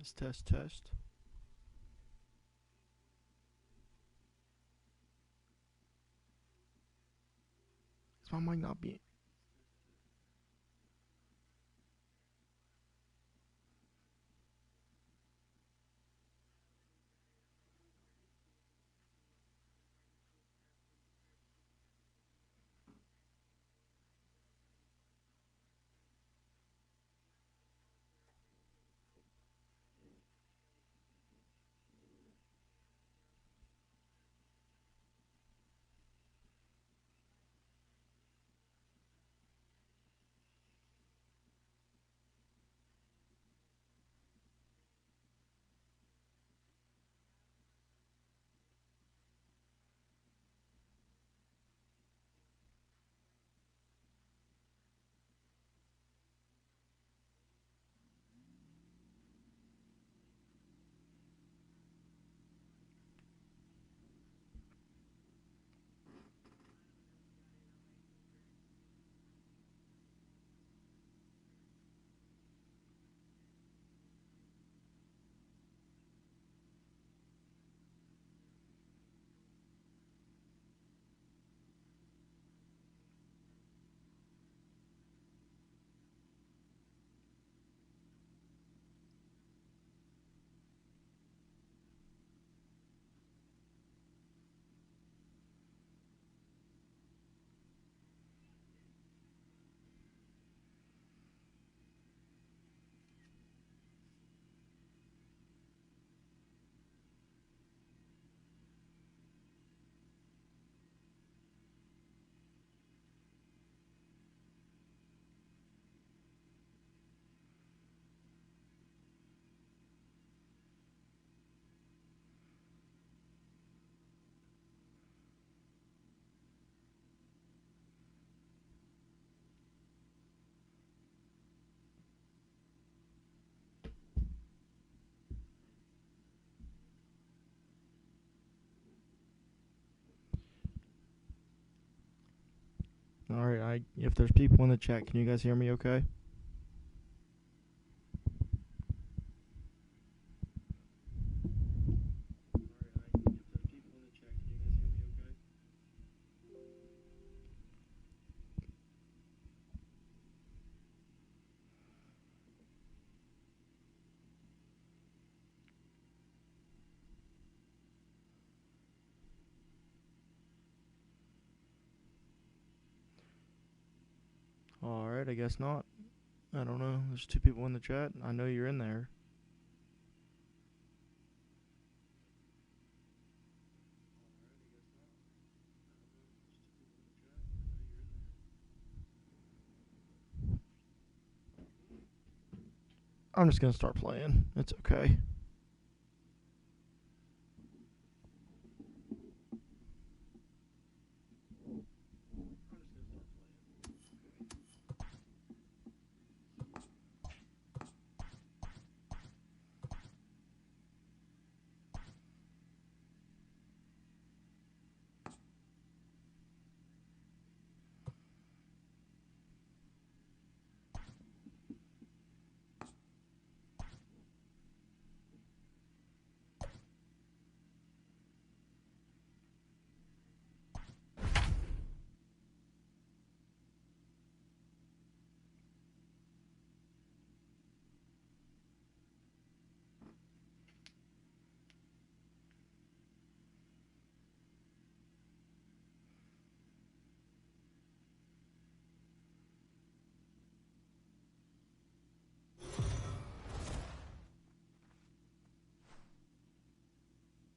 Let's test. Is my mic not being... Alright, if there's people in the chat, can you guys hear me okay? Alright, I guess not. I don't know. There's 2 people in the chat. I know you're in there. I'm just gonna start playing. It's okay.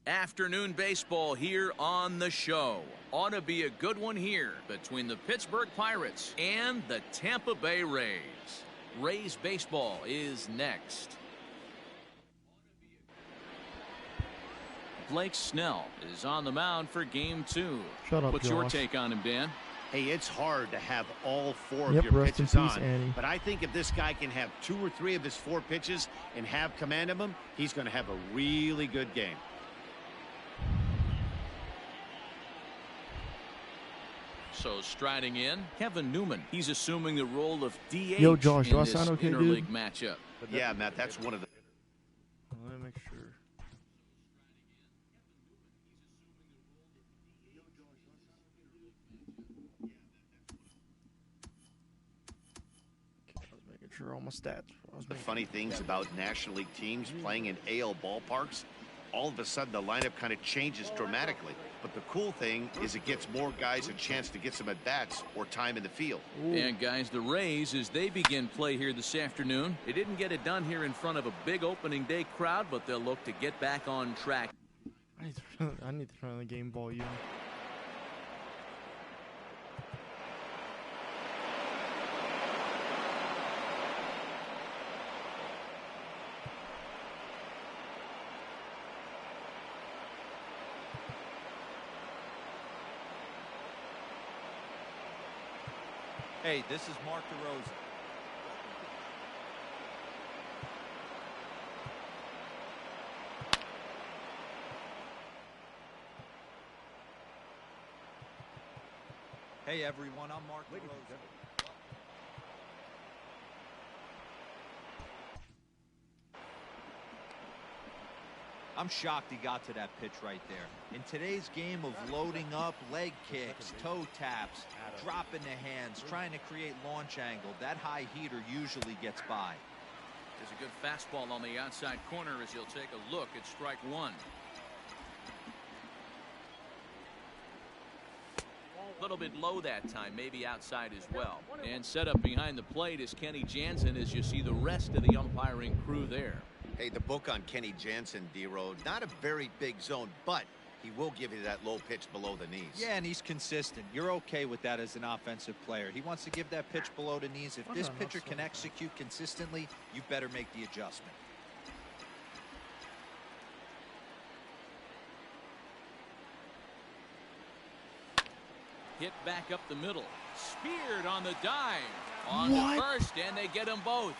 Afternoon baseball here on the show. Ought to be a good one here between the Pittsburgh Pirates and the Tampa Bay Rays. Rays baseball is next. Blake Snell is on the mound for game 2. Shut up, What's your Josh. take on him, Dan? Hey, it's hard to have all 4 Yep, of your rest in pitches peace, on. Annie. But I think if this guy can have 2 or 3 of his 4 pitches and have command of them, he's going to have a really good game. So striding in, Kevin Newman. He's assuming the role of DH Yo, Josh, in do I this sound okay, interleague dude? matchup. Yeah, Matt, that's one of the... I was making sure all my stats. The funny things about National League teams playing in AL ballparks, all of a sudden the lineup kind of changes dramatically. But the cool thing is it gets more guys a chance to get some at-bats or time in the field. Ooh. And guys, the Rays, as they begin play here this afternoon, they didn't get it done here in front of a big opening day crowd, but they'll look to get back on track. I need to turn the game volume. Hey, this is Mark DeRosa. Hey everyone, I'm Mark DeRosa. I'm shocked he got to that pitch right there. In today's game of loading up, leg kicks, toe taps, dropping the hands, trying to create launch angle, that high heater usually gets by. There's a good fastball on the outside corner as he'll take a look at strike one. A little bit low that time, maybe outside as well. And set up behind the plate is Kenny Jansen as you see the rest of the umpiring crew there. Hey, the book on Kenny Jansen, D-Road, not a very big zone, but he will give you that low pitch below the knees. Yeah, and he's consistent. You're okay with that as an offensive player. He wants to give that pitch below the knees. If this pitcher can execute consistently, you better make the adjustment. Hit back up the middle. Speared on the dive. On the first, and they get them both.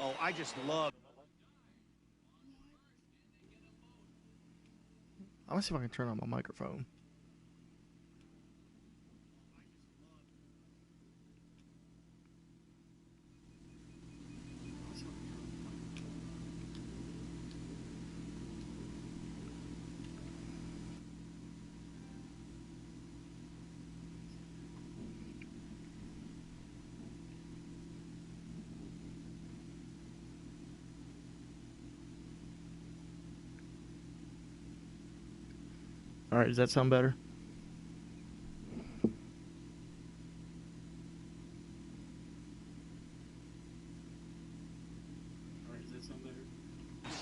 Oh, I just love. I'm gonna see if I can turn on my microphone. All right, does that sound better?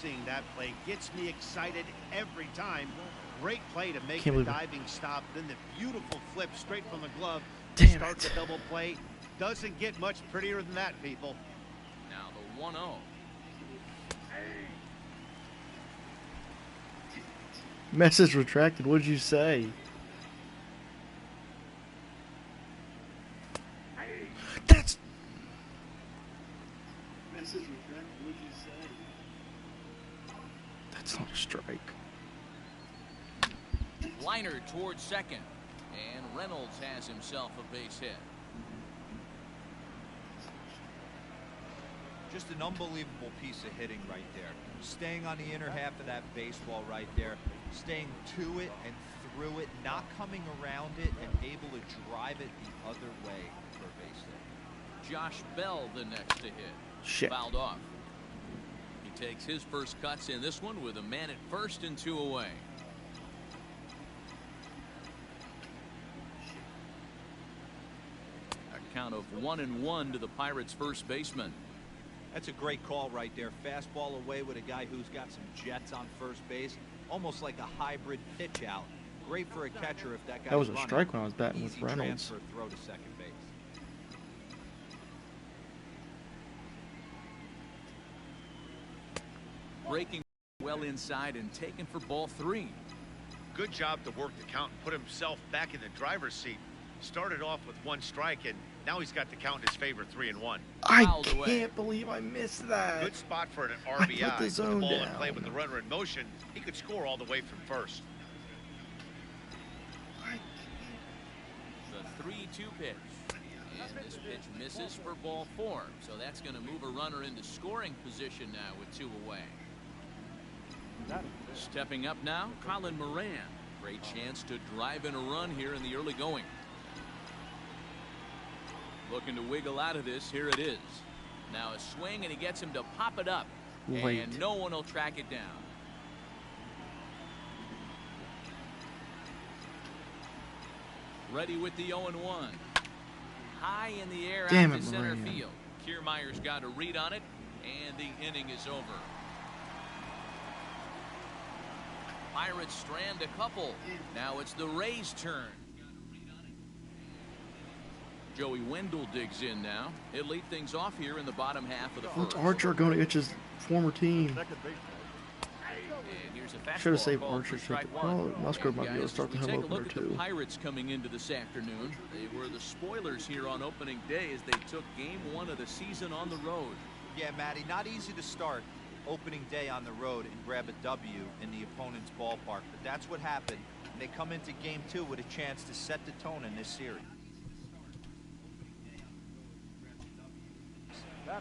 Seeing that play gets me excited every time. Great play to make Can't the believe it. diving stop, then the beautiful flip straight from the glove to Damn start it. the double play. Doesn't get much prettier than that, people. Now the 1-0. Message retracted. What did you say? That's. Message retracted. What did you say? That's not a strike. Liner towards second. And Reynolds has himself a base hit. Just an unbelievable piece of hitting right there. Staying on the inner half of that baseball right there. Staying to it and through it. Not coming around it and able to drive it the other way for a base hit. Josh Bell the next to hit. Shit. Fouled off. He takes his first cuts in this one with a man at first and 2 away. A count of 1-1 to the Pirates' first baseman. That's a great call right there. Fastball away with a guy who's got some jets on first base. Almost like a hybrid pitch out. Great for a catcher if that guy. That was a strike when I was batting with Reynolds. Transfer throw to second base. Breaking well inside and taken for ball 3. Good job to work the count and put himself back in the driver's seat. Started off with 1 strike, and now he's got the count in his favor, 3-1. I Fouled away. can't believe I missed that. Good spot for an I put RBI. the With zone ball in down. play with the runner in motion, he could score all the way from first. The 3-2 pitch. And this pitch misses for ball 4. So that's going to move a runner into scoring position now with 2 away. Stepping up now, Colin Moran. Great chance to drive in a run here in the early going. Looking to wiggle out of this. Here it is. Now a swing, and he gets him to pop it up. Late. And no one will track it down. Ready with the 0-1. High in the air Damn out it, to center Moran. field. Kiermaier's got a read on it, and the inning is over. Pirates strand a couple. Now it's the Rays' turn. Joey Wendell digs in now. He'll lead things off here in the bottom half of the What's first. Archer going to his former team? And here's a fastball Should have saved called Archer. for strike Oh, one. Musgrove might be able to Guys, start the as we home take a look opener at the too. Pirates coming into this afternoon. They were the spoilers here on opening day as they took game 1 of the season on the road. Yeah, Matty, not easy to start opening day on the road and grab a W in the opponent's ballpark, but that's what happened. And they come into game 2 with a chance to set the tone in this series.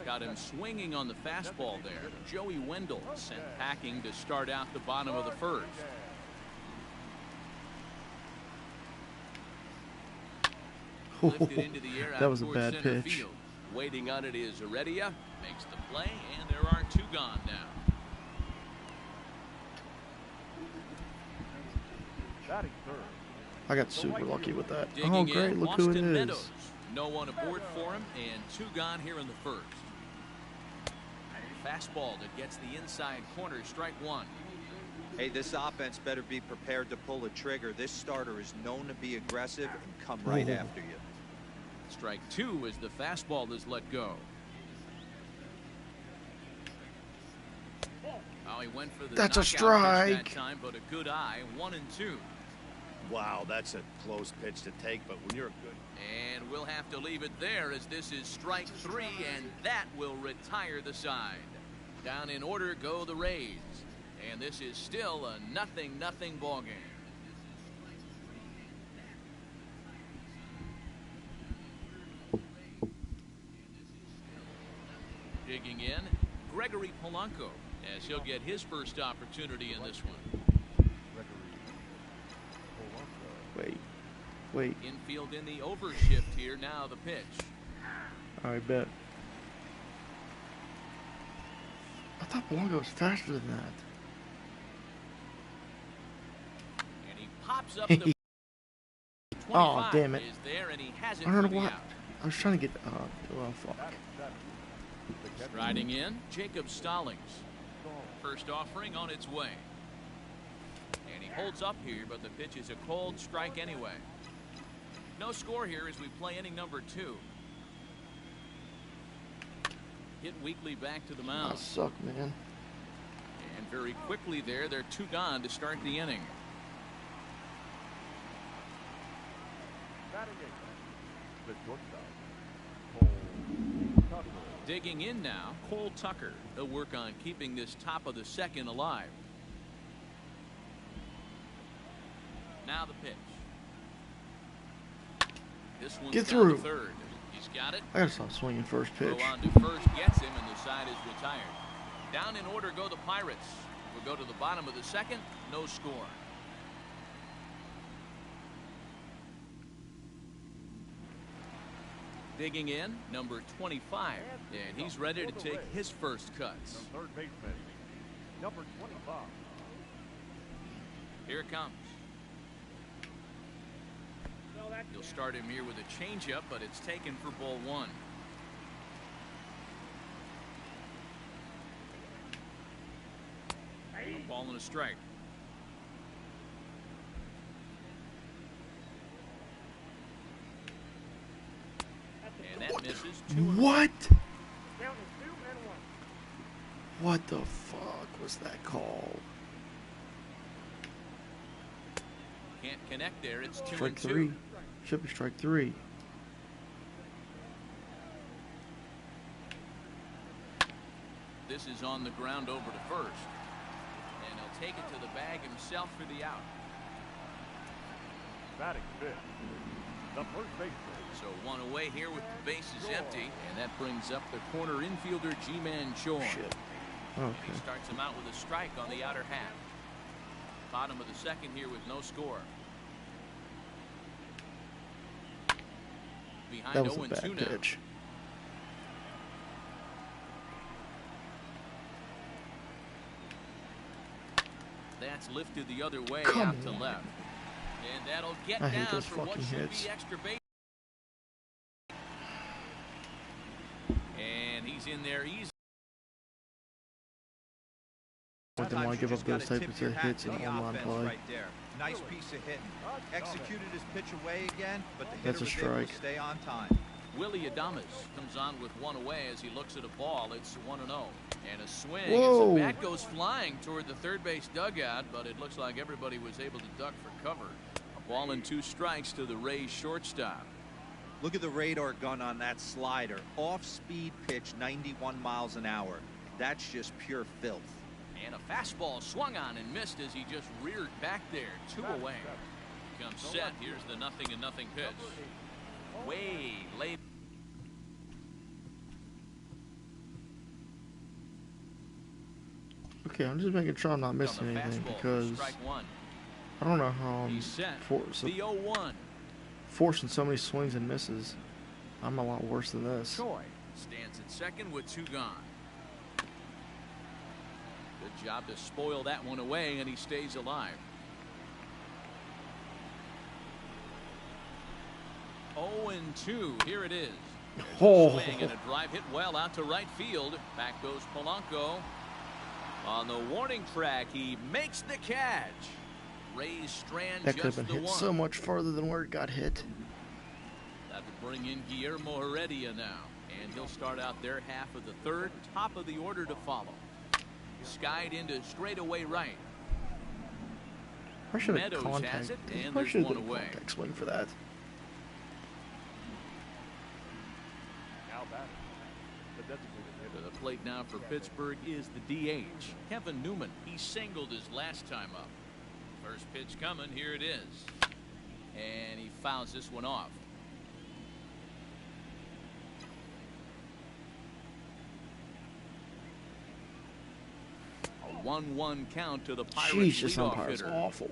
Got him swinging on the fastball there. Joey Wendell sent packing to start out the bottom of the first. Lifted into the air out That was a towards bad center pitch. field. Waiting on it is Heredia. Makes the play, and there are 2 gone now. I got super lucky with that. Oh, Digging great. in, Look who it Austin is. Meadows. No one aboard for him, and 2 gone here in the first. Fastball that gets the inside corner, strike 1. Hey, this offense better be prepared to pull a trigger. This starter is known to be aggressive and come right after you. Strike 2 as the fastball is let go. Oh, he went for the That's a knockout pitch strike. that time, but a good eye, 1-2. Wow, that's a close pitch to take, but when you're good. And we'll have to leave it there as this is strike 3, and that will retire the side. Down in order go the Rays. And this is still a 0-0 ball game. Digging in, Gregory Polanco, as he'll get his first opportunity in this one. Wait. Infield in the overshift here. Now the pitch. I bet. I thought Polanco was faster than that. And he pops up the Oh, damn it. is there, and he has it I don't for know the what. out. I was trying to get. Well, fuck. Riding in, Jacob Stallings. First offering on its way. And he holds up here, but the pitch is a cold strike anyway. No score here as we play inning number 2. Hit Weekly back to the I mound. suck, man. And very quickly there, they're 2 gone to start the inning. Digging in now, Cole Tucker. He'll work on keeping this top of the second alive. Now the pitch. This one's Get down through. to third. He's got it. I gotta stop swinging first pitch. Throw on to first gets him, and the side is retired. Down in order go the Pirates. We'll go to the bottom of the second. No score. Digging in, number 25, and he's ready to take his first cuts. Third baseman, number 25. Here it comes. He'll start him here with a changeup, but it's taken for ball 1. A ball and a strike. And that misses 2-1. What? What the fuck was that called? Can't connect there. It's 2-2. Strike 3. Should be strike 3. This is on the ground over to first. And he'll take it to the bag himself for the out. Batting fifth, the first baseman. So 1 away here with the bases empty. And that brings up the corner infielder, G-Man Choi. Shit. And he Okay. starts him out with a strike on the outer half. Bottom of the second here with no score. Behind That was a 0-2 bad now. pitch. That's lifted the other way Come out to on. left. And that'll get I hate down those for what fucking should hits. be extra base. And he's in there easy. But then why Sometimes give you up just those gotta type tip of your hat hits to in the home run offense play? right there. Nice piece of hitting. Executed his pitch away again, but the That's hitter a was able strike. to stay on time. Willie Adames comes on with one away as he looks at a ball. It's 1-0. And a swing Whoa. as the bat goes flying toward the third base dugout, but it looks like everybody was able to duck for cover. A ball and 2 strikes to the Rays shortstop. Look at the radar gun on that slider. Off-speed pitch, 91 miles an hour. That's just pure filth. And a fastball swung on and missed as he just reared back there. 2 away. Comes set. Here's the 0-0 pitch. Way late. Okay, I'm just making sure I'm not On missing the anything fastball, because strike 1. I don't know how I'm He's set. The 0-1. forcing so many swings and misses. I'm a lot worse than this. Troy stands at second with 2 gone. Good job to spoil that one away, and he stays alive. 0-2. Here it is. Oh. Swing and a drive hit well out to right field. Back goes Polanco. On the warning track, he makes the catch. Rays strand That could just have the been hit one. so much farther than where it got hit. That will bring in Guillermo Heredia now. And he'll start out their half of the third. Top of the order to follow. Skied into straightaway right. I should have Meadows contact. has it, and I there's should one have away. contact swing for that. Now batting. The designated To hitter. the plate now for Pittsburgh is the DH, Kevin Newman. He singled his last time up. First pitch coming. Here it is. And he fouls this one off. A 1-1 count to the Pirates Jeez, this leadoff umpire's hitter. awful.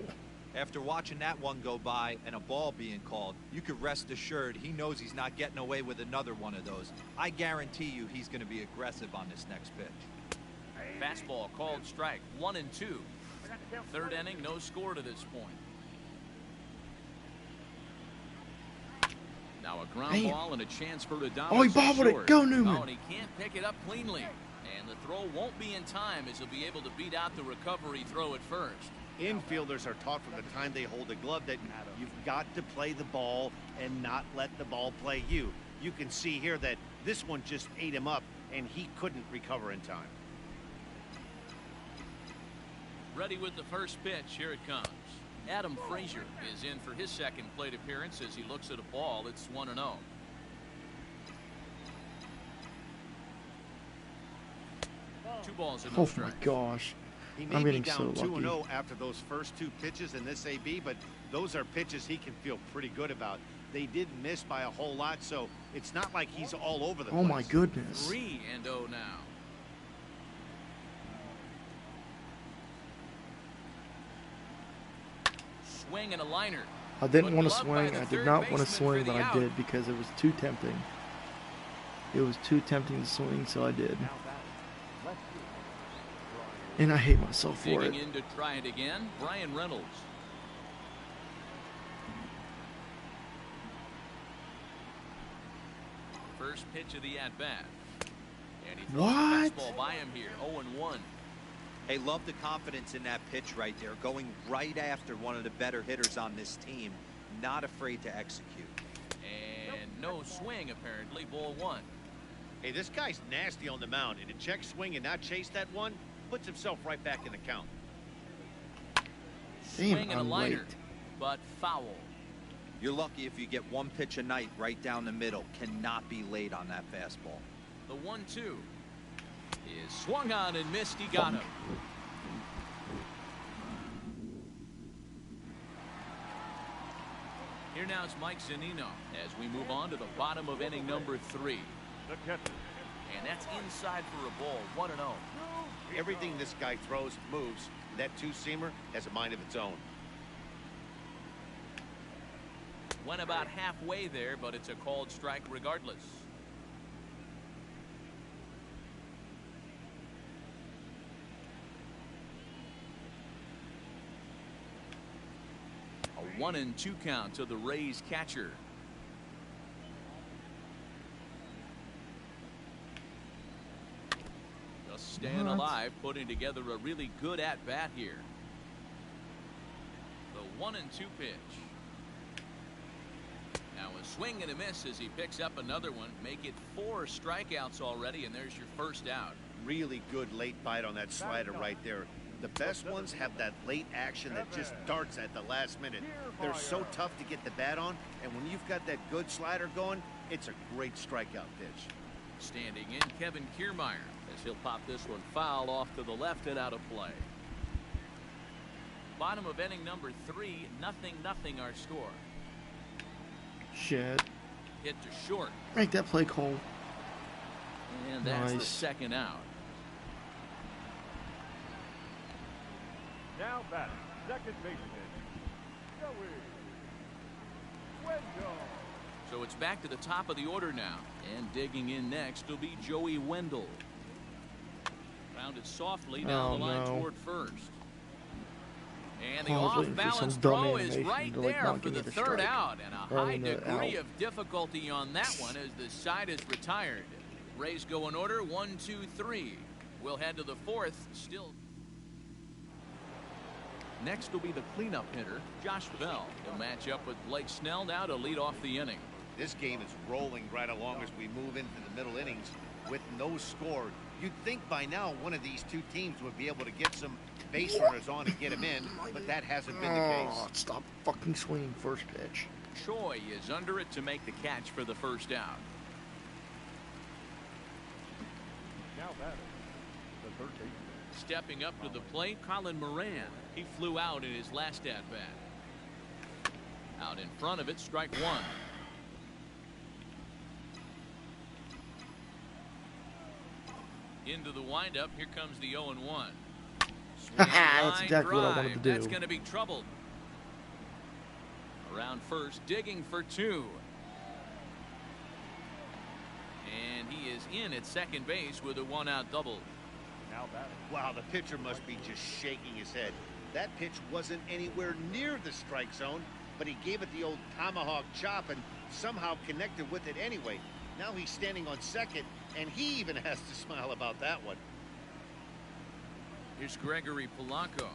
After watching that one go by and a ball being called, you could rest assured he knows he's not getting away with another one of those. I guarantee you he's going to be aggressive on this next pitch. Fastball called strike. 1-2. Third inning, no score to this point. Now a ground Damn. ball and a chance for Adames. Oh, he bobbled it. short. Go, Newman. Oh, and he can't pick it up cleanly. And the throw won't be in time as he'll be able to beat out the recovery throw at first. Infielders are taught from the time they hold a glove that you've got to play the ball and not let the ball play you. You can see here that this one just ate him up and he couldn't recover in time. Ready with the first pitch. Here it comes. Adam Frazier is in for his second plate appearance as he looks at a ball. It's 1-0. Two balls and no Oh my strikes. gosh. He I'm may be getting so down lucky. 2-0 after those first 2 pitches in this AB, but those are pitches he can feel pretty good about. They did miss by a whole lot, so it's not like he's all over the place. Oh my goodness. 3-0 now. Swing and a liner. I didn't But want to gloved by swing. the I third did not want to baseman for swing, the but I out. did because it was too tempting. It was too tempting to swing, so I did. Now batting. Left field. And I hate myself for Digging it. in to try it again, Brian Reynolds. First pitch of the at-bat. And he throws What? the fastball by him here, 0-1. Hey, love the confidence in that pitch right there, going right after one of the better hitters on this team, not afraid to execute. And no swing, apparently, ball 1. Hey, this guy's nasty on the mound, and to check swing and not chase that one puts himself right back in the count. Damn, Swing and a I'm liner, late. but foul. You're lucky if you get one pitch a night right down the middle. Cannot be late on that fastball. The 1-2 is swung on and missed. He got him. Here now is Mike Zunino as we move on to the bottom of inning number 3. The catcher. And that's inside for a ball, 1-0. Everything this guy throws moves. That two-seamer has a mind of its own. Went about halfway there, but it's a called strike regardless. A 1-2 count to the Rays catcher. Just staying alive, putting together a really good at-bat here. The 1-2 pitch. Now a swing and a miss as he picks up another one. Make it 4 strikeouts already, and there's your first out. Really good late bite on that slider right there. The best ones have that late action that just darts at the last minute. They're so tough to get the bat on, and when you've got that good slider going, it's a great strikeout pitch. Standing in, Kevin Kiermaier, as he'll pop this one foul off to the left and out of play. Bottom of inning number 3, 0-0 our score. Shit. Hit to short. Make that play call. And that's the Nice. second out. Now batting, second baseman, Joey Wendell. So it's back to the top of the order now. And digging in next will be Joey Wendell. Rounded softly down the line toward first. And the off-balance throw is right there for the third out. And a high degree of difficulty on that one as the side is retired. Rays go in order 1, 2, 3. We'll head to the fourth. Still. Next will be the cleanup hitter, Josh Bell. He'll match up with Blake Snell now to lead off the inning. This game is rolling right along as we move into the middle innings with no score. You'd think by now one of these two teams would be able to get some base runners on and get them in, but that hasn't been the case. Stop fucking swinging first pitch. Choi is under it to make the catch for the first out. Now batting, the third baseman. Stepping up to the plate, Colin Moran. He flew out in his last at-bat. Out in front of it, strike one. Into the windup, here comes the 0-1. That's exactly what I wanted to do. That's going to be troubled. Around first, digging for 2. And he is in at second base with a 1-out double. Now batting. Wow, the pitcher must be just shaking his head. That pitch wasn't anywhere near the strike zone, but he gave it the old tomahawk chop and somehow connected with it anyway. Now he's standing on second, and he even has to smile about that one. Here's Gregory Polanco.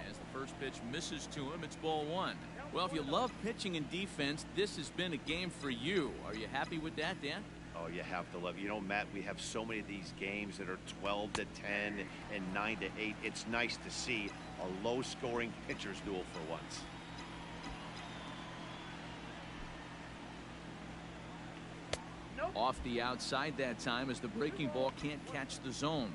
As the first pitch misses to him, it's ball 1. Well, if you love pitching and defense, this has been a game for you. Are you happy with that, Dan? Oh, you have to love it. You know, Matt, we have so many of these games that are 12-10 and 9-8. It's nice to see a low-scoring pitcher's duel for once. Off the outside that time as the breaking ball can't catch the zone.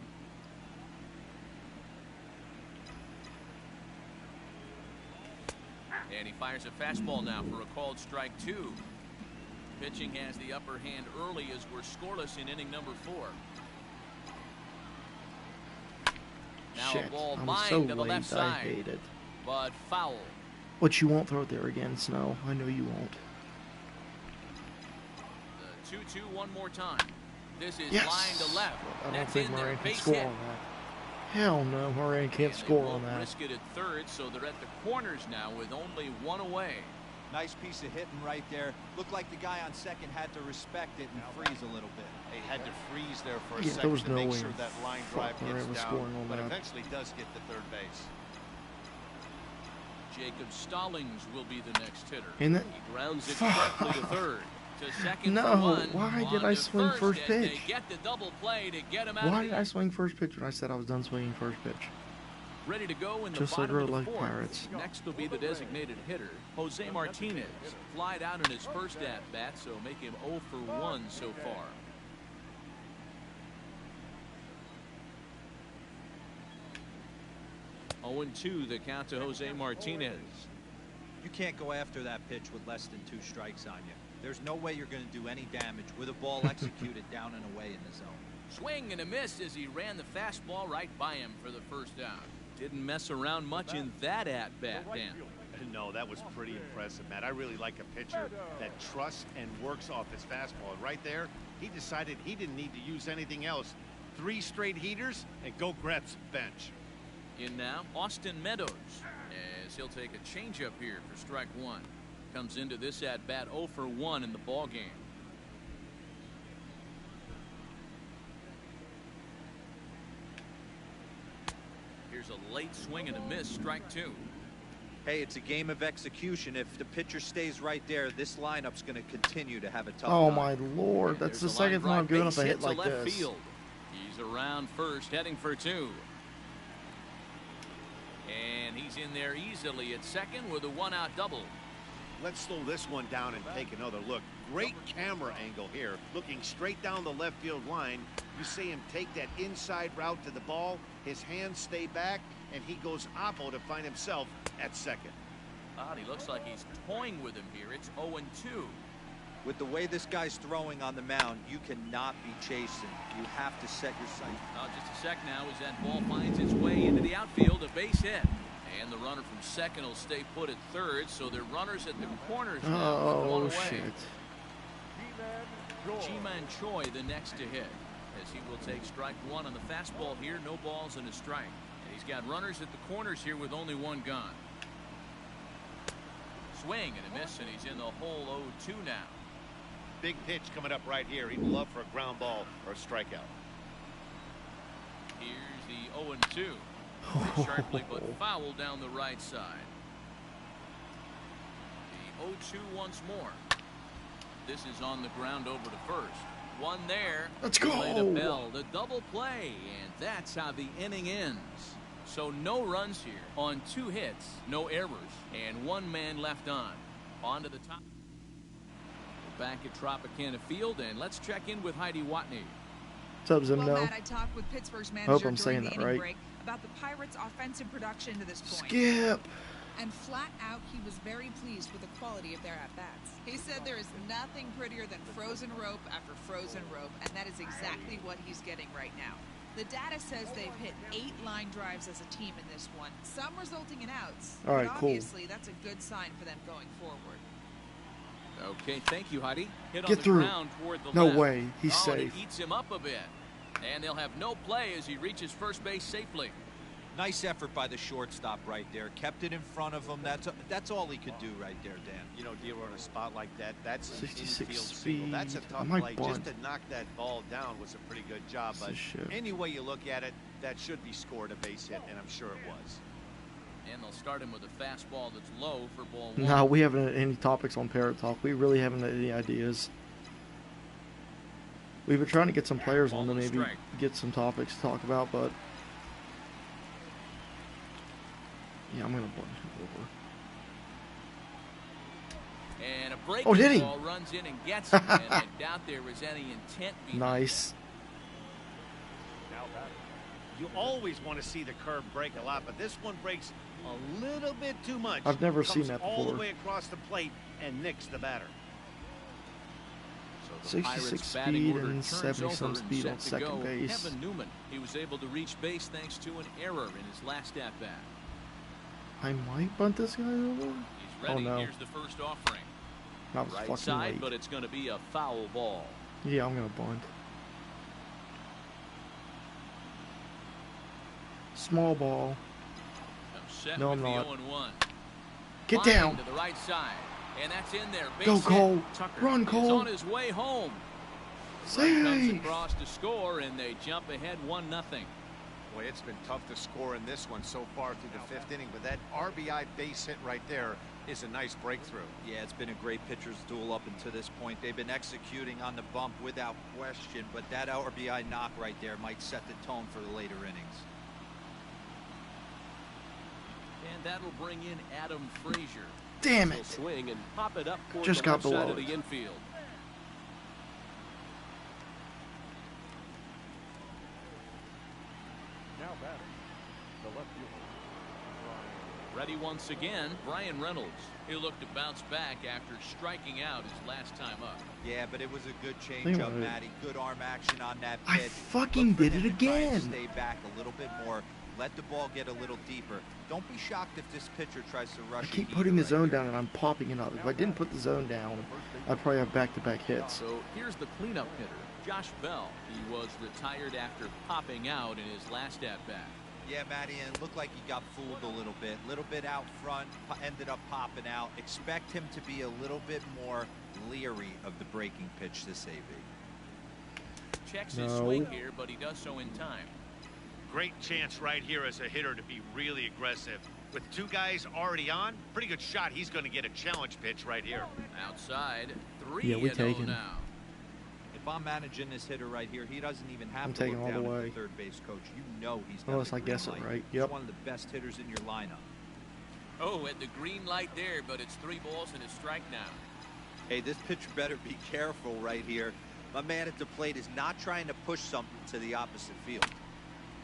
And he fires a fastball now for a called strike 2. Pitching has the upper hand early as we're scoreless in inning number 4. Now Shit, a ball I'm lined so to the late. left I side, hate it. but foul. But you won't throw it there again, Snow. I know you won't. The 2-2 one more time. This is Yes. line to left. I don't That's think in there. Moran can Base score hit. on that. Hell no, Moran can't And they score on won't that. risk it at third, so they're at the corners now with only 1 away. Nice piece of hitting right there. Looked like the guy on second had to respect it and freeze a little bit. He had to freeze there for a Yeah, there second was to no make way sure in that line fuck drive Moran gets was down, scoring on but that. eventually does get to third base. Jacob Stallings will be the next hitter. And that, He grounds it Fuck. quickly to third. To second No, for 1. why did On I to swing first as pitch? They get the double play to get him out why of did the I swing first pitch when I said I was done swinging first pitch? Ready to go in the Just like bottom of real the life 4th. Pirates. Next will be the designated hitter, Jose Martinez. Flied out in his first at-bat, so make him 0 for 1 so far. Oh and 2 the count to Jose Martinez. You can't go after that pitch with less than 2 strikes on you. There's no way you're going to do any damage with a ball executed down and away in the zone. Swing and a miss as he ran the fastball right by him for the first out. Didn't mess around much in that at-bat, Dan. No, that was pretty impressive, Matt. I really like a pitcher that trusts and works off his fastball. And right there, he decided he didn't need to use anything else. 3 straight heaters and go grab some bench. In now, Austin Meadows, as he'll take a changeup here for strike 1. Comes into this at-bat 0 for 1 in the ball game. Here's a late swing and a miss, strike 2. Hey, it's a game of execution. If the pitcher stays right there, this lineup's going to continue to have a tough Oh time. my lord, that's the second time I've given up a hit like this. Field. He's around first, heading for 2. And he's in there easily at second with a 1-out double. Let's slow this one down and take another look. Great camera angle here, looking straight down the left field line. You see him take that inside route to the ball. His hands stay back, and he goes oppo to find himself at second. He looks like he's toying with him here. It's 0-2. With the way this guy's throwing on the mound, you cannot be chasing. You have to set your sight. Just a sec now as that ball finds its way into the outfield, a base hit. And the runner from second will stay put at third, so they're runners at the corners now. Oh, shit. G-Man Choi the next to hit, as he will take strike 1 on the fastball here. No balls and a strike. And he's got runners at the corners here with only 1 gone. Swing and a miss, and he's in the hole 0-2 now. Big pitch coming up right here. He'd love for a ground ball or a strikeout. Here's the 0-2. Sharply but foul down the right side. The 0-2 once more. This is on the ground over to first. One there. Let's go. The bell, the double play, and that's how the inning ends. So no runs here on 2 hits, no errors, and 1 man left on. On to the top. We're back at Tropicana Field, and let's check in with Heidi Watney. What's up, Zimno? Well, Matt, I talked with Pittsburgh's manager Hope I'm during saying the that inning right. break about the Pirates' offensive production to this point. Skip. And flat out, he was very pleased with the quality of their at-bats. He said there is nothing prettier than frozen rope after frozen rope, and that is exactly what he's getting right now. The data says they've hit 8 line drives as a team in this one, some resulting in outs. All right, but cool. obviously, that's a good sign for them going forward. Okay, thank you, Heidi. Hit Get on the through. ground toward the No left. way. He's and safe. It eats him up a bit. And they'll have no play as he reaches first base safely. Nice effort by the shortstop right there. Kept it in front of him. That's all he could do right there, Dan. You know, dealer on a spot like that, that's an 66 infield single. That's a speed. tough I might play. bunt. Just to knock that ball down was a pretty good job. But any way you look at it, that should be scored a base hit, and I'm sure it was. And they'll start him with a fastball that's low for ball 1. No, we haven't had any topics on Parrot Talk. We really haven't had any ideas. We've been trying to get some players on to maybe get some topics to talk about, but yeah, I'm gonna bunt him over. And a breaking ball runs in and gets it. And I doubt there was any intent behind Nice. You always want to see the curve break a lot, but this one breaks a little bit too much. I've never Comes seen that all the before. way across the plate and nicks the batter. So the 66 Pirates batting speed order and turns 70 over some and speed set on to second go. base. Kevin Newman, he was able to reach base thanks to an error in his last at-bat. I might bunt this guy over. He's ready. Oh no. Here's the first offering. That was Right fucking side, late. but it's going to be a foul ball. Yeah, I'm gonna bunt. Small ball. Set No, with I'm the not. 0-1. Get Line down. to the right side, and that's in there. Base Go, hit. Cole. Tucker Run, is Cole. on his way home. Comes Save. across to score, and they jump ahead 1-0. Boy, it's been tough to score in this one so far through the 5th inning, but that RBI base hit right there is a nice breakthrough. Yeah, it's been a great pitcher's duel up until this point. They've been executing on the bump without question, but that RBI knock right there might set the tone for the later innings. And that'll bring in Adam Frazier. Damn He'll it. swing and pop it up toward Just the got left side below of the it. infield. Now batting, the left fielder, Ready once again, Brian Reynolds. He'll look to bounce back after striking out his last time up. Yeah, but it was a good Think change about up, it. Matty. Good arm action on that I pitch. fucking Look for did him it to try and again. Stay back a little bit more. Let the ball get a little deeper. Don't be shocked if this pitcher tries to rush. I keep a putting the heater zone right down and I'm popping it up. If I didn't put the zone down, I'd probably have back-to-back hits. So here's the cleanup hitter, Josh Bell. He was retired after popping out in his last at-bat. Yeah, Matty, and it looked like he got fooled a little bit out front, ended up popping out. Expect him to be a little bit more leery of the breaking pitch this AB. Checks his swing here, but he does so in time. Great chance right here as a hitter to be really aggressive. With two guys already on, pretty good shot. He's going to get a challenge pitch right here. Outside, 3-0 now. If I'm managing this hitter right here, he doesn't even have I'm to taking look all the down at way. the third base coach. You know he's got Unless the I green guess it light. right. He's Yep. one of the best hitters in your lineup. Oh, at the green light there, but it's 3 balls and a strike now. Hey, this pitcher better be careful right here. My man at the plate is not trying to push something to the opposite field.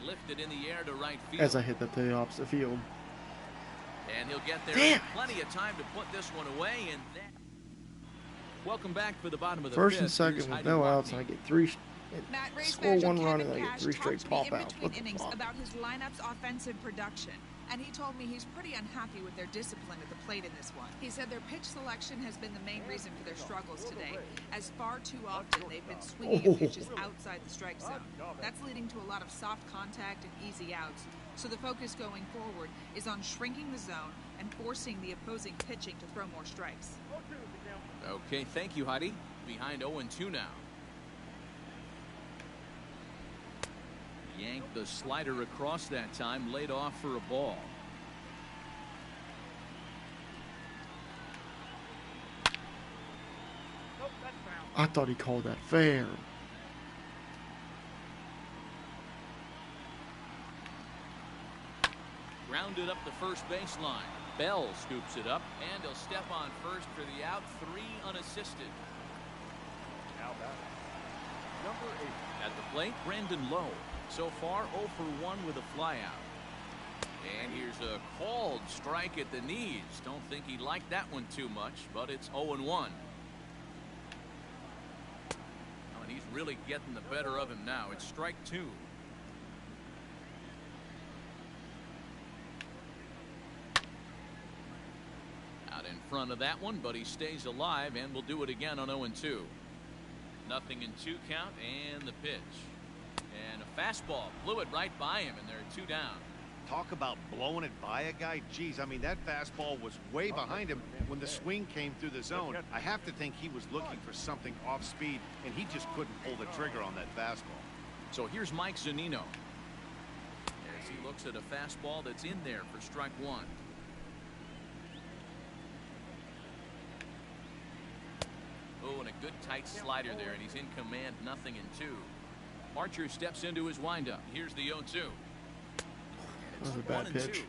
Lifted in the air to right field. As I hit that to the opposite field. And he'll get there Damn in plenty of time to put this one away. And that. Welcome back for the bottom of the First fifth. and second Here's with Heidi no outs, Watney. and I get three. Matt Ray's Score manager one run Kevin and I get Cash 3 straight talked to me in pop outs. between What the innings fuck? about his lineup's offensive production, and he told me he's pretty unhappy with their discipline at the plate in this one. He said their pitch selection has been the main reason for their struggles today, as far too often they've been swinging at pitches outside the strike zone. That's leading to a lot of soft contact and easy outs. So the focus going forward is on shrinking the zone and forcing the opposing pitching to throw more strikes. Okay, thank you, Heidi. Behind 0-2 now. Yanked the slider across that time, laid off for a ball. I thought he called that fair. Grounded up the first baseline. Bell scoops it up, and he'll step on first for the out. 3 unassisted. Now batting, number 8. At the plate, Brandon Lowe. So far, 0 for 1 with a flyout. And here's a called strike at the knees. Don't think he liked that one too much, but it's 0-1. Oh, and he's really getting the better of him now. It's strike 2. Out in front of that one, but he stays alive and will do it again on 0-2. Nothing in 2 count, and the pitch. And a fastball blew it right by him, and there are 2 down. Talk about blowing it by a guy. Geez, I mean, that fastball was way behind him when the swing came through the zone. I have to think he was looking for something off speed, and he just couldn't pull the trigger on that fastball. So here's Mike Zunino as he looks at a fastball that's in there for strike 1. Oh, and a good tight slider there, and he's in command. Nothing in 2. Archer steps into his windup. Here's the 0-2. That was a bad pitch.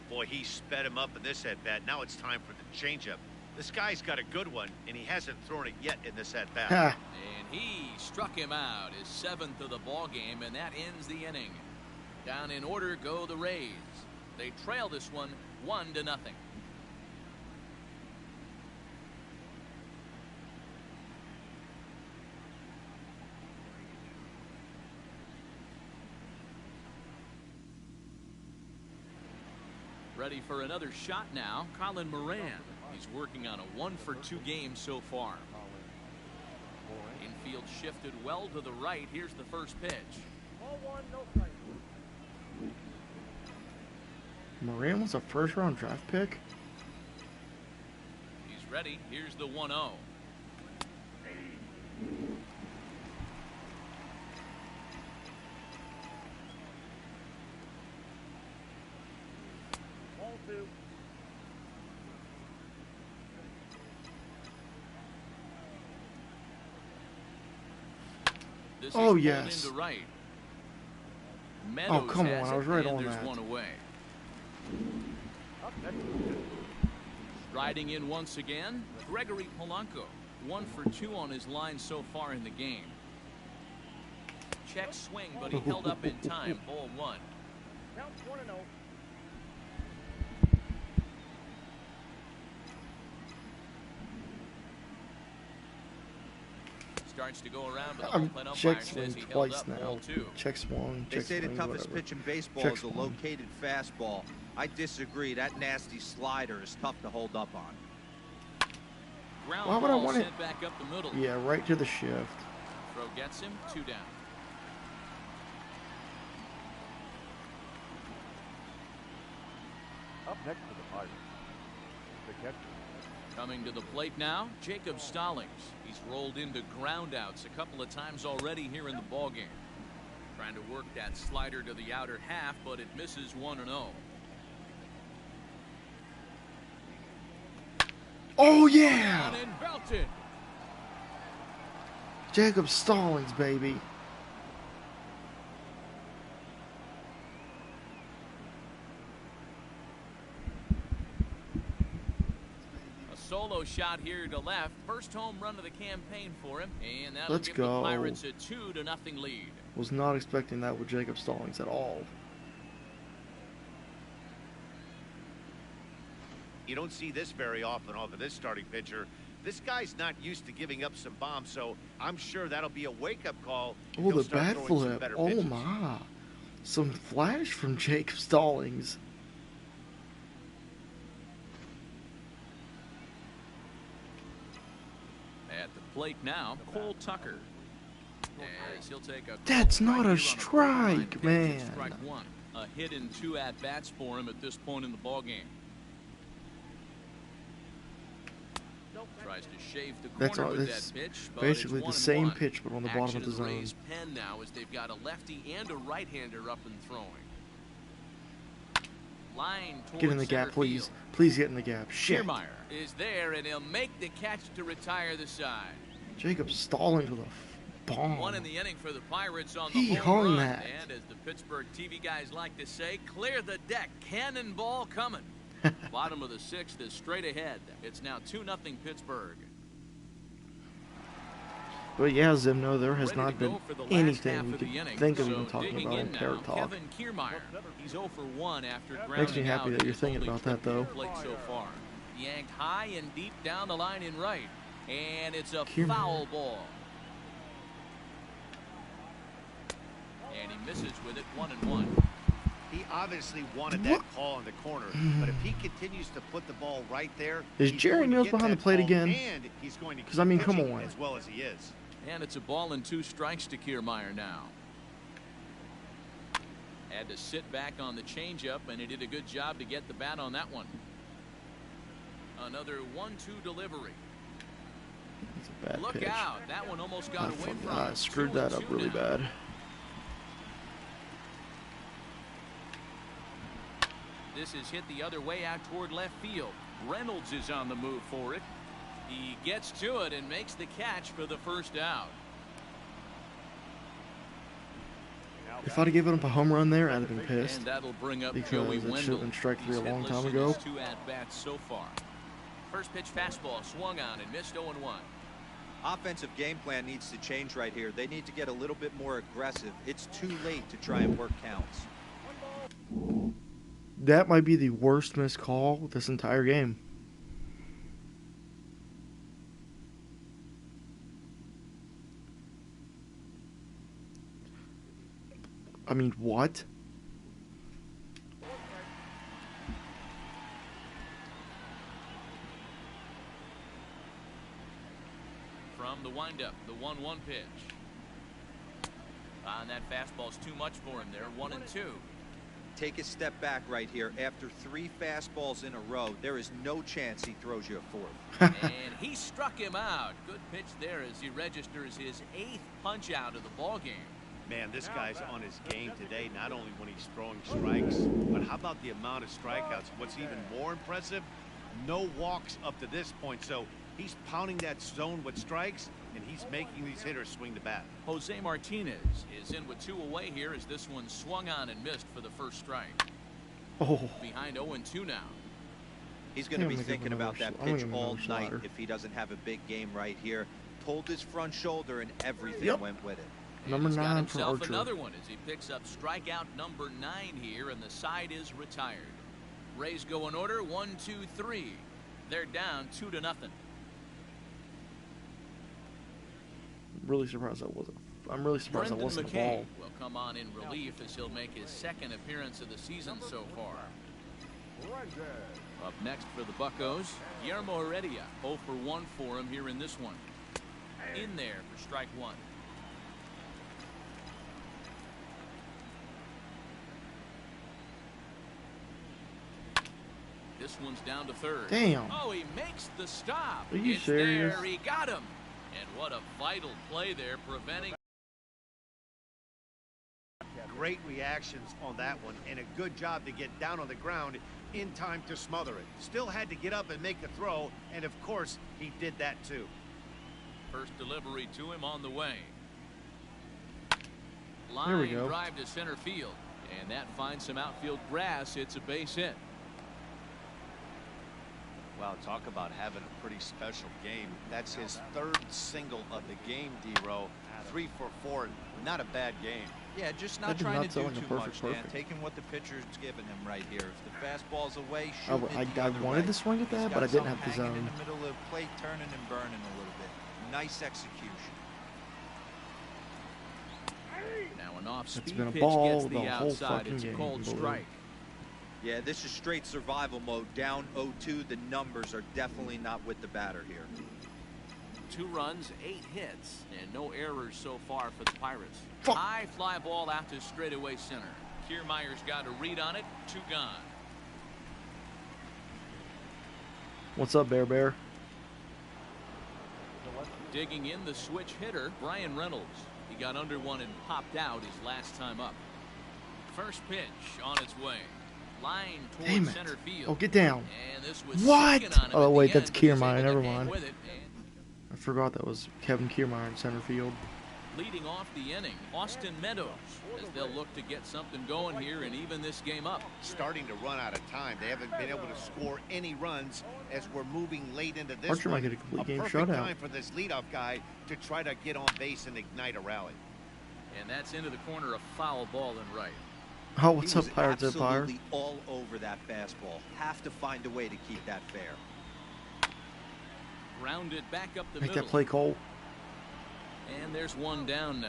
Boy, he sped him up in this at-bat. Now it's time for the changeup. This guy's got a good one, and he hasn't thrown it yet in this at-bat. Ha! And he struck him out, his 7th of the ball game, and that ends the inning. Down in order go the Rays. They trail this one 1-0. Ready for another shot now, Colin Moran. He's working on a 1-for-2 game so far. Infield shifted well to the right. Here's the first pitch. Ball 1, no strike. Moran was a first-round draft pick. He's ready. Here's the 1-0. Ball 2. This is Oh, pulled yes. into right. Oh, Meadows come has on. I it, was right and on there's that. one away. Up next is Striding in once again, Gregory Polanco. 1-for-2 on his line so far in the game. Check swing, but he held up in time. Ball 1. count 1-0. Starts to go around, but the I'm bullpen check umpire swing says he held twice up now. ball 2. Check swung, They check say the swing, toughest whatever. pitch in baseball Check is a swung. located fastball. I disagree. That nasty slider is tough to hold up on. Ground Why would I ball want it? sent back up the middle. Yeah, right to the shift. Throw gets him, 2 down. Up next for the Pirates, the catcher. Coming to the plate now, Jacob Stallings. He's rolled into groundouts a couple of times already here in the ballgame. Trying to work that slider to the outer half, but it misses 1-0. Oh yeah! On and belted. Jacob Stallings, baby. A solo shot here to left. First home run of the campaign for him, and that'll Let's give go. the Pirates a 2-0 lead. Was not expecting that with Jacob Stallings at all. You don't see this very often off of this starting pitcher. This guy's not used to giving up some bombs, so I'm sure that'll be a wake-up call. Oh, He'll the start bat throwing some flip. better Oh pitches. my. Some flash from Jacob Stallings. At the plate now, Cole Tucker. As he'll take a That's call not right a here on strike, borderline pitch at man. Strike 1. A hit and 2 at-bats for him at this point in the ballgame. Tries to shave the That's corner all. with It's that pitch, but basically it's the same 1-1. pitch, but on the bottom Action of the in zone. Rays' pen now as they've got a lefty and a right-hander up and throwing. Line towards Get in the center gap, please. field. Please get in the gap. Shit. Kiermaier is there, and he'll make the catch to retire the side. Jacob Stallings with a bomb. 1 in the inning for the Pirates on the He home hung run. that. And as the Pittsburgh TV guys like to say, clear the deck. Cannonball coming. Bottom of the 6th is straight ahead. It's now 2-0 Pittsburgh. But yeah, Zim, no, there has Ready not to go been for the last anything half we of the could inning. think of So even talking digging about in in now, Carrot Talk. Kevin Kiermaier. He's 0 for 1 after grounding Makes me happy out that in you're his thinking only about trip that, to the though. plate so far. Yanked high and deep down the line in right. And it's a Kiermaier. foul ball. And he misses with it, 1-1. He obviously wanted that call in the corner, but if he continues to put the ball right there, Is he's Jerry going to Mills get behind that the plate ball, again? And he's going to 'Cause, I mean, come pitching on. as well as he is. And it's a ball and 2 strikes to Kiermaier now. Had to sit back on the changeup, and he did a good job to get the bat on that one. Another 1-2 delivery. It's a bad Look pitch. out. That one almost got away from I him. screwed that up 2-2 really now. bad. This is hit the other way out toward left field. Reynolds is on the move for it. He gets to it and makes the catch for the first out. If I'd have given up a home run there, I'd have been pissed. And that'll bring up Because Joey it should have Wendell. been strike 3 a He's long hitless time in ago. his 2 at-bats so far. First pitch fastball swung on and missed 0-1. Offensive game plan needs to change right here. They need to get a little bit more aggressive. It's too late to try and work counts. That might be the worst missed call this entire game. I mean, what? From the windup, the 1-1 pitch. And that fastball's too much for him there, 1-2. Take a step back right here. After 3 fastballs in a row, there is no chance he throws you a 4th. And he struck him out. Good pitch there as he registers his 8th punch out of the ball game. Man, this guy's on his game today, not only when he's throwing strikes, but how about the amount of strikeouts? What's even more impressive, no walks up to this point. So he's pounding that zone with strikes, and he's making these hitters swing the bat. Jose Martinez is in with 2 away here as this one swung on and missed for the first strike. Oh, Behind 0-2 now. He's going to I'm be gonna give thinking him about another that I'm gonna pitch give him all another night slider. if he doesn't have a big game right here. Pulled his front shoulder and everything Yep. went with it. number He's got 9 for himself Archer. another one as he picks up strikeout number 9 here, and the side is retired. Rays go in order, 1, 2, 3. They're down 2-0. really surprised that wasn't. I'm really surprised that Brendan wasn't a McKay ball. will come on in relief as he'll make his second appearance of the season so far. Up next for the Buccos, Guillermo Heredia, 0 for 1 for him here in this one. In there for strike one. This one's down to third. Damn. Oh, he makes the stop. Are you it's serious? there. He got him. And what a vital play there, preventing. Great reactions on that one, and a good job to get down on the ground in time to smother it. Still had to get up and make the throw, and of course, he did that too. First delivery to him on the way. There we Line go. drive to center field, and that finds some outfield grass. It's a base hit. Wow, talk about having a pretty special game. That's his third single of the game, D-Row. 3 for 4, not a bad game. Yeah, just That not did trying not to sound do like a too much, man. perfect. Taking what the pitcher's giving him right here. If the fastball's away, I, shoot it the I other wanted way. to swing at He's that, got but I didn't something have the hanging in zone. the middle of the plate, turning and burning a little bit. Nice execution. Now an off-speed It's been a pitch ball gets the the whole outside. fucking It's a game, cold believe. strike. Yeah, this is straight survival mode. Down 0-2. The numbers are definitely not with the batter here. 2 runs, 8 hits, and no errors so far for the Pirates. Fuck. High fly ball out to straightaway center. Kiermaier's got a read on it. 2 gone. What's up, Bear? Digging in the switch hitter, Brian Reynolds. He got under one and popped out his last time up. First pitch on its way. Line towards Damn it. center field. Oh, get down. And this was What? sinking on him Oh, at wait, the that's end, but he's Kiermaier. able to Never hang mind. with it. And I forgot that was Kevin Kiermaier in center field. leading off the inning, Austin Meadows, as they'll look to get something going here and even this game up. Starting to run out of time. They haven't been able to score any runs as we're moving late into this Archer one. might get a complete game perfect shutout. time for this leadoff guy to try to get on base and ignite a rally. And that's into the corner, a foul ball and right. Oh, what's He up, was Pirates Empire? absolutely all over that fastball. Have to find a way to keep that fair. Grounded back up the Make middle. that play, Cole. And there's one down now.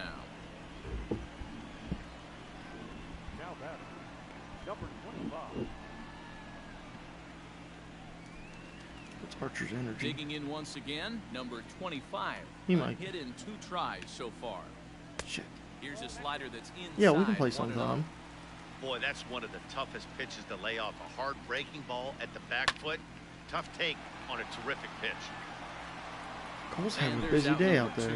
Now batter, number 25. That's Archer's energy. Digging in once again, number 25. He might. Hit in 2 tries so far. Shit. Here's a slider that's inside. Yeah, we can play 1-0. sometime. Boy, that's one of the toughest pitches to lay off. A hard breaking ball at the back foot. Tough take on a terrific pitch. Cole's And having a there's busy out day number out there. 2.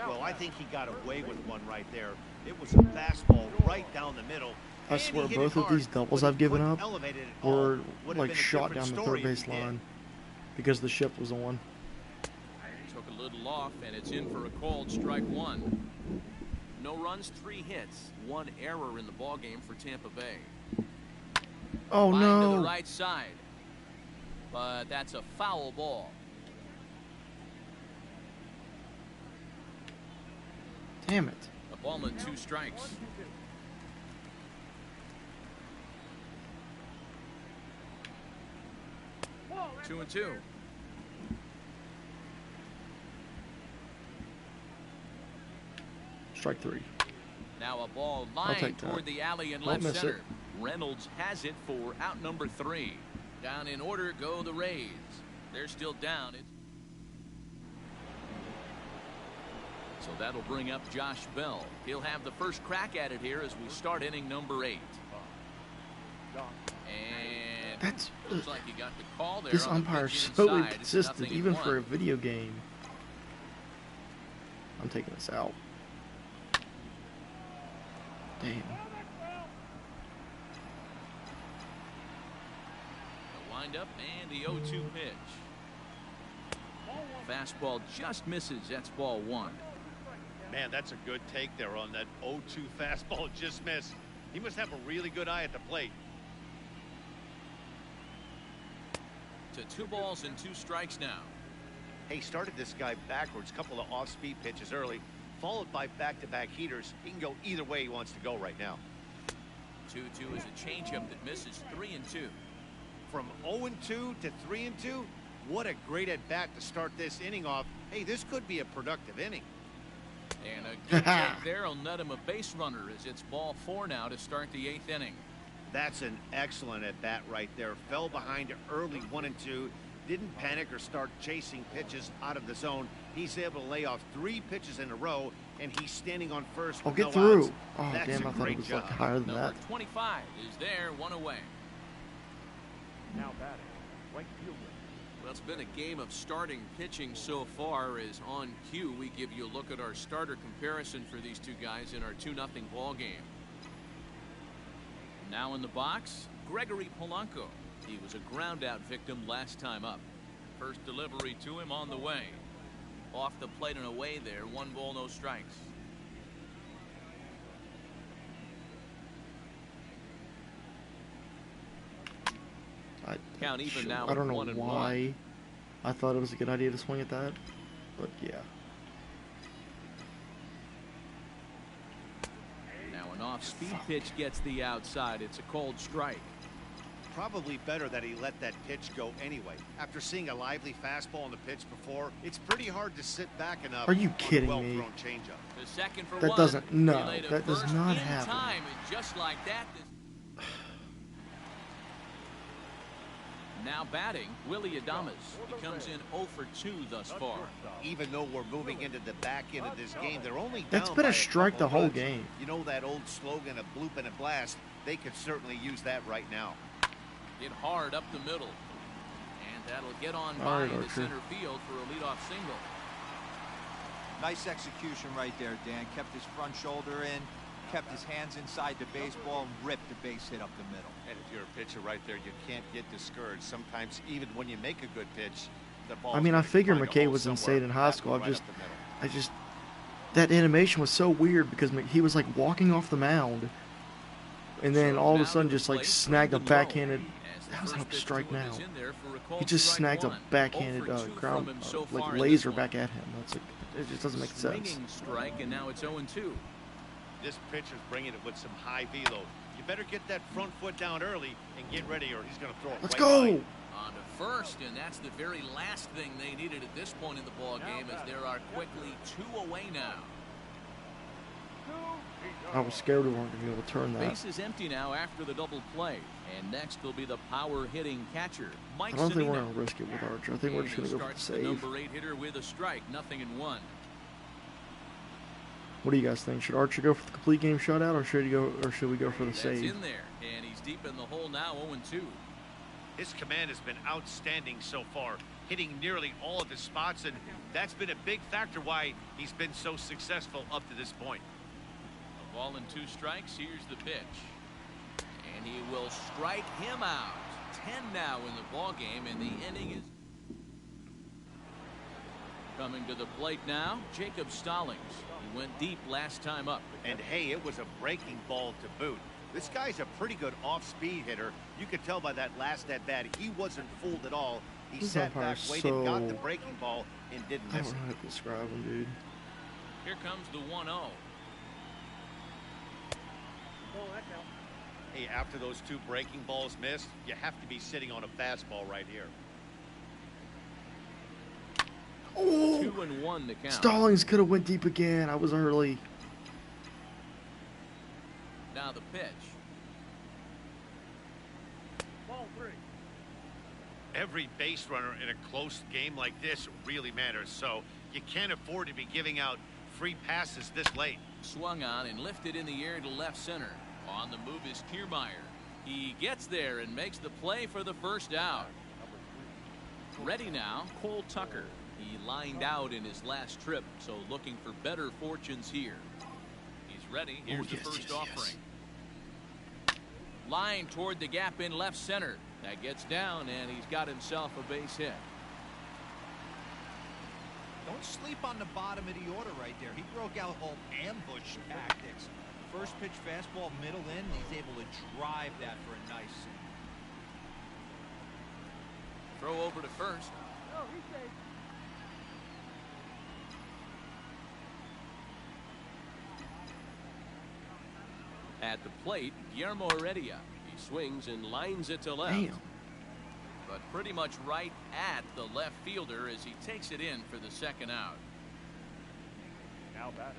Well, I think he got away with one right there. It was a fastball right down the middle. I and he swear hit both it of these hard, doubles but I've given couldn't up elevate it at all. were Would have like been a shot different down the story third if he base did. line because the shift was on. Took a little off, and it's in for a called strike 1. No runs, 3 hits, 1 error in the ballgame for Tampa Bay. Oh Line to the no! right side. But that's a foul ball. Damn it! A ball and 2 strikes. Two and 2. Strike 3. Now a ball I'll lined take that. toward the alley and Won't left miss center. it. Reynolds has it for out number 3. Down in order go the Rays. They're still down. So that'll bring up Josh Bell. He'll have the first crack at it here as we start inning number 8. And That's looks like he got the call there. this on the umpire's pitch so inside. It's inconsistent, 0-1. even for a video game. I'm taking this out. Damn. The windup and the 0-2 pitch. Fastball just misses. That's ball 1. Man, that's a good take there on that 0-2 fastball. Just missed. He must have a really good eye at the plate. To 2 balls and 2 strikes now. Hey, started this guy backwards. Couple of off-speed pitches early, followed by back-to-back heaters. He can go either way he wants to go right now. 2-2 is a changeup that misses. 3-2. From 0-2 to 3-2, What a great at-bat to start this inning off. Hey, this could be a productive inning. And a good take there will net him a base runner as it's ball 4 now to start the 8th inning. That's an excellent at-bat right there. Fell behind early 1 and 2. Didn't panic or start chasing pitches out of the zone. He's able to lay off 3 pitches in a row, and he's standing on first. I'll with get no through. outs. Oh, That's damn, a I thought it great was job. like higher than Number that. 25 is there, 1 away. Now batting, right fielder. Well, it's been a game of starting pitching so far. As on cue, we give you a look at our starter comparison for these two guys in our 2-0 ball game. Now in the box, Gregory Polanco. He was a ground-out victim last time up. First delivery to him on the way. Off the plate and away there, 1 ball, no strikes. Count even now. I don't know 1-1. why I thought it was a good idea to swing at that, but yeah. Now an off-speed pitch gets the outside. It's a cold strike. Probably better that he let that pitch go anyway. After seeing a lively fastball on the pitch before, it's pretty hard to sit back enough. Are you on a kidding me? well-thrown changeup. The second for That one. doesn't- no, Relay to that does first not in happen. Time, and just like that. Now batting, Willie Adames. He comes in 0 for 2 thus far. Even though we're moving into the back end of this game, they're only That's down been by a strike couple the whole runs. game. You know that old slogan, a bloop and a blast? They could certainly use that right now. Hit hard up the middle. And that'll get on All by right, into Archer. center field for a leadoff single. Nice execution right there, Dan. Kept his front shoulder in, kept his hands inside the baseball, and ripped the base hit up the middle. And if you're a pitcher right there, you can't get discouraged. Sometimes even when you make a good pitch, the ball. I mean, I figure McKay was insane in high school. That animation was so weird because he was like walking off the mound, and then all of a sudden just like snagged a backhanded. That was a strike now. He just snagged a backhanded ground, like laser back at him. That's like, it just doesn't make sense. Swinging strike, and now it's 0-2. This pitcher's bringing it with some high velo. You better get that front foot down early and get ready, or he's going to throw it. Let's right go. behind. On to first, and that's the very last thing they needed at this point in the ball game, as there are quickly 2 away now. I was scared we weren't going to be able to turn that. Base is empty now after the double play, and next will be the power hitting catcher, Mike I don't think we're Zunino. going to risk it with Archer. I think we're just going to go for the Starts the save. number 8 hitter with a strike, 0-1. What do you guys think? Should Archer go for the complete game shutout, or should we go for the That's save? in there, and he's deep in the hole now, 0-2. His command has been outstanding so far, hitting nearly all of his spots, and that's been a big factor why he's been so successful up to this point. A ball and 2 strikes. Here's the pitch, and he will strike him out. 10 now in the ball game, and the inning is coming to the plate now. Jacob Stallings. He went deep last time up. And hey, it was a breaking ball to boot. This guy's a pretty good off-speed hitter. You could tell by that last at-bat, he wasn't fooled at all. He This sat back, umpire's waited, got the so- breaking ball, and didn't I miss don't it. know how to describe him, dude. Here comes the 1-0. Hey, after those 2 breaking balls missed, you have to be sitting on a fastball right here. Oh, 2-1 to count. Stallings could have went deep again. I was early. Now the pitch. Ball 3. Every base runner in a close game like this really matters, so you can't afford to be giving out free passes this late. Swung on and lifted in the air to left center. On the move is Kiermaier. He gets there and makes the play for the first out. Ready now, Cole Tucker. He lined out in his last trip, so looking for better fortunes here. He's ready. Here's the first offering. Line toward the gap in left center. That gets down, and he's got himself a base hit. Don't sleep on the bottom of the order right there. He broke out all ambush tactics. First pitch fastball, middle in. He's able to drive that for a nice swing. Throw over to first. Oh, he's safe. At the plate, Guillermo Heredia. He swings and lines it to left. Damn. but pretty much right at the left fielder as he takes it in for the second out. Now batting,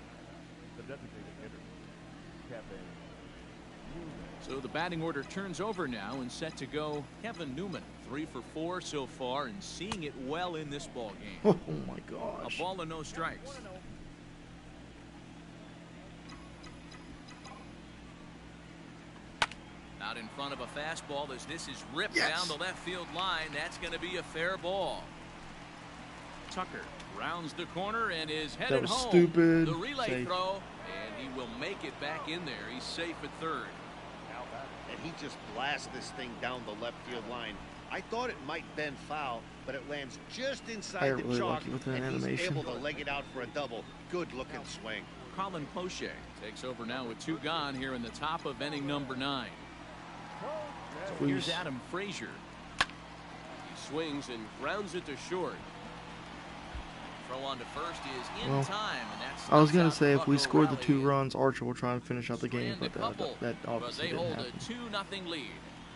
the designated hitter, Kevin Newman. So the batting order turns over now and set to go Kevin Newman. 3 for 4 so far and seeing it well in this ball game. Oh my gosh. A ball and no strikes. Out in front of a fastball as this is ripped down the left field line. That's going to be a fair ball. Tucker rounds the corner and is headed That was home. stupid. The relay Safe. throw, and he will make it back in there. He's safe at third. Now batting. And he just blasts this thing down the left field line. I thought it might bend foul, but it lands just inside I the really chalk, lucky with that and he's animation. able to leg it out for a double. Good looking swing. Colin Poche takes over now with 2 gone here in the top of inning number 9. So here's Adam Frazier. He swings and grounds it to short. Throw on to first is in time, and that's. I was gonna say if we scored the 2 runs, Archer will try and finish out the game, but that obviously they didn't hold happen. a 2-0 lead.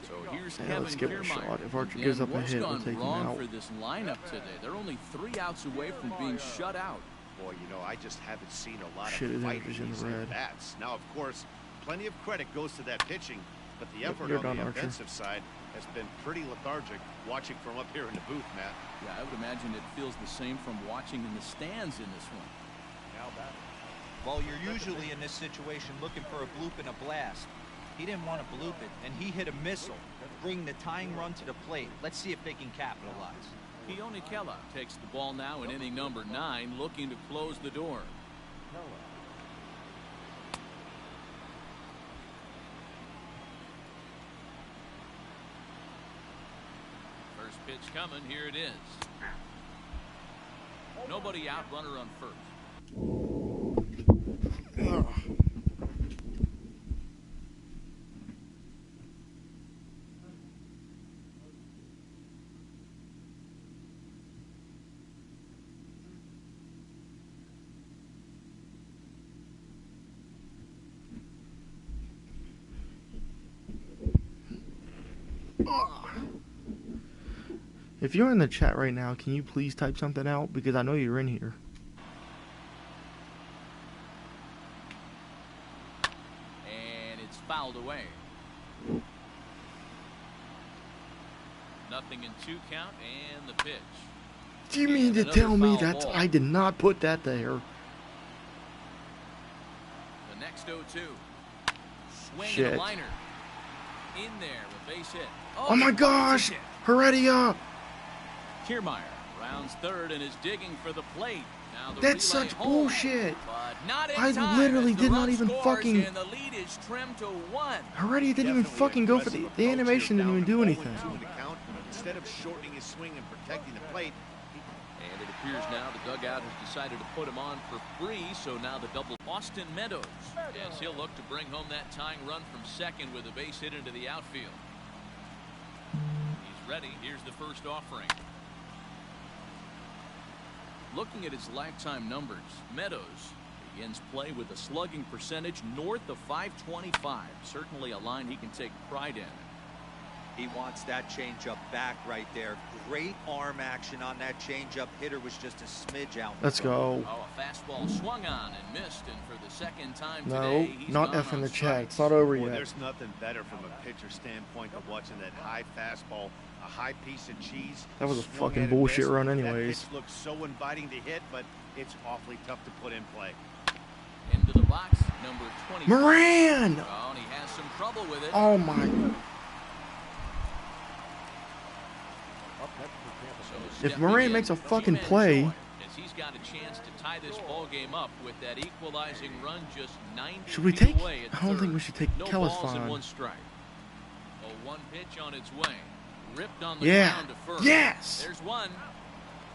So here's Yeah, Kevin let's give it a Kiermaier. shot. If Archer And gives up a what's hit, we'll gone take him wrong out. for this lineup today? They're only 3 outs away from being shut out. Boy, you know, I just haven't seen a lot Shit, of his fight in energy's in these the red. bats. Now, of course, plenty of credit goes to that pitching, but the effort you're on done, the Archer. offensive side has been pretty lethargic. Watching from up here in the booth, Matt. Yeah, I would imagine it feels the same from watching in the stands in this one. Now batting. Well, you're usually in this situation looking for a bloop and a blast. He didn't want to bloop it, and he hit a missile, bring the tying run to the plate. Let's see if they can capitalize. Keone Kela takes the ball now in inning number 9, looking to close the door. First pitch coming, here it is. Nobody out, runner on first. If you're in the chat right now, can you please type something out? Because I know you're in here. And it's fouled away. Nothing in 2 count, and the pitch. Do you mean to Another tell me foul that ball. I did not put that there? The next 0-2. Swing Shit. and a liner. In there, a base hit. Oh my gosh! Heredia! Kiermaier rounds third and is digging for the plate. Now the That's relay such home, bullshit. but not in I time literally as the did not run even scores fucking- And the lead is trimmed to 1. Heredia didn't even Definitely fucking go for aggressive the approach animation. here, Didn't even down do 0-2 anything. in the count. Instead of shortening his swing and protecting the plate, And it appears now the dugout has decided to put him on for free, so now the double. Austin Meadows, as he'll look to bring home that tying run from second with a base hit into the outfield. He's ready. Here's the first offering. Looking at his lifetime numbers, Meadows begins play with a slugging percentage north of .525. Certainly a line he can take pride in. He wants that changeup back right there. Great arm action on that changeup. Hitter was just a smidge out. Let's go. Oh, a fastball swung on and missed, and for the second time No, today, he's not gone F in on the strikes. chat. It's not over boy, yet. there's nothing better from a pitcher standpoint than watching that high fastball, a high piece of cheese. That was a swung fucking at and bullshit missed. run That anyways. pitch looks so inviting to hit, but it's awfully tough to put in play. Into the box, number 20. Moran! Oh, and he has some trouble with it. Oh my. Up next for Tampa. So If stepping Moran in, makes a fucking Ji-Man play- Choi, as he's got a chance to tie this ball game up with that equalizing run just 90 Should we feet take? away at I don't think third. we should take No Kellis balls and fine. 1 strike. A 1 pitch on its way. Ripped on the Yeah. ground to first. Yes. There's 1.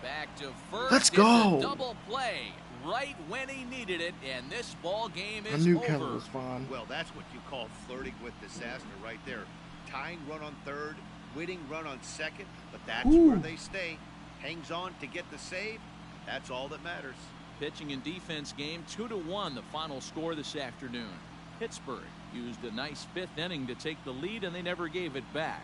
Back to first. Let's It's go. a double play right when he needed it, and this ball game I is knew over. Kellis was fine. Well, that's what you call flirting with disaster right there. Tying run on third, winning run on second, but that's Ooh. where they stay. Hangs on to get the save. That's all that matters. Pitching and defense game 2-1 the final score this afternoon. Pittsburgh used a nice 5th inning to take the lead, and they never gave it back.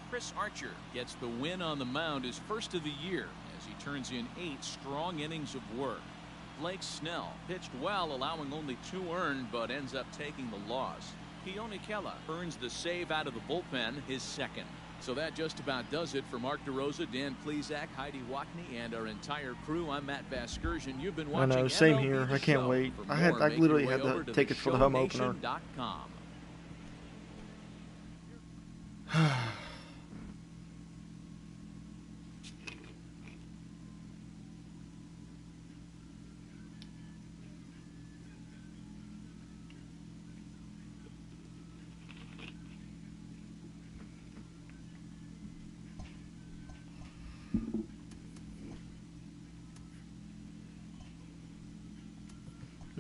Chris Archer gets the win on the mound, his first of the year, as he turns in 8 strong innings of work. Blake Snell pitched well, allowing only 2 earned, but ends up taking the loss. Keone Kela earns the save out of the bullpen, his second. So that just about does it for Mark DeRosa, Dan Plesac, Heidi Watney, and our entire crew. I'm Matt Vasgersian. You've been watching I know, same MLB here. The I can't Show. wait. For I more, make your literally way had over the to tickets for the home opener. theshowNation.com.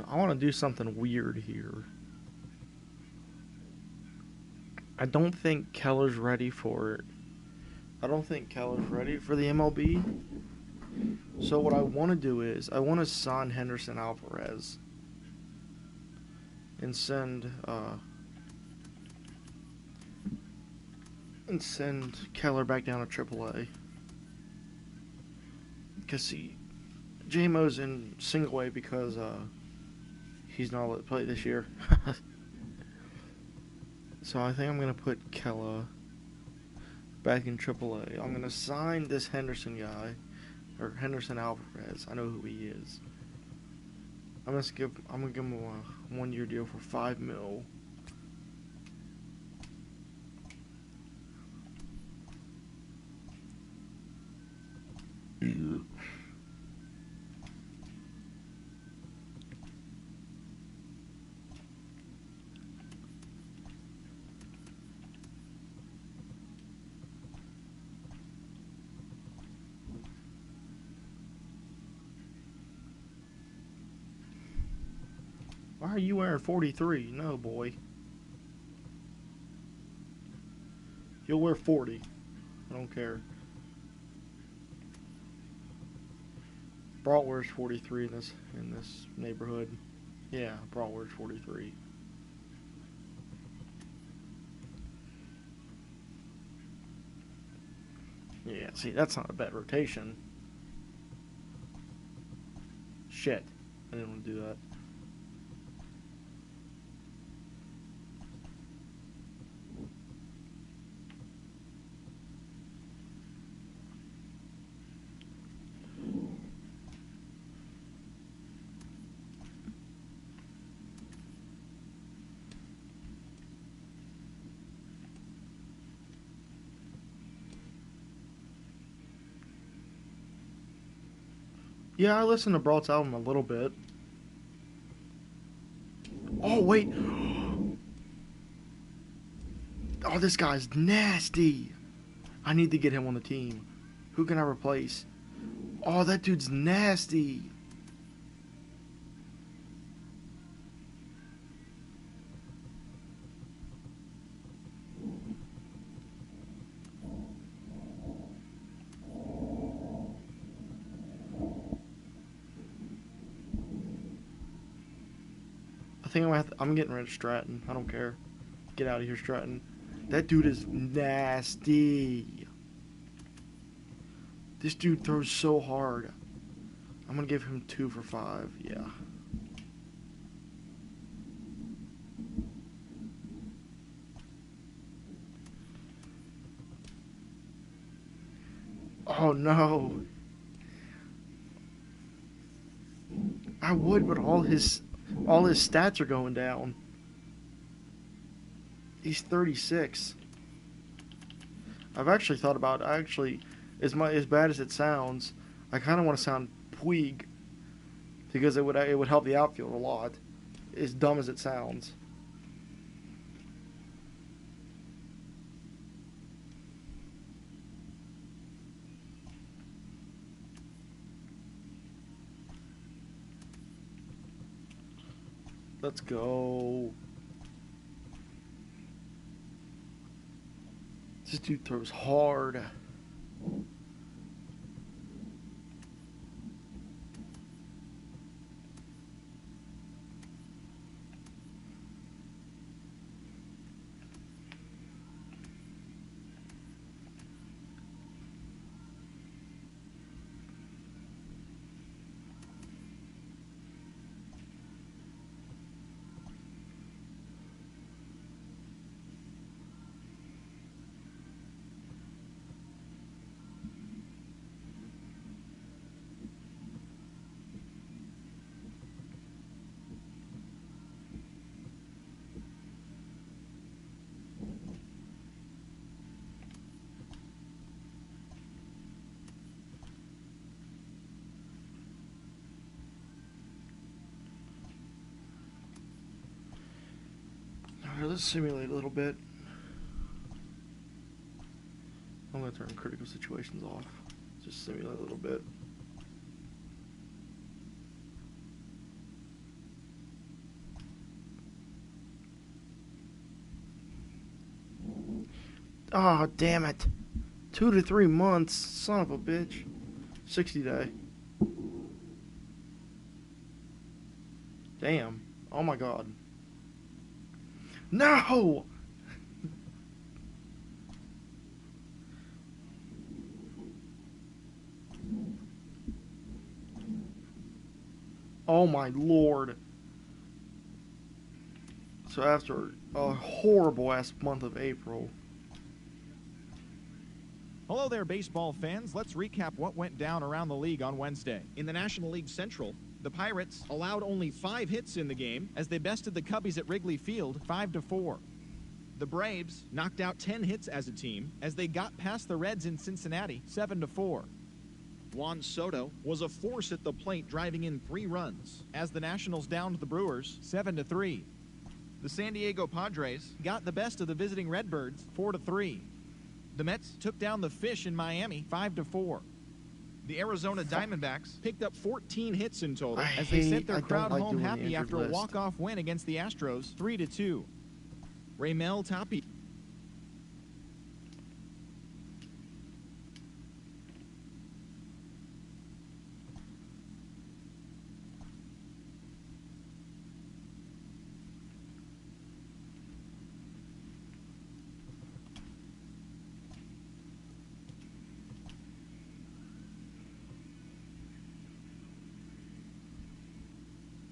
I want to do something weird here. I don't think Keller's ready for it. I don't think Keller's ready for the MLB. So what I want to do is I want to sign Henderson Alvarez and send Keller back down to AAA. Because J-Mo's in single A because he's not allowed to play this year. So I think I'm going to put Keller back in AAA. I'm going to sign this Henderson guy, or Henderson Alvarez. I know who he is. I'm going to give him a 1-year deal for $5 million. Why are you wearing 43? No, boy. You'll wear 40. I don't care. Brault wears 43 in this neighborhood. Yeah, Brault wears 43. Yeah, see, that's not a bad rotation. Shit. I didn't want to do that. Yeah, I listened to Brault's album a little bit. Oh, wait. Oh, this guy's nasty. I need to get him on the team. Who can I replace? Oh, that dude's nasty. I think I'm getting rid of Stratton. I don't care. Get out of here, Stratton. That dude is nasty. This dude throws so hard. I'm going to give him 2 for 5. Yeah. Oh, no. I would, but all his stats are going down. He's 36. I've actually thought about as bad as it sounds, I kind of want to sound Puig because it would help the outfield a lot. As dumb as it sounds. Let's go. This dude throws hard. Here, let's simulate a little bit. I'm going to turn critical situations off. Just simulate a little bit. Oh, damn it. 2 to 3 months. Son of a bitch. 60 day. Damn. Oh my god. No! Oh my lord. So after a horrible ass month of April. Hello there, baseball fans. Let's recap what went down around the league on Wednesday. In the National League Central, the Pirates allowed only 5 hits in the game as they bested the Cubbies at Wrigley Field 5-4. The Braves knocked out 10 hits as a team as they got past the Reds in Cincinnati 7-4. Juan Soto was a force at the plate, driving in 3 runs as the Nationals downed the Brewers 7-3. The San Diego Padres got the best of the visiting Redbirds 4-3. The Mets took down the Fish in Miami 5-4. The Arizona Diamondbacks picked up 14 hits in total as they sent their crowd home happy after a walk-off win against the Astros 3-2. Raimel Tapia.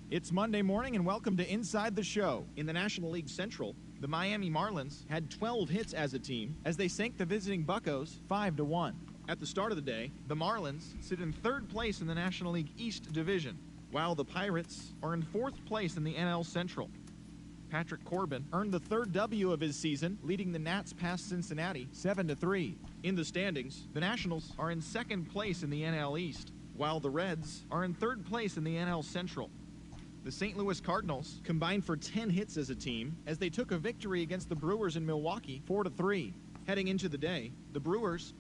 It's Monday morning and welcome to Inside the Show. In the National League Central, the Miami Marlins had 12 hits as a team as they sank the visiting Buccos 5-1. At the start of the day, the Marlins sit in 3rd place in the National League East Division, while the Pirates are in 4th place in the NL Central. Patrick Corbin earned the 3rd W of his season, leading the Nats past Cincinnati 7-3. In the standings, the Nationals are in 2nd place in the NL East, while the Reds are in 3rd place in the NL Central. The St. Louis Cardinals combined for 10 hits as a team as they took a victory against the Brewers in Milwaukee 4-3. Heading into the day, the Brewers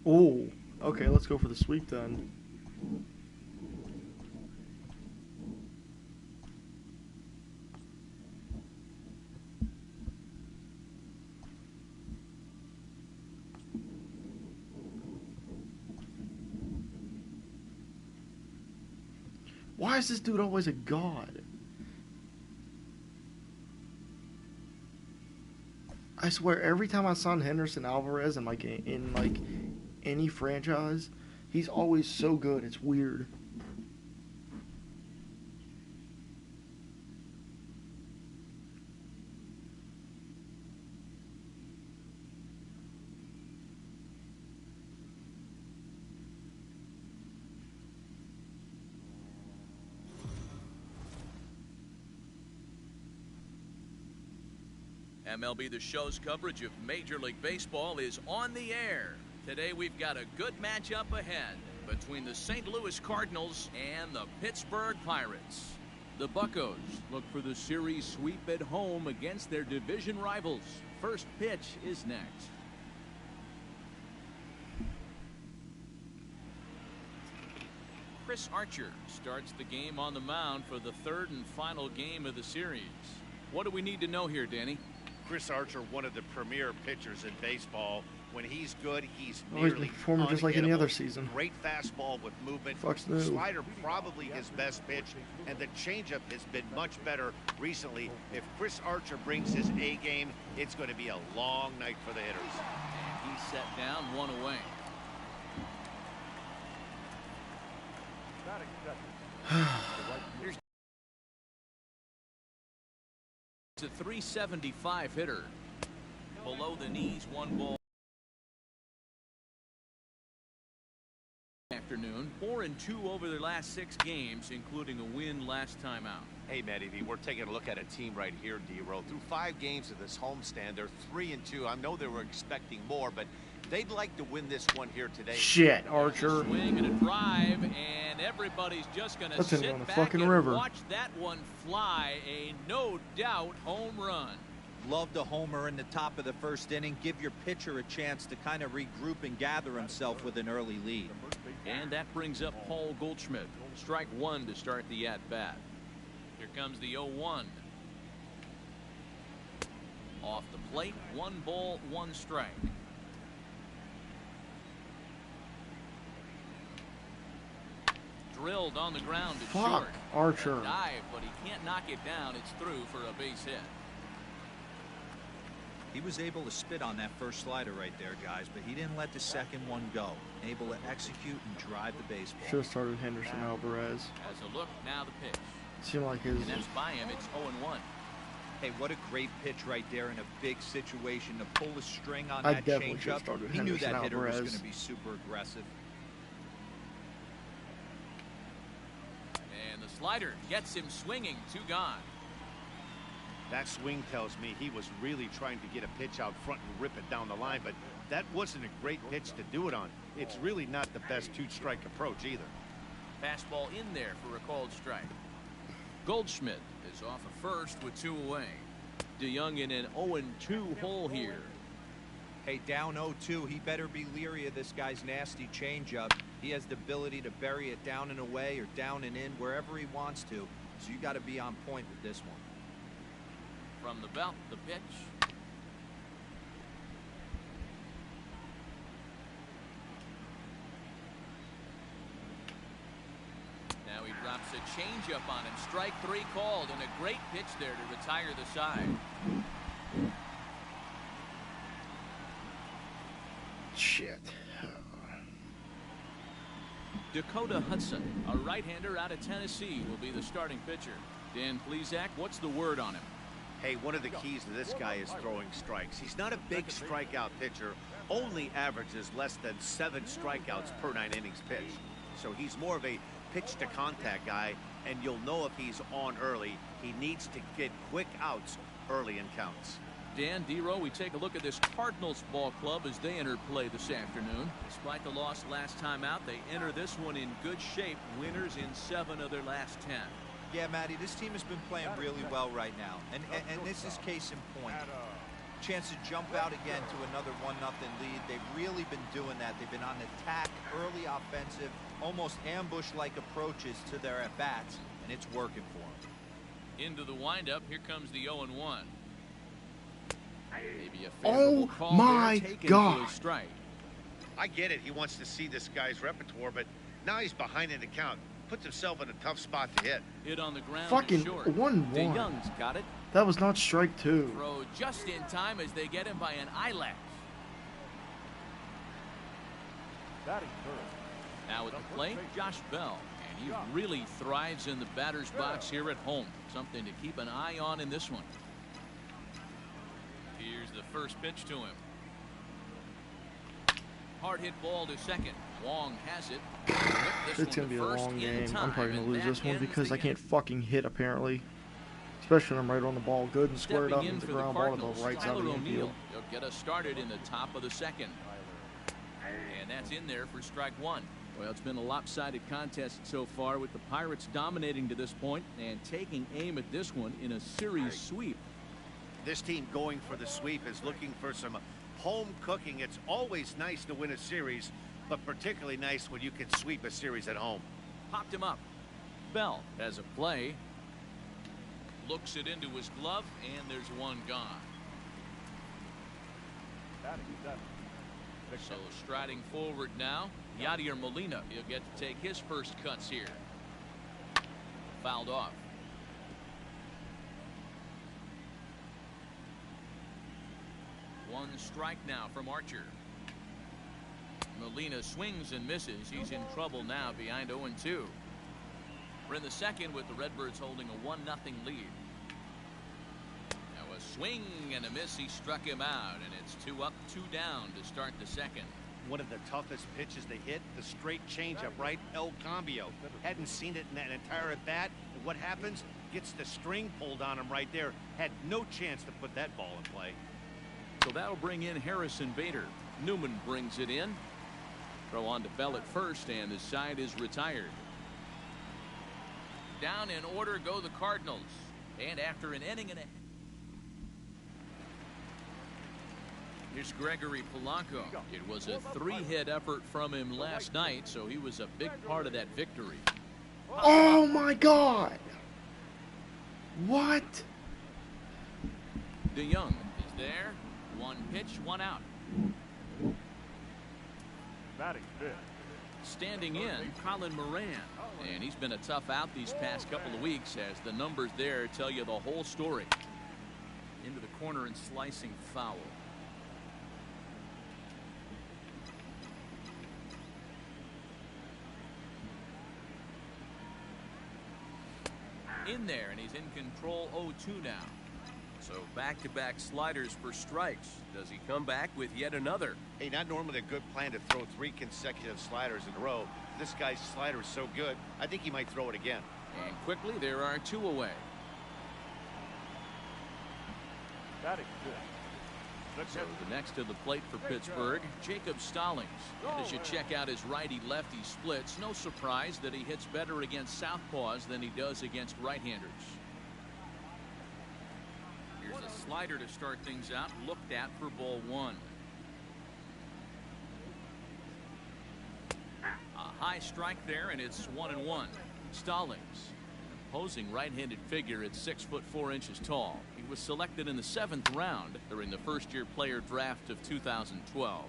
Oh, okay, let's go for the sweep then. Why is this dude always a god? I swear, every time I saw Henderson Alvarez in any franchise, he's always so good. It's weird. MLB The Show's coverage of Major League Baseball is on the air. Today we've got a good matchup ahead between the St. Louis Cardinals and the Pittsburgh Pirates. The Buccos look for the series sweep at home against their division rivals. First pitch is next. Chris Archer starts the game on the mound for the 3rd and final game of the series. What do we need to know here, Danny? Chris Archer, one of the premier pitchers in baseball. When he's good, he's Always nearly performing just like any other season. Great fastball with movement. Fuck's new. Slider probably his best pitch, and the changeup has been much better recently. If Chris Archer brings his A game, it's going to be a long night for the hitters. And he's set down, 1 away. Batting second. Here's a 375 hitter. Below the knees, 1 ball. Afternoon, 4-2 over their last 6 games, including a win last time out. Hey, Matty V, we're taking a look at a team right here, D-Roll. Through 5 games of this homestand, they're 3-2. I know they were expecting more, but they'd like to win this one here today. Shit, Archer. Swing and a drive, and everybody's just going to That's in sit the back fucking and river. watch that one fly. A no doubt home run. Love the homer in the top of the first inning. Give your pitcher a chance to kind of regroup and gather himself with an early lead. And that brings up Paul Goldschmidt. Strike 1 to start the at-bat. Here comes the 0-1. Off the plate, 1 ball, 1 strike. Drilled on the ground to Fuck, short. Archer. Dive, but he can't knock it down. It's through for a base hit. He was able to spit on that first slider right there, guys, but he didn't let the second one go. Able to execute and drive the baseball. Should have started Henderson Alvarez. As a look, now the pitch. Seemed like his. And that's by him. It's 0-1. Hey, what a great pitch right there in a big situation to pull a string on I that definitely should have changeup. started He knew Henderson that hitter was Alvarez. going to be super aggressive. And the slider gets him swinging. 2 gone. That swing tells me he was really trying to get a pitch out front and rip it down the line, but that wasn't a great pitch to do it on. It's really not the best 2-strike approach either. Fastball in there for a called strike. Goldschmidt is off of first with 2 away. DeYoung in an 0-2 hole here. Hey, down 0-2, he better be leery of this guy's nasty changeup. He has the ability to bury it down and away or down and in wherever he wants to, so you got to be on point with this one. From the belt, the pitch. Now he drops a changeup on him. Strike 3 called, and a great pitch there to retire the side. Shit. Dakota Hudson, a right-hander out of Tennessee, will be the starting pitcher. Dan Plesac, what's the word on him? Hey, one of the keys to this guy is throwing strikes. He's not a big strikeout pitcher, only averages less than 7 strikeouts per 9 innings pitched. So he's more of a pitch to contact guy, and you'll know if he's on early. He needs to get quick outs early in counts. Dan, D-Row, we take a look at this Cardinals ball club as they enter play this afternoon. Despite the loss last time out, they enter this one in good shape. Winners in 7 of their last 10. Yeah, Matty, this team has been playing really well right now, and this is case in point. Chance to jump out again to another 1-0 lead. They've really been doing that. They've been on attack, early offensive, almost ambush-like approaches to their at-bats, and it's working for them. Into the windup, here comes the 0-1. Maybe a favorable call my there, taken God. to a strike. I get it. He wants to see this guy's repertoire, but now he's behind in the count. Puts himself in a tough spot to hit. Hit on the ground. Fucking short. 1-1. DeYoung's got it. That was not strike 2. Throw just in time as they get him by an eyelash. Batting third. Now at the plate, Josh Bell. And he really thrives in the batter's box here at home. Something to keep an eye on in this one. Here's the first pitch to him. Hard hit ball to second. Wong has it. It's going to be a long game. I'm probably going to lose this one because I can't fucking hit, apparently. Especially when I'm right on the ball good and squared up into the ground ball to the right side of the infield. He'll get us started in the top of the second. And that's in there for strike 1. Well, it's been a lopsided contest so far, with the Pirates dominating to this point and taking aim at this one in a series sweep. This team going for the sweep is looking for some home cooking. It's always nice to win a series, but particularly nice when you can sweep a series at home. Popped him up. Bell has a play. Looks it into his glove, and there's 1 gone. Batting seven. So striding forward now, Yadier Molina. He'll get to take his first cuts here. Fouled off. One strike now from Archer. Molina swings and misses. He's in trouble now behind 0-2. We're in the second with the Redbirds holding a 1-0 lead. Now a swing and a miss. He struck him out, and it's 2 up, 2 down to start the second. One of the toughest pitches they hit, the straight changeup, right? El Cambio. Hadn't seen it in that entire at bat. And what happens? Gets the string pulled on him right there. Had no chance to put that ball in play. So that'll bring in Harrison Bader. Newman brings it in. Throw on to Bell at first, and the side is retired. Down in order go the Cardinals. And after an inning and a half. Here's Gregory Polanco. It was a 3-hit effort from him last night, so he was a big part of that victory. Oh my God! What? DeYoung is there. 1 pitch, 1 out. Batting fifth. Standing in, Colin Moran. And he's been a tough out these past couple of weeks, as the numbers there tell you the whole story. Into the corner and slicing foul. In there, and he's in control. 0-2 now. So back-to-back sliders for strikes. Does he come back with yet another? Hey, not normally a good plan to throw 3 consecutive sliders in a row. This guy's slider is so good, I think he might throw it again. And quickly, there are 2 away. Batting fifth. So the next to the plate for Pittsburgh, Jacob Stallings. And as you check out his righty-lefty splits, no surprise that he hits better against southpaws than he does against right-handers. Here's a slider to start things out, looked at for ball 1. A high strike there, and it's 1-1. Stallings, an imposing right-handed figure at 6'4" tall. He was selected in the 7th round during the first-year player draft of 2012.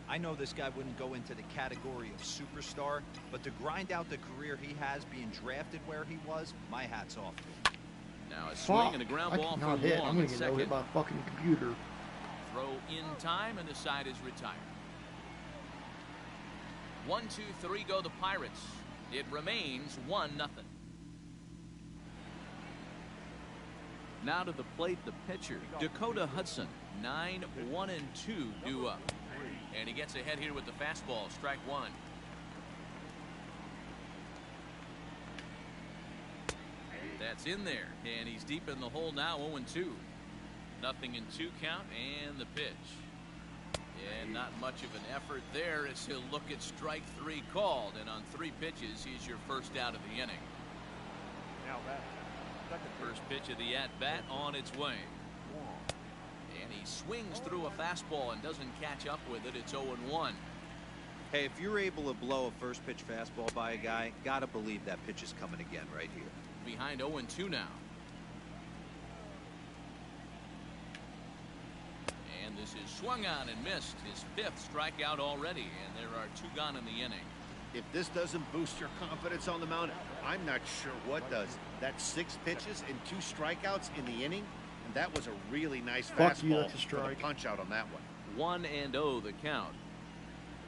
I know this guy wouldn't go into the category of superstar, but to grind out the career he has being drafted where he was, my hat's off to him. Now a swing and a ground ball for 1 hit. I'm gonna get second. hit by a fucking computer. Throw in time, and the side is retired. 1, 2, 3 go the Pirates. It remains 1-0. Now to the plate, the pitcher, Dakota Hudson. 9, 1, and 2 due up. And he gets ahead here with the fastball, strike 1. That's in there, and he's deep in the hole now, 0-2. 0-2 count, and the pitch. And not much of an effort there as he'll look at strike 3 called, and on 3 pitches, he's your first out of the inning. Now batting. First pitch of the at-bat on its way. And he swings through a fastball and doesn't catch up with it. It's 0-1. Hey, if you're able to blow a first pitch fastball by a guy, gotta believe that pitch is coming again right here. Behind 0-2 now. And this is swung on and missed. His 5th strikeout already, and there are 2 gone in the inning. If this doesn't boost your confidence on the mound, I'm not sure what does. That's 6 pitches and 2 strikeouts in the inning, and that was a really nice Fuck you, fastball that's a for the strike. punch out on that one. 1-0 the count.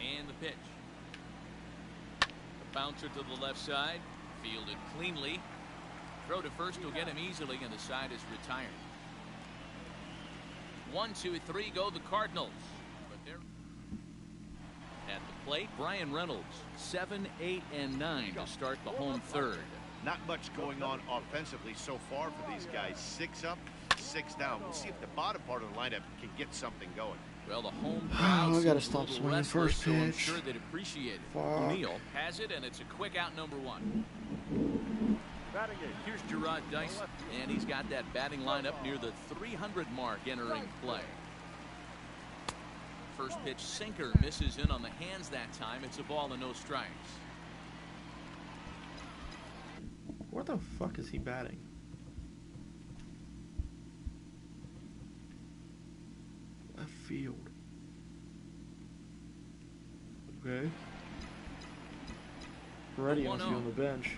And the pitch. The bouncer to the left side, fielded cleanly. Throw to first will get him easily, and the side is retired. 1, 2, 3 go the Cardinals. But they're at the plate, Brian Reynolds. 7, 8, and 9 to start the home third. Not much going on offensively so far for these guys. 6 up, 6 down. We'll see if the bottom part of the lineup can get something going. Well, the home crowd I gotta seems a stop little swinging restless, first so I'm pitch. sure they'd appreciate it. Fuck. O'Neill has it, and it's a quick out, number 1. Batting eighth. Here's Gerard Dice, and he's got that batting lineup near the 300 mark entering play. First pitch sinker misses in on the hands that time. It's a ball and no strikes. Where the fuck is he batting? Left field. Okay. Ready on 1-0. the bench.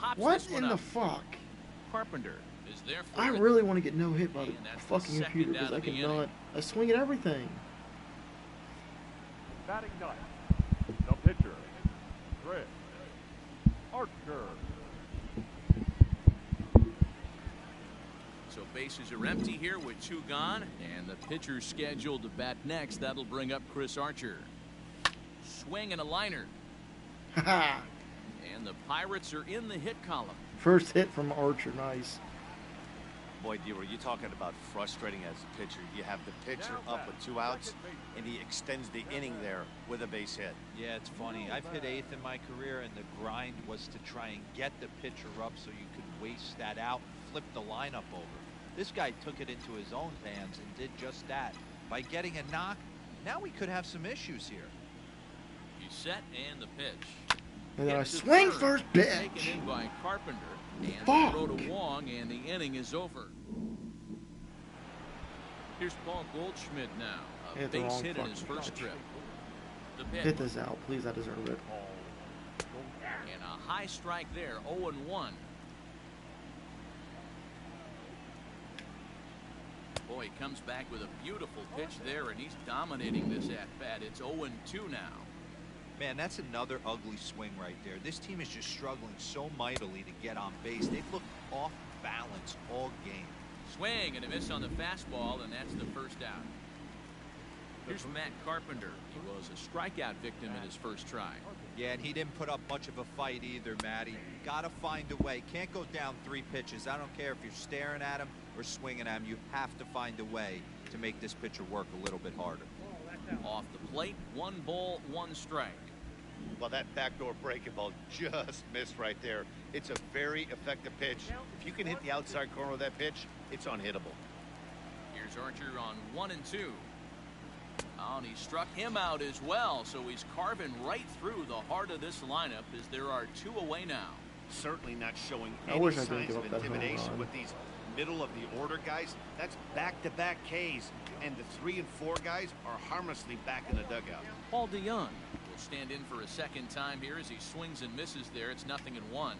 pops What this one in the up. fuck? Carpenter is there for I it. really want to get no hit by the And that's the fucking second computer out because I of the cannot. inning. I swing at everything. Batting ninth, the pitcher, Chris Archer. So bases are empty here with 2 gone, and the pitcher scheduled to bat next. That'll bring up Chris Archer. Swing and a liner. Haha. And the Pirates are in the hit column. First hit from Archer. Nice. Boy, D, were you talking about frustrating as a pitcher? You have the pitcher up with 2 outs, and he extends the inning there with a base hit. Yeah, it's funny. I've hit 8th in my career, and the grind was to try and get the pitcher up so you could waste that out and flip the lineup over. This guy took it into his own hands and did just that. By getting a knock, now we could have some issues here. He's set and the pitch. And then I Hit to swing third. first Taken pitch. in by Carpenter. And Fuck. throw to Wong, and the inning is over. Here's Paul Goldschmidt now. A Hit the base wrong hit in his fucking first pitch. trip. The pitch. Hit this out, please. I deserve it. And a high strike there, 0-1. Boy, he comes back with a beautiful pitch there, and he's dominating this at-bat. It's 0-2 now. Man, that's another ugly swing right there. This team is just struggling so mightily to get on base. They've looked off balance all game. Swing and a miss on the fastball, and that's the first out. Here's Matt Carpenter. He was a strikeout victim in his first try. Yeah, and he didn't put up much of a fight either, Matty. Gotta find a way. Can't go down 3 pitches. I don't care if you're staring at him or swinging at him. You have to find a way to make this pitcher work a little bit harder. Off the plate, 1 ball, 1 strike. Well, that backdoor breaking ball just missed right there. It's a very effective pitch. If you can hit the outside corner of that pitch, it's unhittable. Here's Archer on 1 and 2. Oh, and he struck him out as well, so he's carving right through the heart of this lineup as there are 2 away now. Certainly not showing I any wish I didn't signs give of up that home intimidation run. with these middle of the order guys. That's back-to-back Ks, and the 3 and 4 guys are harmlessly back in the dugout. Paul DeYoung will stand in for a second time here as he swings and misses there. It's 0-1.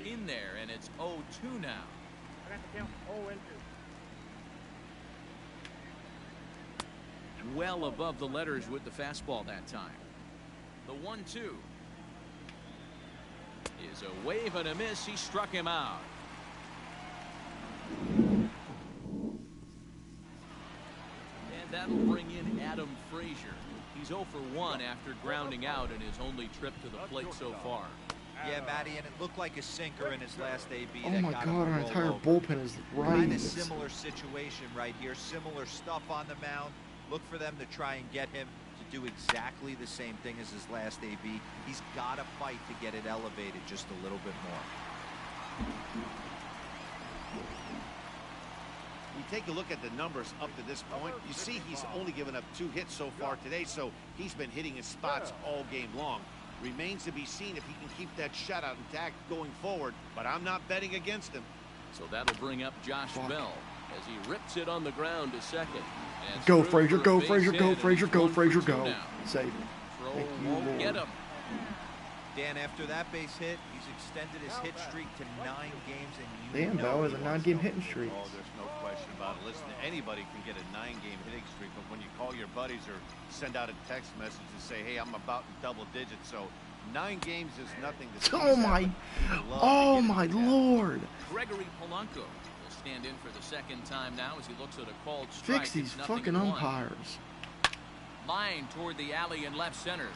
In there, and it's 0-2 now. I got the count 0-2. Well above the letters with the fastball that time. The 1-2 is a wave and a miss. He struck him out. And that'll bring in Adam Frazier. He's 0 for 1 after grounding out in his only trip to the plate so far. Yeah, Matty, and it looked like a sinker in his last AB. Oh that my got God, him to our roll entire over. bullpen is right. Kind of similar situation right here. Similar stuff on the mound. Look for them to try and get him to do exactly the same thing as his last AB. He's got to fight to get it elevated just a little bit more. You take a look at the numbers up to this point, you see he's only given up 2 hits so far today, so he's been hitting his spots all game long. Remains to be seen if he can keep that shutout intact going forward, but I'm not betting against him. So that'll bring up Josh Bell as he rips it on the ground to second. And Go through Frazier, for a go base Frazier, hit, go and Frazier, he's go 1 for Frazier, 2 go. now. Save it. Throw Thank you, won't Lord. get him. Dan, after that base hit, he's extended his hit streak to 9 games, and Damn, Bell has a he 9-game wants hitting streak. Oh, there's no question about it. Listen, anybody can get a 9-game hitting streak, but when you call your buddies or send out a text message and say, hey, I'm about in double digits, so 9 games is nothing to sneeze Oh at, my, but people love to oh get my into that. Lord. Gregory Polanco will stand in for the second time now as he looks at a called strike. Fix these It's fucking 0-1. umpires. Line toward the alley in left center.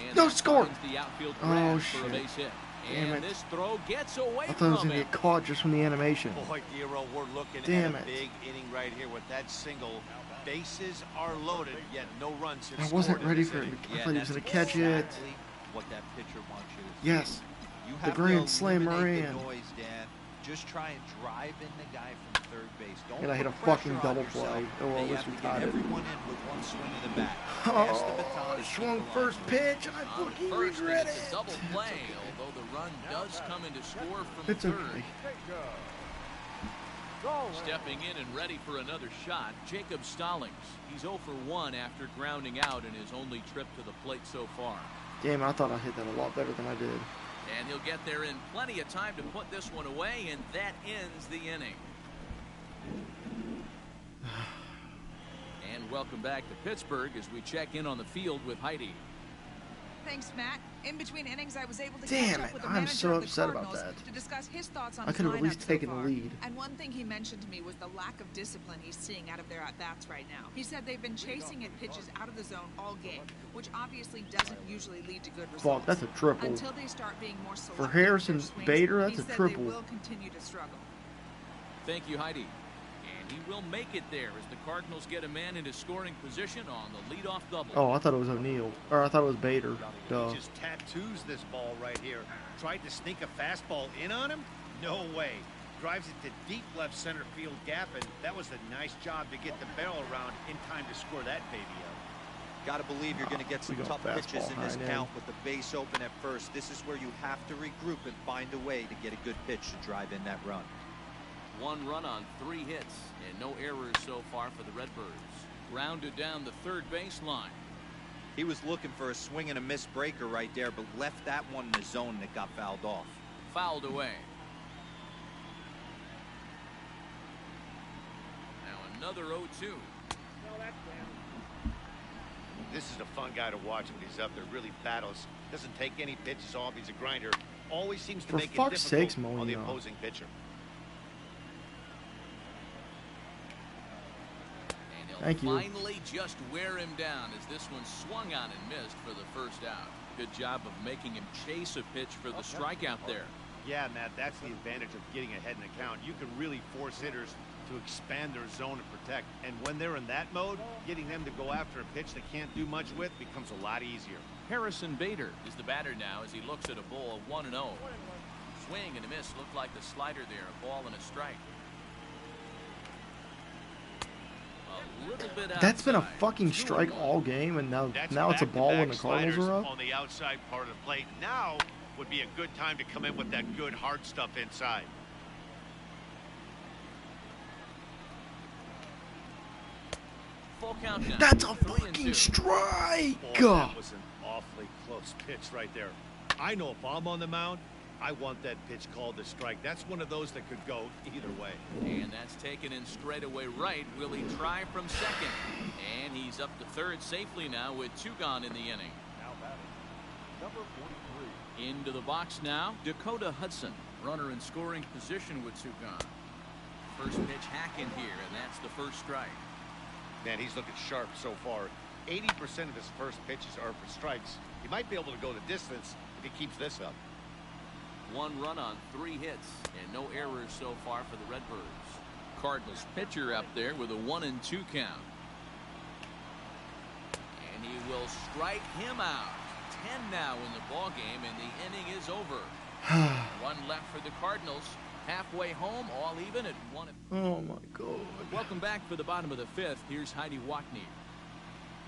And No that score. finds the outfield Oh, grab for a shit. base hit. Damn And it. this throw gets away I thought I was from going to him. get caught just from the animation. Boy, Dero, we're looking Damn at a it. big inning right here with that single. Bases are loaded, yet no runs have I scored wasn't in ready this for it. inning. I thought he was going to catch it. exactly what that pitcher wants you to see. Yes. You The have grand to slam eliminate ran. the noise, Dan. Just try and drive in the guy from third base. Don't And I hit put a fucking pressure on double yourself. play. Oh, well, They at have least we to tied get it. everyone in with one swing of the bat. Pass the baton Oh, and keep swung the line first moving. pitch, and I On fucking first, and regret it's it. a double play, although the run does come into score from It's third. okay. Stepping in and ready for another shot, Jacob Stallings. He's 0 for 1 after grounding out in his only trip to the plate so far. Damn, I thought I hit that a lot better than I did. And he'll get there in plenty of time to put this one away, and that ends the inning. And welcome back to Pittsburgh as we check in on the field with Heidi. Thanks, Matt. In between innings, I was able to Damn catch up it, with the I'm manager so of the upset about Cardinals that. to discuss his thoughts on I his could have at least lineup so taken the far. lead. And one thing he mentioned to me was the lack of discipline he's seeing out of their at-bats right now. He said they've been chasing at pitches out of the zone all game, which obviously doesn't usually lead to good results. Fuck, that's a triple. Until they start being more selective For Harrison with their swings, Bader, that's he a said triple. They will continue to struggle. Thank you, Heidi. And he will make it there as the Cardinals get a man into scoring position on the leadoff double. Oh, I thought it was O'Neal. Or I thought it was Bader. Duh. He just tattoos this ball right here. Tried to sneak a fastball in on him? No way. Drives it to deep left center field gap, and that was a nice job to get the barrel around in time to score that baby out. Got to believe you're going to get some We got tough pitches fastball in this high and count with the base open at first. This is where you have to regroup and find a way to get a good pitch to drive in that run. 1 run on 3 hits and no errors so far for the Redbirds. Grounded down the third baseline. He was looking for a swing and a miss breaker right there, but left that one in the zone that got fouled off. Fouled away. Now another 0-2. This is a fun guy to watch when he's up there. Really battles. Doesn't take any pitches off. He's a grinder. Always seems to For make it fuck's difficult sakes, on the Molina. opposing pitcher. Thank you. Finally just wear him down as this one swung on and missed for the first out. Good job of making him chase a pitch for the strikeout there. Yeah, Matt, that's the advantage of getting ahead in the count. You can really force hitters to expand their zone and protect. And when they're in that mode, getting them to go after a pitch they can't do much with becomes a lot easier. Harrison Bader is the batter now as he looks at a ball of 1-0. Swing and a miss. Looked like the slider there. A ball and a strike. A little bit outside. That's been a fucking strike all game, and now it's a ball when the Cardinals are up. On the outside part of the plate. Now would be a good time to come in with that good hard stuff inside. Full count now. That's a 3-2. fucking strike! Boy, that was an awfully close pitch right there. I know if I'm on the mound, I want that pitch called a strike. That's one of those that could go either way. And that's taken in straightaway right. Will he try from second? And he's up to third safely now with 2 gone in the inning. Now batting, number 43. Into the box now, Dakota Hudson. Runner in scoring position with 2 gone. First pitch hack in here, and that's the first strike. Man, he's looking sharp so far. 80% of his first pitches are for strikes. He might be able to go the distance if he keeps this up. 1 run on 3 hits and no errors so far for the Redbirds. Cardinals pitcher up there with a 1-2 count. And he will strike him out. 10 now in the ball game, and the inning is over. 1 left for the Cardinals. Halfway home, all even at 1. Oh my God. Welcome back for the bottom of the 5th. Here's Heidi Wackney.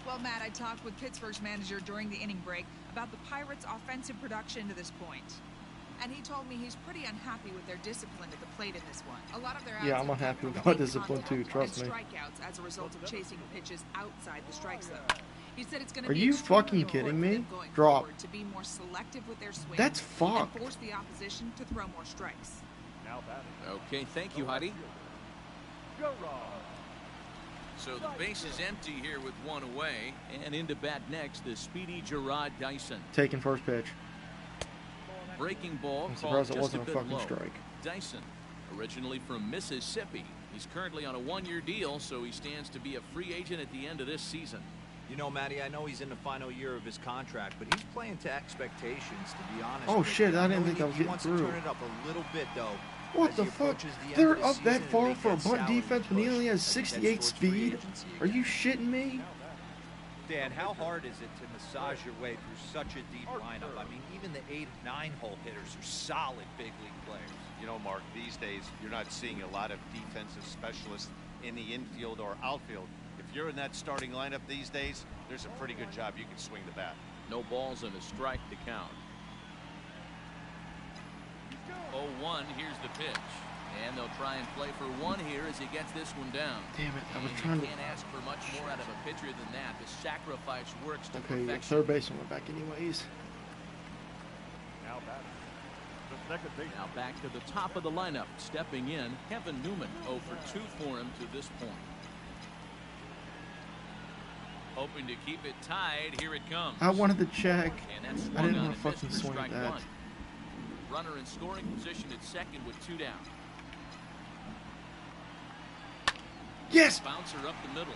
Well, Matt, I talked with Pittsburgh's manager during the inning break about the Pirates' offensive production to this point. And he told me he's pretty unhappy with their discipline at the plate in this one. A lot of their Yeah, outs I'm have unhappy come with from my late discipline too, contact trust and me. strikeouts as a result of chasing pitches outside the strike zone. He said it's going Are to be you extremely fucking important kidding for me? them going Drop. forward to be more selective with their swing. That's and fucked. force the opposition to throw more strikes. Now batting, Okay, thank you, Heidi. Gerard. So the base is empty here with 1 away. And into bat next, the speedy Gerard Dyson. Taking first pitch. Breaking ball I'm called surprised it just a wasn't a bit fucking low. strike. Dyson, originally from Mississippi. He's currently on a 1-year deal, so he stands to be a free agent at the end of this season. You know, Matty, I know he's in the final year of his contract, but he's playing to expectations, to be honest. Oh with shit, you. I didn't know think I was he getting wants through. to turn it up a little bit, though. What as the he fuck? approaches the end They're of the up that season and far make for a that bunt salary defense when he push only has as he heads 68 towards free speed? agency Are again. you shitting me? Dan, how hard is it to massage your way through such a deep lineup? I mean, even the 8 and 9 hole hitters are solid big league players. You know, Mark, these days you're not seeing a lot of defensive specialists in the infield or outfield. If you're in that starting lineup these days, there's a pretty good job you can swing the bat. No balls and a strike to count. 0-1, here's the pitch. And they'll try and play for 1 here as he gets this one down. Damn it, I was And trying you to... can't ask for much more out of a pitcher than that. The sacrifice works to Okay, perfection. third baseman went back anyways. Now batting, Second base. Now back to the top of the lineup. Stepping in, Kevin Newman. 0 for 2 for him to this point. Hoping to keep it tied. Here it comes. I wanted to check. And that's I didn't swung want on to and missed fucking for swing strike at that. one. Runner in scoring position at second with 2 down. Yes! Bouncer up the middle.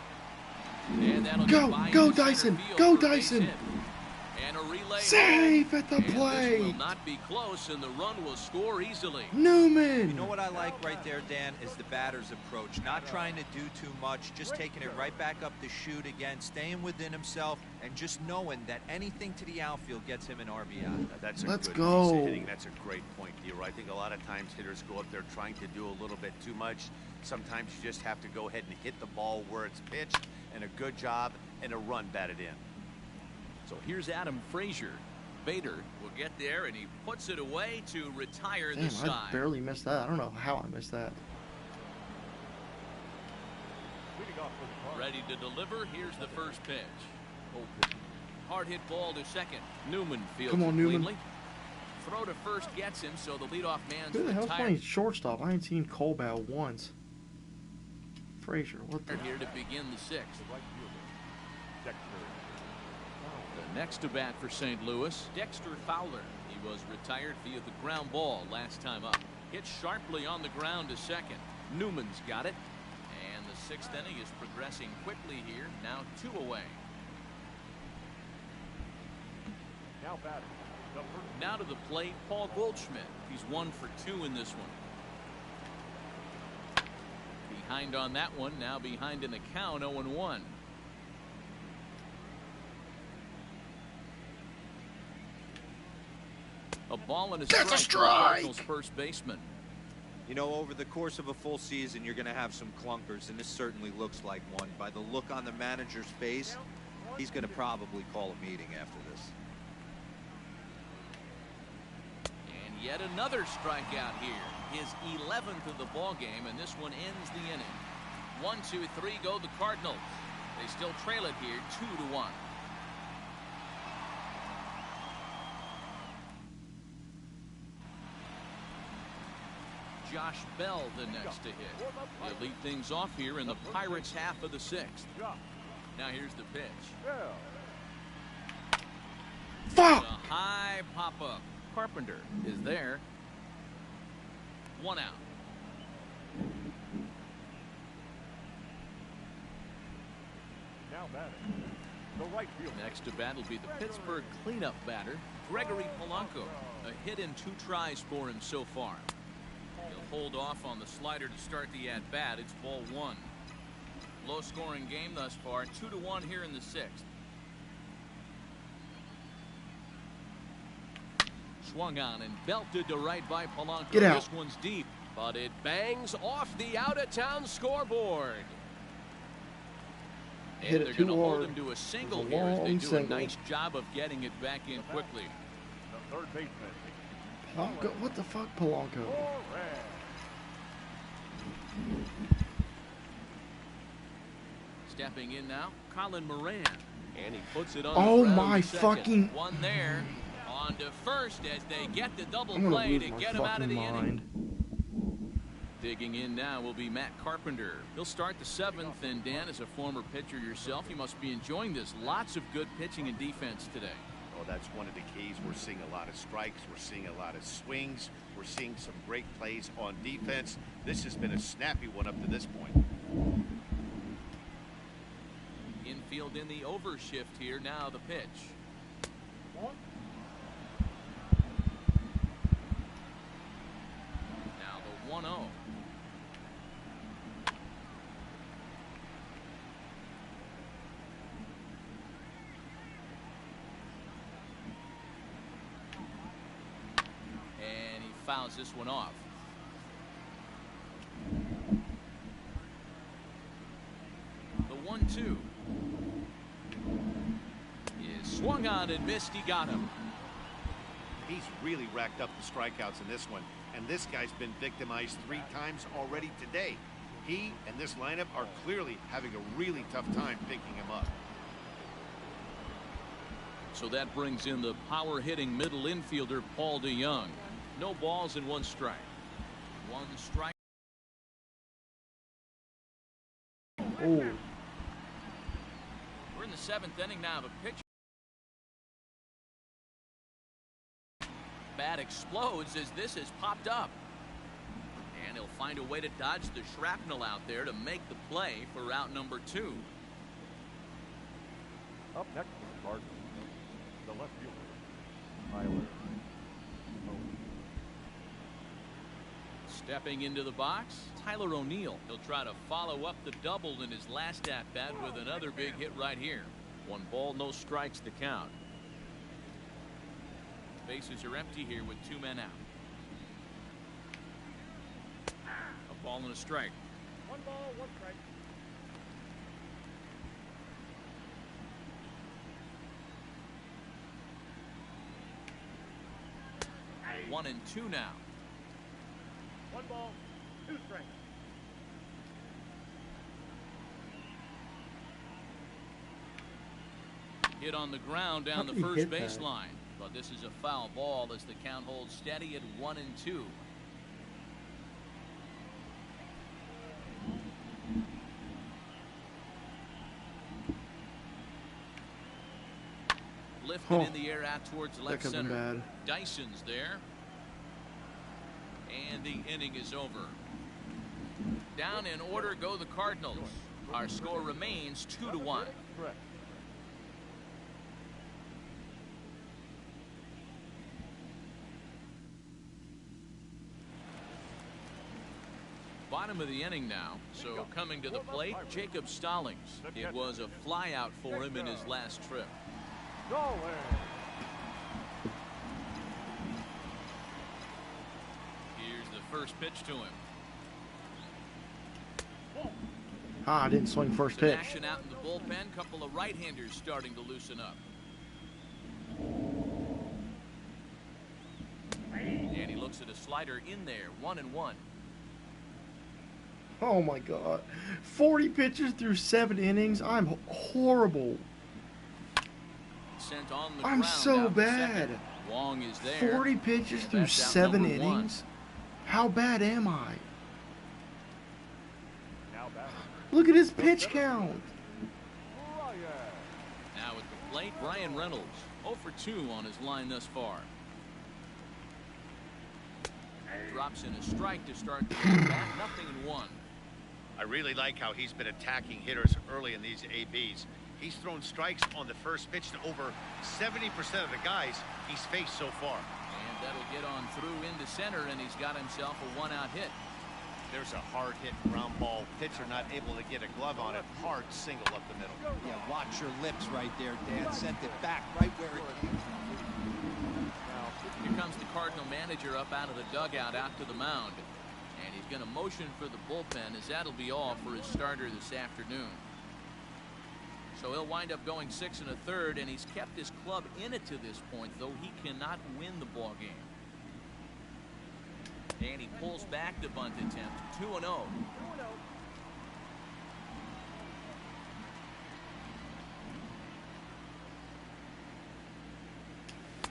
And that'll Go, get by go into center Dyson, field go for a base Dyson. hit. And a relay Save at the and this will plate. not be close, and the run will score easily. Newman. You know what I like right there, Dan, is the batter's approach. Not trying to do too much, just taking it right back up the chute again, staying within himself, and just knowing that anything to the outfield gets him an RBI. That's a Let's good go. piece of hitting. That's a great point, Dero. I think a lot of times hitters go up there trying to do a little bit too much. Sometimes you just have to go ahead and hit the ball where it's pitched, and a good job and a run batted in. So here's Adam Frazier. Bader will get there, and he puts it away to retire Damn, the side. I barely missed that. I don't know how I missed that. Leading off for the Cardinals. Ready to deliver. Here's the first pitch. Hard hit ball to second. Newman fields Come on, it Newman. cleanly. Throw to first gets him, so the leadoff man's Who the hell's playing retired. shortstop? I ain't seen Colbow once. Frazier, what the? Here to begin the sixth. The right fielder, Dexter. The next to bat for St. Louis, Dexter Fowler. He was retired via the ground ball last time up. Hit sharply on the ground to second. Newman's got it. And the sixth inning is progressing quickly here. Now 2 away. Now batting. The first. Now to the plate, Paul Goldschmidt. He's 1 for 2 in this one. Behind on that one, now behind in the count, 0-1. A ball and a strike. That's a for the strike! Cardinals' first baseman. You know, over the course of a full season, you're going to have some clunkers, and this certainly looks like one. By the look on the manager's face, he's going to probably call a meeting after this. And yet another strikeout here. His 11th of the ball game, and this one ends the inning. 1, 2, 3 go the Cardinals. They still trail it here 2-1. Josh Bell the next to hit. He'll lead things off here in the Pirates' half of the sixth. Now here's the pitch. Yeah. Fuck! A high pop-up. Carpenter is there. 1 out. Now batting. The right fielder. Next to bat will be the Pittsburgh cleanup batter, Gregory Polanco. A hit in 2 tries for him so far. He'll hold off on the slider to start the at-bat. It's ball 1. Low-scoring game thus far. 2-1 here in the sixth. Swung on and belted to right by Polanco. Get out. This one's deep, but it bangs off the out-of-town scoreboard. Hit And it they're too going to hold hard. him to a single It was a here as they long do single. a nice job of getting it back in quickly. The third baseman. Polanco? What the fuck, Polanco? Torres. Stepping in now, Colin Moran. And he puts it on Oh the ground my to second. fucking- One there. On to first as they get the double I'm gonna play lose to my get him out of fucking the inning. mind. Digging in now will be Matt Carpenter. He'll start the seventh, and Dan, as a former pitcher yourself, you must be enjoying this. Lots of good pitching and defense today. Oh, that's one of the keys. We're seeing a lot of strikes. We're seeing a lot of swings. We're seeing some great plays on defense. This has been a snappy one up to this point. Infield in the overshift here. Now the pitch. Now the 1-0. And he fouls this one off. The 1-2 is swung on and missed. He got him. He's really racked up the strikeouts in this one, and this guy's been victimized 3 times already today. He and this lineup are clearly having a really tough time picking him up. So that brings in the power-hitting middle infielder Paul DeYoung. No balls and one strike. One strike. Oh. We're in the 7th inning now of a pitch. Bat explodes as this has popped up. And he'll find a way to dodge the shrapnel out there to make the play for out number 2. Up next for the Cardinals, the left fielder, Tyler. Stepping into the box, Tyler O'Neill. He'll try to follow up the double in his last at-bat with another big hit right here. 1 ball, no strikes to count. Bases are empty here with 2 men out. A ball and a strike. 1 ball, 1 strike. 1-2 now. 1 ball, 2 strikes. Hit on the ground down the first baseline. But this is a foul ball as the count holds steady at 1-2. Lifted in the air out towards left center. Dyson's there. And the inning is over. Down in order go the Cardinals. Our score remains 2-1. Correct. Bottom of the inning now. So coming to the plate, Jacob Stallings. It was a flyout for him in his last trip. Here's the first pitch to him. I didn't swing first pitch. Action out in the bullpen. Couple of right-handers starting to loosen up. And he looks at a slider in there. 1-1. Oh my God. 40 pitches through 7 innings. I'm horrible. Sent on the I'm ground so bad. Wong is there. 40 pitches through 7 innings? How bad am I? Look at his pitch count. Now at the plate, Brian Reynolds. 0 for 2 on his line thus far. Drops in a strike to start the game back. 0-1. I really like how he's been attacking hitters early in these ABs. He's thrown strikes on the first pitch to over 70% of the guys he's faced so far. And that'll get on through into center, and he's got himself a 1-out hit. There's a hard hit ground ball. Pitcher not able to get a glove on it. Hard single up the middle. Yeah, watch your lips right there, Dan. Sent it back right where it came from. Here comes the Cardinal manager up out of the dugout out to the mound. And he's going to motion for the bullpen, as that'll be all for his starter this afternoon. So he'll wind up going 6 1/3, and he's kept his club in it to this point, though he cannot win the ball game. And he pulls back the bunt attempt. 2-0.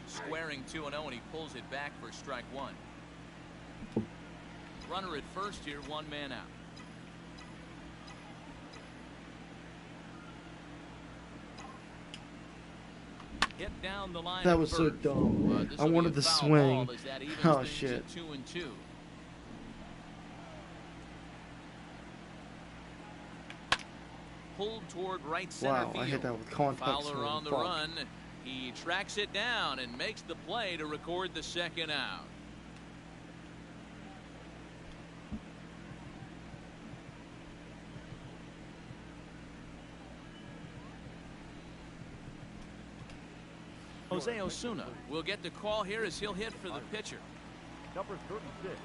Squaring 2-0, and he pulls it back for strike 1. Runner at first here, 1 man out. Hit down the line. That was so dumb. I wanted to swing. Oh shit. 2-2. Pulled toward right center field. Wow, I hit that with contact. Fowler on the run. He tracks it down and makes the play to record the 2nd out. Jose Osuna will get the call here as he'll hit for the pitcher. Number 36.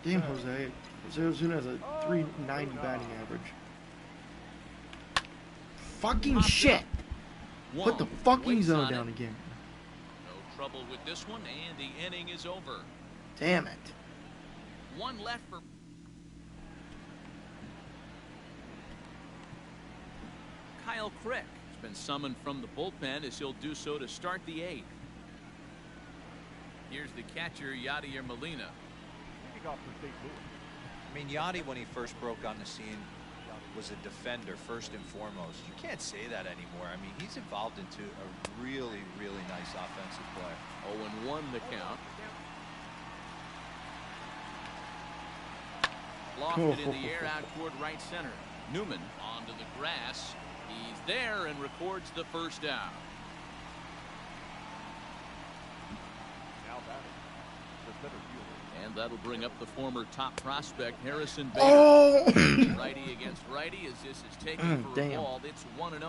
Damn, Jose. Jose Osuna has a 390 batting average. Fucking shit! Put the fucking zone down again. No trouble with this one, and the inning is over. Damn it. 1 left for Kyle Crick. Been summoned from the bullpen as he'll do so to start the 8th. Here's the catcher, Yadier Molina. Leading off for St. Louis. I mean, Yadi, when he first broke on the scene, was a defender first and foremost. You can't say that anymore. I mean, he's evolved into a really, really nice offensive player. 0-1 the count. Lofted in the air out toward right center. Newman onto the grass. He's there and records the first down. Now batting, the center fielder. And that'll bring up the former top prospect, Harrison Bader. Oh! Righty against righty as this is taken for a ball. It's 1-0.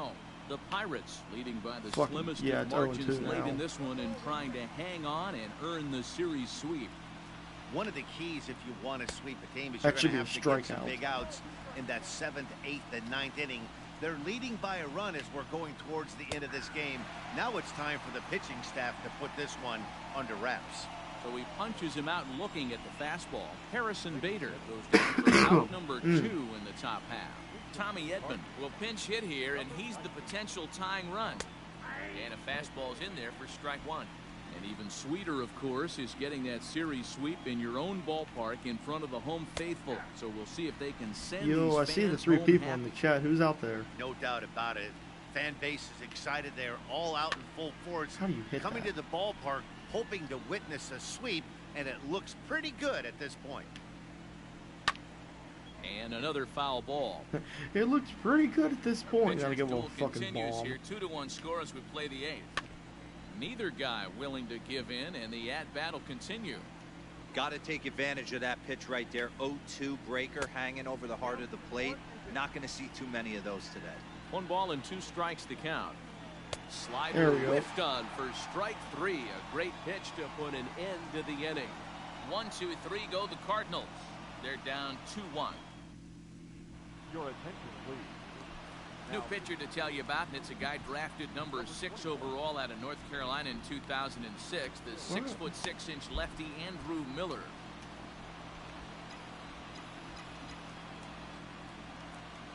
The Pirates leading by the slimmest of margins late in this one and trying to hang on and earn the series sweep. One of the keys if you want to sweep a game is you're going to have to get some big outs in that 7th, 8th, and 9th inning. They're leading by a run as we're going towards the end of this game. Now it's time for the pitching staff to put this one under wraps. So he punches him out looking at the fastball. Harrison Bader goes down for out number 2 in the top half. Tommy Edman will pinch hit here, and he's the potential tying run. And a fastball's in there for strike 1. And even sweeter, of course, is getting that series sweep in your own ballpark in front of the home faithful. So we'll see if they can send these fans I see the 3 people in the chat. Who's out there? No doubt about it. Fan base is excited. They're all out in full force. How do you hit coming that? to the ballpark, hoping to witness a sweep, and it looks pretty good at this point. And another foul ball. It looks pretty good at this point. Gotta Pitcher's give him a duel fucking continues ball. here. 2-1 score as we play the 8th. Neither guy willing to give in, and the at-bat will continue. Got to take advantage of that pitch right there. 0-2 breaker hanging over the heart of the plate. Not going to see too many of those today. 1 ball and 2 strikes to count. Slider whiffed on for strike 3. A great pitch to put an end to the inning. 1-2-3 go the Cardinals. They're down 2-1. Your attention, please. New pitcher to tell you about, and it's a guy drafted number 6 overall out of North Carolina in 2006. The 6'6" lefty Andrew Miller.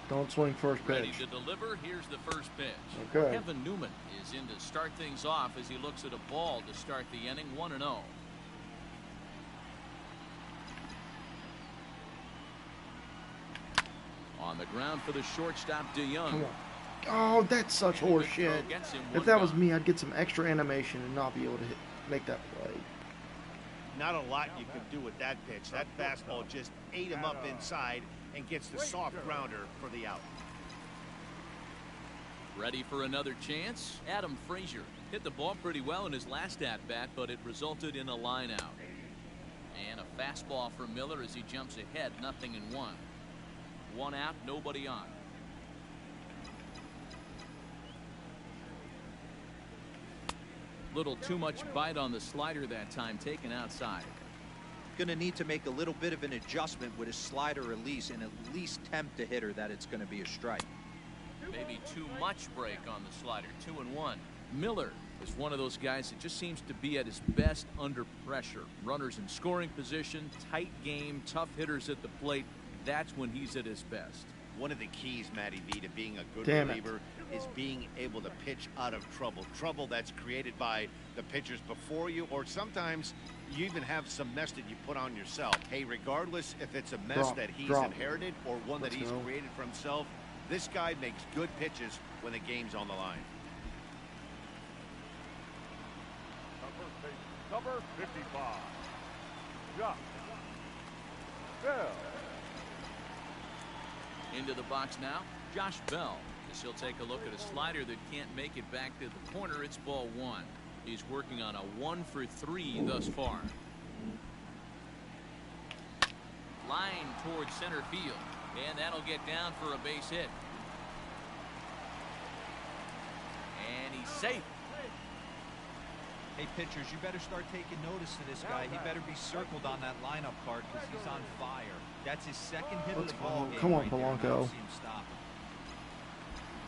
Don't swing first pitch. Ready to deliver. Here's the first pitch. Okay. Kevin Newman is in to start things off as he looks at a ball to start the inning. 1-0. On the ground for the shortstop, DeYoung. Come on. Oh, that's such horse shit. If that was me, I'd get some extra animation and not be able to make that play. Not a lot you could do with that pitch. That fastball just ate him up inside and gets the soft grounder for the out. Ready for another chance? Adam Frazier hit the ball pretty well in his last at-bat, but it resulted in a line out. And a fastball for Miller as he jumps ahead, 0-1. 1 out, nobody on. Little too much bite on the slider that time, taken outside. Going to need to make a little bit of an adjustment with his slider release and at least tempt a hitter that it's going to be a strike. Maybe too much break on the slider. 2-1. Miller is one of those guys that just seems to be at his best under pressure. Runners in scoring position, tight game, tough hitters at the plate. That's when he's at his best. One of the keys, Matty V, to being a good reliever is being able to pitch out of trouble. Trouble that's created by the pitchers before you, or sometimes you even have some mess that you put on yourself. Hey, regardless if it's a mess that he's inherited or one that he's created for himself, this guy makes good pitches when the game's on the line. Number 55. Josh Bell. Into the box now, Josh Bell. As he'll take a look at a slider that can't make it back to the corner. It's ball 1. He's working on a 1 for 3 thus far. Line towards center field, and that'll get down for a base hit. And he's safe. Hey, pitchers, you better start taking notice of this guy. He better be circled on that lineup card because he's on fire. That's his second hit of the ball game. Come on, right Polanco. there. I don't see him stop him.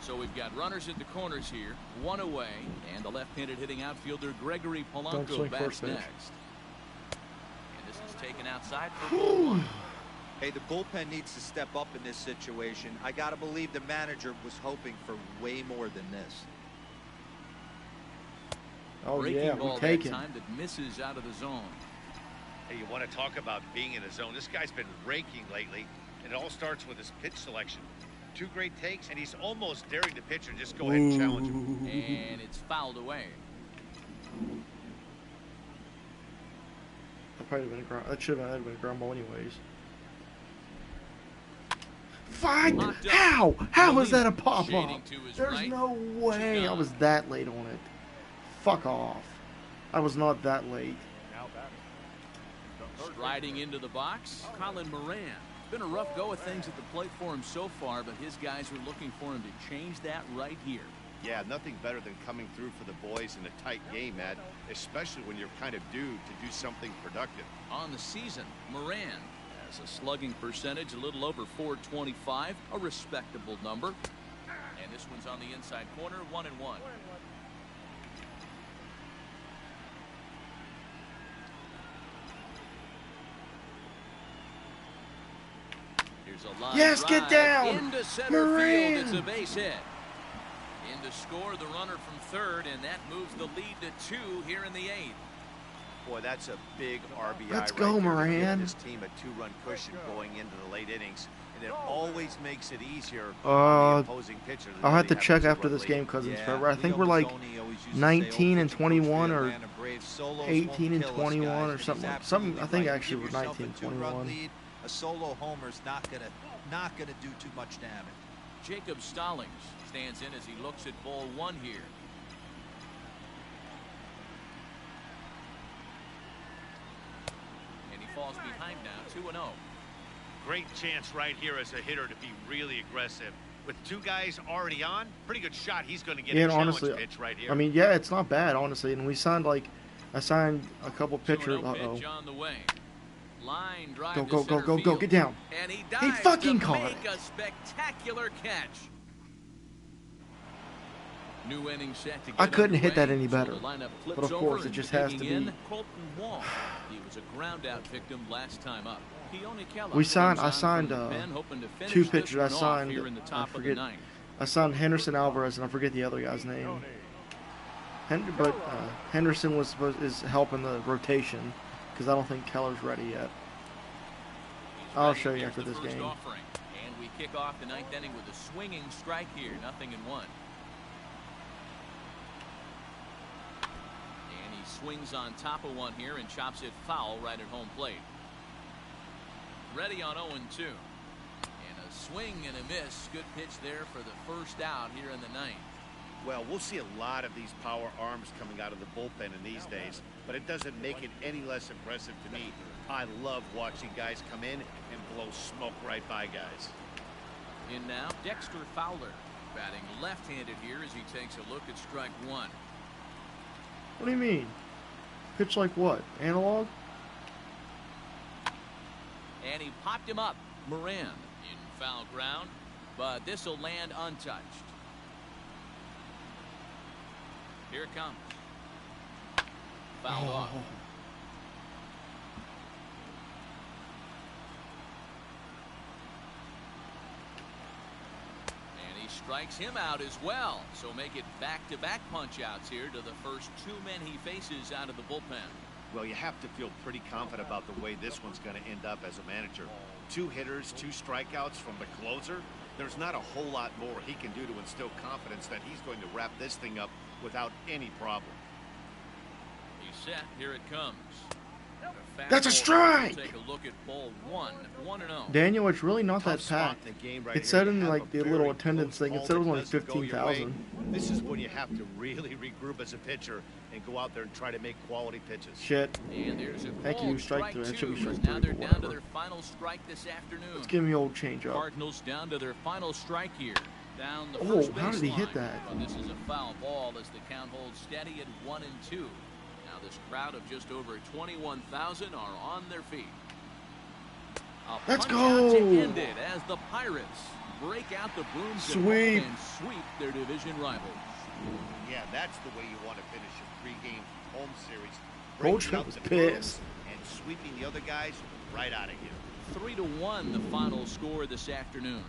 So we've got runners at the corners here, 1 away, and the left-handed hitting outfielder Gregory Polanco bats next. And this is taken outside for ball 1. Hey, the bullpen needs to step up in this situation. I got to believe the manager was hoping for way more than this. Oh Breaking yeah, ball we that take it. time that misses out of the zone. Hey, you want to talk about being in the zone? This guy's been raking lately, and it all starts with his pitch selection. 2 great takes, and he's almost daring the pitcher just go ahead and challenge him. And it's fouled away. That probably been a ground. That should have been a ground ball anyways. Fine. How? How was that a pop up? There's no way I was that late on it. Fuck off. I was not that late. Striding into the box, Colin Moran. Been a rough go of things at the plate for him so far, but his guys are looking for him to change that right here. Yeah, nothing better than coming through for the boys in a tight game, Matt, especially when you're kind of due to do something productive. On the season, Moran has a slugging percentage a little over .425, a respectable number. And this one's on the inside corner, 1-1. Here's a line Yes, get down! into center Moran! field. It's a base hit. In to score the runner from third, and that moves the lead to 2 here in the 8th. Boy, that's a big RBI. Let's right go, there to Moran. give this team a 2-run cushion going into the late innings, and it always makes it easier Uh, on the opposing pitcher. I'll have to check after this this game because it's Yeah, February. I think Leo we're like Mazzoni always used to say, 19 and "Oh, 21 or Atlanta Braves solos 18 and won't kill us, 21 guys," or and he's something. absolutely I think right. actually Give we're yourself 19 a 2-run 21. lead. A solo homer's not gonna do too much damage. Jacob Stallings stands in as he looks at ball 1 here. And he falls behind now, 2-0. Great chance right here as a hitter to be really aggressive. With 2 guys already on, pretty good shot. He's going to get Yeah, a and challenge honestly, pitch right here. I mean, yeah, it's not bad, honestly. And we signed I signed a couple pitchers. 2-0 pitch on the way. Line drive Go, to go, go, center go, go, field. get down. And he He dives fucking to caught make it. a spectacular catch. New inning set to get I couldn't hit underway, that any so better. the lineup flips But of course, over it just and has to digging be. in, Colton Wong. He was a ground out victim last time up. Keone Keller We signed. I comes on signed from the pen, hoping to finish 2 this pitchers. I one off signed. here in the I top of the forget. 9th. I signed Henderson Alvarez, and I forget the other guy's name. Henderson is helping the rotation because I don't think Keller's ready yet. I'll Ready, show you here's after the this first game. offering. And we kick off the 9th inning with a swinging strike here, 0-1. And he swings on top of one here and chops it foul right at home plate. Ready on 0-2. And a swing and a miss. Good pitch there for the first out here in the 9th. Well, we'll see a lot of these power arms coming out of the bullpen in these days, but it doesn't make it any less impressive to me. I love watching guys come in and blow smoke right by guys. In now, Dexter Fowler, batting left-handed here as he takes a look at strike 1. What do you mean? Pitch like what? Analog? And he popped him up. Moran in foul ground, but this will land untouched. Here it comes. Fouled off. And he strikes him out as well. So make it back-to-back punch-outs here to the first 2 men he faces out of the bullpen. Well, you have to feel pretty confident about the way this one's going to end up as a manager. 2 hitters, 2 strikeouts from the closer. There's not a whole lot more he can do to instill confidence that he's going to wrap this thing up without any problem. He's set. Here it comes. That's a strike! Take a look at ball 1, 1-0. Daniel, it's really not that Tough spot packed. in the game right It here. said You in have like a the very little attendance close thing, it ball said it was that only doesn't go your way. 15,000. This is when you have to really regroup as a pitcher and go out there and try to make quality pitches. Shit. And there's a Thank you, called strike 3. That should be 2. strike Now 3, they're but down to whatever. their final strike this afternoon. Let's give me old change up. Cardinals down to their final strike here. Down the Oh, first how did he baseline. hit that? But this is a foul ball as the count holds steady at 1-2. Now this crowd of just over 21,000 are on their feet. A Let's punch-out go! to end it as the Pirates break out the brooms at home Sweep. and sweep their division rivals. Yeah, that's the way you want to finish a 3-game home series. Breaking Goldschmidt out was the pissed. and sweeping the other guys right out of here. 3-1 the final score this afternoon.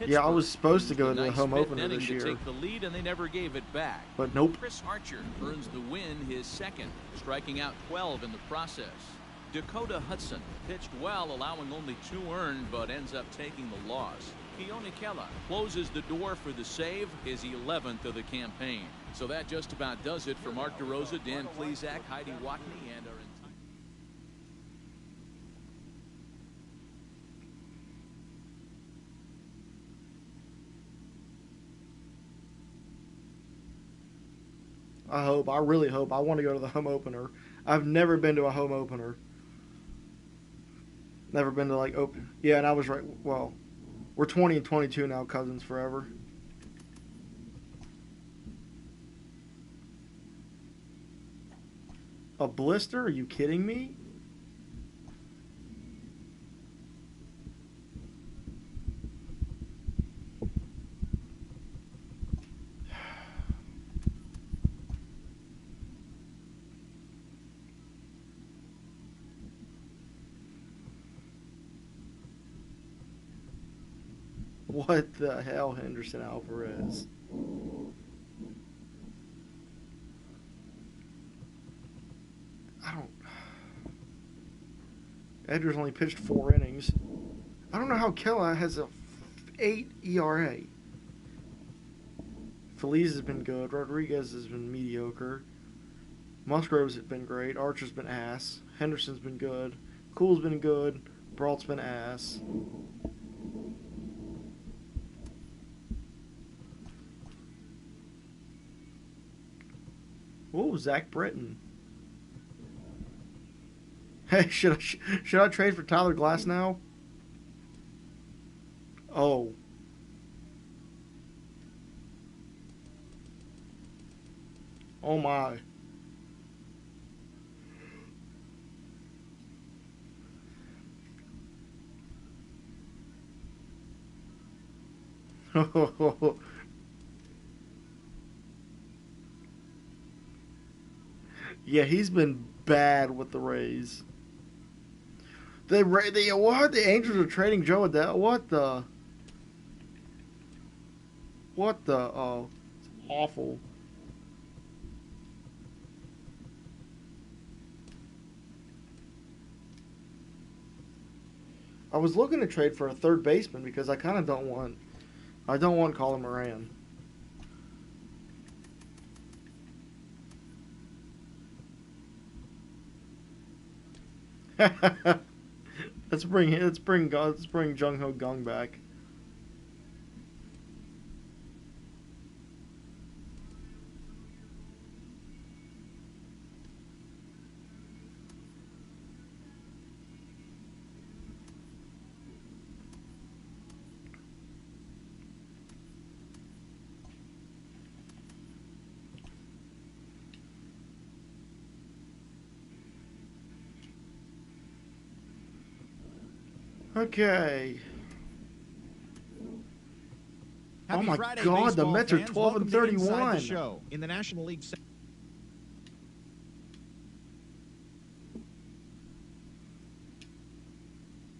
Yeah, I was Pittsburgh supposed to used go the to the nice home fifth opener inning this to year, take the lead, and they never gave it back. but nope. Chris Archer earns the win, his second, striking out 12 in the process. Dakota Hudson pitched well, allowing only 2 earned, but ends up taking the loss. Keone Kela closes the door for the save, his 11th of the campaign. So that just about does it for Mark DeRosa, Dan Plesac, Heidi Watney, and our entire... I really hope. I want to go to the home opener. I've never been to a home opener. Never been to like open. Yeah, and I was right. Well, we're 20 and 22 now, Cousins forever. A blister? Are you kidding me? What the hell, Henderson Alvarez? I don't... Edgar's only pitched 4 innings. I don't know how Kela has a 8 ERA. Feliz has been good. Rodriguez has been mediocre. Musgrove's been great. Archer's been ass. Henderson's been good. Cool's been good. Brault's been ass. Whoa, Zach Britton. Hey, should I trade for Tyler Glass now? Oh. Oh my. Yeah, he's been bad with the Rays. What? The Angels are trading Joe Adele? What the? What the? Oh, it's awful. I was looking to trade for a third baseman because I kind of don't want. I don't want Colin Moran. Let's bring Jung Ho Gung back. Okay. Happy Oh my Friday, God, the baseball Mets are fans. 12 Welcome and to Inside 31. the show in the National League.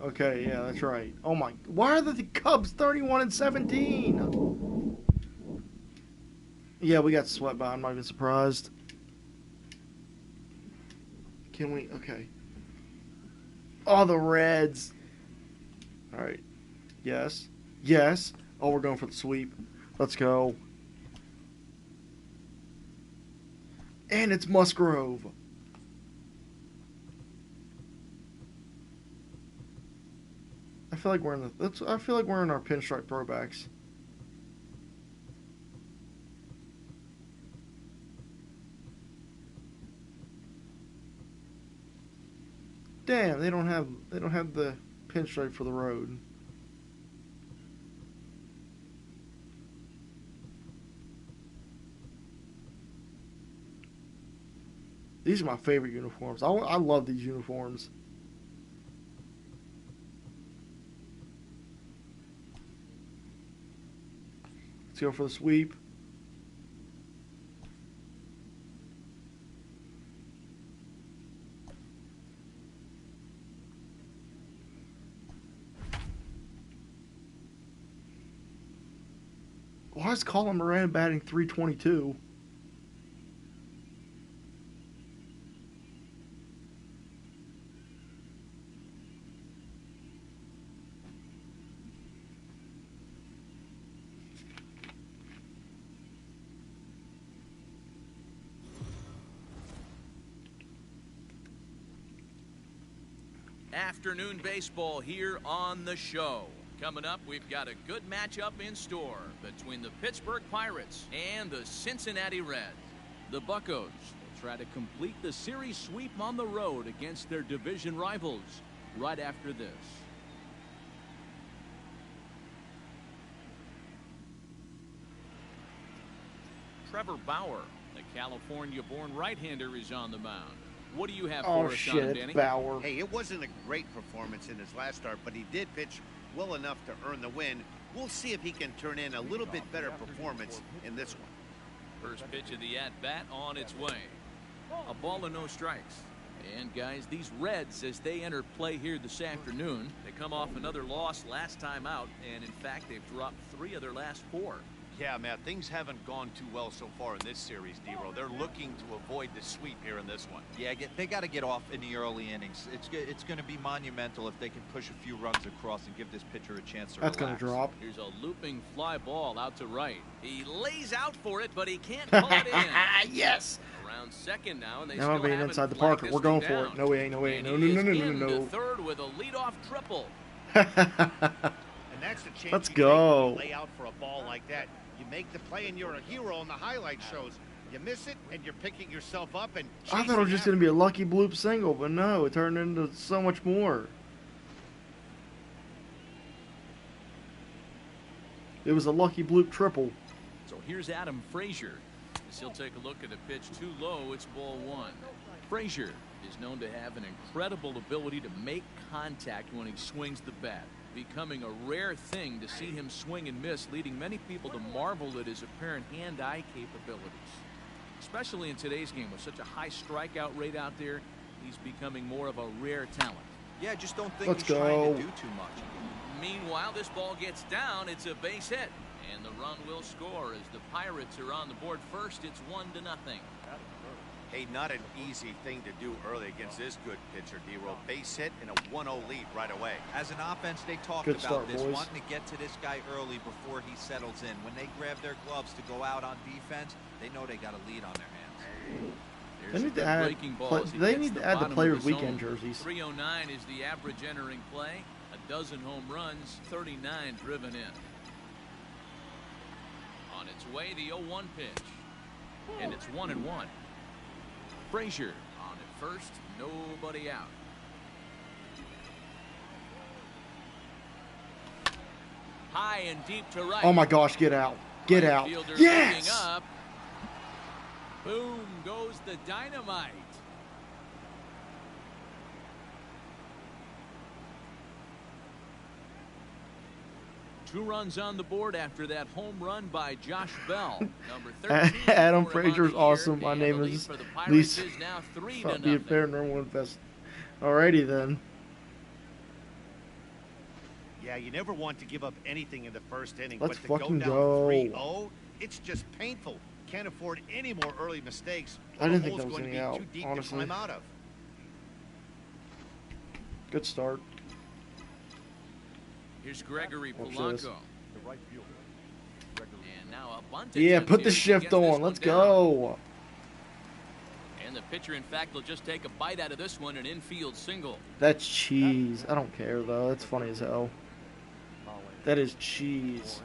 Okay, yeah, that's right. Oh my, why are the Cubs 31 and 17? Yeah, we got swept by. I'm not even surprised. Can we? Okay. Oh, the Reds. All right. Yes. Yes. Oh, we're going for the sweep. Let's go. And it's Musgrove. I feel like we're in the. I feel like we're in our pinstripe throwbacks. Damn, they don't have the pinstripe for the road. These are my favorite uniforms. I love these uniforms. Let's go for the sweep. Why is Colin Moran batting .322? Afternoon baseball here on the show. Coming up, we've got a good matchup in store between the Pittsburgh Pirates and the Cincinnati Reds. The Buccos will try to complete the series sweep on the road against their division rivals right after this. Trevor Bauer, the California-born right-hander, is on the mound. What do you have for us, shit, it's Danny? Bauer. Hey, it wasn't a great performance in his last start, but he did pitch well enough to earn the win. We'll see if he can turn in a little bit better performance in this one. First pitch of the at-bat on its way. A ball and no strikes. And, guys, these Reds, as they enter play here this afternoon, they come off another loss last time out, and, in fact, they've dropped 3 of their last 4. Yeah, Matt, things haven't gone too well so far in this series, D-Row. They're looking to avoid the sweep here in this one. Yeah, they got to get off in the early innings. It's going to be monumental if they can push a few runs across and give this pitcher a chance to That's relax. going to drop. Here's a looping fly ball out to right. He lays out for it, but he can't pull it in. Yes. Around second now, and they Now still I'm being haven't inside the flagged Parker. this We're going thing for down. it. No way, no way. And No, he no, is no, no, into no, no. third with a leadoff triple. And that's the chance Let's you go. take when you lay out for a ball like that. You make the play and you're a hero in the highlight shows. You miss it and you're picking yourself up and I thought it was just going to be a lucky bloop single, but no, it turned into so much more. It was a lucky bloop triple. So here's Adam Frazier. As he'll take a look at a pitch too low, it's ball 1. Frazier is known to have an incredible ability to make contact when he swings the bat, becoming a rare thing to see him swing and miss, leading many people to marvel at his apparent hand-eye capabilities. Especially in today's game with such a high strikeout rate out there, he's becoming more of a rare talent. Yeah, just don't think Let's he's trying go. to do too much. Meanwhile, this ball gets down. It's a base hit. And the run will score as the Pirates are on the board first. It's 1-0. Hey, not an easy thing to do early against this good pitcher, D-Row. Base hit and a 1-0 lead right away. As an offense, they talked Good about start, this, boys. wanting to get to this guy early before he settles in. When they grab their gloves to go out on defense, they know they got a lead on their hands. They need to There's a add, breaking ball as he they gets need the to add the bottom of Players the Weekend zone. jerseys. 309 is the average entering play. A dozen home runs, 39 driven in. On its way, the 0-1 pitch. And it's 1-1. Frazier on at first, nobody out. High and deep to right. Oh my gosh, get out. Get out. Fielder Yes! looking up. Boom goes the dynamite. Two runs on the board after that home run by Josh Bell. Number 13. Adam for him on Frazier's the awesome. year, My and name the lead is for the Pirates Lisa. is now 3-0. Not being fair, normal invest. Alrighty then. Yeah, you never want to give up anything in the first inning, Let's but to fucking go down go. 3-0, it's just painful. Can't afford any more early mistakes. I didn't The think that hole's was going any to be out, too deep honestly. to climb out of. Good start. Here's Gregory Watch Polanco. this. The right fielder. And now a bunt Yeah, attempt put the here. He shift gets this on. one Let's down. go. And the pitcher, in fact, will just take a bite out of this one, an infield single. That's cheese. I don't care though. That's funny as hell. That is cheese.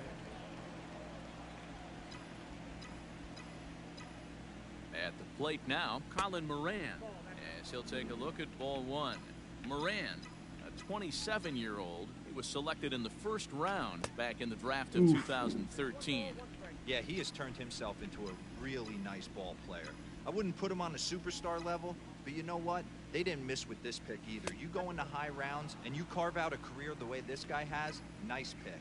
At the plate now, Colin Moran, as he'll take a look at ball 1. Moran, a 27-year-old, he was selected in the first round back in the draft of 2013. Yeah, he has turned himself into a really nice ball player. I wouldn't put him on a superstar level, but you know what? They didn't miss with this pick either. You go into high rounds and you carve out a career the way this guy has, nice pick.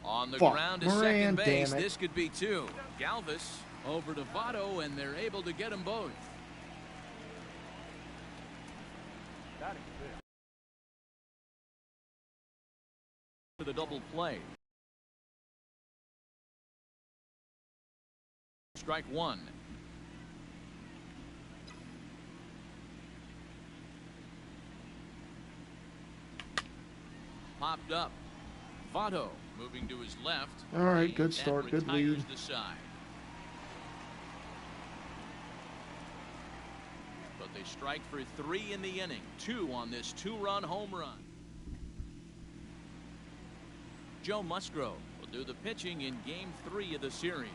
On the Fuck, ground to Moran, second base, damn it. this could be 2. Galvis over to Votto, and they're able to get them both. the double play. Strike one. Popped up. Votto moving to his left. All right, good start, good lead. The side. But they strike for 3 in the inning. 2 on this 2-run home run. Joe Musgrove will do the pitching in Game 3 of the series.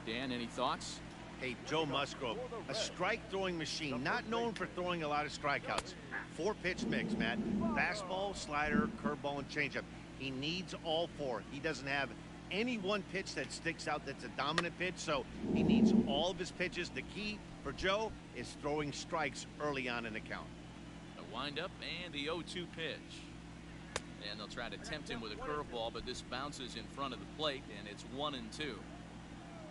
Dan, any thoughts? Hey, Joe Musgrove, a strike-throwing machine, not known for throwing a lot of strikeouts. 4-pitch mix, Matt. Fastball, slider, curveball, and changeup. He needs all 4. He doesn't have any one pitch that sticks out that's a dominant pitch, so he needs all of his pitches. The key for Joe is throwing strikes early on in the count. A windup and the 0-2 pitch. And they'll try to tempt him with a curveball, but this bounces in front of the plate, and it's 1-2.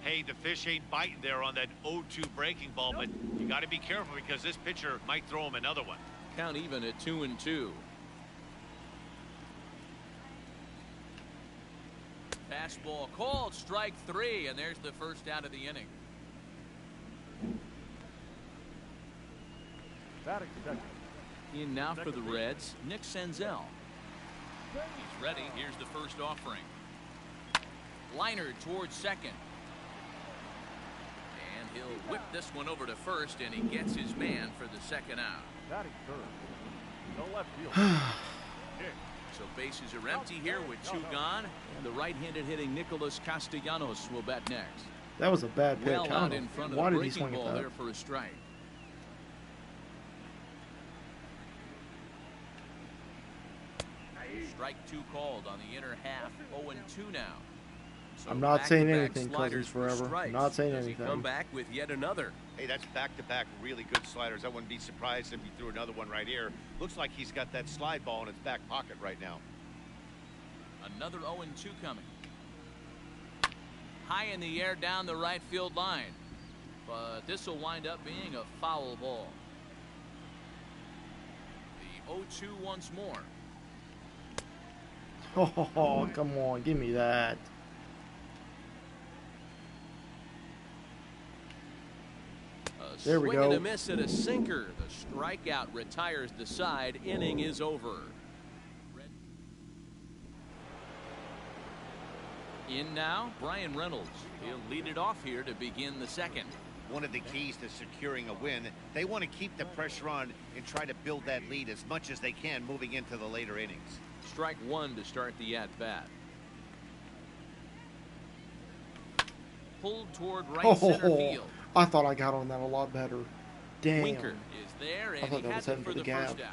Hey, the fish ain't biting there on that 0-2 breaking ball, but you got to be careful because this pitcher might throw him another one. Count even at 2-2. Fastball called, strike 3, and there's the first out of the inning. Batting second. In now for the Reds, Nick Senzel. He's ready. Here's the first offering. Liner towards second. And he'll whip this one over to first, and he gets his man for the second out. Batting third. No left field. So bases are empty here with 2 gone, and the right-handed hitting Nicholas Castellanos will bat next. That was a bad pitch. Well out in front of Why the did he breaking swing at ball that? there for a strike. Strike 2 called on the inner half. 0-2 now. So I'm not saying back-to-back anything, sliders Cousins for forever. strikes. I'm not saying Does he anything. come back with yet another? Hey, that's back-to-back really good sliders. I wouldn't be surprised if he threw another one right here. Looks like he's got that slide ball in his back pocket right now. Another 0-2 coming. High in the air down the right field line. But this will wind up being a foul ball. The 0-2 once more. Oh, come on, give me that. There we Swing and go. a miss at a sinker. The strikeout retires the side. Inning is over. In now, Brian Reynolds. He'll lead it off here to begin the second. One of the keys to securing a win, they want to keep the pressure on and try to build that lead as much as they can moving into the later innings. Strike 1 to start the at-bat. Pulled toward right center field. I thought I got on that a lot better. Damn. Winker is there, and I thought he that was has it heading for for the the first gap.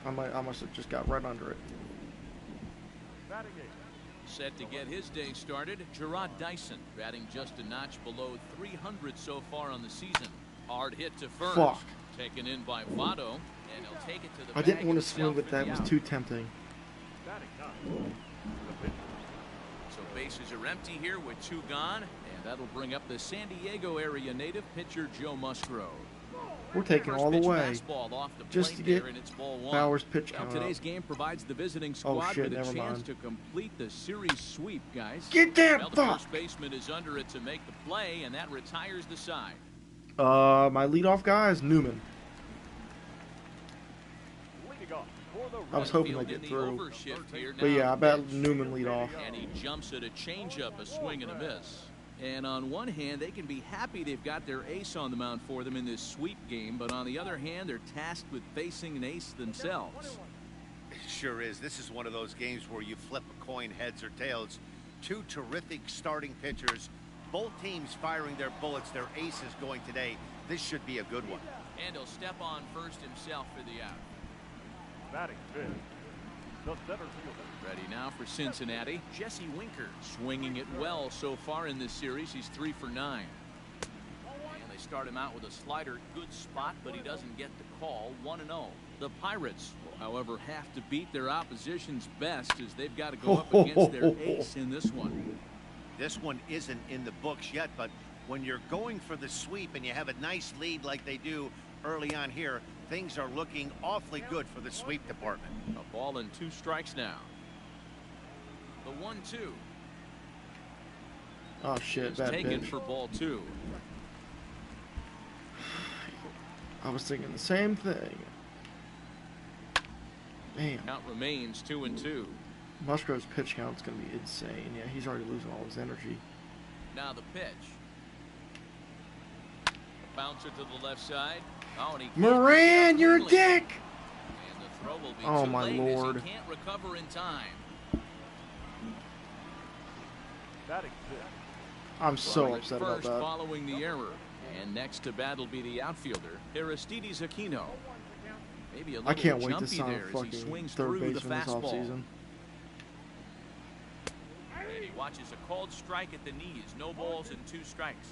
out. I must have just got right under it. Batting eight. Set to get his day started, Gerard Dyson, batting just a notch below 300 so far on the season. Hard hit to first. Fuck. Taken in by Votto, and he'll take it to the I didn't bag want to swing himself with for that. the It was out. too tempting. Batting nine. The pitcher. So bases are empty here with 2 gone, and that'll bring up the San Diego area native pitcher Joe Musgrove. We're taking First all the pitch way. fastball off the Just plate to get there, and it's ball 1. Bauer's pitch Now count up. today's game provides the visiting Oh, squad shit, with a never chance mind. to complete the series sweep, guys. Get that Well, the fuck! first baseman is under it to make the play, and that retires the side. My leadoff guy is Newman. Leading off for the I was Reds. hoping Field they'd in get the through. overshift here But yeah, now. I bet Newman lead off. And he jumps at a changeup, a swing and a miss. And on one hand, they can be happy they've got their ace on the mound for them in this sweep game, but on the other hand, they're tasked with facing an ace themselves. It sure is. This is one of those games where you flip a coin heads or tails. 2 terrific starting pitchers. Both teams firing their bullets. Their aces going today. This should be a good one. And he'll step on first himself for the out. Batting fifth. The center fielder. Ready now for Cincinnati, Jesse Winker. Swinging it well so far in this series. He's 3 for 9. And they start him out with a slider. Good spot, but he doesn't get the call. 1-0. The Pirates will, however, have to beat their opposition's best as they've got to go up against their ace in this one. This one isn't in the books yet, but when you're going for the sweep and you have a nice lead like they do early on here, things are looking awfully good for the sweep department. A ball and 2 strikes now. The 1-2. Oh shit, bad Taken pitch. for ball 2. I was thinking the same thing. Damn. Count remains 2-2. Musgrove's pitch count's gonna be insane. Yeah, he's already losing all his energy. Now the pitch. Bouncer to the left side. Oh, and he Moran, you're a dick! And the throw will be Oh too my late lord. as he can't recover in time. That exists. I'm so Runner at upset about first that. following the error. And next to bat will be the outfielder, Aristides Aquino. Maybe a little I can't wait to jumpy sign there a as he fucking swings third through the baseman this fastball. offseason. And he watches a called strike at the knees. No balls and 2 strikes.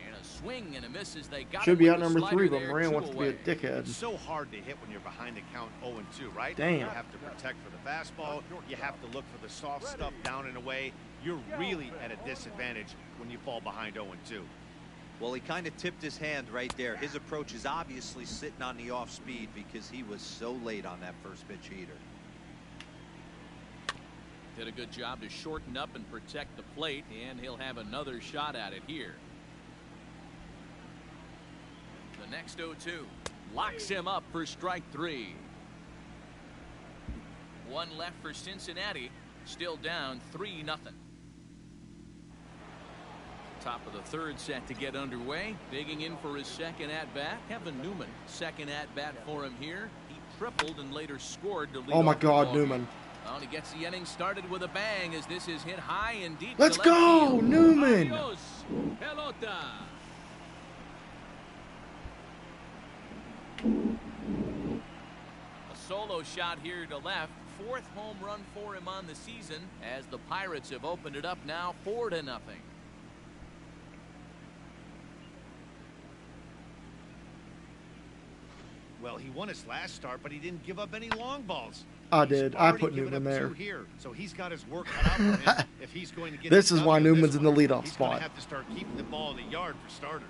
And a swing and a miss as they got Should him be with out the number 3, slider but there, Moran 2 wants to be a away. dickhead. It's so hard to hit when you're behind the count 0-2, right? Damn. You have to protect for the fastball. You have to look for the soft stuff down and away. You're really at a disadvantage when you fall behind 0-2. Well, he kind of tipped his hand right there. His approach is obviously sitting on the off speed because he was so late on that first pitch heater. Did a good job to shorten up and protect the plate, and he'll have another shot at it here. The next 0-2 locks him up for strike 3. 1 left for Cincinnati. Still down 3-0. Top of the 3rd set to get underway. Digging in for his second at-bat. Kevin Newman, second at-bat for him here. He tripled and later scored to lead Oh my off the God, ball Newman. game. Well, he gets the inning started with a bang as this is hit high and deep. Let's to left go, field. Newman! Adios, pelota. A solo shot here to left. 4th home run for him on the season as the Pirates have opened it up now 4-0. Well, he won his last start, but he didn't give up any long balls. I He's did. I already put given Newman up there. 2 here, so he's got his work cut out for him. If he's going to get This a is why W Newman's in the one, leadoff he's spot. going to have to start keeping the ball in the yard for starters.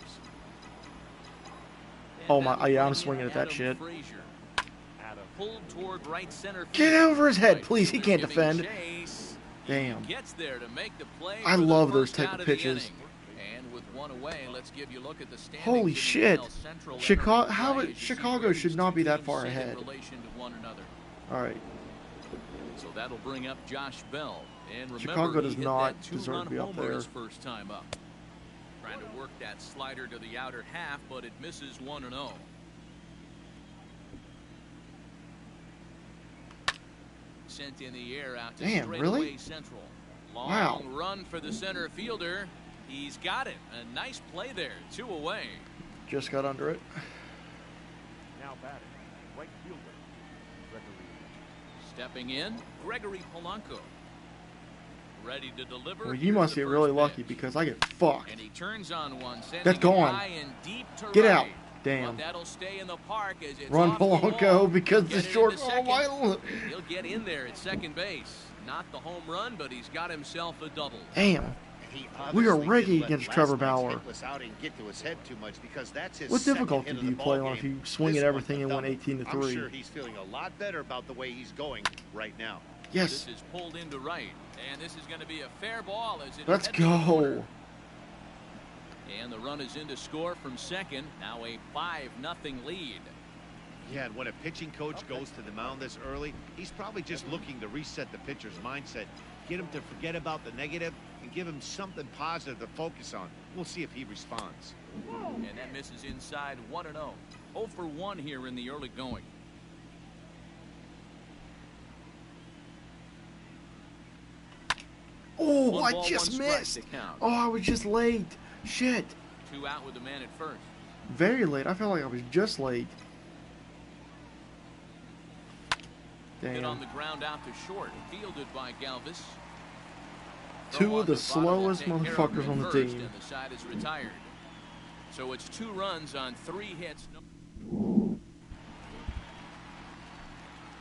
Oh my, yeah, I'm swinging at that shit. Pulled toward right center field. Get over his head, Right please. He can't giving defend. chase. Damn. Gets there to make the play I for the love those first type out of the pitches. inning. And with 1 away, let's give you a look at the standings Holy in the shit. NL Central Chicago, entering how play it, as you see Chicago where should these not two be that teams far sit ahead. in relation to one another. All right. So that'll bring up Josh Bell. And remember, Chicago does he hit not that deserve to be up homer there. his first time up. Trying to work that slider to the outer half, but it misses 1-0. Sent in the air out to Damn, straightaway really? central. Long Wow. run for the center fielder. He's got it. A nice play there. 2 away. Just got under it. Now batting. Right fielder. Gregory. Stepping in, Gregory Polanco. Ready to deliver. Well, you Here's must the get really first lucky pitch. because I get fucked. And he turns on one, sending That's it gone. high and deep to Get right. out. Damn. But that'll stay in the park as it's Run off the wall. Polanco because the Get it short. into Oh second. my. He'll get in there at second base. Not the home run, but he's got himself a double. Damn. He We are obviously rigging didn't let against last Trevor night's Bauer. hitless outing get to his head too much because that's his What second difficulty hit do of you the play ball on if game. you swing This at one's everything a and win double. 18-3? I'm sure he's feeling a lot better about the way he's going right now. Yes. This is pulled into right, and this is going to be a fair ball as it Let's heads to the corner. go. And the run is in to score from second. Now a 5-0 lead. Yeah, and when a pitching coach goes to the mound this early, he's probably just looking to reset the pitcher's mindset, get him to forget about the negative, and give him something positive to focus on. We'll see if he responds. And that misses inside 1-0. 0 for 1 here in the early going. Oh, One I ball, just one strike missed. to count. Oh, I was just late. Shit. 2 out with the man at first. Very late. I felt like I was just late. Hit on Damn. the ground out to short. Fielded by Galvis. Two of the Throw on the bottom will slowest take care of motherfuckers him on the first, team. And the side is retired. So it's 2 runs on 3 hits.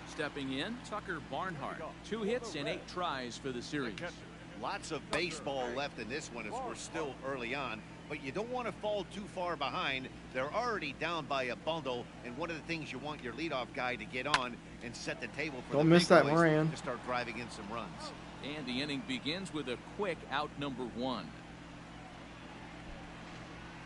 Stepping in, Tucker Barnhart. 2 hits and 8 tries for the series. Lots of baseball left in this one as we're still early on. but you don't want to fall too far behind. They're already down by a bundle, and one of the things you want your leadoff guy to get on and set the table for Don't the miss big that, boys Moran. to start driving in some runs. And the inning begins with a quick out number 1.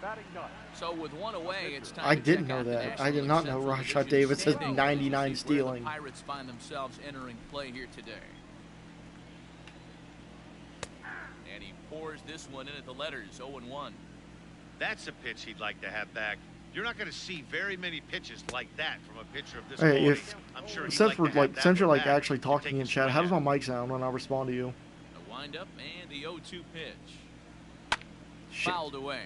Batting ninth. So with one away, it's time I to didn't check know out the that. National I did League not know Central Rashad Division Davis has standings. 99 Where the stealing. Pirates find themselves entering play here today. And he pours this one in at the letters, 0-1. That's a pitch he'd like to have back. You're not going to see very many pitches like that from a pitcher of this Hey, quality. if I'm sure he'd except like for to have like that since you're one like back actually to talking take in a chat, swing how does at. my mic sound when I respond to you? The windup and the 0-2 pitch. Shit. Fouled away.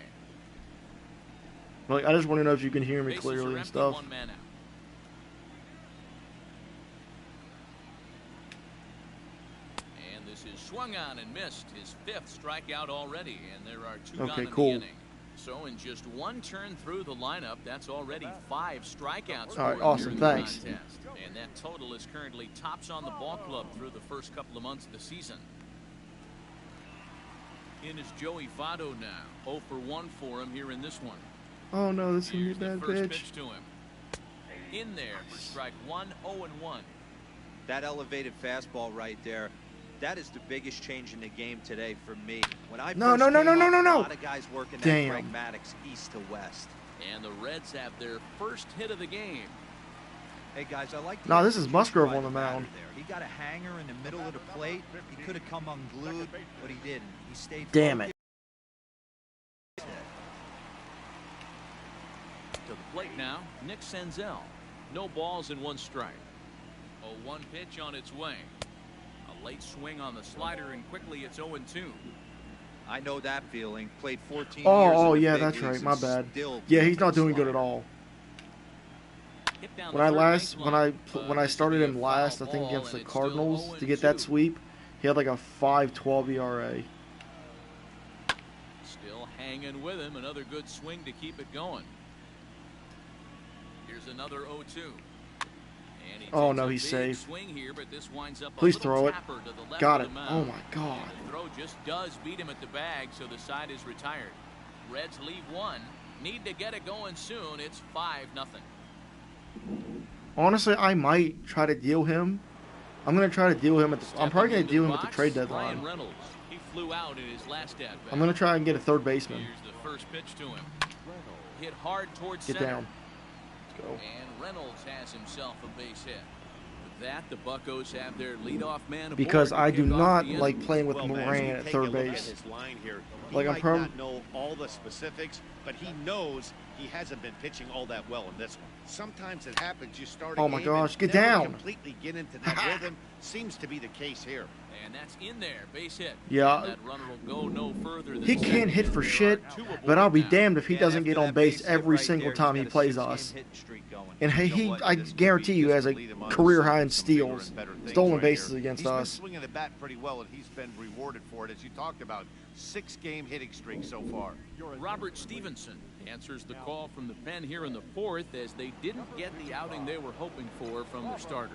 Like I just want to know if you can hear me Bases clearly are and empty, stuff. 1 man out. And this is swung on and missed. His 5th strikeout already, and there are 2 Okay, gone cool. in the inning. So in just 1 turn through the lineup, that's already 5 strikeouts. All right, for him awesome, here in thanks. the contest. And that total is currently tops on the ball club through the first couple of months of the season. In is Joey Votto now. 0 for 1 for him here in this one. Oh no, this is gonna be a Here's the bad first pitch. pitch to him. In there for strike 1, 0-1. That elevated fastball right there, that is the biggest change in the game today for me. When I No, first no, no, came no, up, no, no. a lot of guys working that Damn. pragmatics east to west. And the Reds have their first hit of the game. Hey guys, I like the No, this is execution Musgrove by on the mound. batter there. He got a hanger in the middle of the plate. He could have come unglued, but he didn't. He stayed Damn focused. it. To the plate now, Nick Senzel. No balls and 1 strike. 0-1 pitch on its way. A late swing on the slider, and quickly it's 0-2. I know that feeling. Played 14 years Oh in the yeah, big that's right. leagues My and bad. still Yeah, he's can't not hit a doing good at slider. all. Hit down When the I third last base when line, when I this started will be him a last, I foul think ball, against the and it's still Cardinals to get that 0-2. sweep, he had like a 5.12 ERA. Still hanging with him. Another good swing to keep it going. Here's another 0-2. And he Oh, takes no, a he's big safe. swing here, but this winds up a Please little throw it. tapper to the left Got of it. the Oh mound. my God. And the throw just does beat him at the bag, so the side is retired. Reds leave 1. Need to get it going soon. It's 5-0. Honestly, I might try to deal him. I'm gonna try to deal him at the. I'm probably gonna deal him at the trade deadline. Ryan Reynolds. He flew out in his last at bat. I'm gonna try and get a third baseman. Here's the first pitch to him. Hit hard towards Get center. down. Let's go. And Reynolds has himself a base hit. With that, the Buccos have their leadoff man aboard Because to I do kick off not the inning. like playing with Well, man, as Moran we at take third a look at base. his line here, he Like, I'm might prob- not know all the specifics, but he knows he hasn't been pitching all that well in this one. Sometimes it happens. You start a Oh my game gosh, and get never down. completely get into that rhythm. Seems to be the case here. And that's in there, base hit. Yeah. And that runner will go no further than He can't second. hit for There shit, are 2 aboard but I'll be now. damned if he Yeah, doesn't after get on that base base hit every right single there, time he's he got a plays 6-game us. hitting streak going. And hey, You know what? I This could guarantee be you just has to a lead him on to career high in some bigger steals, and better things stolen right bases here. against He's us. been swinging the bat pretty well, and he's been rewarded for it, as you talked about. 6-game hitting streak so far. Robert Stevenson answers the call from the pen here in the 4th, as they didn't get the outing they were hoping for from their starter.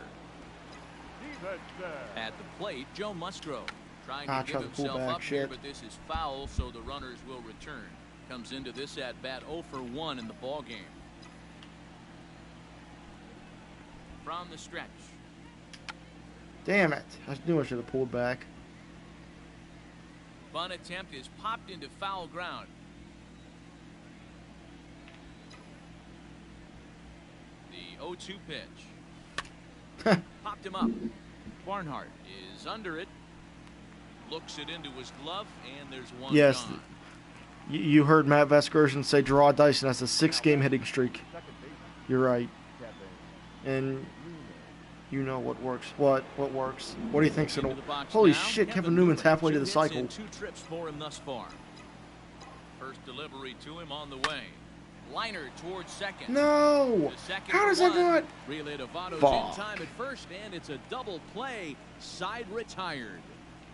At the plate, Joe Musgrove trying to Ah, give try to pull himself back, up here, shit. but this is foul, so the runners will return. Comes into this at bat 0 for 1 in the ball game. From the stretch. Damn it! I knew I should have pulled back. Bunt attempt is popped into foul ground. The 0-2 pitch. Popped him up. Barnhart is under it. Looks it into his glove, and there's one Yes. gone. You heard Matt Vasgersian say Gerard Dyson has a 6-game hitting streak. You're right. And you know what works. What works? What do you think's Into it'll? the box Holy now, shit! Kevin Newman's halfway to 2 the hits cycle. and 2 trips for him thus far. First delivery to him on the way. Liner towards second. No! The second How for does that one. not? Relay to Votto's Fuck. in time at first, and it's a double play. Side retired.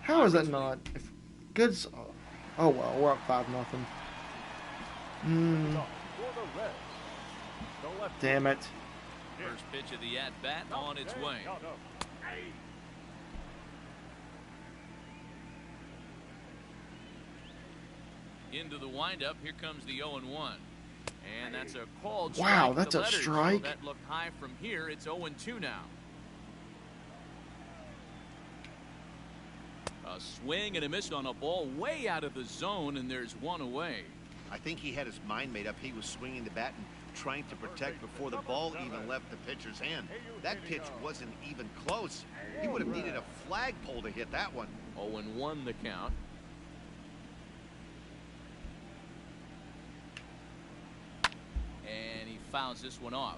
How is that not? If good. Oh well, we're up 5-0. Damn it! First pitch of the at-bat on its way. Into the windup, here comes the 0-1. And that's a called strike. Wow, at that's the a letters. strike. So that looked high from here. It's 0-2 now. A swing and a miss on a ball way out of the zone, and there's one away. I think he had his mind made up. He was swinging the bat and trying to protect before the ball even left the pitcher's hand. That pitch wasn't even close. He would have needed a flagpole to hit that one. 0-1 the count. And he fouls this one off.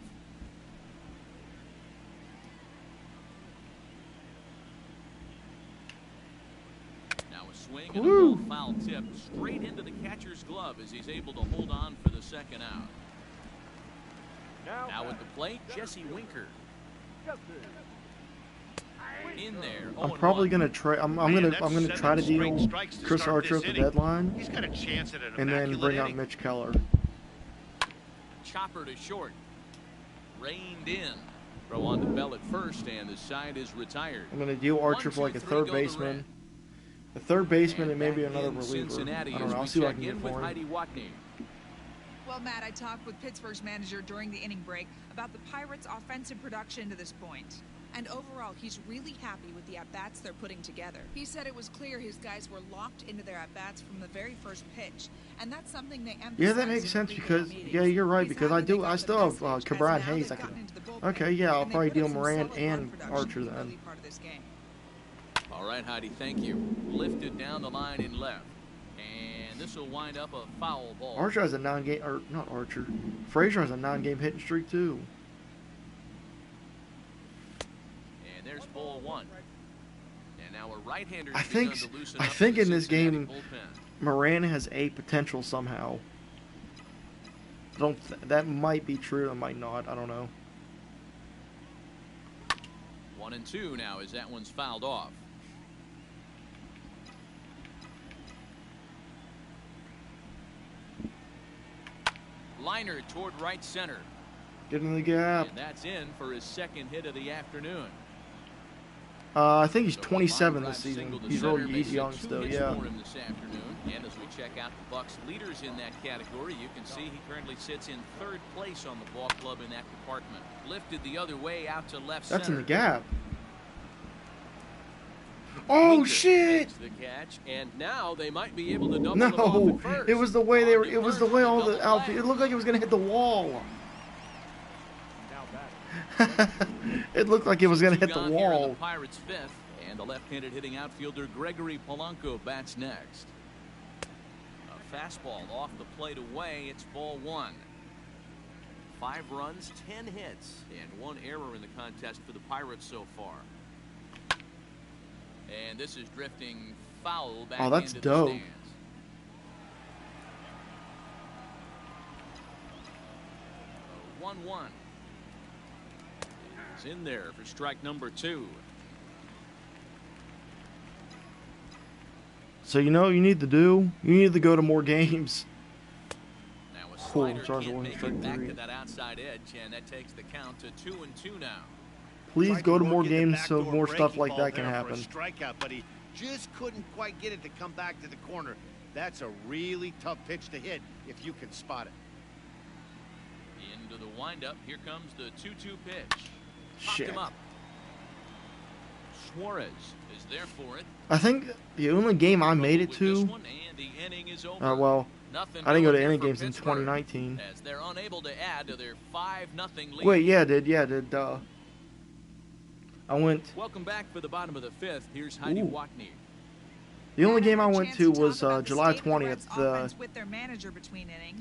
Now a swing and a ball foul tip straight into the catcher's glove as he's able to hold on for the second out. Now at the plate, Jesse Winker. In there. I'm probably gonna try. I'm gonna try to deal Chris Archer at the deadline, He's got a chance at an and then immaculate bring out inning. Mitch Keller. Chopper to short. Reined in. Throw on the bell at first, and the side is retired. I'm gonna deal Archer for like a third baseman, and maybe another reliever. Cincinnati I don't know. I'll see what I can get for him. Well, Matt, I talked with Pittsburgh's manager during the inning break about the Pirates' offensive production to this point. And overall, he's really happy with the at-bats they're putting together. He said it was clear his guys were locked into their at-bats from the very first pitch. And that's something they emphasize. Yeah, that makes sense because, yeah, you're right, because I still have Cabral Hayes. Okay, yeah, I'll probably deal Moran and Archer then. All right, Heidi, thank you. Lifted down the line in left. And this will wind up a foul ball. Archer has a 9-game, or not Archer. Frazier has a 9-game hitting streak too. And there's ball one. And now a right-hander. I think in this game, Moran has a potential somehow. That might be true. It might not. I don't know. 1-2 now as that one's fouled off. Liner toward right center. Get in the gap. And that's in for his second hit of the afternoon. I think he's 27 this season. He's young still, yeah. This afternoon. And as we check out the Bucks leaders in that category, you can see he currently sits in third place on the ball club in that department. Lifted the other way out to left center. That's in the gap. Oh shit! The catch, and now they might be able to double them off at first. It was the way they were. It was the way all the outfield. It looked like it was gonna hit the wall. It looked like it was gonna hit the wall. The Pirates' fifth, and the left-handed hitting outfielder Gregory Polanco bats next. A fastball off the plate away. It's ball one. 5 runs, 10 hits, and 1 error in the contest for the Pirates so far. And this is drifting foul back into the stands. 1-1. It's in there for strike number 2. So you know what you need to do? You need to go to more games. Now a slider can't make strike it back 3. to that outside edge, and that takes the count to 2-2 now. Please go to more games so more stuff like that can happen. Strikeout, but he just couldn't quite get it to come back to the corner. That's a really tough pitch to hit if you can spot it. Into the windup. Here comes the 2-2 pitch. Popped Shit. him up. Suarez is there for it. I think the only game I made it to. Well, I didn't go to any games in 2019. As they're unable to add to their 5-0 lead. Wait, yeah, I did. I went. Welcome back for the bottom of the 5th. Here's Heidi Watney. The only game I went to was July 20th,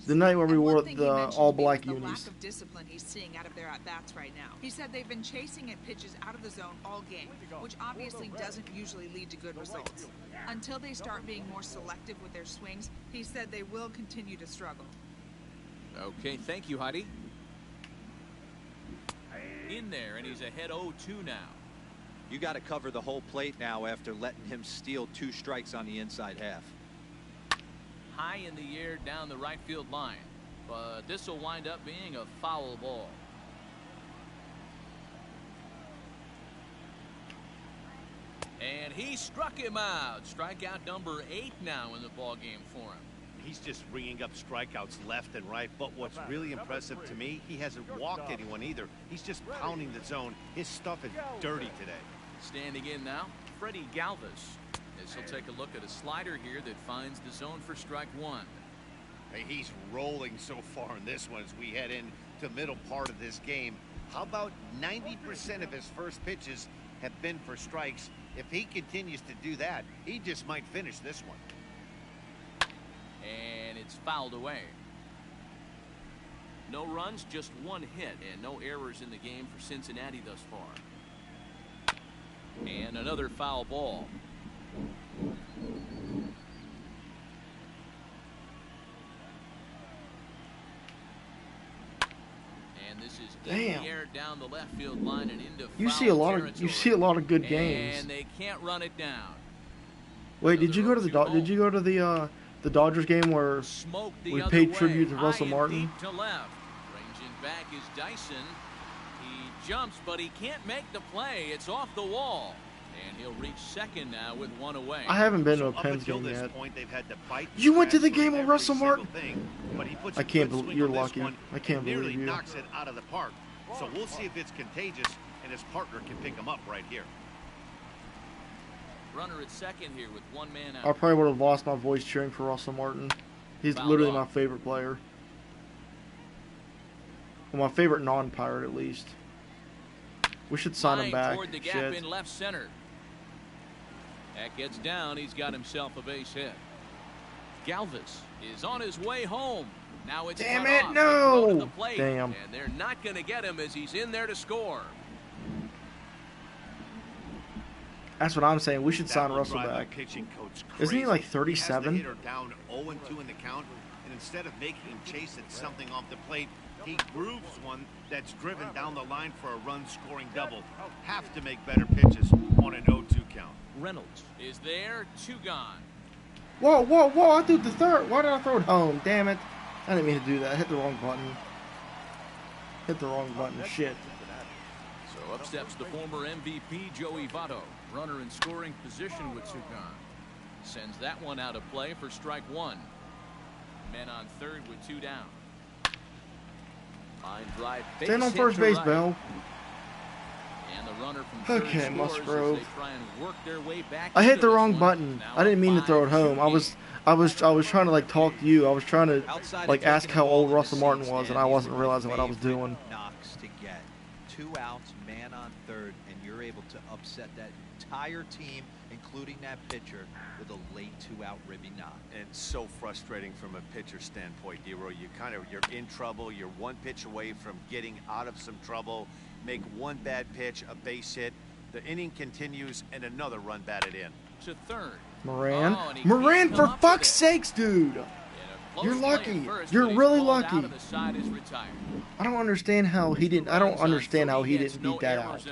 the night where we wore the all-black unis. Lack of discipline he's seeing out of their at-bats right now. He said they've been chasing at pitches out of the zone all game, which obviously doesn't usually lead to good results. Until they start being more selective with their swings, he said they will continue to struggle. Okay, thank you, Heidi. In there, and he's ahead 0-2 now. You got to cover the whole plate now after letting him steal 2 strikes on the inside half. High in the air down the right field line, but this will wind up being a foul ball. And he struck him out. Strikeout number 8 now in the ball game for him. He's just ringing up strikeouts left and right. But what's really impressive to me, he hasn't walked anyone either. He's just pounding the zone. His stuff is dirty today. Standing in now, Freddie Galvis. As he'll take a look at a slider here that finds the zone for strike one. Hey, he's rolling so far in this one as we head into the middle part of this game. How about 90% of his first pitches have been for strikes? If he continues to do that, he just might finish this one. And it's fouled away. No runs, just one hit, and no errors in the game for Cincinnati thus far. And another foul ball. And this is in the air down the left field line and into you see a lot of good games. And they can't run it down. Wait, did you go to the Dodgers game where we paid tribute to Russell Martin? To left. Ranging back is Dyson. He jumps, but he can't make the play. It's off the wall. And he'll reach second now with one away. I haven't been to a Pens game yet. You went to the game with Russell Martin? I can't believe you're lucky. I can't believe you. Knocks it out of the park. So we'll see if it's contagious and his partner can pick him up right here. Runner at second here with one man out. I probably would have lost my voice cheering for Russell Martin. He's literally my favorite player. Well, my favorite non-Pirate at least. We should sign him back. Toward the gap in left center. That gets down. He's got himself a base hit. Galvis is on his way home. Now it's damn it, no! Damn. And they're not going to get him as he's in there to score. That's what I'm saying. We should sign Russell back. Isn't he like 37? Down 0-2 in the count, and instead of making him chase at something off the plate, he grooves one that's driven down the line for a run-scoring double. Have to make better pitches on an 0-2 count. Reynolds is there, two gone. Whoa, whoa, whoa! I threw the third. Why did I throw it home? Damn it! I didn't mean to do that. I hit the wrong button. Hit the wrong button. Shit. So up steps the former MVP Joey Votto. Runner in scoring position with two gone. Sends that one out of play for strike one. Men on third with two down. Line drive. Stand on first base, Bell. And the runner from okay, Musgrove. Back I hit the wrong button. I didn't mean to throw it home. I was trying to like talk to you. I was trying to like ask how old Russell Martin was, and I wasn't realizing what I was doing. Knocks to get 2 outs, man on third, and you're able to upset that entire team, including that pitcher, with a late 2-out ribby knock. And so frustrating from a pitcher standpoint, D-Roy. You're in trouble. You're one pitch away from getting out of some trouble. Make one bad pitch, a base hit. The inning continues, and another run batted in. To third. Moran. Moran, for fuck's sakes, dude. You're lucky. You're really lucky. I don't understand how he didn't. I don't understand how he didn't beat that out.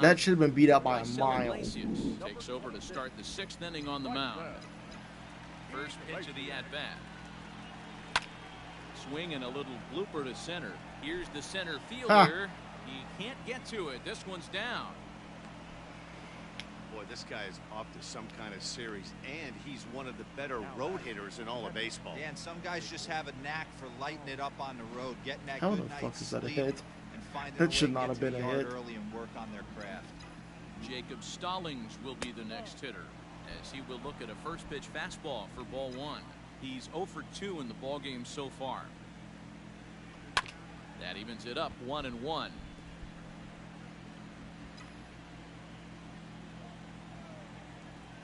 That should have been beat out by a mile. Takes over to start the 6th inning on the mound. First pitch of the at-bat. Swing and a little blooper to center. Here's the center fielder. He can't get to it. This one's down. Boy, this guy is off to some kind of series, and he's one of the better road hitters in all of baseball. Yeah, and some guys just have a knack for lighting it up on the road, getting that how good the fuck night's is that a sleep, hit? and finding that should not have been a hit. Early and work on their craft. Jacob Stallings will be the next hitter, as he will look at a first pitch fastball for ball one. He's 0 for 2 in the ballgame so far. That evens it up 1-1.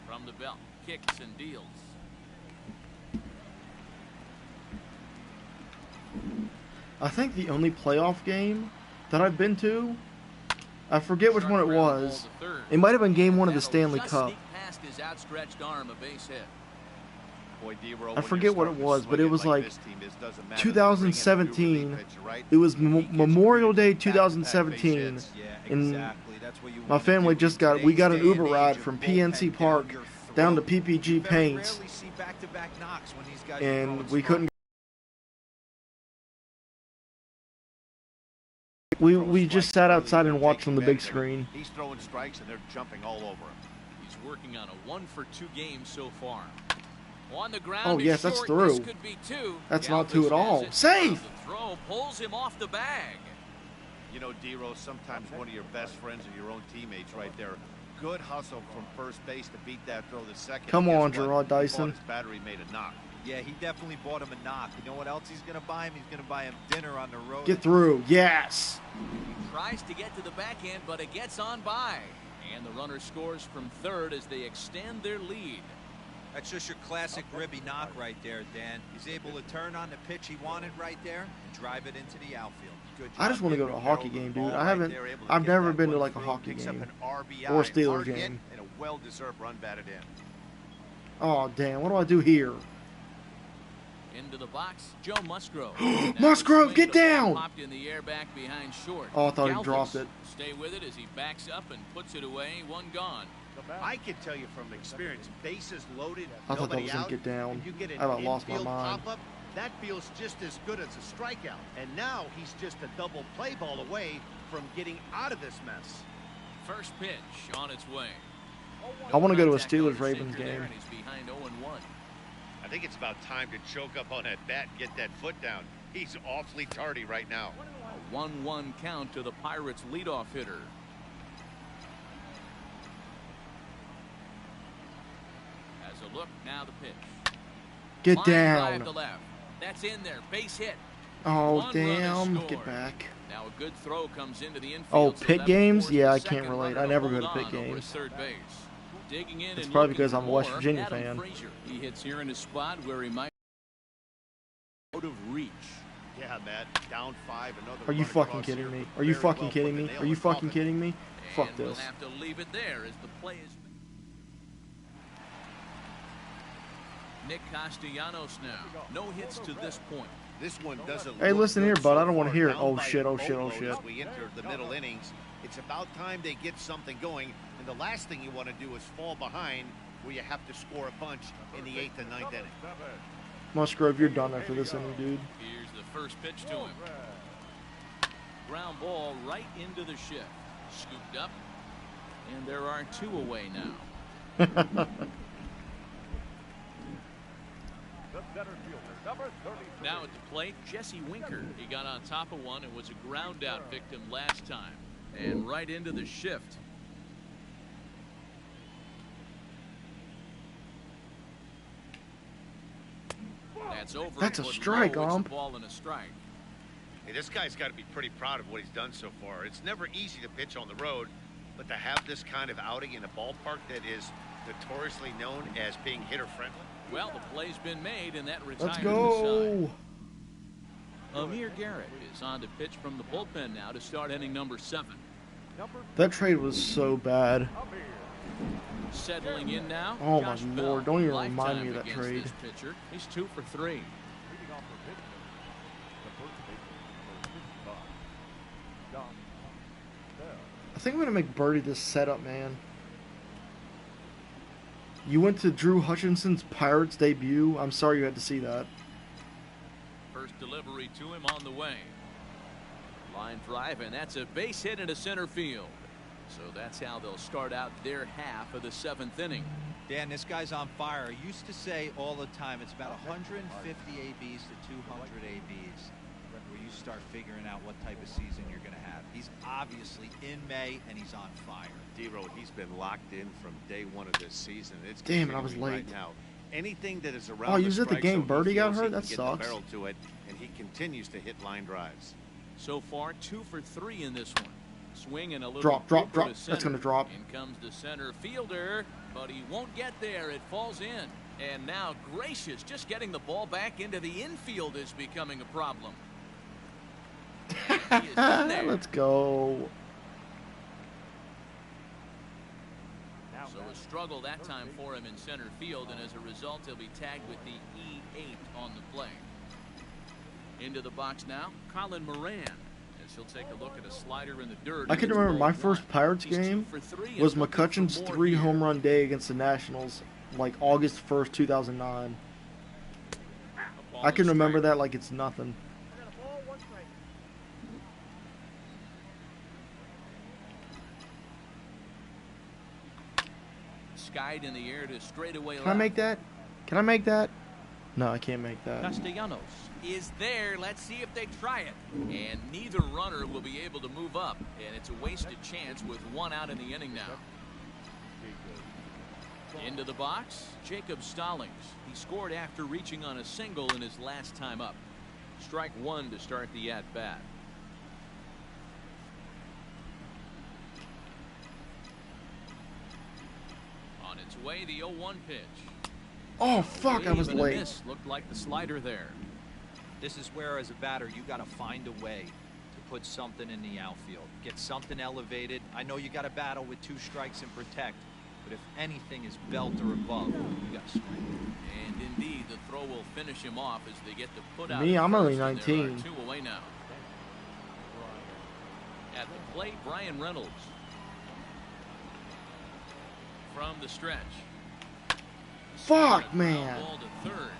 From the belt, kicks and deals. I think the only playoff game that I've been to, I forget which one it was. It might have been game 1 of the Stanley Cup. I forget what it was, but it was like 2017. It was Memorial Day 2017, and my family we got an Uber ride from PNC Park down to PPG Paints, and we couldn't. We just sat outside and watched on the big screen. He's throwing strikes and they're jumping all over him. He's working on a 1 for 2 game so far. On the ground. Oh, yes, that's short. through. This could be two. That's not Galvis two at all. has it. Safe! The throw pulls him off the bag. You know, D-Rose, sometimes one of your best friends are your own teammates right there. Good hustle from first base to beat that throw the second. Come on, Guess what? Gerard He Dyson. thought his battery made a knock. Yeah, he definitely bought him a knock. You know what else he's going to buy him? He's going to buy him dinner on the road. Get through. Yes. He tries to get to the backhand, but it gets on by. And the runner scores from third as they extend their lead. That's just your classic ribby knock right there, Dan. He's able to turn on the pitch he wanted right there and drive it into the outfield. Good job. I just want to go to a hockey game, dude. I've never been to like a hockey game or a Steelers game. And a well-deserved run batted in. Oh, damn. What do I do here? Into the box, Joe Musgrove. Musgrove, get down! Popped in the air back behind short. Oh, I thought he Galvis dropped it. Stay with it as he backs up and puts it away. One gone. I can tell you from experience, bases loaded, I thought that nobody was gonna out, get down. and you get an I about lost my infield mind. pop-up, that feels just as good as a strikeout. And now he's just a double play ball away from getting out of this mess. First pitch on its way. I want to go to a Contact on the Steelers-Ravens sinker there, game. and he's behind 0-1. I think it's about time to choke up on that bat and get that foot down. He's awfully tardy right now. A 1-1 count to the Pirates leadoff hitter. As a look, now the pitch. Get Line drive down. to left. That's in there. Base hit. Oh, One run is damn. scored. Get back. Now a good throw comes into the infield. Oh, so pit that games? forces Yeah, the I can't second relate. runner I never to go to hold pit on over games. third base. Digging in It's and probably looking because I'm a for West more, Virginia Adam fan. Frazier. He hits here in a spot where he might out of reach. Yeah, Matt, down 5. Another Are you run fucking across kidding here, me? but Are you very fucking well kidding put the me? nail Are in you the fucking coffin. kidding me? Fuck And we'll this. have to leave it there as the play is. Nick Castellanos now. No hits to this point. This one doesn't Hey, look listen good here, bud. so I don't want to far. hear it. Down Oh by shit, a oh shit, oh boatload shit. as we enter the middle innings. It's about time they get something going, and the last thing you want to do is fall behind where you have to score a bunch in the 8th and 9th inning. Musgrove, you're done after this inning, dude. Here's the first pitch to him. Ground ball right into the shift. Scooped up. And there are 2 away now. Now at the plate, Jesse Winker. He got on top of one and was a ground out victim last time. And right into the shift. That's over. That's a but strike, low. It's a ump. ball and a strike. Hey, this guy's got to be pretty proud of what he's done so far. It's never easy to pitch on the road, but to have this kind of outing in a ballpark that is notoriously known as being hitter-friendly. Well, the play's been made, and that retires Let's the go. side. Amir Garrett is on to pitch from the bullpen now to start inning number 7. That trade was so bad. Settling in now. Oh, my Josh Lord. Bell, Don't even lifetime remind me of that against trade. This pitcher. He's 2 for 3. I think I'm gonna make Birdie this setup, man. You went to Drew Hutchinson's Pirates debut. I'm sorry you had to see that. First delivery to him on the way. Line drive, and that's a base hit into center field. So that's how they'll start out their half of the 7th inning. Dan, this guy's on fire. I used to say all the time it's about 150 ABs to 200 ABs where you start figuring out what type of season you're going to have. He's obviously in May, and he's on fire. D-Row, he's been locked in from day 1 of this season. It's Damn it, I was continuing late. Right now. Anything that is around Oh, he was at the strike game. zone, he Birdie got feels he hurt? can That get the sucks. barrel to it, and he continues to hit line drives. So far, 2 for 3 in this one. Swing and a little Drop. drop. That's gonna drop. In comes the center fielder, but he won't get there. It falls in. And now, gracious, just getting the ball back into the infield is becoming a problem. And he is in there. Let's go. So a struggle that time for him in center field, and as a result, he'll be tagged with the E8 on the play. Into the box now, Colin Moran. As he'll take a look at a slider in the dirt. I can remember my first Pirates game was McCutcheon's 3 home run day against the Nationals, like August 1st, 2009. I can remember that like it's nothing. Skied in the air to straightaway Can I make that? Can I make that? No, I can't make that. Castellanos is there. Let's see if they try it. And neither runner will be able to move up. And it's a wasted chance with one out in the inning now. Into the box, Jacob Stallings. He scored after reaching on a single in his last time up. Strike one to start the at-bat. On its way, the 0-1 pitch. Oh, fuck, I was late. This looked like the slider there. This is where, as a batter, you got to find a way to put something in the outfield. Get something elevated. I know you got to battle with 2 strikes and protect, but if anything is belt or above, you got to swing. And indeed, the throw will finish him off as they get to put out. Me, I'm only first, and there 19. are 2 away now. At the plate, Brian Reynolds. From the stretch. Fuck, man. Ball to third.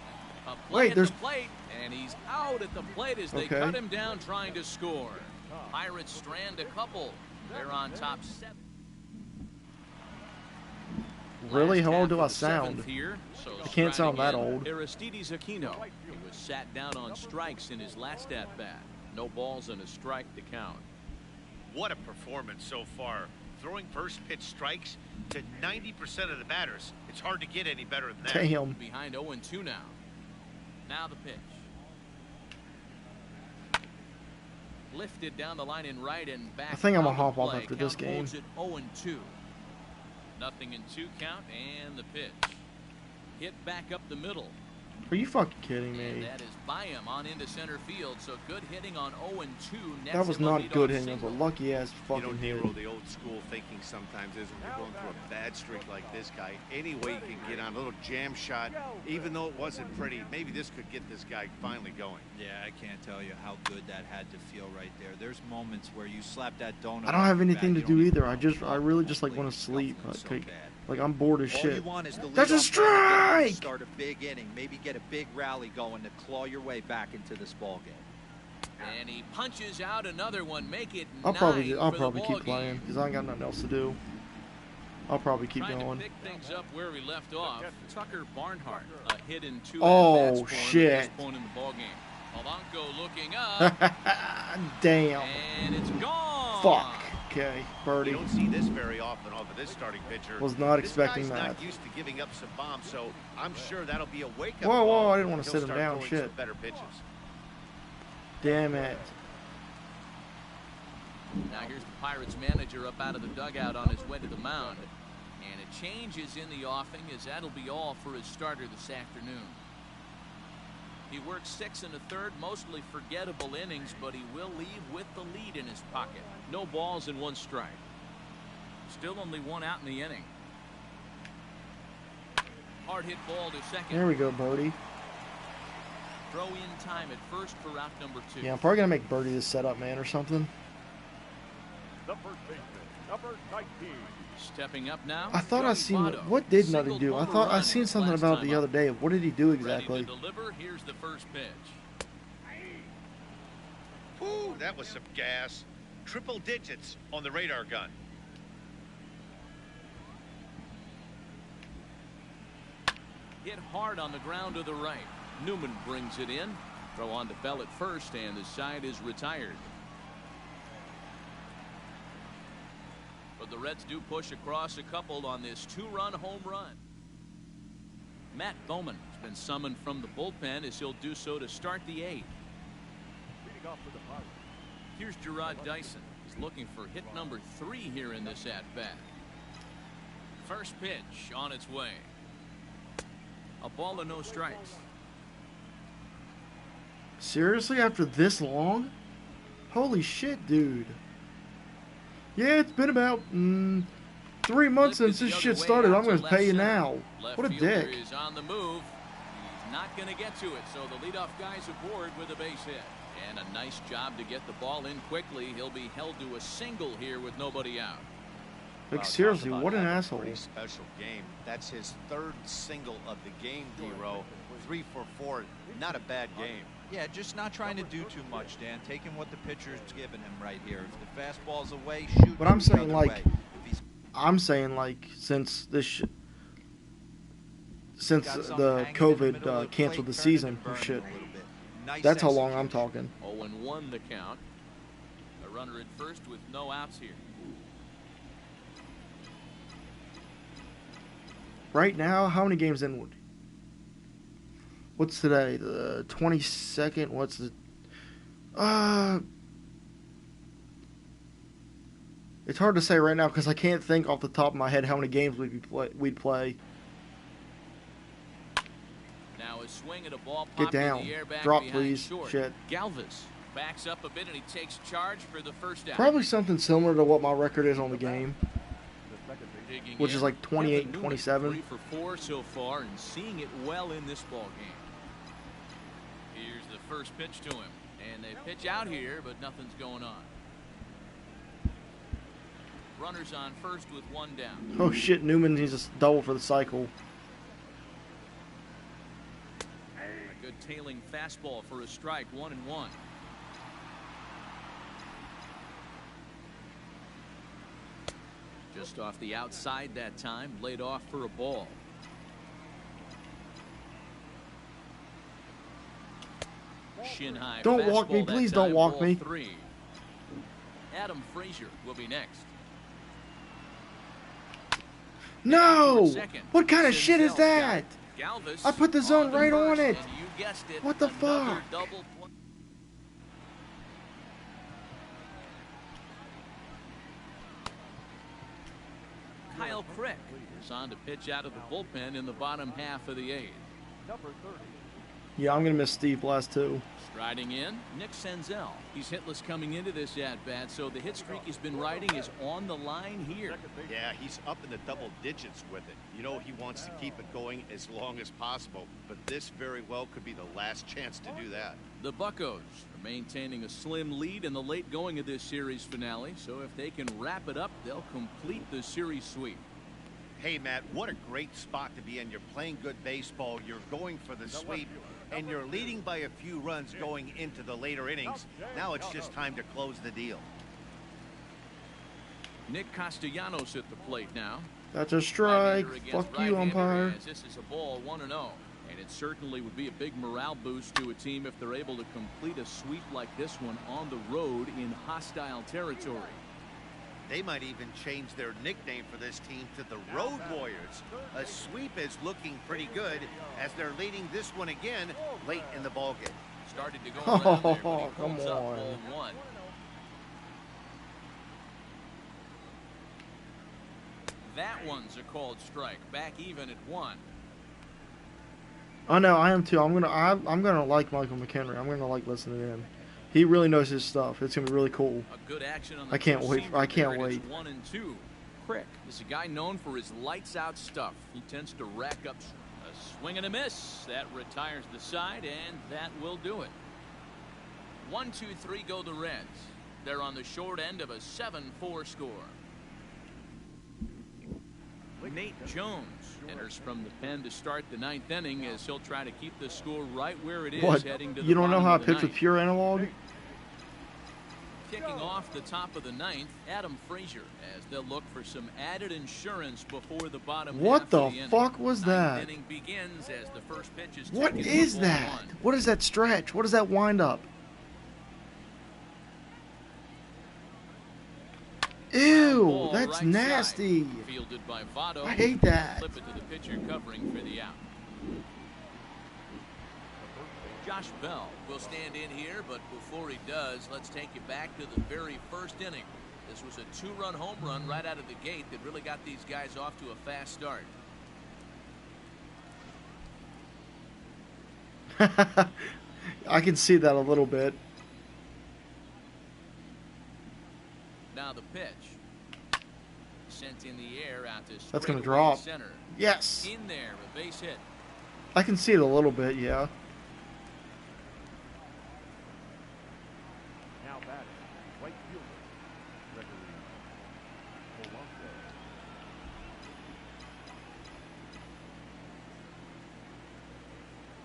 Wait, there's... The plate, and he's out at the plate as they cut him down trying to score. Pirates strand a couple. They're on top 7. Really? How old do I sound? Here, so I can't sound that old. Aristides Aquino. He was sat down on strikes in his last at-bat. No balls and a strike to count. What a performance so far. Throwing first pitch strikes to 90% of the batters. It's hard to get any better than that. Damn. Behind 0-2 now. Now the pitch. Lifted down the line in right and back. I think I'm going to hop play. off after this Count game. holds at 0-2. Nothing in 2 count, and the pitch. Hit back up the middle. Are you fucking kidding And me? that is by him on into center field. So good hitting on 0-2. That was not good hitting. It was a lucky ass fucking hit. Nero, the old school thinking sometimes is when you're going through a bad streak like this guy, any way you can get on a little jam shot, even though it wasn't pretty, maybe this could get this guy finally going. Yeah, I can't tell you how good that had to feel right there. There's moments where you slap that donut. I don't have anything to do either. I really just like want to sleep. Like I'm bored as shit. That's a strike! Start a big inning, maybe get a big rally going to claw your way back into this ball game. And he punches out another one, make it I'll probably game. keep playing because I ain't got nothing else to do. I'll probably keep Trying going. to pick things up where we left off. Tucker Barnhart, a hit in 2 Oh, at-bats for him shit. at this point in the ball game. Polanco looking up. Damn. And it's gone. Fuck. Okay, birdie. You don't see this very often off of this starting pitcher. Was not expecting this guy's that. not used to giving up some bombs, so I'm sure that'll be a wake-up Whoa, call. I didn't want to He'll sit him start down. throwing Shit. some better pitches. Damn it. Now here's the Pirates manager up out of the dugout on his way to the mound. And a change is in the offing as that'll be all for his starter this afternoon. He worked 6 1/3, mostly forgettable innings, but he will leave with the lead in his pocket. No balls and 1 strike. Still only 1 out in the inning. Hard hit ball to second. There we go, birdie. Throw in time at first for route number 2. Yeah, I'm probably gonna make birdie this setup, man, or something. The first baseman, number 19. Stepping up now. I thought I Joey seen Votto. what did Singled nothing do? I home thought I run seen his something last about time the up. other day. What did he do exactly? Ready to deliver. Here's the first pitch. Ooh, that was some gas. Triple digits on the radar gun. Hit hard on the ground to the right. Newman brings it in. Throw on to Bell at first, and the side is retired. But the Reds do push across a couple on this 2-run home run. Matt Bowman has been summoned from the bullpen as he'll do so to start the 8th. Leading off for the Pirates. Here's Gerard Dyson. He's looking for hit number 3 here in this at-bat. First pitch on its way. A ball and no strikes. Seriously, after this long? Holy shit, dude. Yeah, it's been about 3 months since this shit started. I'm gonna pay you now. What a dick. Is on the move. He's not gonna get to it, so the leadoff guy's aboard with a base hit. And a nice job to get the ball in quickly. He'll be held to a single here with nobody out. Like, seriously, what an asshole. Pretty special game. That's his 3rd single of the game, D-Row. 3 for 4. Not a bad game. Yeah, just not trying to do too much, Dan. Taking what the pitcher's giving him right here. If the fastball's away, shoot. But I'm the saying, other like, way. If he's... I'm saying, like, since this since Got something the hanging in the middle of COVID the canceled the plate, turn it season. and Oh burn it shit. a little bit. Nice That's how long I'm execution. talking. 0-1 the count. A runner at first with no outs here. Right now, how many games in? What's today? The 22nd. What's the? It's hard to say right now because I can't think off the top of my head how many games we'd play. Now a swing at a ball Get popped in down. the air back Drop, behind please. short. Shit. Galvis backs up a bit and he takes charge for the first out. Probably something similar to what my record is on the game, Digging which in. is like 28 and Kevin 27. Newman, 3 for 4 so far and seeing it well in this ball game. Here's the first pitch to him, and they pitch out here, but nothing's going on. Runners on first with one down. Oh shit, Newman needs a double for the cycle. A good tailing fastball for a strike, 1-1. Just off the outside that time, laid off for a ball. Shin high. Don't walk me, fastball that please don't time, walk ball me. 3. Adam Frazier will be next. No! Second. What kind of shit is Senzel's that? got it. Galvis I put the zone to right on first, it. and you guessed it, What the another fuck? double play. Kyle Crick is on to pitch out of the bullpen in the bottom half of the 8th. Number 30. Yeah, I'm gonna miss Steve Blast too. Striding in, Nick Senzel. He's hitless coming into this at-bat, so the hit streak he's been riding is on the line here. Yeah, he's up in the double digits with it. You know he wants to keep it going as long as possible, but this very well could be the last chance to do that. The Buccos are maintaining a slim lead in the late going of this series finale, so if they can wrap it up, they'll complete the series sweep. Hey, Matt, what a great spot to be in. You're playing good baseball, you're going for the sweep, and you're leading by a few runs going into the later innings. Now it's just time to close the deal. Nick Castellanos at the plate now. That's a strike. Right-hander against Fuck you, right-hander, umpire. as this is a ball 1-0. And it certainly would be a big morale boost to a team if they're able to complete a sweep like this one on the road in hostile territory. They might even change their nickname for this team to the Road Warriors. A sweep is looking pretty good as they're leading this one again late in the ballgame. Started to go around there, but he Come pulls up on. ball 1. That one's a called strike. Back even at 1. I know, I am too. I'm gonna like Michael McHenry. I'm gonna like listening to him. He really knows his stuff. It's gonna be really cool. A good action on the I can't wait. two-seamer I can't there, and it's wait. 1 and 2. Crick is a guy known for his lights out stuff. He tends to rack up a swing and a miss. That retires the side, and that will do it. 1, 2, 3 go the Reds. They're on the short end of a 7-4 score. Nate Jones enters from the pen to start the 9th inning as he'll try to keep the score right where it is What? heading to You the don't know bottom how I of the pitch with 9th. pure analog? Kicking off the top of the 9th, Adam Frazier, as they'll look for some added insurance before the bottom What half the of the inning. fuck was 9th that? inning begins as the first pitch is What taken is for ball that? 1. What is that stretch? What is that wind up? Ew, Ball that's right side. nasty. Fielded by Votto. I hate that. Flip it to the pitcher covering for the out. Josh Bell will stand in here, but before he does, let's take you back to the very first inning. This was a 2-run home run right out of the gate that really got these guys off to a fast start. I can see that a little bit. Now the pitch. Sent in the air out to That's gonna straightaway drop. center. Yes. In there, a base hit. I can see it a little bit, yeah. Now batting, right fielder, Gregory Polanco.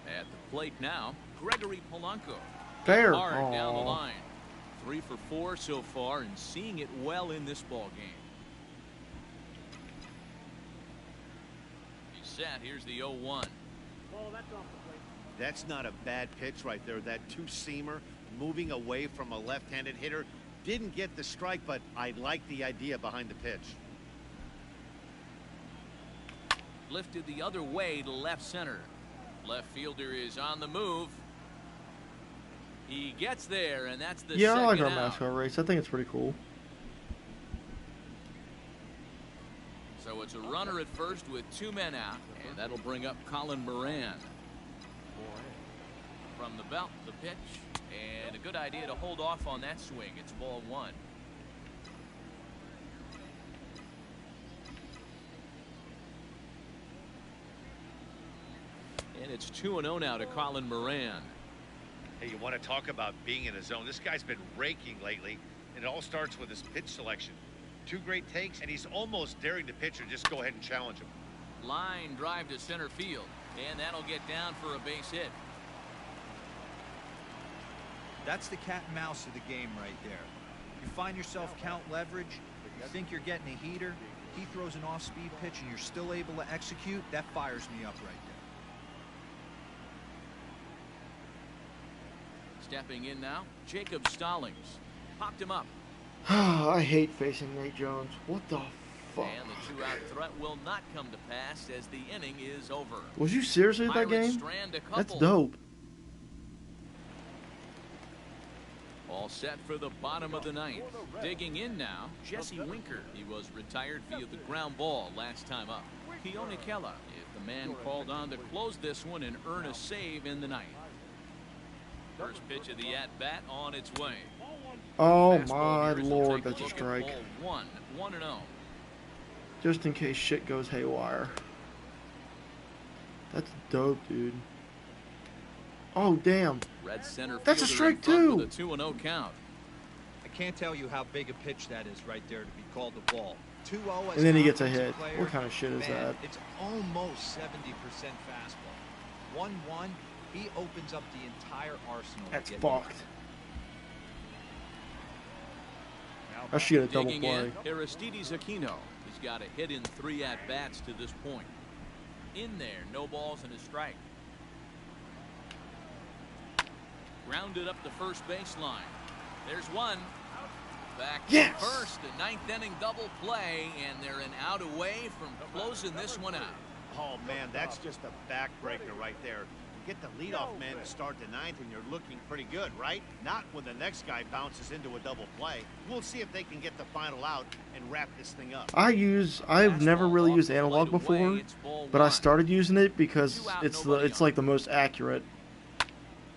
At the plate now, Gregory Polanco. Fair. Hard down the Aw. line. 3 for 4 so far and seeing it well in this ball game. He's set. Here's the 0-1. That's not a bad pitch right there. That two-seamer moving away from a left-handed hitter. Didn't get the strike, but I like the idea behind the pitch. Lifted the other way to left center. Left fielder is on the move. He gets there, and that's the Yeah, I like our second out. mascot race. I think it's pretty cool. So it's a runner at first with 2 men out, and that'll bring up Colin Moran. From the belt, the pitch, and a good idea to hold off on that swing. It's ball 1. And it's 2-0 now to Colin Moran. Hey, you want to talk about being in a zone? This guy's been raking lately, and it all starts with his pitch selection. 2 great takes, and he's almost daring the pitcher just go ahead and challenge him. Line drive to center field, and that'll get down for a base hit. That's the cat and mouse of the game right there. You find yourself count leverage, you think you're getting a heater, he throws an off-speed pitch and you're still able to execute, that fires me up right there. Stepping in now, Jacob Stallings. Popped him up. I hate facing Nate Jones. What the fuck? And the 2-out threat will not come to pass as the inning is over. Was you seriously at that Pirates game? strand a couple. That's dope. All set for the bottom of the 9th. Digging in now, Jesse Winker. He was retired via the ground ball last time up. Keone Kela, if the man called on to close this one and earn a save in the 9th. First pitch of the at-bat on its way. Oh Fastball my here as we'll lord, take a that's a look at strike. ball 1, 1-0. Just in case shit goes haywire. That's dope, dude. Oh damn. Red center That's a fielder in strike, front too. with a 2-0 count. I can't tell you how big a pitch that is right there to be called a ball. 2-0 as And then an he gets a offensive hit. player, What kind of shit is man, that? It's almost 70% fastball. 1-1, he opens up the entire arsenal. That's to get fucked. I should get a double Digging play. in, Aristides Aquino. He's got a hit in 3 at-bats to this point. In there, no balls and a strike. Grounded up the first baseline. There's one. Back to Yes! first, the 9th inning double play, and they're an out away from closing this one out. Oh, man, that's just a backbreaker right there. You get the leadoff man to start the 9th, and you're looking pretty good, right? Not when the next guy bounces into a double play. We'll see if they can get the final out and wrap this thing up. I've never really used analog before, but I started using it because it's like the most accurate.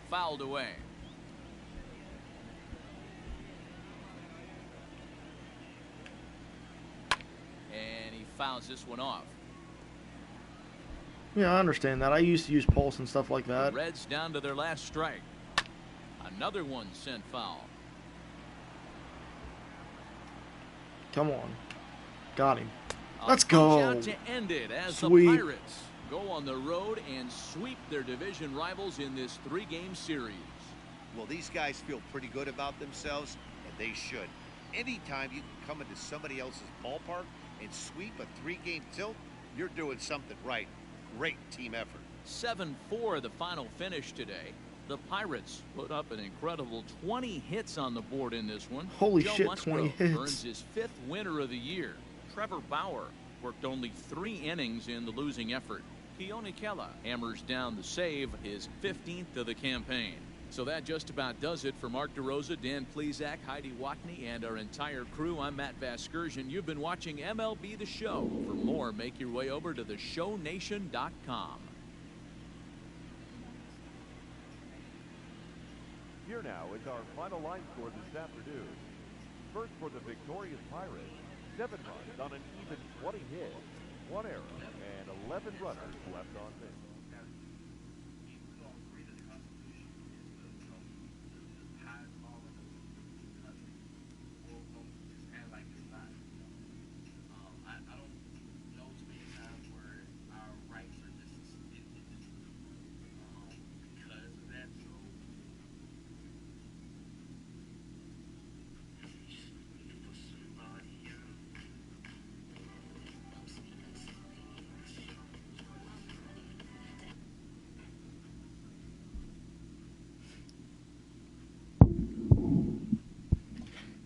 Fouled away. And he fouls this one off. Yeah, I understand that. I used to use pulse and stuff like The that. Reds down to their last strike. Another one sent foul. Come on. Got him. A Let's go. punch-out to end it as Sweep. the Pirates go on the road and sweep their division rivals in this 3-game series. Well, these guys feel pretty good about themselves, and they should. Anytime you can come into somebody else's ballpark and sweep a 3-game tilt, you're doing something right. Great team effort. 7-4 the final finish today. The Pirates put up an incredible 20 hits on the board in this one. Holy Joe shit, Musgrove 20 hits. earns his 5th winner of the year. Trevor Bauer worked only 3 innings in the losing effort. Keone Kela hammers down the save, his 15th of the campaign. So that just about does it for Mark DeRosa, Dan Plesac, Heidi Watney, and our entire crew. I'm Matt Vasgersian. You've been watching MLB The Show. For more, make your way over to theshownation.com. Here now is our final line score this afternoon. First for the victorious Pirates, 7 runs on an even 20 hits, 1 error, and 11 runners left on base.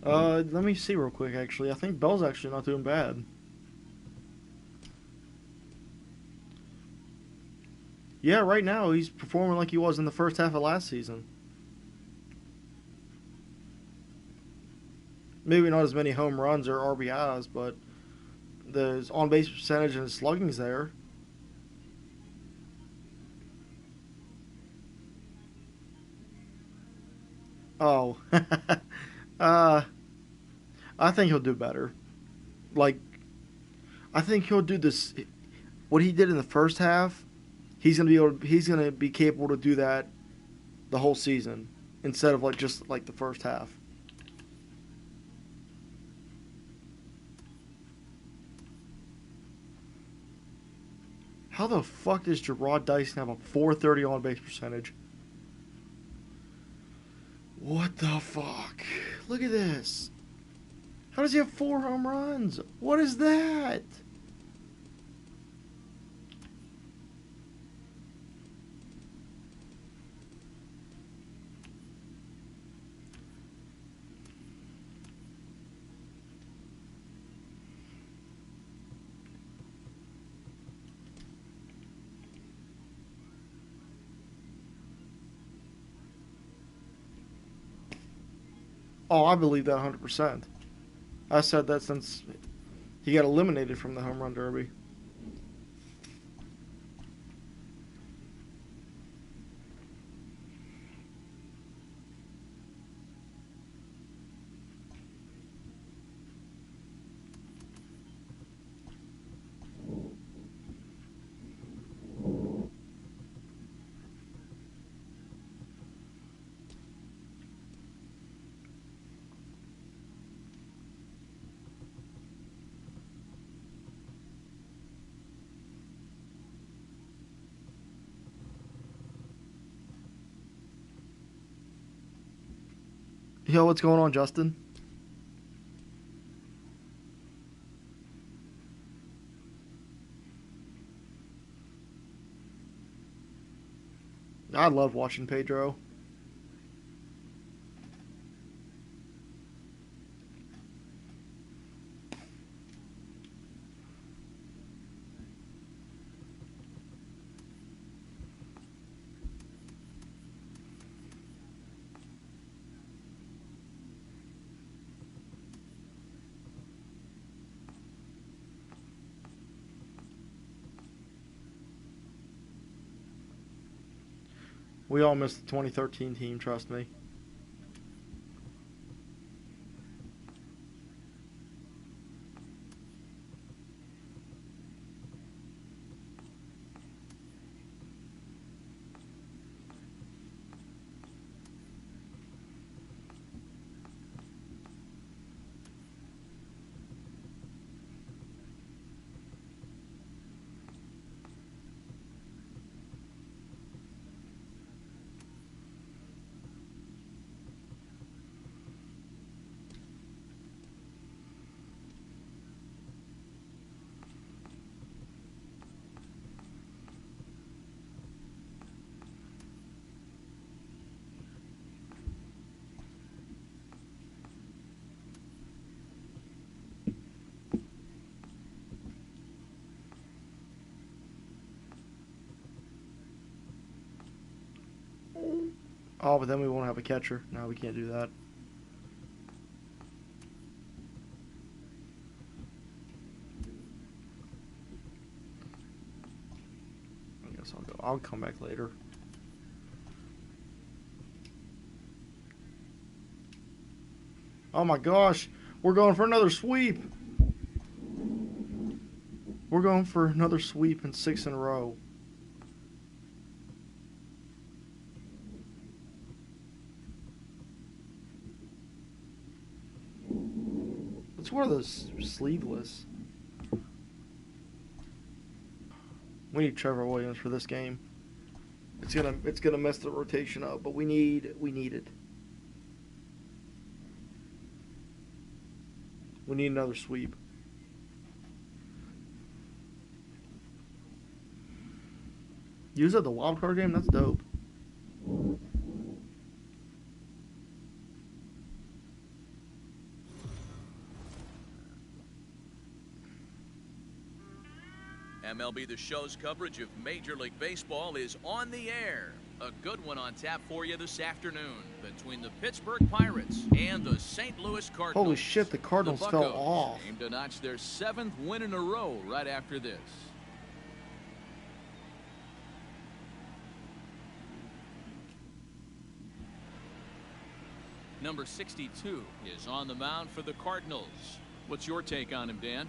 Let me see real quick, actually. I think Bell's actually not doing bad. Yeah, right now he's performing like he was in the first half of last season. Maybe not as many home runs or RBIs, but the on-base percentage and slugging's there. Oh. uh, I think he'll do better. Like, I think he'll do this. What he did in the first half, he's gonna be capable to do that the whole season instead of like just like the first half. How the fuck does Gerard Dyson have a 430 on base percentage? What the fuck? Look at this. How does he have 4 home runs? What is that? Oh, I believe that 100%. I said that since he got eliminated from the home run derby. Yo, what's going on, Justin? I love watching Pedro. We all missed the 2013 team, trust me. Oh, but then we won't have a catcher. No, we can't do that. I guess I'll go. I'll come back later. Oh my gosh, we're going for another sweep. We're going for another sweep in 6 in a row. It's one of those sleeveless. We need Trevor Williams for this game. It's gonna mess the rotation up, but we need it. We need another sweep. Use it the wild card game. That's dope. MLB The Show's coverage of Major League Baseball is on the air. A good one on tap for you this afternoon between the Pittsburgh Pirates and the St. Louis Cardinals. Holy shit, the Cardinals fell off. Aim to notch their 7th win in a row right after this. Number 62 is on the mound for the Cardinals. What's your take on him, Dan?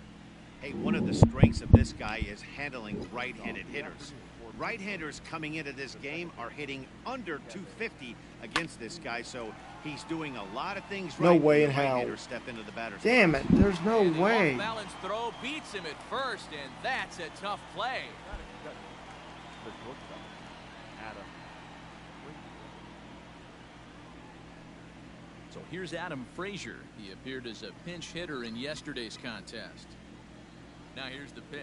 Hey, one of the strengths of this guy is handling right-handed hitters. Right-handers coming into this game are hitting under 250 against this guy, so he's doing a lot of things right. No way in hell. Right-handers step into the batter's Damn box. it, there's no And the way. off-balance throw beats him at first, and that's a tough play. So here's Adam Frazier. He appeared as a pinch hitter in yesterday's contest. Now here's the pitch.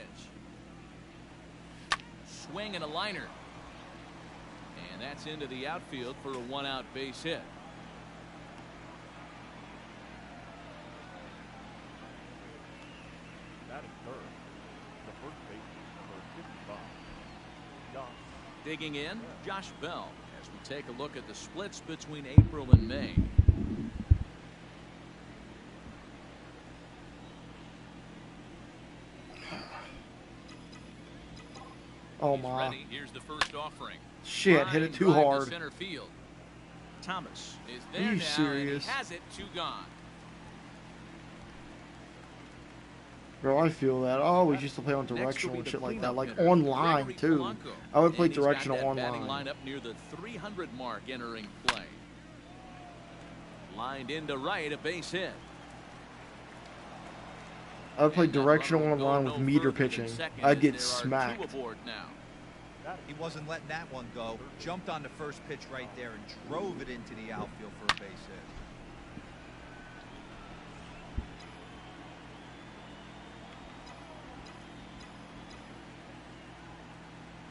Swing and a liner. And that's into the outfield for a one-out base hit. That is third. The first baseman, number 55. Josh. Digging in, Josh Bell, as we take a look at the splits between April and May. Oh He's my. ready. Here's the first offering. Shit, hit it too Line drive to hard. center field. Thomas is Are there you now, serious? and he has it, 2 gone. Bro, I feel that. I always used to play on Next will directional be and the shit like that, cleanup like hitter, online Gregory too. Polanco. I would play And he's got directional that batting online. lineup near the 300 mark entering play. Lined into right, a base hit. I would play And that directional runner will go online no with meter further than pitching. second I'd as get there are 2 smacked. aboard now. He wasn't letting that one go. Jumped on the first pitch right there and drove it into the outfield for a base hit.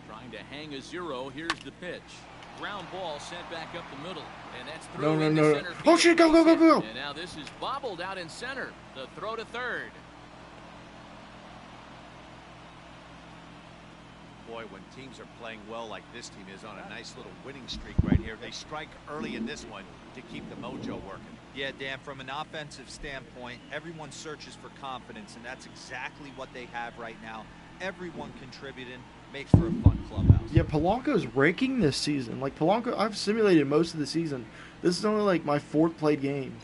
Trying to hang a 0. Here's the pitch. Ground ball sent back up the middle. And that's through No. into center Oh field. shit, go. And now this is bobbled out in center. The throw to third. Boy, when teams are playing well like this team is on a nice little winning streak right here, they strike early in this one to keep the mojo working. Yeah, Dan, from an offensive standpoint, everyone searches for confidence, and that's exactly what they have right now. Everyone contributing makes for a fun clubhouse. Yeah, Polanco's raking this season. Like Polanco, I've simulated most of the season. This is only like my 4th played game.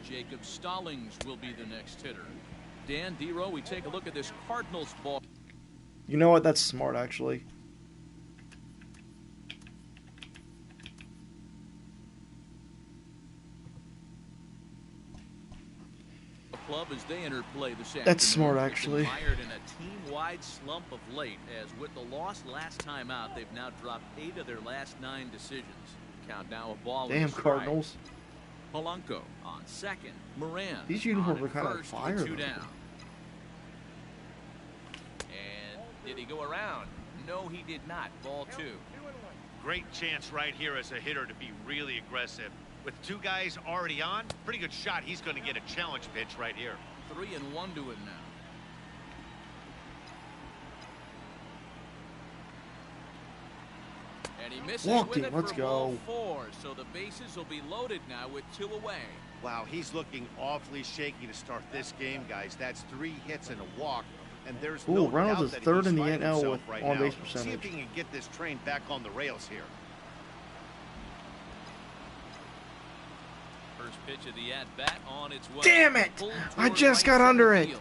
Jacob Stallings will be the next hitter. Dan Dero, we take a look at this Cardinals ball. You know what? That's smart, actually. Club as they enter play this afternoon. That's smart, They've actually. been mired in a team-wide slump of late, as with the loss last time out, they've now dropped 8 of their last 9 decisions. Count now a ball. Damn, Cardinals. Polanco on second. Moran. These uniforms on are kind of first fire, with 2 though. down. And did he go around? No, he did not. Ball 2. Great chance right here as a hitter to be really aggressive. With 2 guys already on, pretty good shot. He's going to get a challenge pitch right here. 3-1 to it now. And he misses Walked with him. it Let's for ball go. 4. So the bases will be loaded now with 2 away. Wow, he's looking awfully shaky to start this game, guys. That's 3 hits and a walk. And there's Ooh, no Reynolds doubt is that 3rd he's in the fighting NL himself with right on-base now. percentage. See if he can get this train back on the rails here. First pitch of the at-bat on its way. Damn it! Pulled I toward just right got under center it. field.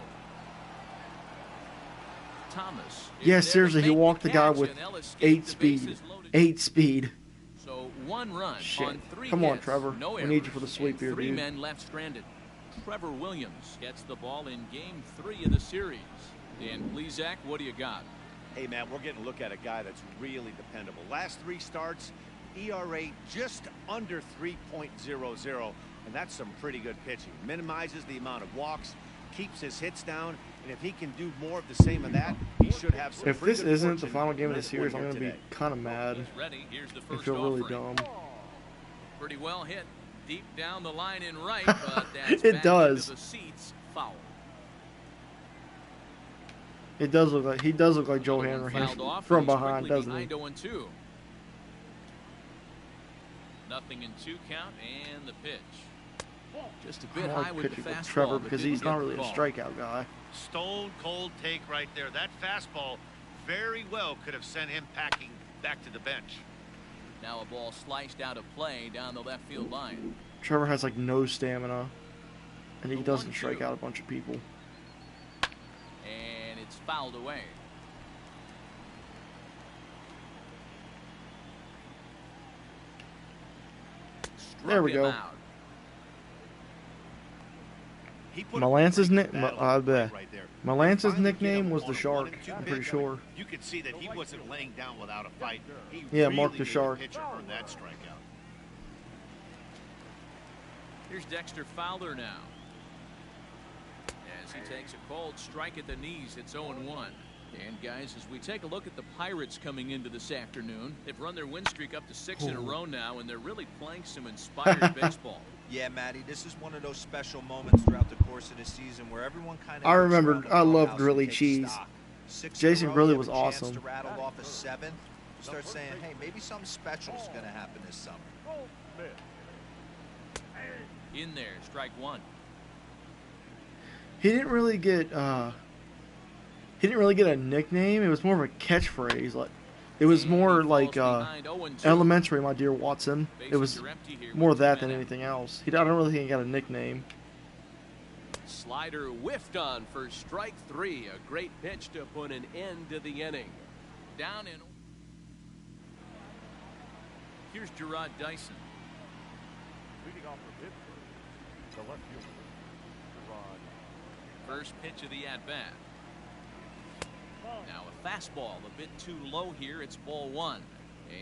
Thomas. is Yeah, there seriously, to he make walked the guy catch, with and they'll escape 8 the speed. bases loaded. 8 speed. So 1 run Shit. on 3 Come on, hits, Trevor. No We need you errors, for the sweep and here, 3 dude. men left stranded. Trevor Williams gets the ball in game 3 of the series. Dan Plesac, what do you got? Hey, man, we're getting a look at a guy that's really dependable. Last 3 starts, ERA just under 3.00, and that's some pretty good pitching. Minimizes the amount of walks, keeps his hits down, and if he can do more of the same of that, he should have some If pretty this good isn't the fortune final game of the with series, one I'm here going to be today. kind of mad. He's ready. Here's the I first feel really offering. dumb. Pretty well hit deep down the line in right, but that's It back does. into the seats. Foul. It does look like he does look like Joe Henry from behind, doesn't he? 0-2. Nothing in 2 count and the pitch. Just a bit I high like with the pitching with fastball Trevor but because didn't he's get not the really a call. strikeout guy. Stone cold take right there. That fastball very well could have sent him packing back to the bench. Now a ball sliced out of play down the left field line. Trevor has like no stamina, and he The doesn't 1-2. strike out a bunch of people. And it's fouled away. There we Struck him go. out. He put Melance's a pretty good battle on the plate right there. Melance's Finally get nickname him was on the a Shark. 1-2 I'm pretty pitch. sure. You could see that he wasn't laying down without a fight. He Yeah, really Mark the made Shark. pitcher earn that strikeout. Here's Dexter Fowler now. As he takes a cold strike at the knees, it's 0-1. And guys, as we take a look at the Pirates coming into this afternoon, they've run their win streak up to 6 in a row now, and they're really playing some inspired baseball. Yeah, Matty, this is one of those special moments throughout the course of the season where everyone kind of. I remember, I love Grilly Cheese. Jason Grilly was awesome. To rattle off a 7th, you start saying, hey, maybe something special is going to happen this summer. In there, strike 1. He didn't really get a nickname. It was more of a catchphrase. Like it was more like elementary, my dear Watson. It was more that than anything else. I don't really think he got a nickname. Slider whiffed on for strike 3. A great pitch to put an end to the inning. Down in. Here's Gerard Dyson. Leading off for Pittsburgh, the left fielder, Gerard. First pitch of the at-bat. Now a fastball a bit too low here. It's ball 1.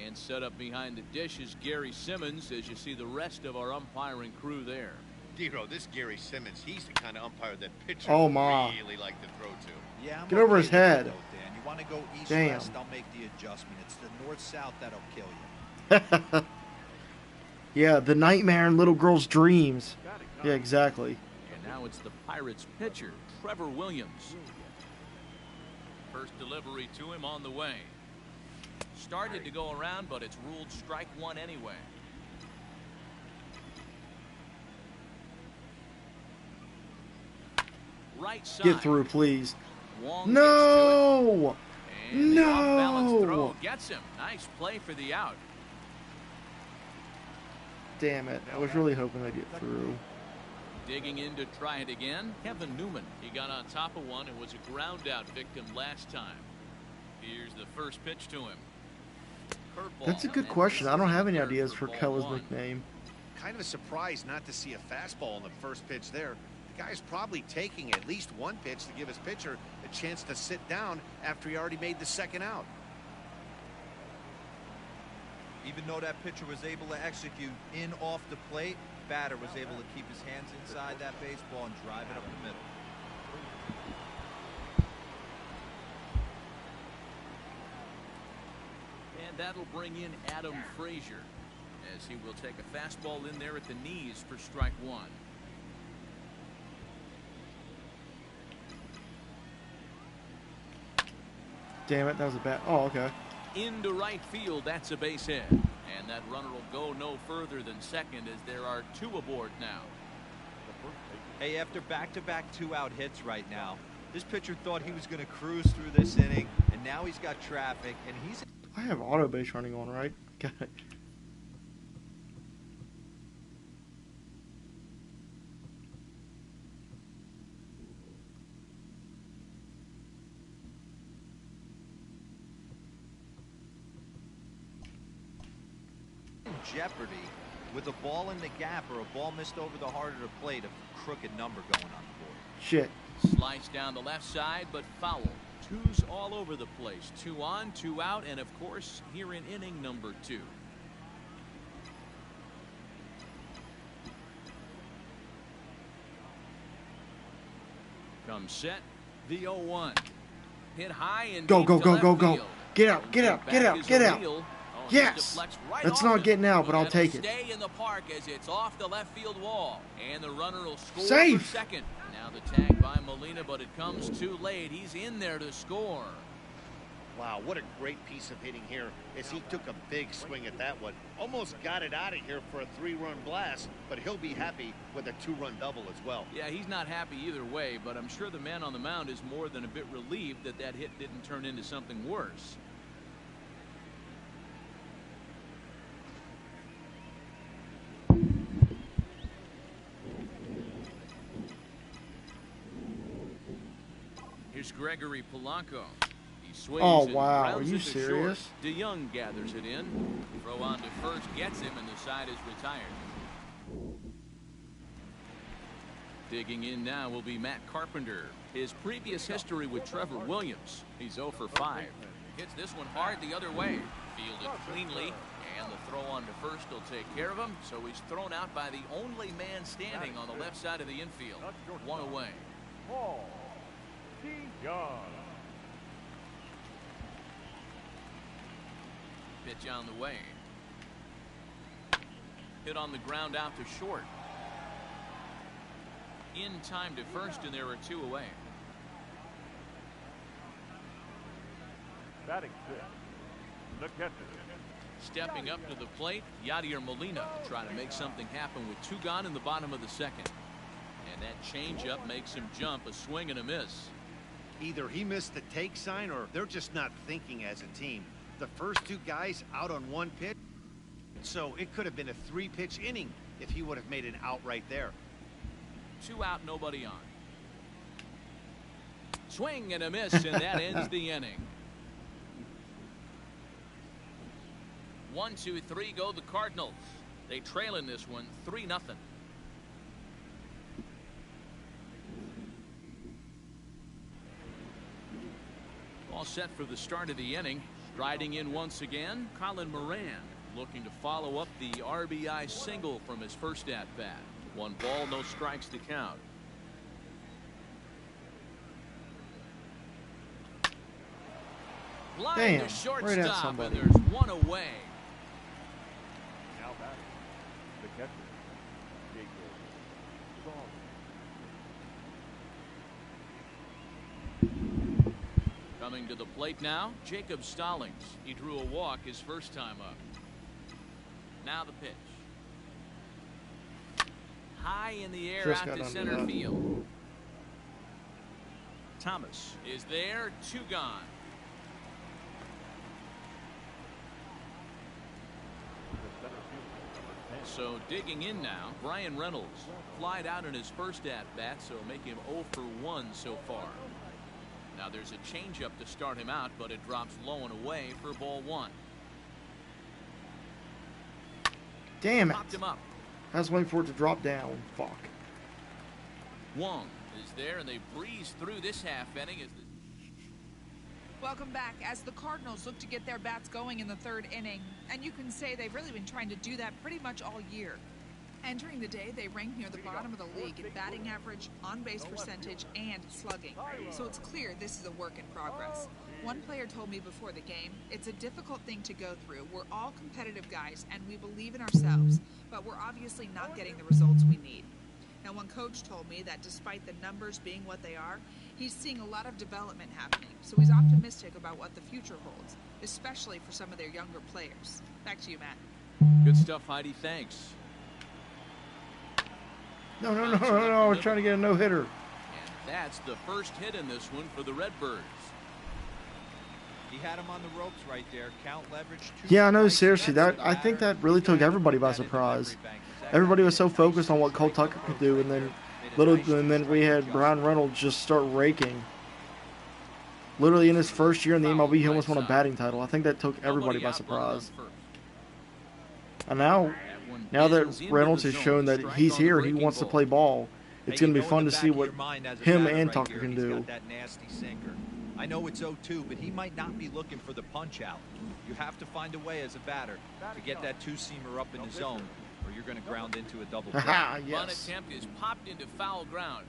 And set up behind the dish is Gary Simmons as you see the rest of our umpiring crew there. Dero, this Gary Simmons, he's the kind of umpire that pitchers really like to throw to. Yeah, Get over his head. Though, Dan. You want to go Damn. east-west, I'll make the adjustment. It's the north-south that'll kill you. Yeah, the nightmare in little girls' dreams. Yeah, exactly. And now it's the Pirates pitcher, Trevor Williams. First delivery to him on the way. Started to go around, but it's ruled strike 1 anyway. Right side. Get through, please. Wong No! gets to it, and the No! off-balance throw gets him. Nice play for the out. Damn it. I was really hoping they'd get through. Digging in to try it again, Kevin Newman. He got on top of one and was a ground out victim last time. Here's the first pitch to him. Curveball. That's a good question. I don't have any ideas for Kella's nickname. Kind of a surprise not to see a fastball on the first pitch there. The guy's probably taking at least one pitch to give his pitcher a chance to sit down after he already made the second out. Even though that pitcher was able to execute in off the plate, batter was able to keep his hands inside that baseball and drive it up the middle. And that'll bring in Adam Frazier as he will take a fastball in there at the knees for strike 1. Damn it, that was a bad. Oh, okay. Into right field, that's a base hit. And that runner will go no further than second as there are 2 aboard now. Hey, after back-to-back 2-out hits right now, this pitcher thought he was going to cruise through this inning, and now he's got traffic, and he's... I have auto base running on, right? Got it. jeopardy with a ball in the gap or a ball missed over the heart of the plate, a crooked number going on the board. Shit. Slice down the left side, but foul. 2's all over the place. 2 on, 2 out, and of course, here in inning number 2. Comes set, the 0-1. Hit high and Go, deep go, to go, left go, go. field. Get out, get out, get out, get out. Oh, Yes! That's not getting out, but I'll take it. Stay in the park as it's off the left field wall. And the runner will score Safe. for second. Now the tag by Molina, but it comes too late. He's in there to score. Wow, what a great piece of hitting here as he took a big swing at that one. Almost got it out of here for a 3-run blast, but he'll be happy with a 2-run double as well. Yeah, he's not happy either way, but I'm sure the man on the mound is more than a bit relieved that that hit didn't turn into something worse. Here's Gregory Polanco. He swings and grounds it to short. DeYoung gathers it in. Throw on to first gets him, and the side is retired. Digging in now will be Matt Carpenter. His previous history with Trevor Williams. He's 0 for 5. Hits this one hard the other way. Fielded cleanly, and the throw on to first will take care of him. So he's thrown out by the only man standing on the left side of the infield. 1 away. Pitch on the way. Hit on the ground out to short. In time to first, and there are 2 away. Batting 6, the catcher. Stepping up to the plate, Yadier Molina trying to make something happen with 2 gone in the bottom of the second. And that changeup makes him jump, a swing and a miss. Either he missed the take sign or they're just not thinking as a team. The first 2 guys out on 1 pitch, so it could have been a 3-pitch inning if he would have made an out right there. 2 out, nobody on. Swing and a miss, and that ends the inning. 1, 2, 3 go the Cardinals. They trail in this one 3-0. All set for the start of the inning. Striding in once again, Colin Moran looking to follow up the RBI single from his first at-bat. 1 ball, no strikes to count. Line to shortstop, and there's 1 away. Now batting, the catcher, Coming to the plate now, Jacob Stallings. He drew a walk his first time up. Now the pitch. High in the air out to center field. Thomas is there, 2 gone. So digging in now, Brian Reynolds. Flied out in his first at-bat, so make him 0 for 1 so far. Now there's a changeup to start him out, but it drops low and away for ball 1. Damn it. Popped him up. I was waiting for it to drop down. Fuck. Wong is there, and they breeze through this half inning. Welcome back as the Cardinals look to get their bats going in the 3rd inning. And you can say they've really been trying to do that pretty much all year. Entering the day, they rank near the bottom of the league in batting average, on-base percentage, and slugging. So it's clear this is a work in progress. One player told me before the game, it's a difficult thing to go through. We're all competitive guys, and we believe in ourselves, but we're obviously not getting the results we need. Now, one coach told me that despite the numbers being what they are, he's seeing a lot of development happening, so he's optimistic about what the future holds, especially for some of their younger players. Back to you, Matt. Good stuff, Heidi. Thanks. No. We're trying to get a no-hitter. And that's the first hit in this one for the Redbirds. He had him on the ropes right there. Count leverage. Yeah, I know. Seriously, I think that really took everybody by surprise. Everybody was so focused on what Cole Tucker could do, and then we had Brian Reynolds just start raking. Literally in his first year in the MLB, he almost won a batting title. I think that took everybody by surprise. And now that Reynolds has shown that he's here, he wants to play ball. It's going to be fun to see what him and Tucker can do. I know it's 0-2, but he might not be looking for the punch out. You have to find a way as a batter to get that 2-seamer up in the zone, or you're going to ground into a double play. Yes. Bunt attempt is popped into foul ground.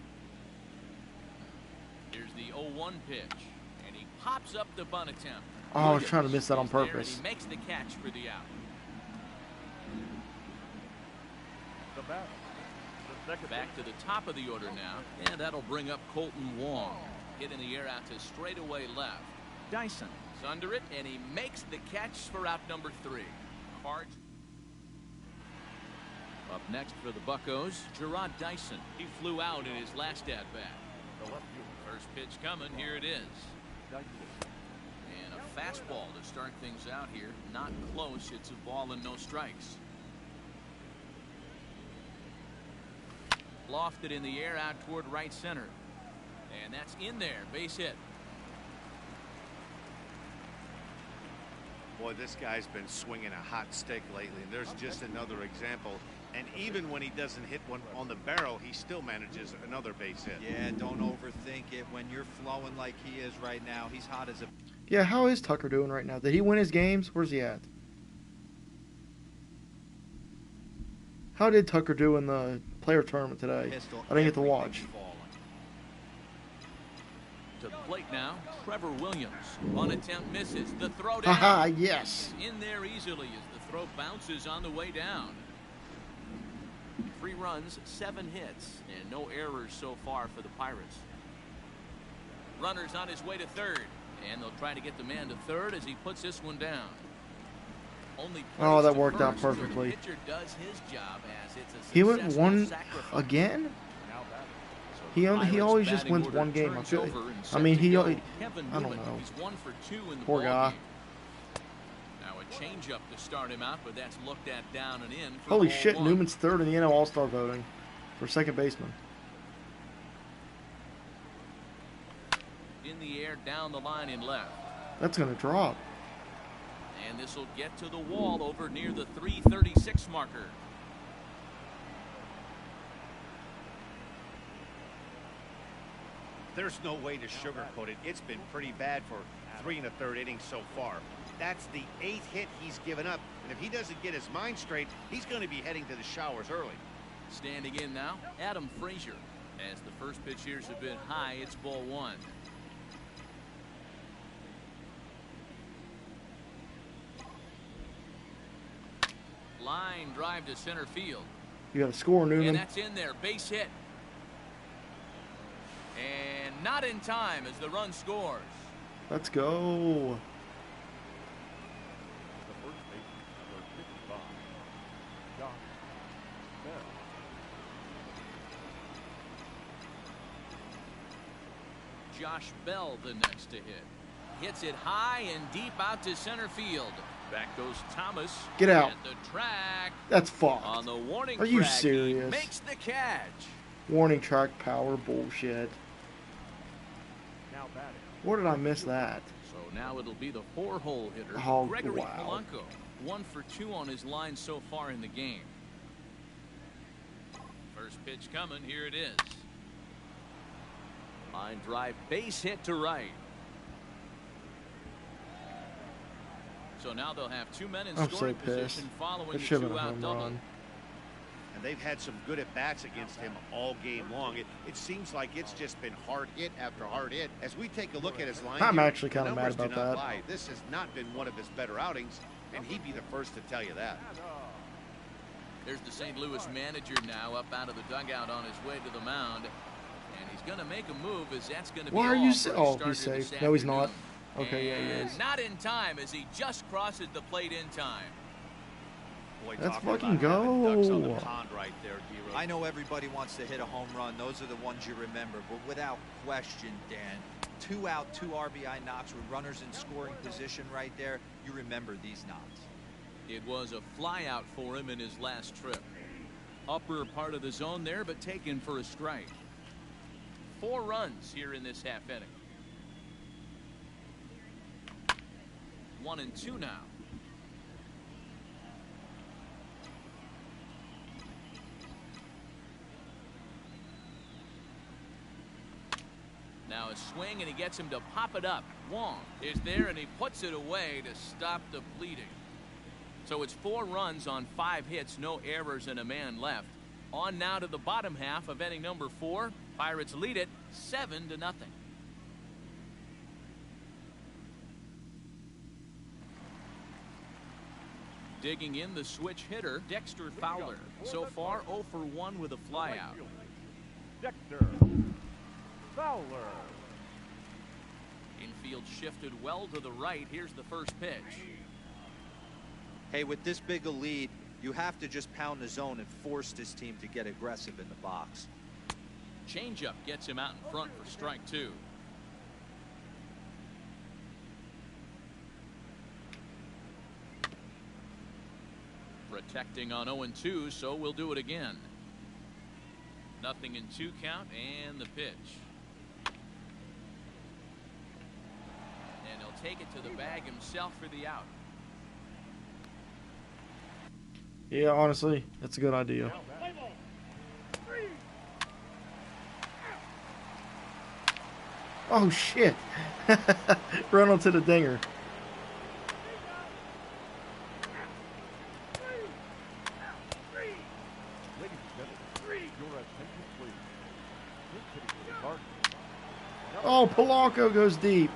Here's the 0-1 pitch, and he pops up the bunt attempt. Oh, I was trying to miss that on is there, and purpose. he makes the catch for the out. The bat. The second Back to the top of the order now, and that'll bring up Colton Wong. Hit in the air out to straightaway left. Dyson is under it, and he makes the catch for out number 3. Cards. Up next for the Buccos, Gerard Dyson. He flew out in his last at-bat. The left field. First pitch coming, here it is. Dyson. And a fastball to start things out here. Not close, it's a ball and no strikes. Lofted in the air out toward right center. And that's in there, base hit. Boy, this guy's been swinging a hot stick lately. And there's just another example. And even when he doesn't hit one on the barrel, he still manages another base hit. Yeah, don't overthink it. When you're flowing like he is right now, he's hot as a... Yeah, how is Tucker doing right now? Did he win his games? Where's he at? How did Tucker do in the player tournament today? pistol. I didn't get to watch. Everything's falling. To the plate now, Trevor Williams. On attempt misses. The throw Haha, down. yes. In there easily as the throw bounces on the way down. 3 runs, 7 hits, and no errors so far for the Pirates. Runner's on his way to third, and they'll try to get the man to third as he puts this one down. Only Oh, that plays to worked out first, so the perfectly. pitcher does his job as it's a He went successful one sacrifice. again? Now batting. So He the always Pirates just batting wins order one game. I turns feel. over and I set mean, to he. go. I Kevin don't Newman, know. He's 1 for 2 in the Poor ball guy. game. Now a changeup to start him out, but that's looked at down and in. For Holy ball shit! 1. Newman's third in the NL All-Star voting for second baseman. In the air, down the line in left. That's gonna drop. And this will get to the wall over near the 336 marker. There's no way to sugarcoat it. It's been pretty bad for 3 1/3 innings so far. That's the 8th hit he's given up. And if he doesn't get his mind straight, he's going to be heading to the showers early. Standing in now, Adam Frazier. As the first pitch here's a bit high, it's ball 1. Line drive to center field. You got to score, And Newman. that's in there, base hit. And not in time as the run scores. Let's go. The first baseman for 55. Josh Bell. Josh Bell the next to hit. Hits it high and deep out to center field. Back goes Thomas. Get out. At the track. That's fucked. On the warning Are you track, serious? He makes the catch. Warning track power bullshit. Now batting. Where did I miss that? So now it'll be the 4-hole hitter, Oh, Gregory wow. Polanco. 1 for 2 on his line so far in the game. First pitch coming, here it is. Line drive, base hit to right. So now they'll have 2 men in I'm so scoring pissed. position following It the should have been a 2-out home double. run. And they've had some good at-bats against him all game long. It seems like it's just been hard hit after hard hit. As we take a look at his line, I'm here, actually kinda the mad numbers do about not that. lie. This has not been one of his better outings, and he'd be the first to tell you that. There's the St. Louis manager now up out of the dugout on his way to the mound. And he's going to make a move as that's going to be Why are all you for a oh, starter he's this safe. No, he's not. afternoon. Okay, yeah, he And is. not in time as he just crosses the plate in time. Boy, Let's talking fucking about having ducks on the go. pond right there, D-Rose. I know everybody wants to hit a home run. Those are the ones you remember. But without question, Dan, 2 out, 2 RBI knocks with runners in scoring position right there. You remember these knocks. It was a fly out for him in his last trip. Upper part of the zone there, but taken for a strike. 4 runs here in this half inning. 1 and 2 now. Now a swing, and he gets him to pop it up. Wong is there, and he puts it away to stop the bleeding. So it's 4 runs on 5 hits, no errors, and a man left. On now to the bottom half of inning number 4. Pirates lead it 7-0. Digging in the switch hitter, Dexter Fowler. So far, 0 for 1 with a flyout. Dexter Fowler. Infield shifted well to the right. Here's the first pitch. Hey, with this big a lead, you have to just pound the zone and force this team to get aggressive in the box. Changeup gets him out in front for strike 2. Protecting on 0-2, so we'll do it again. 0-2 count and the pitch. And he'll take it to the bag himself for the out. Yeah, honestly, that's a good idea. Oh, shit. Run onto the dinger. Oh, Polanco goes deep.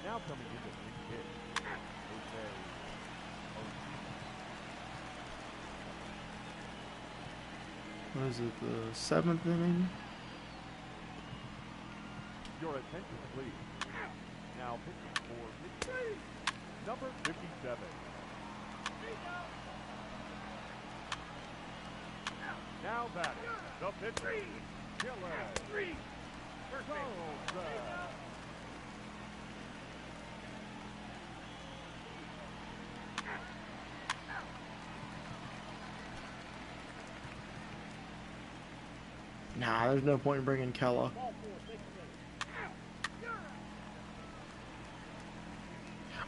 Now coming into the big hit, What is it, the 7th inning? Your attention, please. Now pitching for number 57. Now batting, the pitcher, Killer. Nah, there's no point in bringing Kella.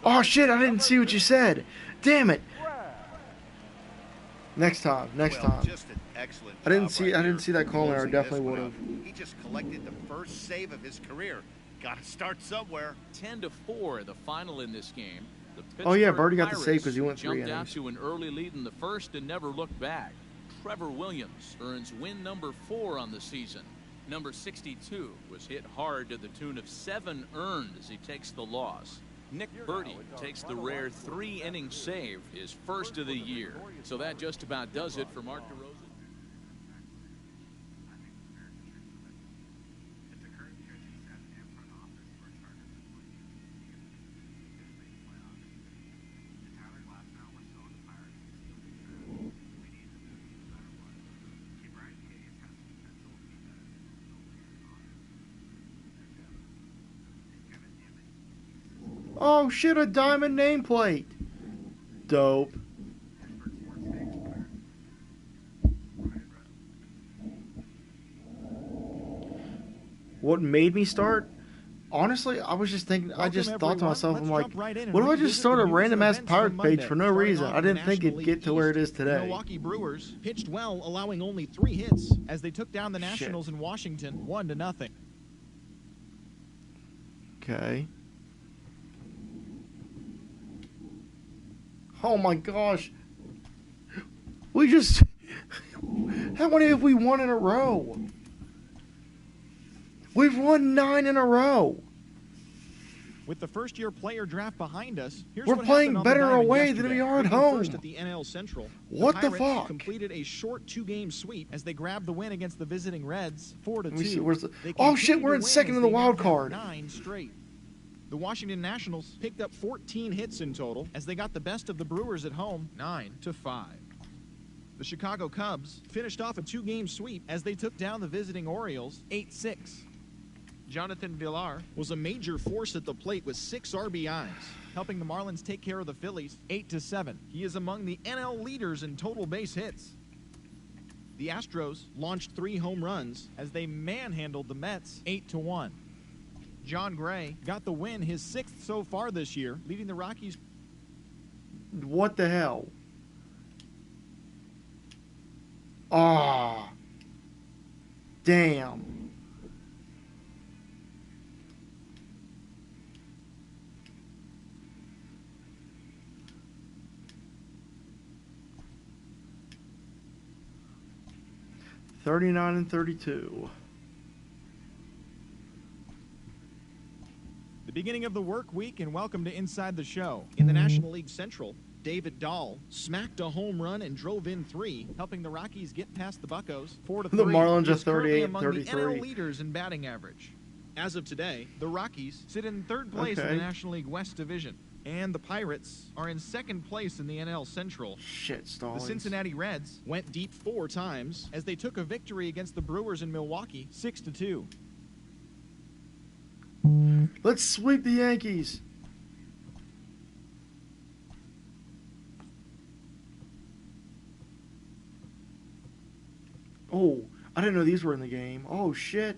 Oh shit, I didn't see what you said. Damn it. Next time. Just an excellent I didn't job see right I didn't here, see that call there. I closing definitely this would one have. out. He just collected the first save of his career. Got to start somewhere. 10-4, the final in this game. The Oh yeah, Pittsburgh Birdie got the Pirates save because he went 3 jumped out innings. to an early lead in the first and never looked back. Trevor Williams earns win number 4 on the season. Number 62 was hit hard to the tune of 7 earned as he takes the loss. Nick Birdie takes the rare 3-inning save, his first of the year. So that just about does it for Mark DeRosa. Oh shit, a diamond nameplate. Dope. What made me start? Honestly, I was just thinking. I just thought to myself, I'm like, what if I just start a random ass pirate page for no reason? I didn't think it'd get to where it is The today. Milwaukee Brewers pitched well, allowing only 3 hits as they took down the Nationals in Washington 1-0. Okay. Oh my gosh. We just... How many have we won in a row? We've won 9 in a row. With the first-year player draft behind us, here's We're what playing happened on the better diamond away yesterday. than we are at Moving home. First at the NL Central, What the Pirates fuck? completed a short 2-game sweep as they grabbed the win against the visiting Reds 4-2. Let me see, where's the... They Oh shit, continued we're to in win second as in the they wild knocked out card. 9 straight. The Washington Nationals picked up 14 hits in total as they got the best of the Brewers at home 9-5. The Chicago Cubs finished off a 2-game sweep as they took down the visiting Orioles 8-6. Jonathan Villar was a major force at the plate with 6 RBIs, helping the Marlins take care of the Phillies 8-7. He is among the NL leaders in total base hits. The Astros launched 3 home runs as they manhandled the Mets 8-1. John Gray got the win, his 6th so far this year, leading the Rockies. What the hell? Ah. Damn. 39 and 32. The beginning of the work week, and welcome to Inside the Show. In the National League Central, David Dahl smacked a home run and drove in 3, helping the Rockies get past the Buccos 4-3. The Marlins He are is currently 38 among the 33. NL leaders in batting average. As of today, the Rockies sit in 3rd place in the National League West Division, and the Pirates are in 2nd place in the NL Central. Shit, The Stallings. Cincinnati Reds went deep 4 times as they took a victory against the Brewers in Milwaukee 6-2. Let's sweep the Yankees. Oh, I didn't know these were in the game. Oh, shit.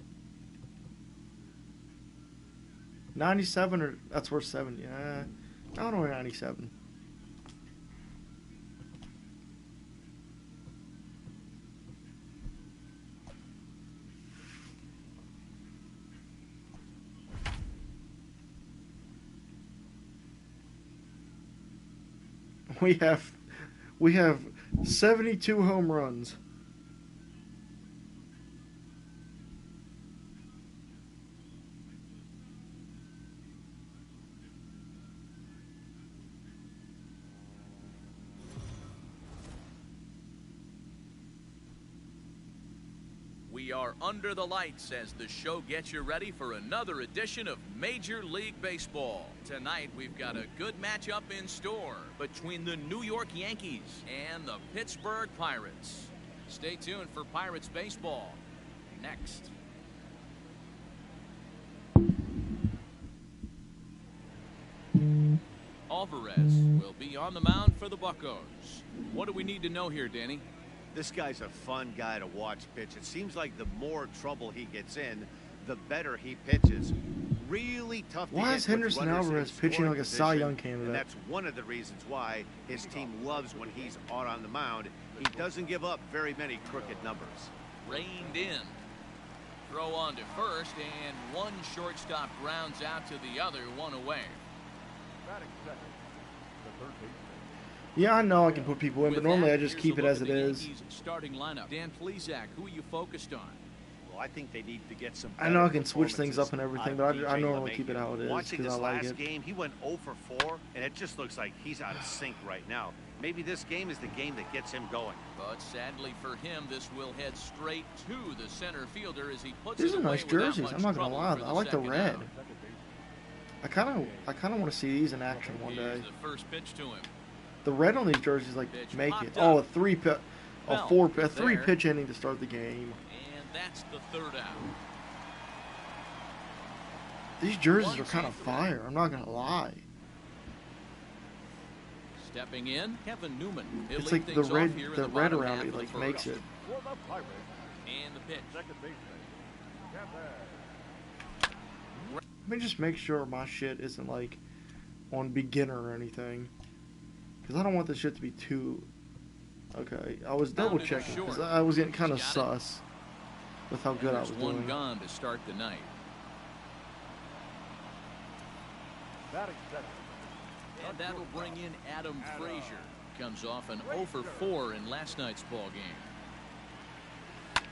97 or that's worth 70. I don't know 97. We have 72 home runs. We are under the lights as the show gets you ready for another edition of Major League Baseball. Tonight, we've got a good matchup in store between the New York Yankees and the Pittsburgh Pirates. Stay tuned for Pirates baseball next. Alvarez will be on the mound for the Buccos. What do we need to know here, Danny? This guy's a fun guy to watch pitch. It seems like the more trouble he gets in, the better he pitches. Really tough to Why hit is with Henderson runners in Alvarez pitching scoring like a Cy position, Young candidate? And that's one of the reasons why his team loves when he's out on the mound. He doesn't give up very many crooked numbers. Reined in. Throw on to first, and one shortstop grounds out to the other, one away. Batting second, the third baseman. Yeah, I know I can put people in, but With normally that, I just here's keep a it look as at it the is. Yankees starting lineup. Dan Plesac, who are you focused on? Well, I think they need to get some. I know I can better switch things up and performances everything, but out of I DJ normally LeMahieu. keep it how it is Watching because this I like last it. game, he went 0 for 4, and it just looks like he's out of sync right now. Maybe this game is the game that gets him going. But sadly for him, this will head straight to the center fielder as he puts These it are away nice without jerseys. much I'm not gonna trouble lie. for I like the second red. out. I kind of want to see these in action one day. Here's the first pitch to him. The red on these jerseys like Pitch make popped it. up. Oh, a Bell three there. pitch inning to start the game. And that's the third out. These jerseys are kind of fire. I'm not gonna lie. Stepping in, Kevin Newman. He'll It's lead like the things off red, here in the red bottom around half it of the like first. makes it. For the Pirates, And the pitch. second baseman, Kevin. Let me just make sure my shit isn't like on beginner or anything, because I don't want this shit to be too. Okay, I was double Grounded checking short. because I was getting kind of He's got it. sus with how good And I was there's one doing. gone to start the night. Batting second, And that'll bring in Adam Frazier. Comes off an 0 for 4 in last night's ball game.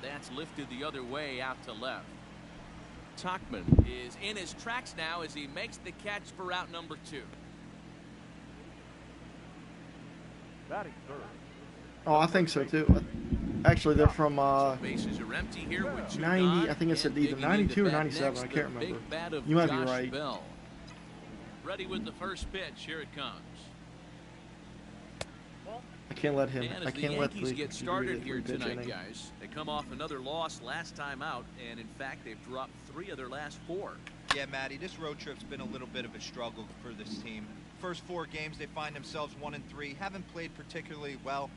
That's lifted the other way out to left. Tuckman is in his tracks now as he makes the catch for out number 2. batting third, Oh, I think so too. Actually, they're from Bases are empty here with 2 90. gone, I think it said and either digging 92 or into bat 97. next, I can't the remember. big bat of You might be Josh right. Bell. Ready with the first pitch. Here it comes. I can't let him. And I as the can't let Yankees the get started here three-pitch tonight, inning. guys, they come off another loss last time out, and in fact, they've dropped 3 of their last 4. Yeah, Matty, this road trip's been a little bit of a struggle for this team. First 4 games, they find themselves 1-3, haven't played particularly well.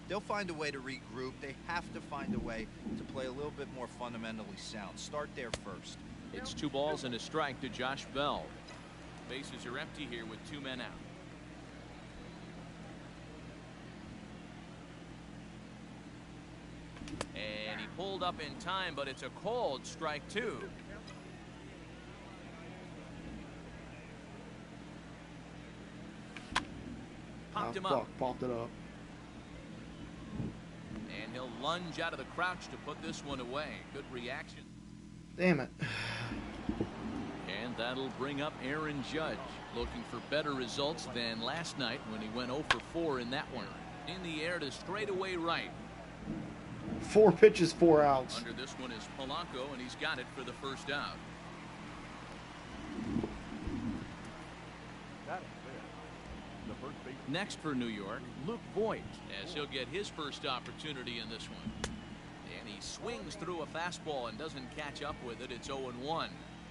They'll find a way to regroup. They have to find a way to play a little bit more fundamentally sound. Start there first. It's 2 balls and a strike to Josh Bell. Bases are empty here with 2 men out. And he pulled up in time, but it's a called strike 2. Popped him up. Popped it up. And And he'll lunge out of the crouch to put this one away. Good reaction. Damn it. And that'll bring up Aaron Judge, looking for better results than last night when he went 0 for 4 in that one. In the air to straightaway right. 4 pitches, 4 outs. Under this one is Polanco, and he's got it for the first out. Next for New York, Luke Voigt, as he'll get his first opportunity in this one. And he swings through a fastball and doesn't catch up with it. It's 0-1.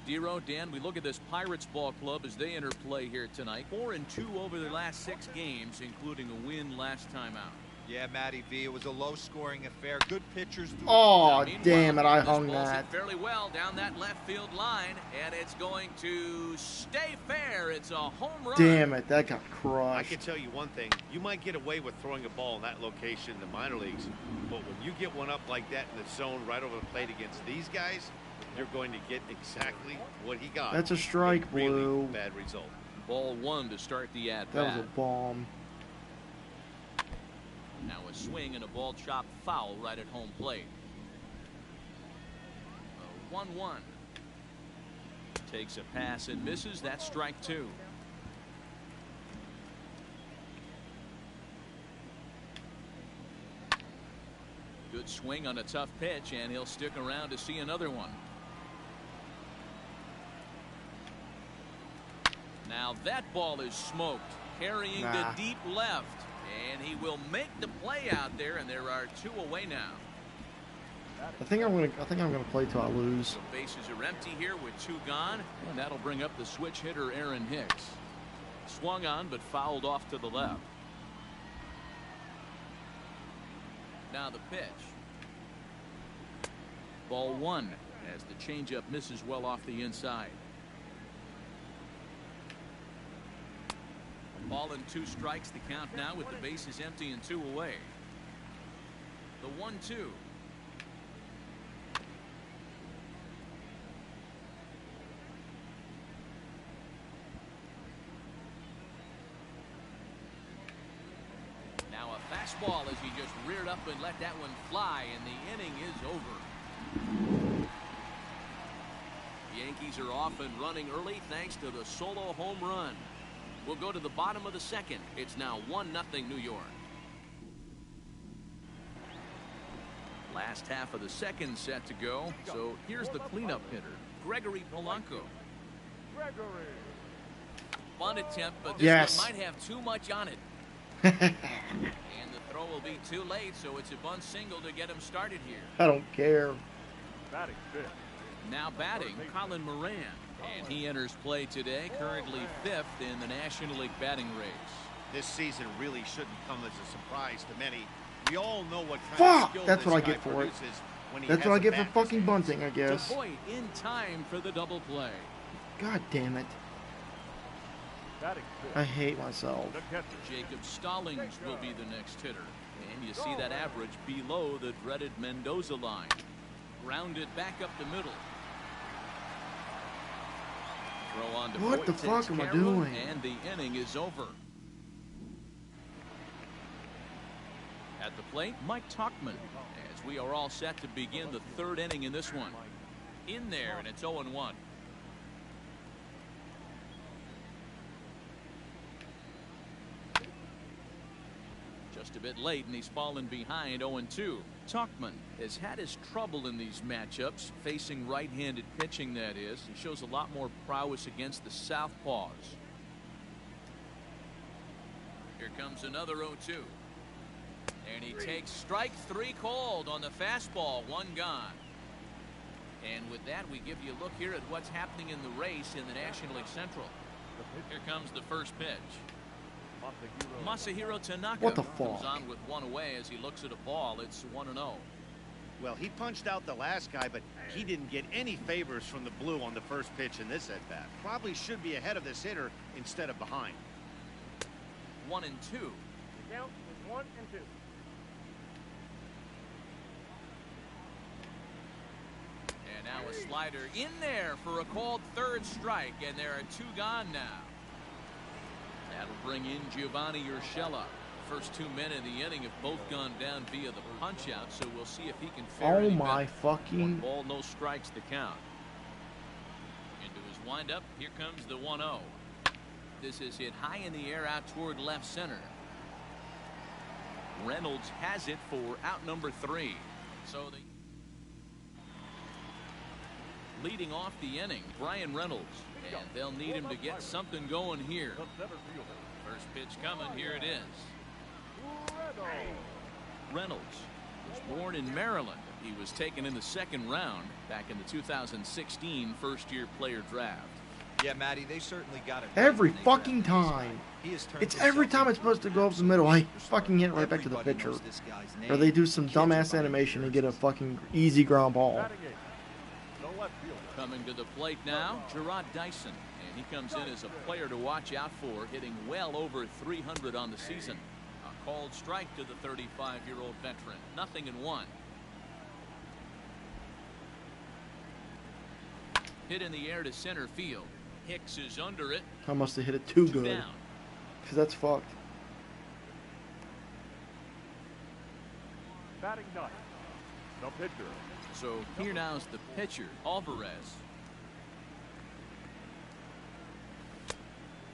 Dero, Dan, we look at this Pirates ball club as they enter play here tonight. 4-2 over their last 6 games, including a win last time out. Yeah, Matty V, it was a low-scoring affair. Good pitchers. Oh, damn it, I hung that. Fairly well down that left field line, and it's going to stay fair. It's a home run. Damn it, that got crushed. I can tell you one thing. You might get away with throwing a ball in that location in the minor leagues, but when you get one up like that in the zone right over the plate against these guys, you're going to get exactly what he got. That's a strike, really Blue. Bad result. Ball 1 to start the at-bat. That was a bomb. Now a swing and a ball chopped foul right at home plate. 1-1. Takes a pass and misses. That's strike 2. Good swing on a tough pitch, and he'll stick around to see another one. Now that ball is smoked, carrying to deep left. And he will make the play out there, and there are 2 away now. I think I'm gonna play till I lose. The bases are empty here with 2 gone, and that'll bring up the switch hitter Aaron Hicks. Swung on, but fouled off to the left. Now the pitch. Ball 1 as the changeup misses well off the inside. Ball and 2 strikes, the count now with the bases empty and 2 away. The 1-2. Now a fastball as he just reared up and let that one fly, and the inning is over. The Yankees are off and running early thanks to the solo home run. We'll go to the bottom of the 2nd. It's now 1-0 New York. Last half of the 2nd set to go. So here's the cleanup hitter, Gregory Polanco. Fun attempt, but this one might have too much on it. And the throw will be too late, so it's a bunt single to get him started here. I don't care. Now batting, Colin Moran. And he enters play today, currently 5th in the National League batting race. This season really shouldn't come as a surprise to many. We all know what kind of skill that's this what I guy get for it. produces when he That's has what I a get for bat. fucking bunting, I guess. Voigt in time for the double play. God damn it. I hate myself. Jacob Stallings will be the next hitter. And you see that average below the dreaded Mendoza line. Grounded back up the middle. Throw on to What the fuck am I doing? And the inning is over. At the plate, Mike Tauchman, as we are all set to begin the 3rd inning in this one. In there, and it's 0-1. Just a bit late, and he's fallen behind 0-2. Tauchman has had his trouble in these matchups, facing right-handed pitching, that is. He shows a lot more prowess against the southpaws. Here comes another 0-2. And he takes strike 3 cold on the fastball, 1 gone. And with that, we give you a look here at what's happening in the race in the National League Central. Here comes the first pitch. Masahiro Tanaka What the fuck? comes on with 1 away as he looks at a ball. It's 1-0. Well, he punched out the last guy, but he didn't get any favors from the blue on the first pitch in this at-bat. Probably should be ahead of this hitter instead of behind. 1-2. Count is 1-2. And now a slider in there for a called 3rd strike, and there are 2 gone now. That'll bring in Giovanni Urshela. First 2 men in the inning have both gone down via the punch-out, so we'll see if he can fare Oh any my better. fucking... 1 ball, no strikes to count. Into his windup, here comes the 1-0. This is hit high in the air out toward left center. Reynolds has it for out number 3. So leading off the inning, Brian Reynolds, and they'll need him to get something going here. First pitch coming, here it is. Reynolds was born in Maryland. He was taken in the 2nd round back in the 2016 first-year player draft. Yeah, Matty, they certainly got it. Every fucking time. It's every time it's supposed to go up the middle, I fucking hit right back to the pitcher. Or they do some dumbass animation and get a fucking easy ground ball. Coming to the plate now, Gerard Dyson. And he comes in as a player to watch out for, hitting well over 300 on the season. A called strike to the 35-year-old veteran. 0-1. Hit in the air to center field. Hicks is under it. I must have hit it too good. Down. Because that's fucked. Batting ninth, the pitcher. So here now is the pitcher, Alvarez.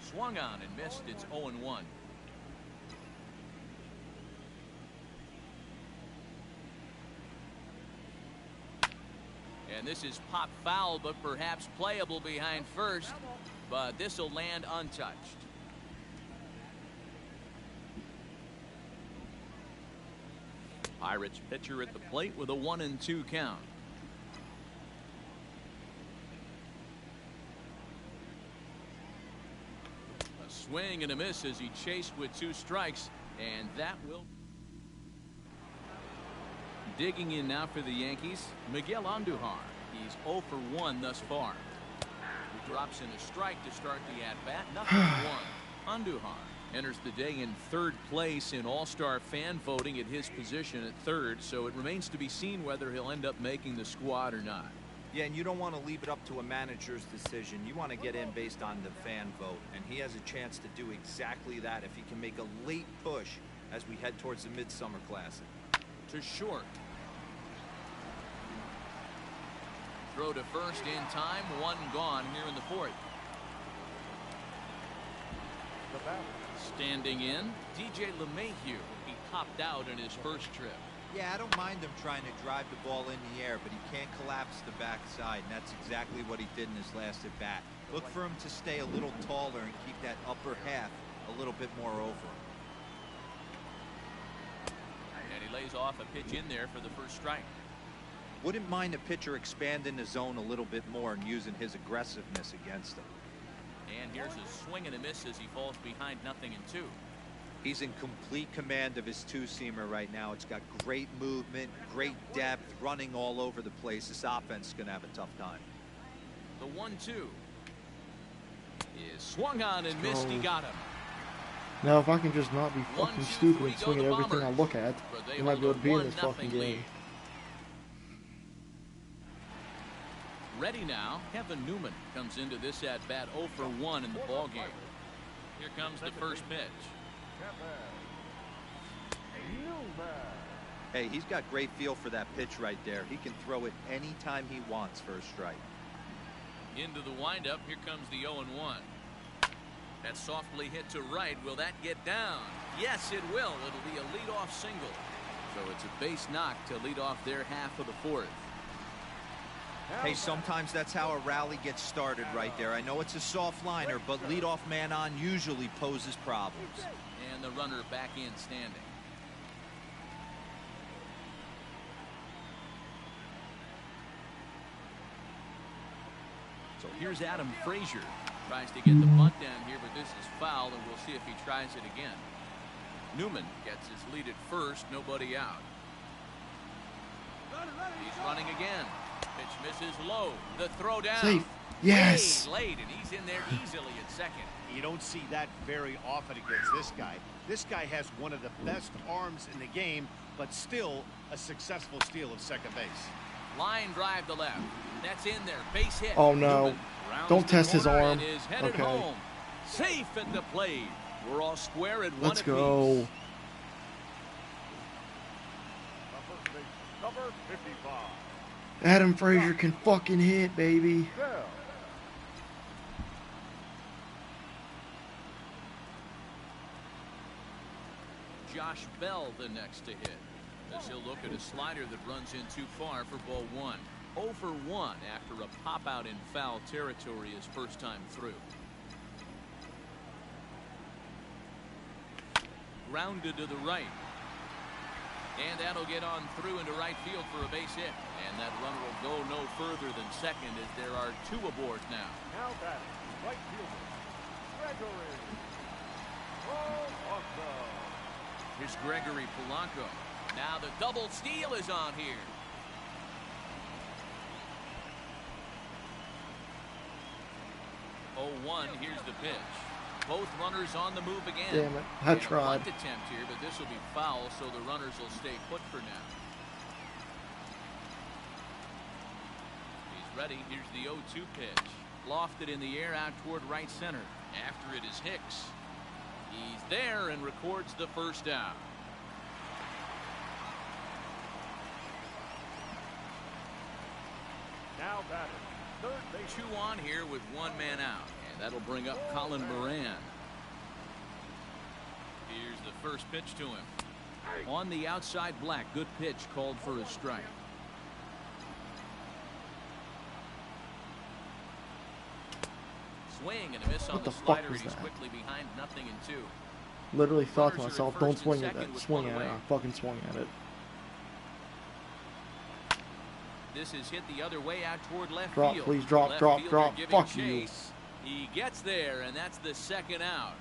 Swung on and missed. It's 0-1. And this is pop foul, but perhaps playable behind first. But this will land untouched. Pirates pitcher at the plate with a 1-2 count. A swing and a miss as he chased with 2 strikes, and that will. Digging in now for the Yankees, Miguel Andujar. He's 0 for 1 thus far. He drops in a strike to start the at-bat. 0-1. Andujar enters the day in 3rd place in All-Star fan voting at his position at 3rd, so it remains to be seen whether he'll end up making the squad or not. Yeah, and you don't want to leave it up to a manager's decision. You want to get in based on the fan vote, and he has a chance to do exactly that if he can make a late push as we head towards the Midsummer Classic. To short. Throw to first in time. 1 gone here in the 4th. Standing in, DJ LeMahieu. He popped out in his first trip. Yeah, I don't mind him trying to drive the ball in the air, but he can't collapse the backside, and that's exactly what he did in his last at bat. Look for him to stay a little taller and keep that upper half a little bit more over him. And he lays off a pitch in there for the first strike. Wouldn't mind a pitcher expanding the zone a little bit more and using his aggressiveness against him. And here's a swing and a miss as he falls behind 0-2. He's in complete command of his 2-seamer right now. It's got great movement, great depth, running all over the place. This offense is going to have a tough time. The 1-2 is swung on and missed. He got him. Now, if I can just not be fucking stupid and swing at everything I look at, I might be able to be in this fucking game. Ready now, Kevin Newman comes into this at-bat 0 for 1 in the ballgame. Here comes the first pitch. Hey, he's got great feel for that pitch right there. He can throw it anytime he wants for a strike. Into the windup, here comes the 0-1. That's softly hit to right. Will that get down? Yes, it will. It'll be a leadoff single. So it's a base knock to lead off their half of the 4th. Hey, sometimes that's how a rally gets started right there. I know it's a soft liner, but leadoff man on usually poses problems. And the runner back in standing. So here's Adam Frazier. Tries to get the bunt down here, but this is foul, and we'll see if he tries it again. Newman gets his lead at first, nobody out. He's running again. Pitch misses low. The throw down. Safe. Yes. Way late, and he's in there easily at second. You don't see that very often against this guy. This guy has one of the best arms in the game, but still a successful steal of second base. Line drive to left. That's in there. Base hit. Oh no. Don't test his arm. Okay. Home. Safe at the plate. We're all square at 1 Let's go. Number 55. Adam Frazier can fucking hit, baby. Bell. Josh Bell the next to hit, as he'll look at a slider that runs in too far for ball one. 0 for 1 after a pop out in foul territory his first time through. Grounded to the right. And that'll get on through into right field for a base hit. And that runner will go no further than second as there are 2 aboard now. Now batting, right fielder, Gregory. Oh, awesome. Here's Gregory Polanco. Now the double steal is on here. Oh, 1, here's the pitch. Both runners on the move again. Damn it, I And tried. A bunt attempt here, but this will be foul, so the runners will stay put for now. He's ready. Here's the 0-2 pitch. Lofted in the air out toward right center. After it is Hicks. He's there and records the first out. Now batting, third base. 2 on here with 1 man out. And that'll bring up Colin Moran. Here's the first pitch to him. On the outside black. Good pitch called for a strike. Swing and a miss on What the the fuck slider. was He's that? quickly behind 0-2. Literally thought to Runners are myself, at don't first swing and at second that. with Swing one at it. away. I fucking swung at it. This is hit the other way out toward left Drop, field. please, drop, Left drop, fielder drop. giving Fuck you. chase. He gets there, and that's the second out.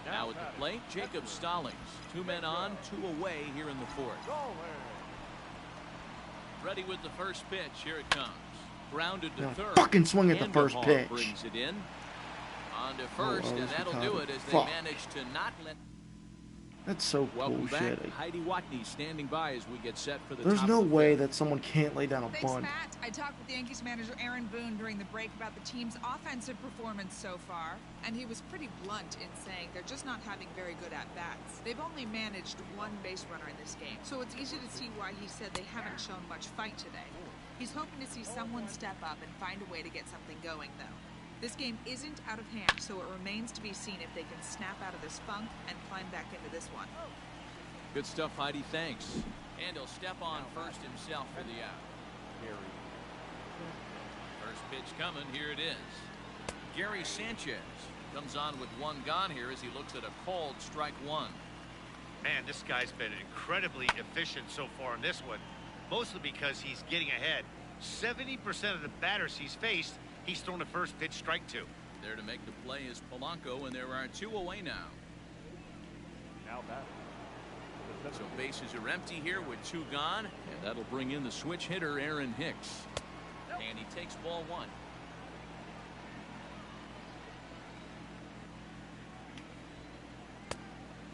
Now at the plate, Jacob Stallings. 2 men on, 2 away here in the 4th. Ready with the first pitch. Here it comes. Grounded to Now third. fucking swing at the first Andujar pitch. brings it in. On to first, Oh, and that'll do it as they fuck. manage to not let. That's so Welcome back. bullshit. Heidi Watney standing by as we get set for the There's top no of the way 5th. that someone can't lay down a Thanks, bunt. Matt. I talked with Yankees manager Aaron Boone during the break about the team's offensive performance so far, and he was pretty blunt in saying they're just not having very good at-bats. They've only managed 1 base runner in this game, so it's easy to see why he said they haven't shown much fight today. He's hoping to see someone step up and find a way to get something going, though. This game isn't out of hand, so it remains to be seen if they can snap out of this funk and climb back into this one. Good stuff, Heidi. Thanks. And he'll step on first himself for the out. First pitch coming. Here it is. Gary Sanchez comes on with 1 gone here as he looks at a called strike 1. Man, this guy's been incredibly efficient so far in this one, mostly because he's getting ahead. 70% of the batters he's faced, he's thrown a first pitch strike 2. There to make the play is Polanco, and there are 2 away now. Now batting. So bases are empty here with 2 gone, and that'll bring in the switch hitter Aaron Hicks. And he takes ball 1.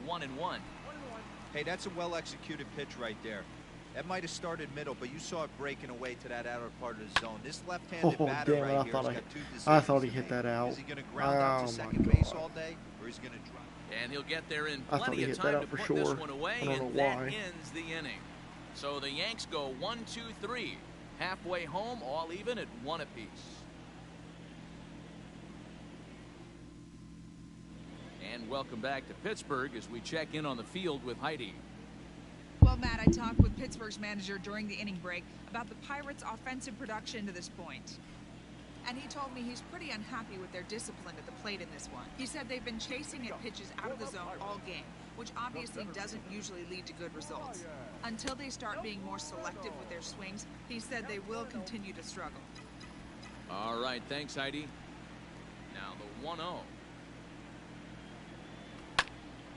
One and one. Hey, that's a well-executed pitch right there. That might have started middle, but you saw it breaking away to that outer part of the zone. This left-handed Oh, batter damn it, right I here thought has I- got 2 decisions I thought he to hit make. that out. Is he going to ground out Oh, to my second base God. all day, or is he going to drive? And he'll get there in I thought plenty he of hit that time out to for put sure. this one away, I don't and know that why. ends the inning. So the Yanks go 1, 2, 3. Halfway home, all even at 1 apiece. And welcome back to Pittsburgh as we check in on the field with Heidi. Well, Matt, I talked with Pittsburgh's manager during the inning break about the Pirates' offensive production to this point. And he told me he's pretty unhappy with their discipline at the plate in this one. He said they've been chasing at pitches out of the zone all game, which obviously doesn't usually lead to good results. Until they start being more selective with their swings, he said they will continue to struggle. All right, thanks, Heidi. Now the 1-0.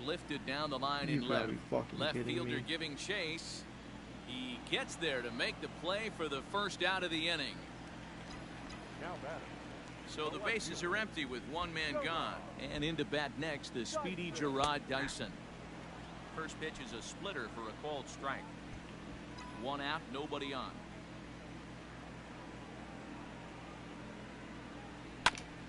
Lifted down the line You in gotta left. be fucking Left kidding fielder me. giving chase. He gets there to make the play for the first out of the inning. Now batting. So the bases are empty with 1 man gone. And into bat next, the speedy Gerard Dyson. First pitch is a splitter for a called strike. 1 out, nobody on.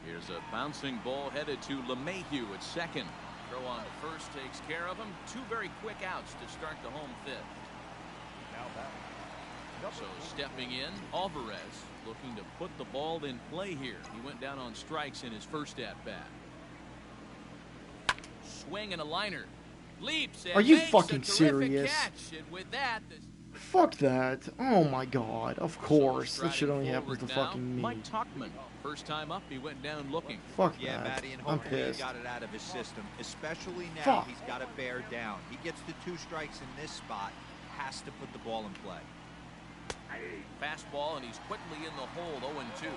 Here's a bouncing ball headed to LeMahieu at second. Throw on to first takes care of him. 2 very quick outs to start the home 5th. So stepping in, Alvarez looking to put the ball in play here. He went down on strikes in his first at-bat. Swing and a liner. Leaps and Are you makes fucking a terrific serious? catch. And with that, Fuck that. Oh my god. Of course. so that shit only striding happens to forward now, fucking me. Mike Tuchman. First time up, he went down looking. Fuck Yeah, that. Matty, and I'm hopefully he pissed. got it out of his system. Especially now, Fuck. he's got to bear down. He gets the 2 strikes in this spot, has to put the ball in play. Fastball, and he's quickly in the hole, 0-2.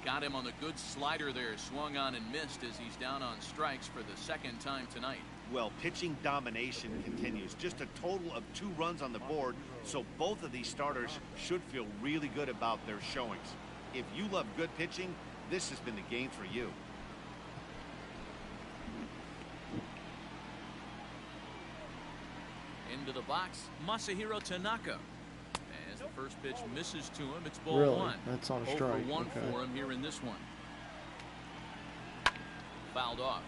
Got him on the good slider there. Swung on and missed as he's down on strikes for the 2nd time tonight. Well, pitching domination continues. Just a total of 2 runs on the board, so both of these starters should feel really good about their showings. If you love good pitching, this has been the game for you. Into the box, Masahiro Tanaka. As the first pitch misses to him, it's ball Really? 1. That's on a 0 strike. for 1 Okay. for him here in this one. Fouled off.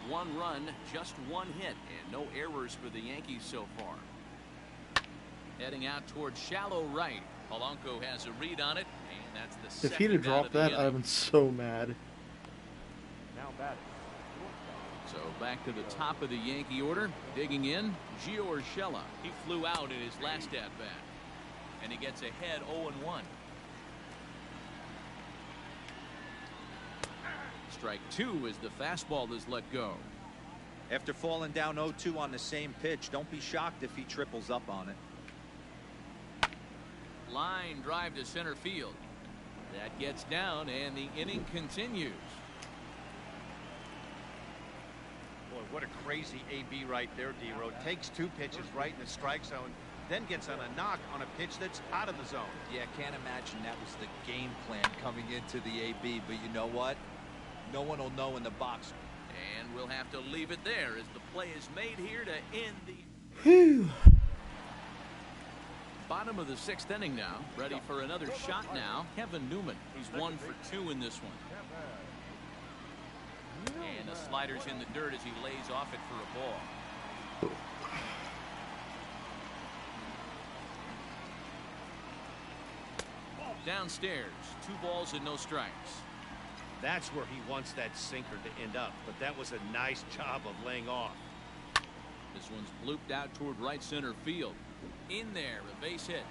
1 run, just 1 hit, and no errors for the Yankees so far. Heading out towards shallow right. Polanco has a read on it, and that's the If he'd have second out dropped of the that, I'd have inning. been so mad. Now batting. So back to the top of the Yankee order. Digging in, Gio Urshela. He flew out in his last at-bat. And he gets ahead 0-1. Strike 2 as the fastball is let go. After falling down 0-2 on the same pitch, don't be shocked if he triples up on it. Line drive to center field. That gets down, and the inning continues. Boy, what a crazy AB right there, D-Road. Takes 2 pitches right in the strike zone, then gets on a knock on a pitch that's out of the zone. Yeah, can't imagine that was the game plan coming into the AB, but you know what? No one will know in the box. And we'll have to leave it there as the play is made here to end the Whew. bottom of the 6th inning now. Ready for another shot now. Kevin Newman. He's 1 for 2 in this one. And the slider's in the dirt as he lays off it for a ball. Downstairs, 2 balls and no strikes. That's where he wants that sinker to end up, but that was a nice job of laying off. This one's blooped out toward right center field. In there, a base hit.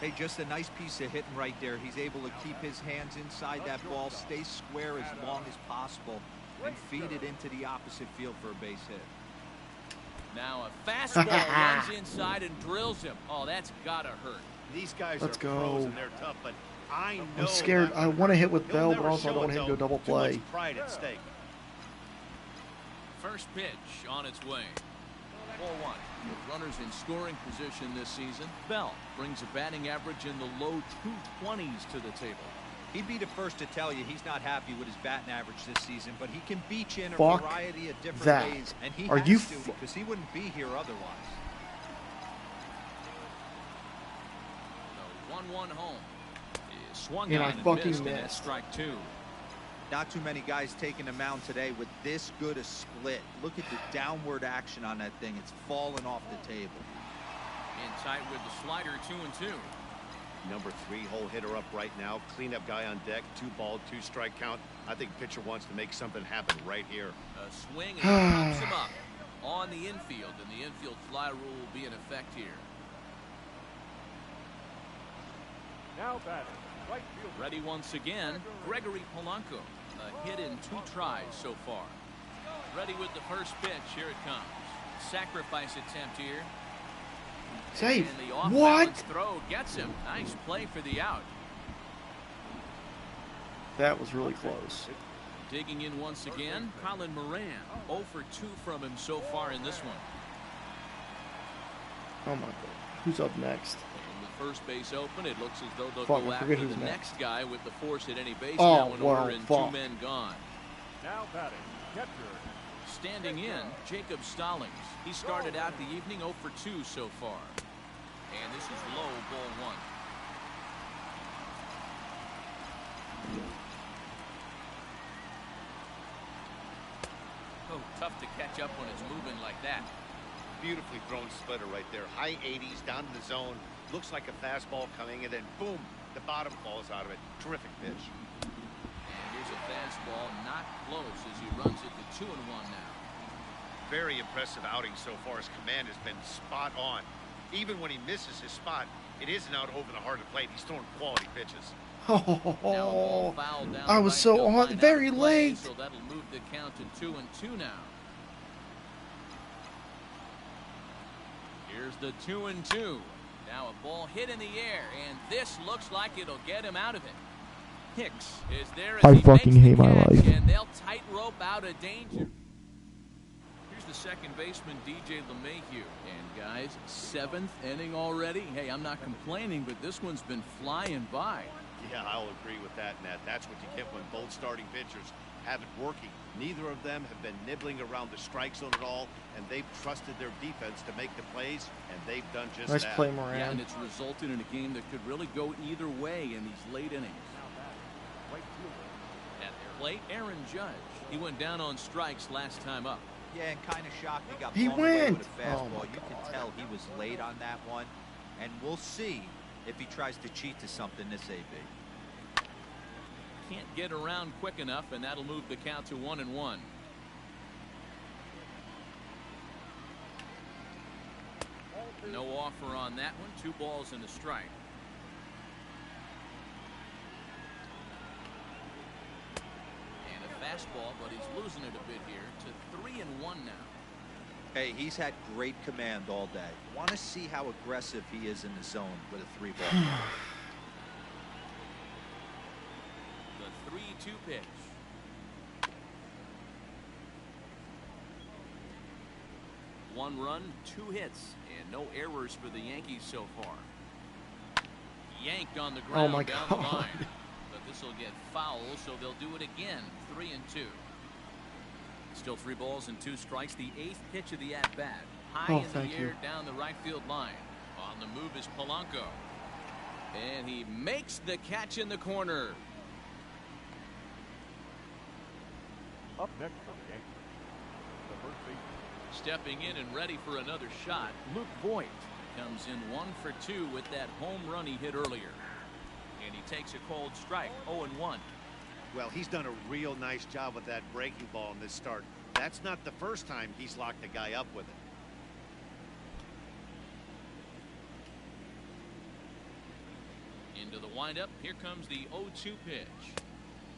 Hey, just a nice piece of hitting right there. He's able to keep his hands inside that ball, stay square as long as possible, and feed it into the opposite field for a base hit. Now a fastball runs inside and drills him. Oh, that's gotta hurt. These guys Let's are go. pros and they're tough, but I know I'm scared. that I want to hit with he'll Bell, but never also I show don't want it, him to go though. double Too much play. pride at stake. First pitch on its way. 4-1. With runners in scoring position this season, Bell brings a batting average in the low 220s to the table. He'd be the first to tell you he's not happy with his batting average this season, but he can beat you in a Fuck variety of different that. ways, and he Are has you to because he wouldn't be here otherwise. The 1-1 home is swung And on I and fucking missed, and that's missed. strike 2. Not too many guys taking the mound today with this good a split. Look at the downward action on that thing. It's falling off the table. In tight with the slider, 2-2. Number 3 hole hitter up right now. Cleanup guy on deck. 2 ball, 2 strike count. I think pitcher wants to make something happen right here. A swing and he pops him up on the infield, and the infield fly rule will be in effect here. Now batting. Right field. Ready once again, Gregory Polanco. A hit in 2 tries so far. Ready with the first pitch. Here it comes. Sacrifice attempt here. Safe. And the off What? balance throw gets him. Nice play for the out. That was really close. Digging in once again, Colin Moran. 0 for 2 from him so far in this one. Oh my god. Who's up next? And with first base open, it looks as though they'll Fuck, go I after forget the who's next guy with the force at any base Oh, now in well, order and fuck. 2 men gone. Now batting. Catcher. Standing in, Jacob Stallings. He started out the evening 0 for 2 so far. And this is low, ball one. Oh, tough to catch up when it's moving like that. Beautifully thrown splitter right there. High 80s, down to the zone. Looks like a fastball coming, and then boom, the bottom falls out of it. Terrific pitch. And here's a fastball, not close as he runs it to 2-1 now. Very impressive outing so far. His command has been spot on. Even when he misses his spot, it isn't out over the heart of the plate. He's throwing quality pitches. Oh, I was so on very late. So that'll move the count to 2-2 now. Here's the 2-2. Now a ball hit in the air, and this looks like it'll get him out of it. Hicks is there as I he fucking makes the hate my catch, life. and they'll tightrope out of danger. Here's the second baseman, DJ LeMahieu. And guys, 7th inning already. Hey, I'm not complaining, but this one's been flying by. Yeah, I'll agree with that, Nat. That's what you get when both starting pitchers have it working. Neither of them have been nibbling around the strike zone at all, and they've trusted their defense to make the plays, and they've done just Nice that. play, Moran. Yeah, and it's resulted in a game that could really go either way in these late innings. At their plate, Aaron Judge. He went down on strikes last time up. Yeah, and kind of shocked he got He blown away went. with a fastball. Oh, my You God. can tell he was late on that one, and we'll see if he tries to cheat to something this AB. Can't get around quick enough, and that'll move the count to 1-1. No offer on that one. 2 balls and a strike. And a fastball, but he's losing it a bit here to 3-1 now. Hey, he's had great command all day. Want to see how aggressive he is in the zone with a 3-ball. The 3-2 pitch. One run, 2 hits, and no errors for the Yankees so far. Yanked on the ground my down the God. line. But this will get foul, so they'll do it again. 3-2. Still 3 balls and 2 strikes. The 8th pitch of the at-bat. High in the thank air you. down the right field line. On the move is Polanco. And he makes the catch in the corner. Up next for the Yankees, the first baseman. Stepping in and ready for another shot, Luke Voigt comes in 1 for 2 with that home run he hit earlier. And he takes a cold strike, 0-1. Well, he's done a real nice job with that breaking ball in this start. That's not the first time he's locked a guy up with it. Into the windup, here comes the 0-2 pitch.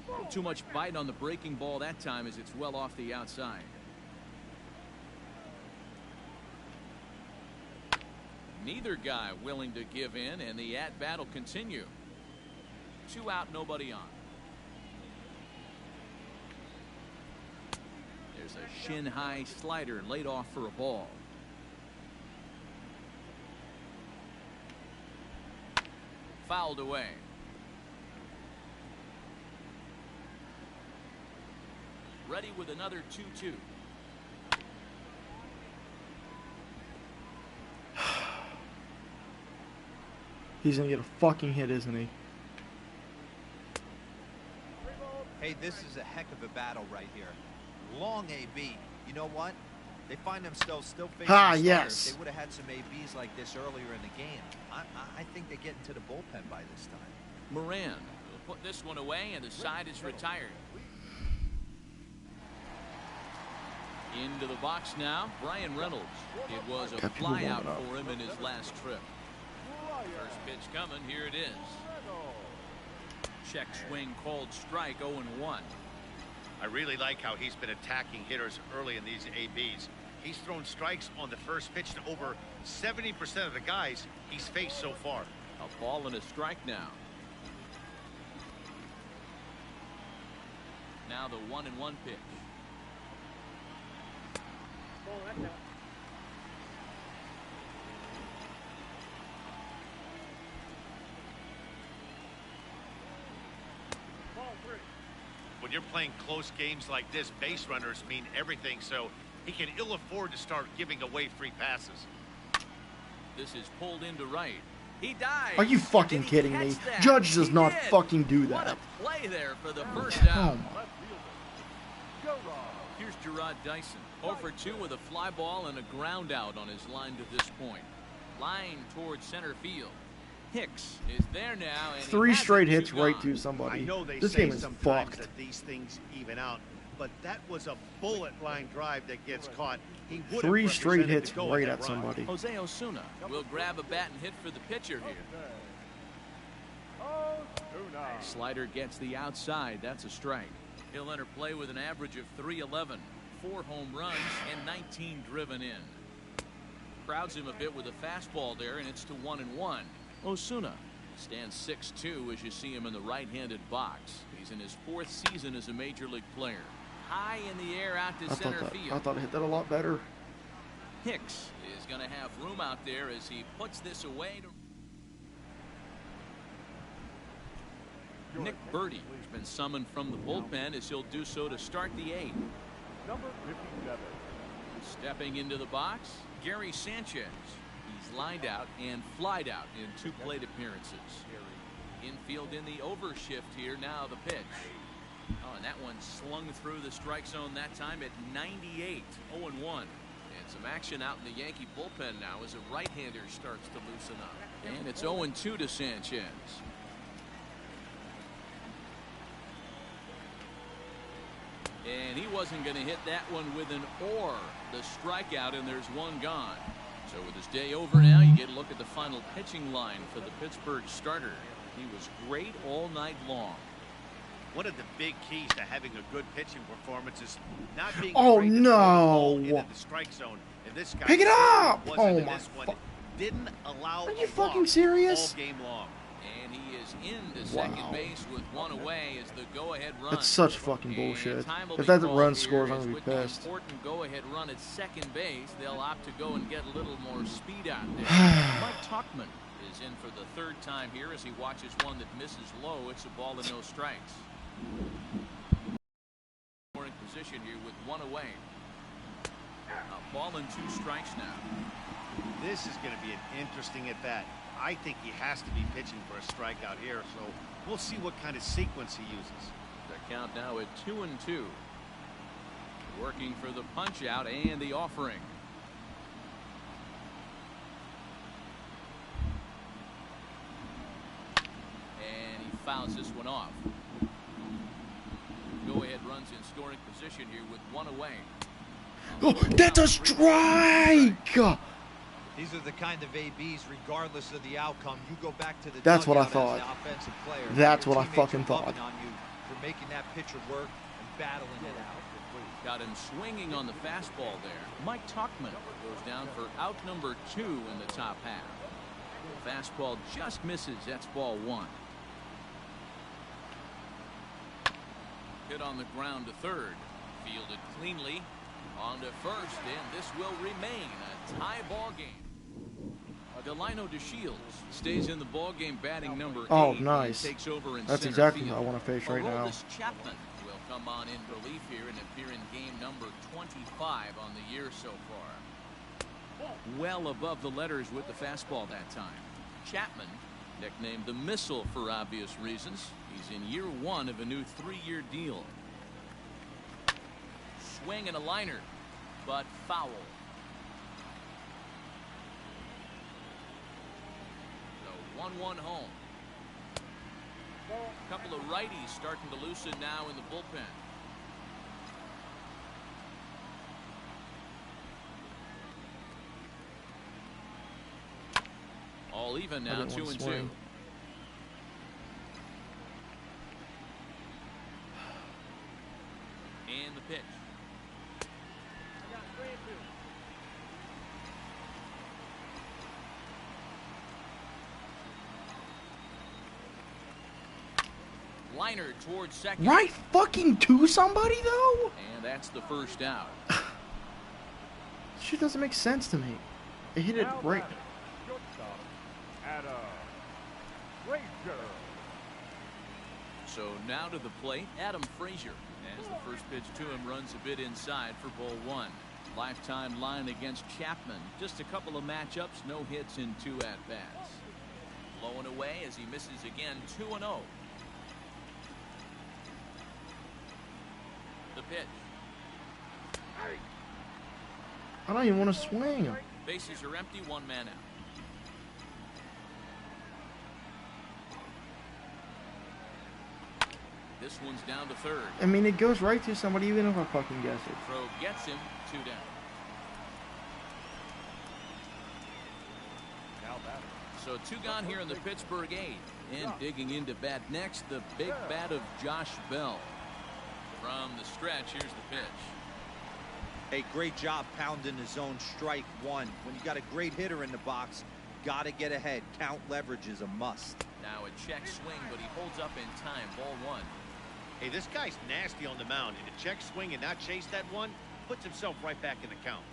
Not too much bite on the breaking ball that time as it's well off the outside. Neither guy willing to give in, and the at-bat will continue. 2 out, nobody on. There's a shin-high slider laid off for a ball. Fouled away. Ready with another 2-2. He's gonna get a fucking hit, isn't he? Hey, this is a heck of a battle right here. Long AB. You know what? They find themselves still facing starters. Yes. They would have had some ABs like this earlier in the game. I think they get into the bullpen by this time. Moran will put this one away, and the side is retired. Into the box now, Brian Reynolds. It was a Got people flyout warming up. for him in his last trip. First pitch coming, here it is. Check swing, called strike, 0-1. I really like how he's been attacking hitters early in these ABs. He's thrown strikes on the first pitch to over 70% of the guys he's faced so far. A ball and a strike now. Now the 1-1 pitch. When you're playing close games like this, base runners mean everything, so he can ill afford to start giving away free passes. This is pulled into right. He dives. Are you fucking kidding me? Judge does not fucking do What that. a play there for the first out. Here's Gerard Dyson. 0 for 2 with a fly ball and a ground out on his line to this point. Line towards center field. Hicks is there now. And 3 straight hits right to somebody. I know they This say game is sometimes fucked. that these things even out, but that was a bullet line drive that gets caught. He would have 3 straight represented hits the right go-ahead at run. somebody. Jose Osuna will grab a bat and hit for the pitcher here. Slider gets the outside. That's a strike. He'll enter play with an average of .311, 4 home runs, and 19 driven in. Crowds him a bit with a fastball there, and it's to 1-1. Osuna stands 6'2" as you see him in the right-handed box. He's in his 4th season as a major league player. High in the air out to center field. I thought I hit that a lot better. Hicks is going to have room out there as he puts this away. Nick Birdie has been summoned from the bullpen as he'll do so to start the 8th. Number 57. Stepping into the box, Gary Sanchez. He's lined out and flied out in 2 plate appearances. Infield in the overshift here. Now the pitch. Oh, and that one slung through the strike zone that time at 98. 0-1. And some action out in the Yankee bullpen now as a right-hander starts to loosen up. And it's 0-2 to Sanchez. And he wasn't going to hit that one with an or. The strikeout, and there's one gone. So with his day over now, you get a look at the final pitching line for the Pittsburgh starter. He was great all night long. One of the big keys to having a good pitching performance is not being Oh, afraid to throw the ball into the strike zone. And this guy Pick it up! wasn't Oh in my this one. Didn't allow Are you a fucking walk serious? all game long. And he is into second base with 1 away as the go-ahead run. That's such fucking bullshit. And time will If be that called run here scores, I'm as gonna be with the pissed. important go-ahead run at second base, they'll opt to go and get a little more speed out there. Mike Tuchman is in for the 3rd time here as he watches one that misses low. It's a ball and no strikes. In position here with 1 away. A ball and 2 strikes now. This is going to be an interesting at bat. I think he has to be pitching for a strikeout here, so we'll see what kind of sequence he uses. The count now at 2-2. Working for the punch out and the offering. And he fouls this one off. Go ahead runs in scoring position here with 1 away. Oh, that's a strike! These are the kind of ABs, regardless of the outcome. You go back to the That's what I dugout as thought. the offensive player. That's Your what I teammates fucking are thought. loving on you for making that pitcher work and battling it out. Got him swinging on the fastball there. Mike Tuchman goes down for out number 2 in the top half. The fastball just misses. That's ball 1. Hit on the ground to third. Fielded cleanly. On to first, and this will remain a tie ball game. Delino DeShields stays in the ball game, batting number 8. Oh, nice. Takes over in That's center exactly field. what I want to face right now. Aroldis Chapman will come on in relief here and appear in game number 25 on the year so far. Well above the letters with the fastball that time. Chapman, nicknamed the Missile for obvious reasons. He's in year 1 of a new 3-year deal. Swing and a liner, but foul. So 1-1 home. A couple of righties starting to loosen now in the bullpen. All even now, 2-2. And the pitch. Liner towards second. Right fucking to somebody though? And that's the first out. Shit doesn't make sense to me. It hit it right. Shortstop, Adam Frazier. So now to the plate, Adam Frazier. As the first pitch to him runs a bit inside for ball 1. Lifetime line against Chapman. Just a couple of matchups, no hits in 2 at-bats. Blowing away as he misses again, 2-0. The pitch. I don't even want to swing. Bases are empty, 1 man out. This one's down to third. I mean, it goes right to somebody even if I fucking guess it. Throw gets him, 2 down. So 2 gone here in the Pittsburgh 8th. And digging into bat next, the big bat of Josh Bell. From the stretch, here's the pitch. Hey, great job pounding the zone, strike 1. When you got a great hitter in the box, got to get ahead. Count leverage is a must. Now a check swing, but he holds up in time. Ball 1. Hey, this guy's nasty on the mound, and a check swing and not chase that one puts himself right back in the count.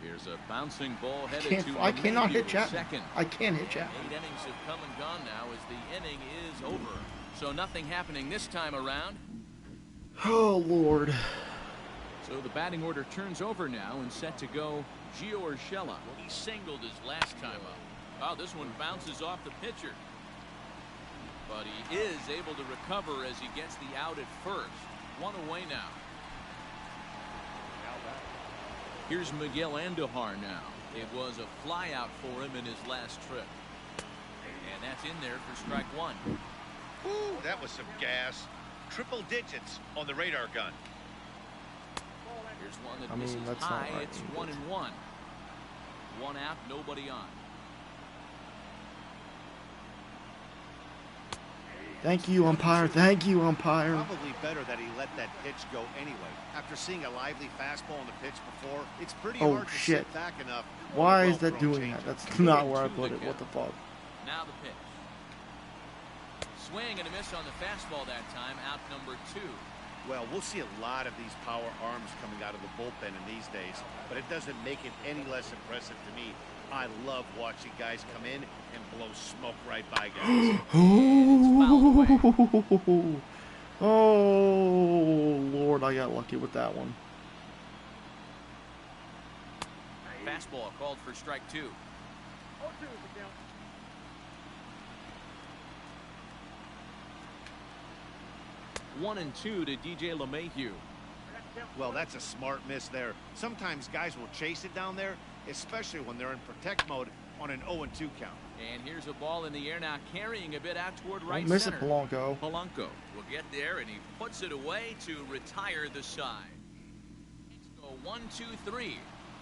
Here's a bouncing ball headed to I cannot hit Chapman. second. I can't hit Chapman. 8 innings have come and gone now as the inning is over. So nothing happening this time around. Oh, Lord. So the batting order turns over now and set to go Gio Urshela. He singled his last time up. Oh, this one bounces off the pitcher. But he is able to recover as he gets the out at first. 1 away now. Here's Miguel Andujar now. It was a fly out for him in his last trip. And that's in there for strike 1. Ooh, that was some gas. Triple digits on the radar gun. Here's one that misses that's high. not right. It's 1-1. 1 out, nobody on. Thank you, umpire. Thank you, umpire. Probably better that he let that pitch go anyway. After seeing a lively fastball on the pitch before, it's pretty hard to sit back enough. Why is that doing that? That's not where I put it. What the fuck? Now the pitch. Swing and a miss on the fastball that time. Out number 2. Well, we'll see a lot of these power arms coming out of the bullpen in these days, but it doesn't make it any less impressive to me. I love watching guys come in and blow smoke right by guys. Oh, Lord, I got lucky with that one. Fastball called for strike 2. 1-2 to DJ LeMahieu. Well, that's a smart miss there. Sometimes guys will chase it down there, especially when they're in protect mode on an 0-2 count. And here's a ball in the air now, carrying a bit out toward right Don't miss center. it, Polanco. Polanco will get there, and he puts it away to retire the side. So 1-2-3,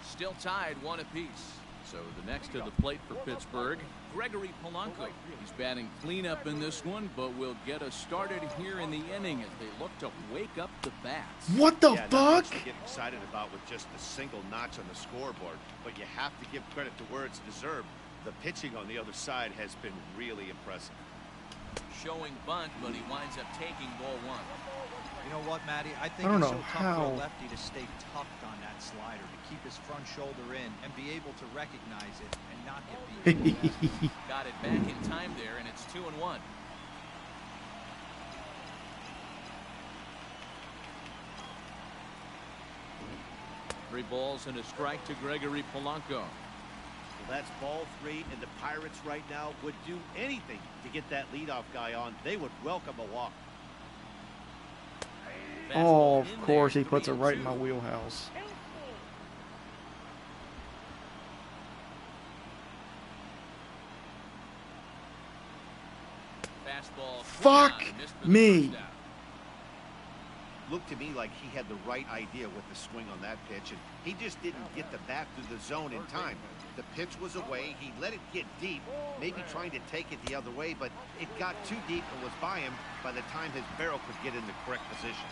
still tied 1 apiece. So the next to the plate for Pittsburgh, Gregory Polanco. He's batting cleanup in this one, but will get us started here in the inning as they look to wake up the bats. What the Not fuck? much to get excited about with just a single notch on the scoreboard, but you have to give credit to where it's deserved. The pitching on the other side has been really impressive. Showing bunt, but he winds up taking ball 1. You know what, Matty? I think I don't it's know so tough for how. a lefty to stay tucked on that slider, to keep his front shoulder in and be able to recognize it and not get beat. Got it back in time there, and it's 2-1. Three balls and a strike to Gregory Polanco. Well, that's ball 3, and the Pirates right now would do anything to get that leadoff guy on. They would welcome a walk. Oh, of course, he puts it right in my wheelhouse. Fastball. Fuck me. Looked to me like he had the right idea with the swing on that pitch, and he just didn't get the bat through the zone in time. The pitch was away. He let it get deep, maybe trying to take it the other way, but it got too deep and was by him by the time his barrel could get in the correct position.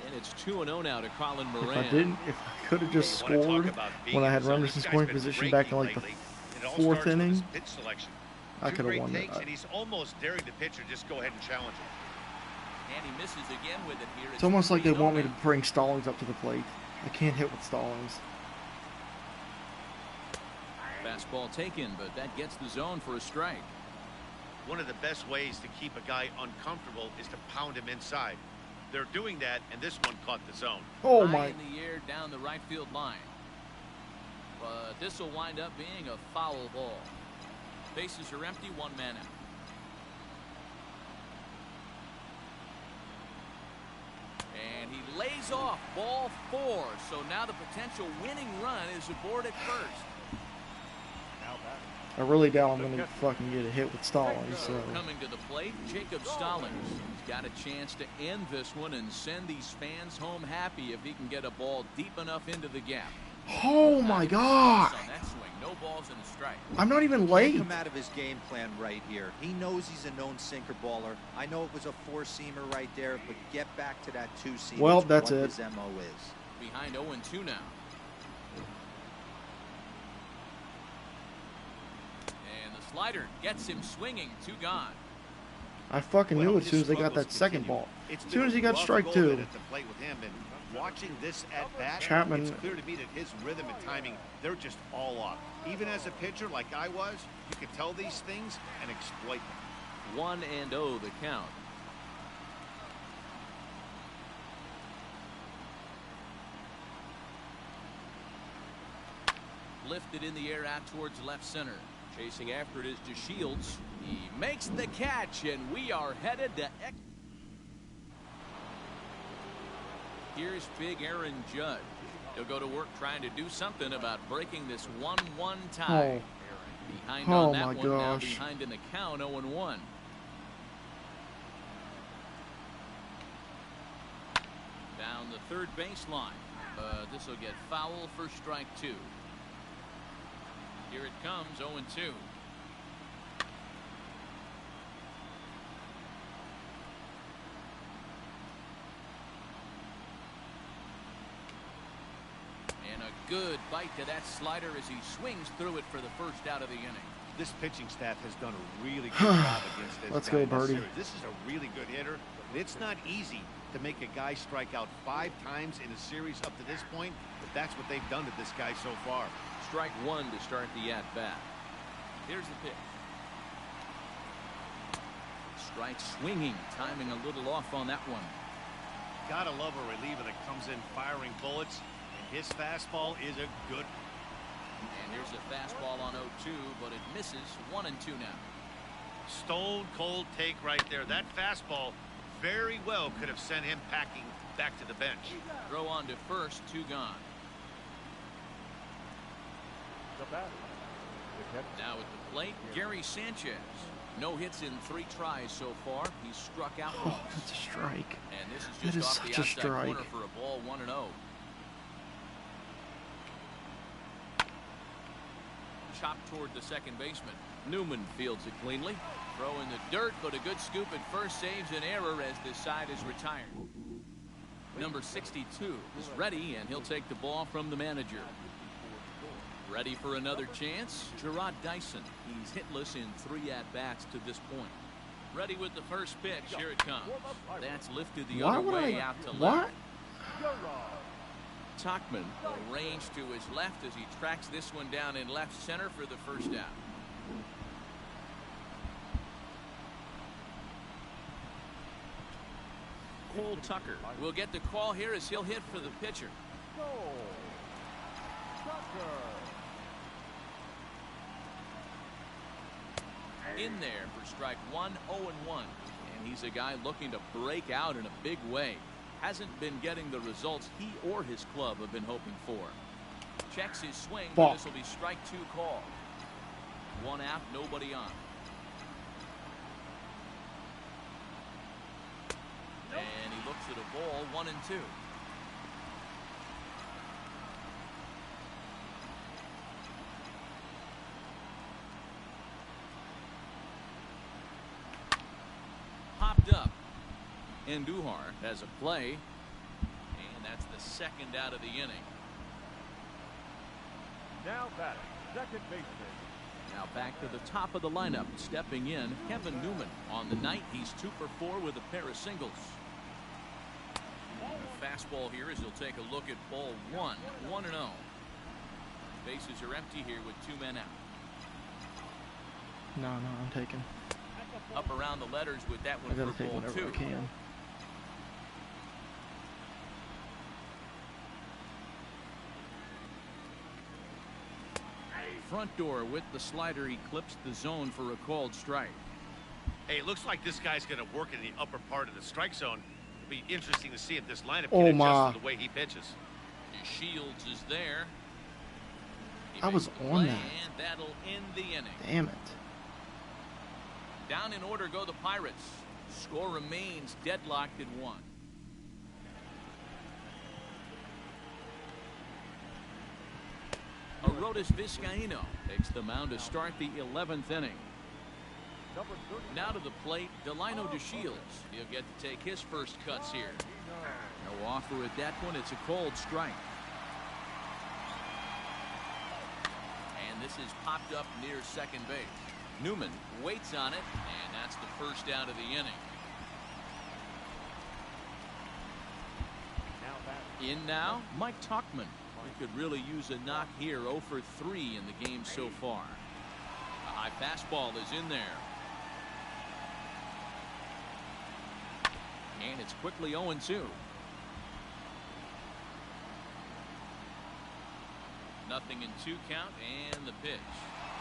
And it's 2-0 now to Colin Moran. If I could have just scored when I had runners in scoring position back in like the 4th inning, Pitch selection. I could have won takes, that. and he's almost daring the pitcher just go ahead and challenge him. And he misses again with it here. It's almost like they want me to bring Stallings up to the plate. I can't hit with Stallings. Fastball taken, but that gets the zone for a strike. One of the best ways to keep a guy uncomfortable is to pound him inside. They're doing that, and this one caught the zone. Oh High my. in the air down the right field line. But this will wind up being a foul ball. Bases are empty, one man out. And he lays off ball 4. So now the potential winning run is aboard at first. I really doubt I'm gonna fucking get a hit with Stallings. So. Coming to the plate, Jacob Stallings. He's got a chance to end this one and send these fans home happy if he can get a ball deep enough into the gap. Oh my God! On that swing, no balls and a strike. I'm not even late. Come out of his game plan right here. He knows he's a known sinker baller. I know it was a 4-seamer right there, but get back to that 2-seamer. Well, that's what it. His MO is. Behind 0-2 now. And the slider gets him swinging. 2 gone. I fucking knew it as soon as they got that second ball. As soon as he got strike 2. Watching this at bat, Chapman. it's clear to me that his rhythm and timing, they're just all off. Even as a pitcher like I was, you could tell these things and exploit them. 1-0 the count. Lifted in the air out towards left center. Chasing after it is DeShields. He makes the catch, and we are headed to. Here's big Aaron Judge. He'll go to work trying to do something about breaking this 1-1 tie. Behind on that one, now behind in the count, 0-1. Down the third baseline. This will get foul for strike 2. Here it comes, 0-2. And a good bite to that slider as he swings through it for the first out of the inning. This pitching staff has done a really good job against this. Let's go, Birdie. This is a really good hitter. It's not easy to make a guy strike out 5 times in a series up to this point, but that's what they've done to this guy so far. Strike 1 to start the at-bat. Here's the pitch. Strike swinging, timing a little off on that one. Gotta love a reliever that comes in firing bullets, and his fastball is a good. And here's a fastball on 0-2, but it misses. 1-2 now. Stone cold take right there. That fastball very well could have sent him packing back to the bench. Throw on to first, 2 gone. Now at the plate, Gary Sanchez. No hits in 3 tries so far. He's struck out once. Oh, that's a strike. And this is just off the outside corner for a ball, 1-0. Chopped toward the second baseman. Newman fields it cleanly. Throw in the dirt, but a good scoop at first saves an error as this side is retired. Number 62 is ready, and he'll take the ball from the manager. Ready for another chance? Gerard Dyson. He's hitless in 3 at-bats to this point. Ready with the first pitch. Here it comes. That's lifted the other way out to left. Tachman arranged to his left as he tracks this one down in left center for the first out. Cole Tucker will get the call here as he'll hit for the pitcher. In there for strike 1, 0-1. And he's a guy looking to break out in a big way. Hasn't been getting the results he or his club have been hoping for. Checks his swing, but this will be strike 2 call. 1 out, nobody on. And he looks at a ball, 1-2. Popped up. Andujar has a play, and that's the second out of the inning. Now batting, second baseman. Now back to the top of the lineup, stepping in, Kevin Newman. On the night, he's 2 for 4 with a pair of singles. The fastball here as he'll take a look at ball 1, 1-0. Bases are empty here with 2 men out. No, I'm taking. Up around the letters with that one I gotta for take ball whatever 2. I can. front door with the slider. He clips the zone for a called strike. Hey, it looks like this guy's going to work in the upper part of the strike zone. It'll be interesting to see if this lineup Oh, can my. adjust to the way he pitches. Shields is there. He I was makes the on play, that. and that'll end the inning. Damn it. Down in order go the Pirates. Score remains deadlocked at 1. Arodys Vizcaíno takes the mound to start the 11th inning. Now to the plate, Delino DeShields. He'll get to take his first cuts here. No offer at that one. It's a cold strike. And this is popped up near second base. Newman waits on it, and that's the first out of the inning. In now, Mike Tauchman. He could really use a knock here. 0 for 3 in the game so far. A high fastball is in there. And it's quickly 0-2. Nothing in 2 count, and the pitch.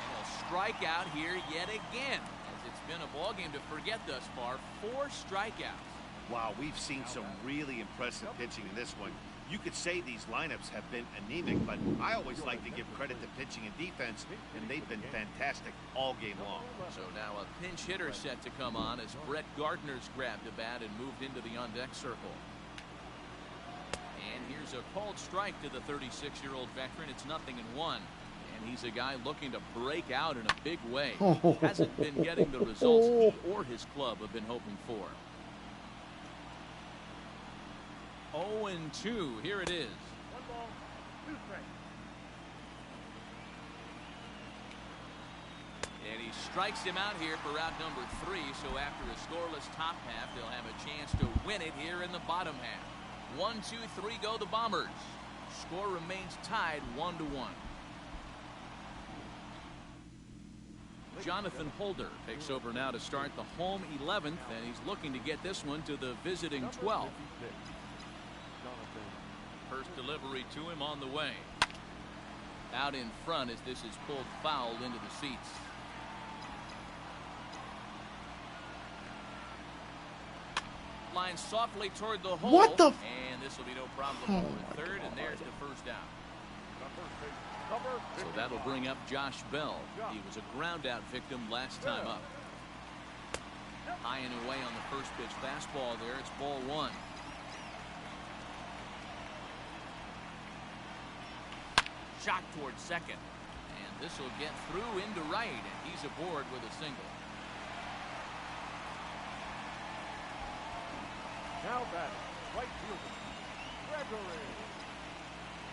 And a strikeout here yet again, as it's been a ball game to forget thus far. 4 strikeouts. Wow, we've seen some really impressive pitching in this one. You could say these lineups have been anemic, but I always like to give credit to pitching and defense, and they've been fantastic all game long. So now a pinch hitter set to come on as Brett Gardner's grabbed a bat and moved into the on-deck circle. And here's a called strike to the 36-year-old veteran. It's 0-1. And he's a guy looking to break out in a big way. Hasn't been getting the results he or his club have been hoping for. 0-2. Here it is. 1 ball, 2 strikes. And he strikes him out here for out number 3. So after a scoreless top half, they'll have a chance to win it here in the bottom half. 1, 2, 3 go the Bombers. Score remains tied 1-1. Jonathan Holder takes over now to start the home 11th, and he's looking to get this one to the visiting 12th. First delivery to him on the way. Out in front as this is pulled foul into the seats. Line softly toward the hole. What the? And this will be no problem over third, and there's the first out. So that'll bring up Josh Bell. He was a ground out victim last time up. High and away on the first pitch fastball there. It's ball 1. Shot towards second. And this will get through into right, and he's aboard with a single. Now batting, right fielder, Gregory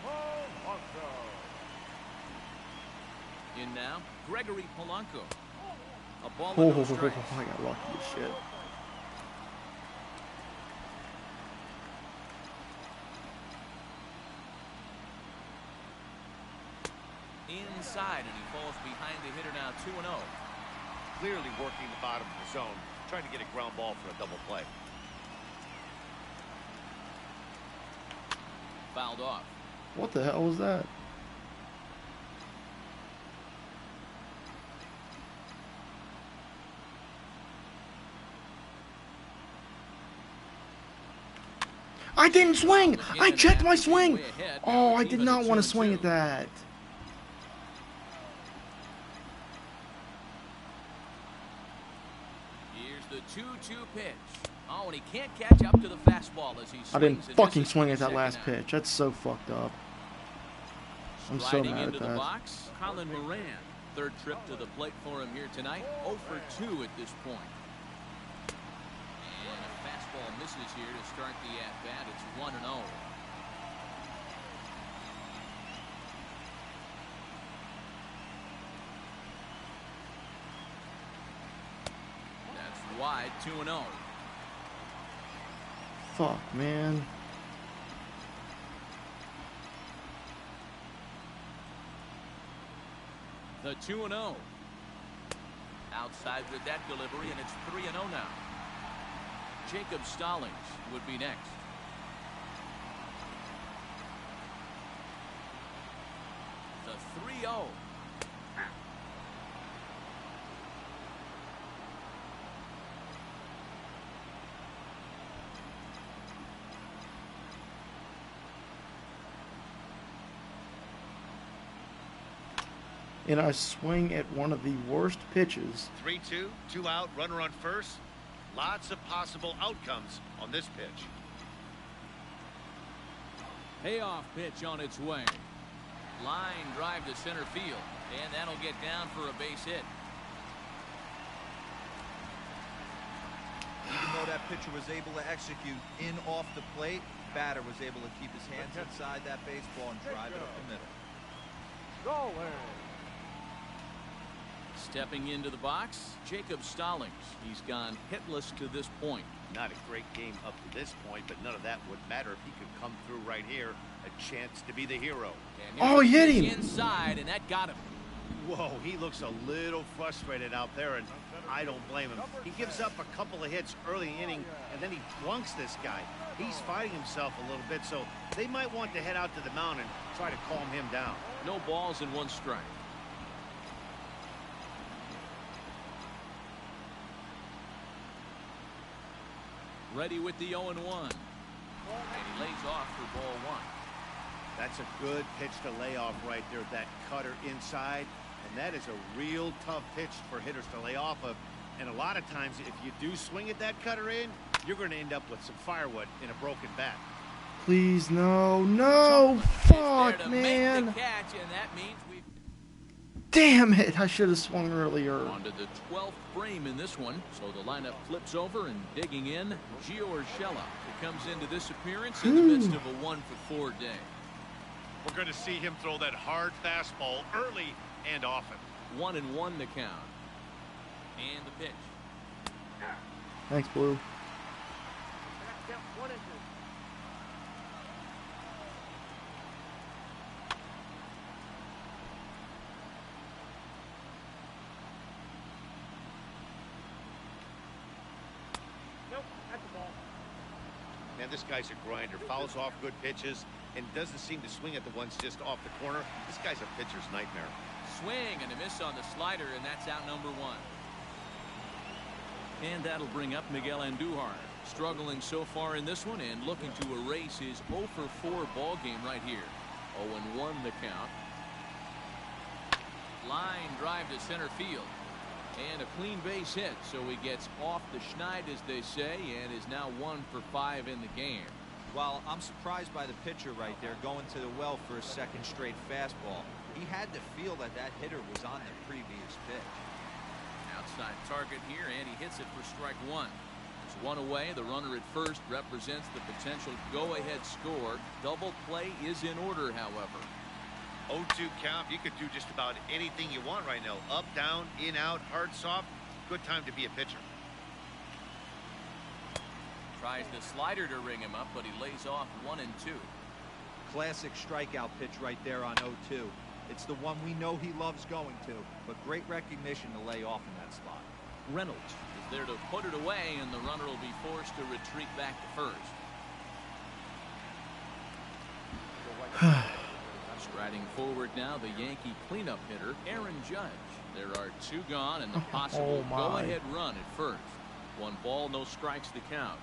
Polanco. In now, Gregory Polanco. A ball Oh, with no strikes. I got lucky as shit. Inside, and he falls behind the hitter now. 2-0. Clearly working the bottom of the zone, trying to get a ground ball for a double play. Fouled off. What the hell was that? I didn't swing! I checked my swing! Oh, I did not want to swing at that. Here's the 2-2 pitch. Oh, and he can't catch up to the fastball as he swings. I didn't and fucking misses swing for at that the last second out. pitch. That's so fucked up. I'm so Sliding mad into at the that. box, Colin Moran. Third trip to the plate for him here tonight. 0 for 2 at this point. And a fastball misses here to start the at-bat. It's 1-0. That's wide, 2-0. Fuck, man. The 2-0. Outside with that delivery, and it's 3-0 now. Jacob Stallings would be next. The 3-0. and I swing at one of the worst pitches. 3-2, 2 out, runner on first. Lots of possible outcomes on this pitch. Payoff pitch on its way. Line drive to center field, and that'll get down for a base hit. Even though that pitcher was able to execute in off the plate, batter was able to keep his hands inside that baseball and drive it up the middle. Stepping into the box, Jacob Stallings. He's gone hitless to this point. Not a great game up to this point, but none of that would matter if he could come through right here. A chance to be the hero. Oh, he hit him! Inside, and that got him. Whoa, he looks a little frustrated out there, and I don't blame him. He gives up a couple of hits early in the inning, and then he flunks this guy. He's fighting himself a little bit, so they might want to head out to the mound and try to calm him down. No balls and 1 strike. Ready with the 0-1. And he lays off for ball 1. That's a good pitch to lay off right there, that cutter inside. And that is a real tough pitch for hitters to lay off of. And a lot of times, if you do swing at that cutter in, you're going to end up with some firewood in a broken bat. Please, no, no, fuck, man. Make the catch, and that means we... Damn it, I should have swung earlier. On to the 12th frame in this one, so the lineup flips over, and digging in, Gio Urshela. He comes into this appearance in the midst of a 1-for-4 day. We're going to see him throw that hard fastball early and often. 1-1 the count. And the pitch. Thanks, Blue. Man, this guy's a grinder. Fouls off good pitches and doesn't seem to swing at the ones just off the corner. This guy's a pitcher's nightmare. Swing and a miss on the slider, and that's out number 1. And that'll bring up Miguel Andujar. Struggling so far in this one and looking to erase his 0-for-4 ball game right here. 0-1 the count. Line drive to center field. And a clean base hit, so he gets off the schneid, as they say, and is now 1-for-5 in the game. Well, I'm surprised by the pitcher right there going to the well for a second straight fastball. He had to feel that that hitter was on the previous pitch. Outside target here, and he hits it for strike 1. There's 1 away. The runner at first represents the potential go-ahead score. Double play is in order, however. 0-2 count. You could do just about anything you want right now. Up, down, in, out, hard, soft. Good time to be a pitcher. Tries the slider to ring him up, but he lays off 1-2. Classic strikeout pitch right there on 0-2. It's the one we know he loves going to, but great recognition to lay off in that spot. Reynolds is there to put it away, and the runner will be forced to retreat back to first. Striding forward now, the Yankee cleanup hitter, Aaron Judge. There are 2 gone, and the possible go-ahead run at first. 1 ball, no strikes to count.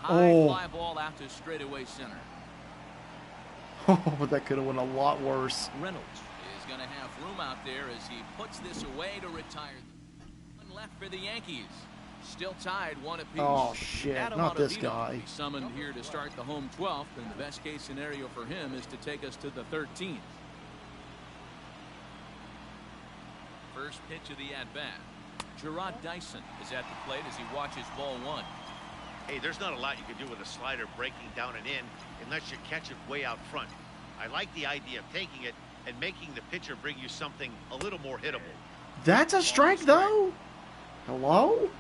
High fly ball out to straightaway center. Oh, that could have went a lot worse. Reynolds is going to have room out there as he puts this away to retire. 1 left for the Yankees. Still tied 1 apiece. Oh, shit. Not this guy. Summoned here to start the home 12th, and the best case scenario for him is to take us to the 13th. First pitch of the at-bat. Gerard Dyson is at the plate as he watches ball 1. Hey, there's not a lot you can do with a slider breaking down and in unless you catch it way out front. I like the idea of taking it and making the pitcher bring you something a little more hittable. That's a strike, though? Hello?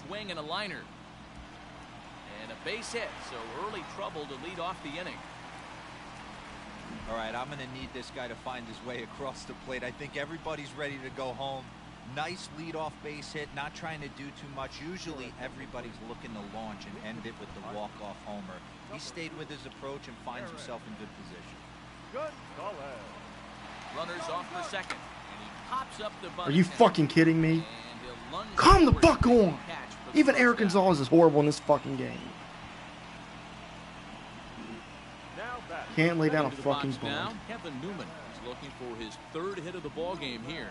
Swing and a liner. And a base hit, so early trouble to lead off the inning. All right, I'm going to need this guy to find his way across the plate. I think everybody's ready to go home. Nice leadoff base hit, not trying to do too much. Usually everybody's looking to launch and end it with the walk-off homer. He stayed with his approach and finds himself in good position. Runners off for second, and he pops up the bunt. Are you fucking kidding me? Come the fuck on! Catch for Even first Eric down. Gonzalez is horrible in this fucking game. Now batting. Can't lay down a Into the fucking box now, bunt. Kevin Newman is looking for his third hit of the ball game here.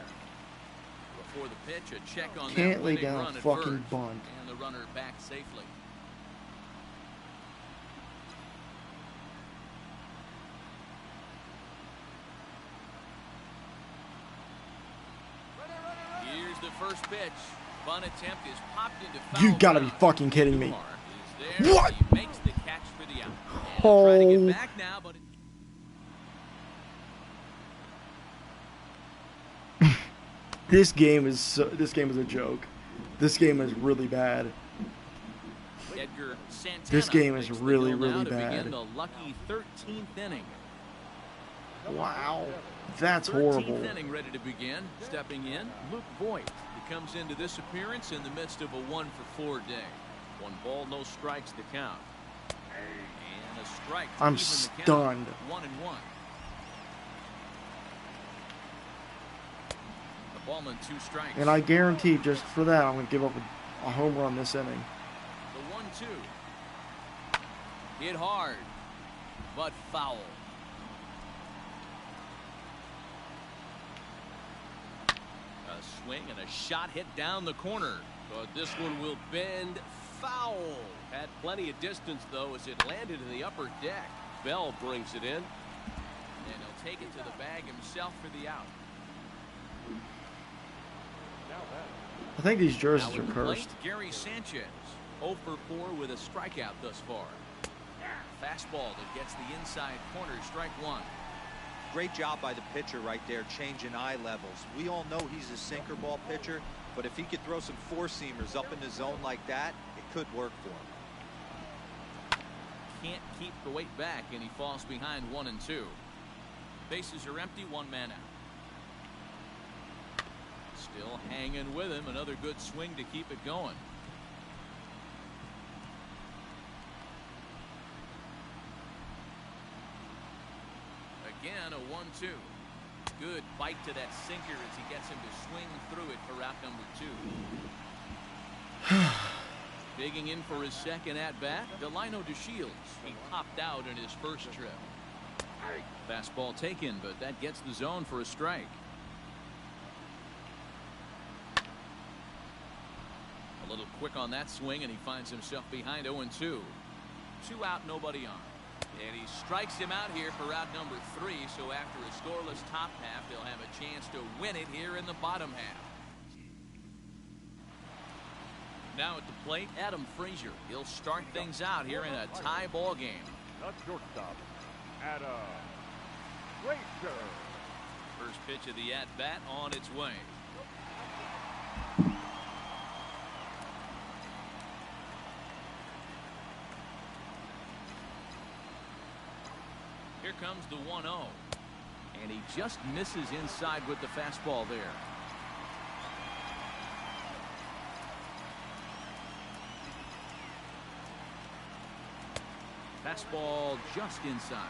Before the pitch, a check on Can't that lay winning down a run at fucking first, bunt. and the runner back safely. Here's the first pitch. Bunt attempt is popped into foul You gotta be ground. fucking kidding me. Kumar is there. What? He makes the catch for the out. And they'll try to Oh. get back now, but This game is a joke. This game is really bad. Edgar Santana This game is takes the really, hill now really to bad. begin the lucky 13th inning. Wow. That's 13th horrible. inning ready to begin. Stepping in, Luke Voigt. He comes into this appearance in the midst of a 1-for-4 day. 1 ball, no strikes to count. And a strike to I'm even the count. stunned. 1-1. The ballman 2 strikes. And I guarantee just for that, I'm going to give up a home run this inning. The 1-2. Hit hard, but foul. A swing and a shot hit down the corner. But this one will bend foul. Had plenty of distance, though, as it landed in the upper deck. Bell brings it in. And he'll take it to the bag himself for the out. Now batting. I think these jerseys Now are at the plate, cursed. Gary Sanchez, 0 for 4 with a strikeout thus far. Fastball that gets the inside corner, strike 1. Great job by the pitcher right there, changing eye levels. We all know he's a sinker ball pitcher, but if he could throw some four-seamers up in the zone like that, it could work for him. Can't keep the weight back, and he falls behind 1 and 2. Bases are empty, 1 man out. Still hanging with him. Another good swing to keep it going. Again, a 1-2. Good bite to that sinker as he gets him to swing through it for out number 2. Digging in for his second at-bat, Delino DeShields. He popped out in his first trip. Fastball taken, but that gets the zone for a strike. A little quick on that swing, and he finds himself behind 0-2. 2 out, nobody on. And he strikes him out here for out number 3, so after a scoreless top half, they'll have a chance to win it here in the bottom half. Now at the plate, Adam Frazier. He'll start things out here in a tie ball game. The shortstop, Adam Frazier. First pitch of the at-bat on its way. Here comes the 1-0. And he just misses inside with the fastball there. Fastball just inside.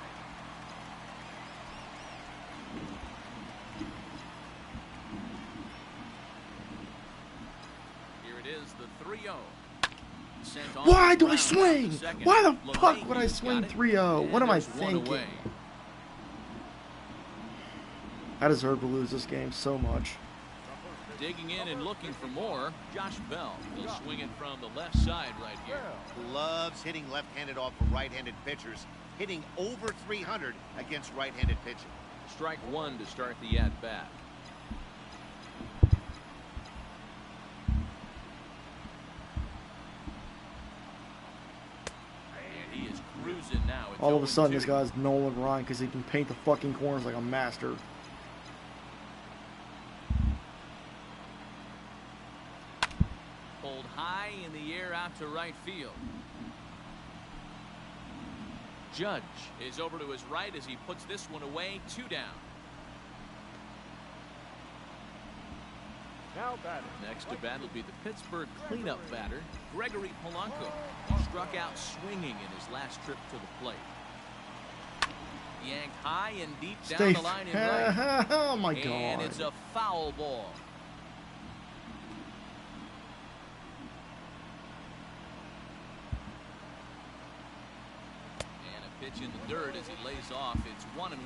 Here it is, the 3-0. Sent on Why the do I ground swing? to second. Why the fuck would I LeMahieu's swing got it, 3-0? What and am I there's one thinking? away. I deserve to lose this game so much. Digging in and looking for more, Josh Bell. He'll swing it from the left side right here. Loves hitting left-handed off of right-handed pitchers, hitting over 300 against right-handed pitching. Strike 1 to start the at-bat. And he is cruising now. It's All of a sudden, 0-2. this guy's Nolan Ryan because he can paint the fucking corners like a master. Pulled high in the air out to right field. Judge is over to his right as he puts this one away. 2 down. Now batting. Next to bat will be the Pittsburgh cleanup batter, Gregory Polanco. Struck out swinging in his last trip to the plate. Yanked high and deep down Stay. the line in right. Oh my And god. it's a foul ball. Pitch in the dirt as he lays off. It's 1-1.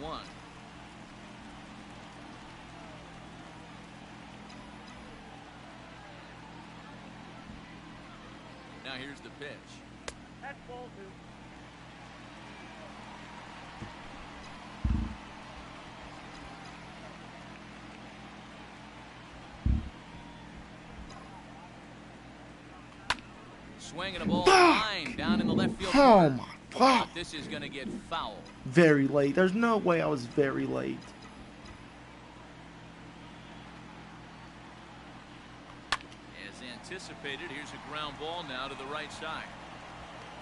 Now here's the pitch. That's ball 2. Swinging a ball line down in the left field Oh corner. my fuck. This is going to get foul. Very late. There's no way I was very late. As anticipated, here's a ground ball now to the right side.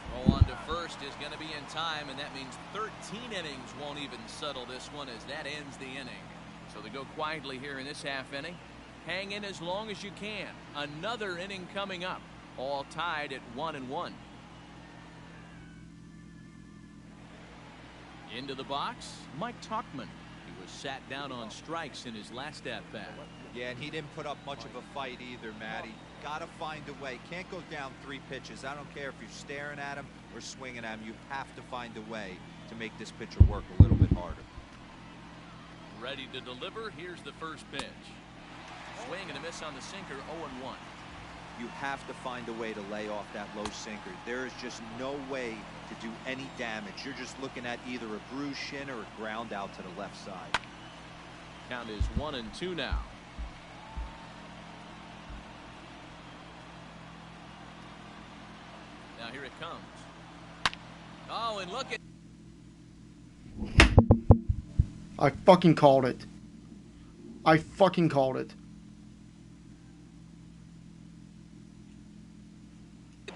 Throw on to first is going to be in time, and that means 13 innings won't even settle this one as that ends the inning. So they go quietly here in this half inning. Hang in as long as you can. Another inning coming up. All tied at 1-1. Into the box, Mike Tauchman. He was sat down on strikes in his last at-bat. Yeah, and he didn't put up much of a fight either, Matty. Got to find a way. Can't go down 3 pitches. I don't care if you're staring at him or swinging at him. You have to find a way to make this pitcher work a little bit harder. Ready to deliver. Here's the first pitch. Swing and a miss on the sinker, 0-1. You have to find a way to lay off that low sinker. There is just no way to do any damage. You're just looking at either a bruised shin or a ground out to the left side. Count is 1-2 now. Now here it comes. Oh, and look at... I fucking called it. I fucking called it.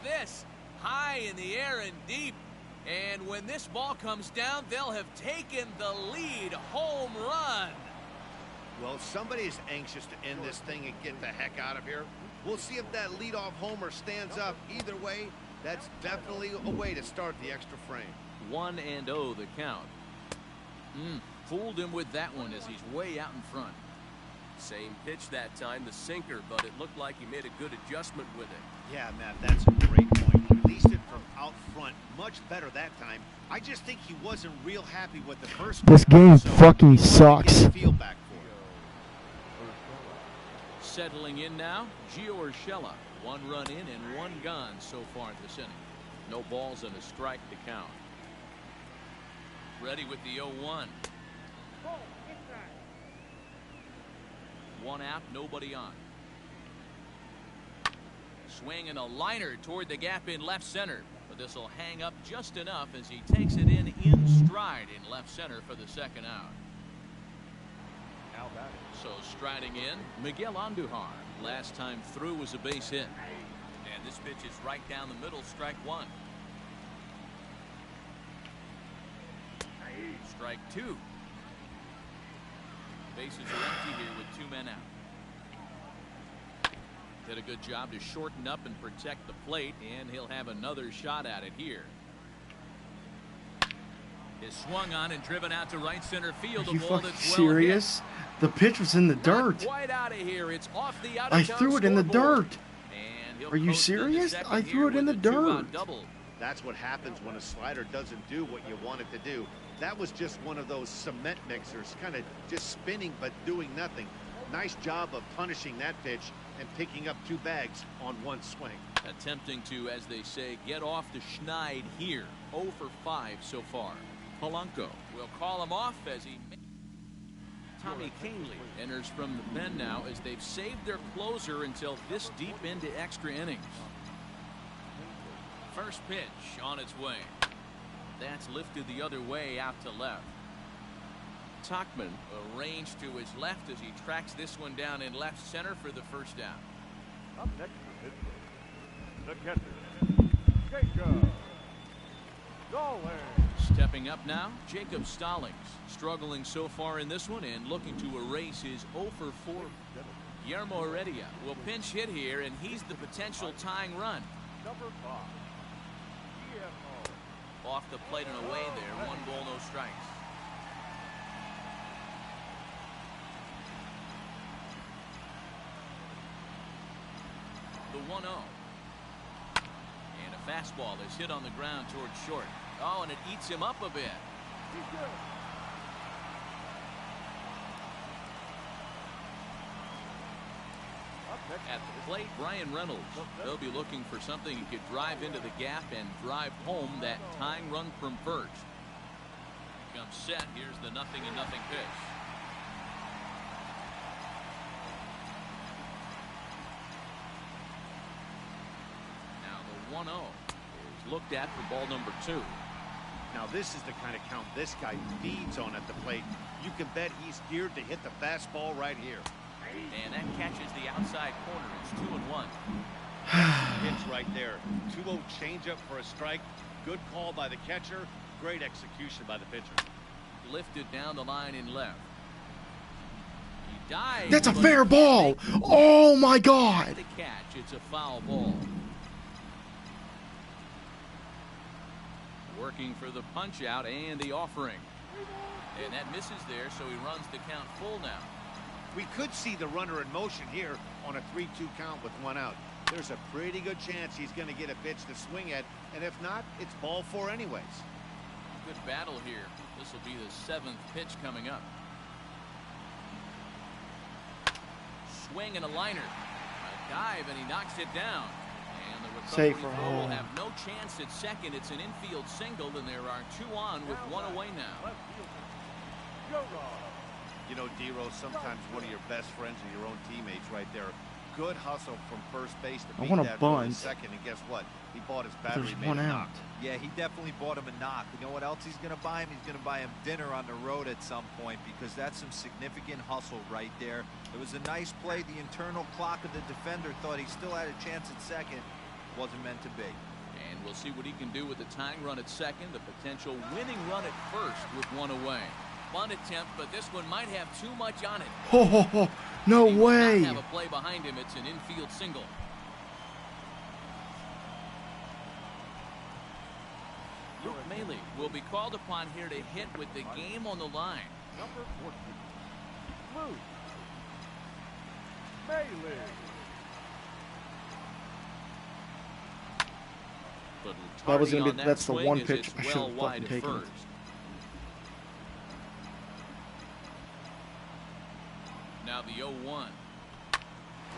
This high in the air and deep, and when this ball comes down, they'll have taken the lead. Home run. Well, somebody is anxious to end this thing and get the heck out of here. We'll see if that leadoff homer stands up. Either way, that's definitely a way to start the extra frame. 1-0 the count. Fooled him with that one as he's way out in front. Same pitch that time, the sinker, but it looked like he made a good adjustment with it. Yeah, Matt, that's a great point. He released it from out front much better that time. I just think he wasn't real happy with the first This one, game so fucking get sucks. the feel back for it. Settling in now, Gio Urshela. 1 run in and 1 gone so far this inning. No balls and a strike to count. Ready with the 0-1. 1 out, nobody on. Swing and a liner toward the gap in left center, but this will hang up just enough as he takes it in stride in left center for the 2nd out. So striding in, Miguel Andujar. Last time through was a base hit, and this pitch is right down the middle. Strike 1. Strike 2. Bases are empty here with 2 men out. Did a good job to shorten up and protect the plate, and he'll have another shot at it here. Is swung on and driven out to right center field. Are you fucking serious? The pitch was in the dirt. Quite out of here. It's off the I threw it in the dirt. And are you serious? I threw it in the dirt. That's what happens when a slider doesn't do what you want it to do. That was just one of those cement mixers, kind of just spinning but doing nothing. Nice job of punishing that pitch and picking up 2 bags on 1 swing. Attempting to, as they say, get off the schneid here. 0 for 5 so far. Polanco will call him off as he... Tommy Canely enters from the pen now as they've saved their closer until this deep into extra innings. First pitch on its way. That's lifted the other way out to left. Tauchman arranged to his left as he tracks this one down in left center for the 1st down. Up next for Pittsburgh, the catcher, Jacob Stallings. Stepping up now, Jacob Stallings. Struggling so far in this one and looking to erase his 0 for 4. Guillermo Heredia will pinch hit here, and he's the potential tying run. Number 5. Off the plate and away there. 1 ball, no strikes. The 1-0. And a fastball is hit on the ground towards short. Oh, and it eats him up a bit. At the plate, Brian Reynolds. They'll be looking for something he could drive into the gap and drive home that tying run from first. Comes set. Here's the 0-0 pitch. Now the 1-0 is looked at for ball number 2. Now this is the kind of count this guy feeds on at the plate. You can bet he's geared to hit the fastball right here. And that catches the outside corner. It's 2-1. Hits right there. 2-0 changeup for a strike. Good call by the catcher. Great execution by the pitcher. Lifted down the line in left. He dives. That's a fair ball. Oh my God. The catch. It's a foul ball. Working for the punch out and the offering. And that misses there, so he runs the count full now. We could see the runner in motion here on a 3-2 count with 1 out. There's a pretty good chance he's going to get a pitch to swing at, and if not, it's ball 4 anyways. Good battle here. This will be the 7th pitch coming up. Swing and a liner. A dive, and he knocks it down. And the recovery Safe for throw will home. have no chance at second. It's an infield single, and there are 2 on with 1 away now. You know, D-Rose, sometimes one of your best friends are your own teammates right there. Good hustle from first base to beat want a that run bunt. to second, and guess what? He bought his battery. There's made 1 a out. knock. Yeah, he definitely bought him a knock. You know what else he's going to buy him? He's going to buy him dinner on the road at some point, because that's some significant hustle right there. It was a nice play. The internal clock of the defender thought he still had a chance at second. Wasn't meant to be. And we'll see what he can do with the tying run at second, the potential winning run at first with 1 away. Bunt attempt, but this one might have too much on it. Oh, no He will way. not have a play behind him. It's an infield single. Luke Maley will be called upon here to hit with the game on the line. Number 14, Luke Maley. But That was Tardy gonna on be. that That's the swing one as pitch it's I should well have wide fucking at taken. first. Now the 0-1.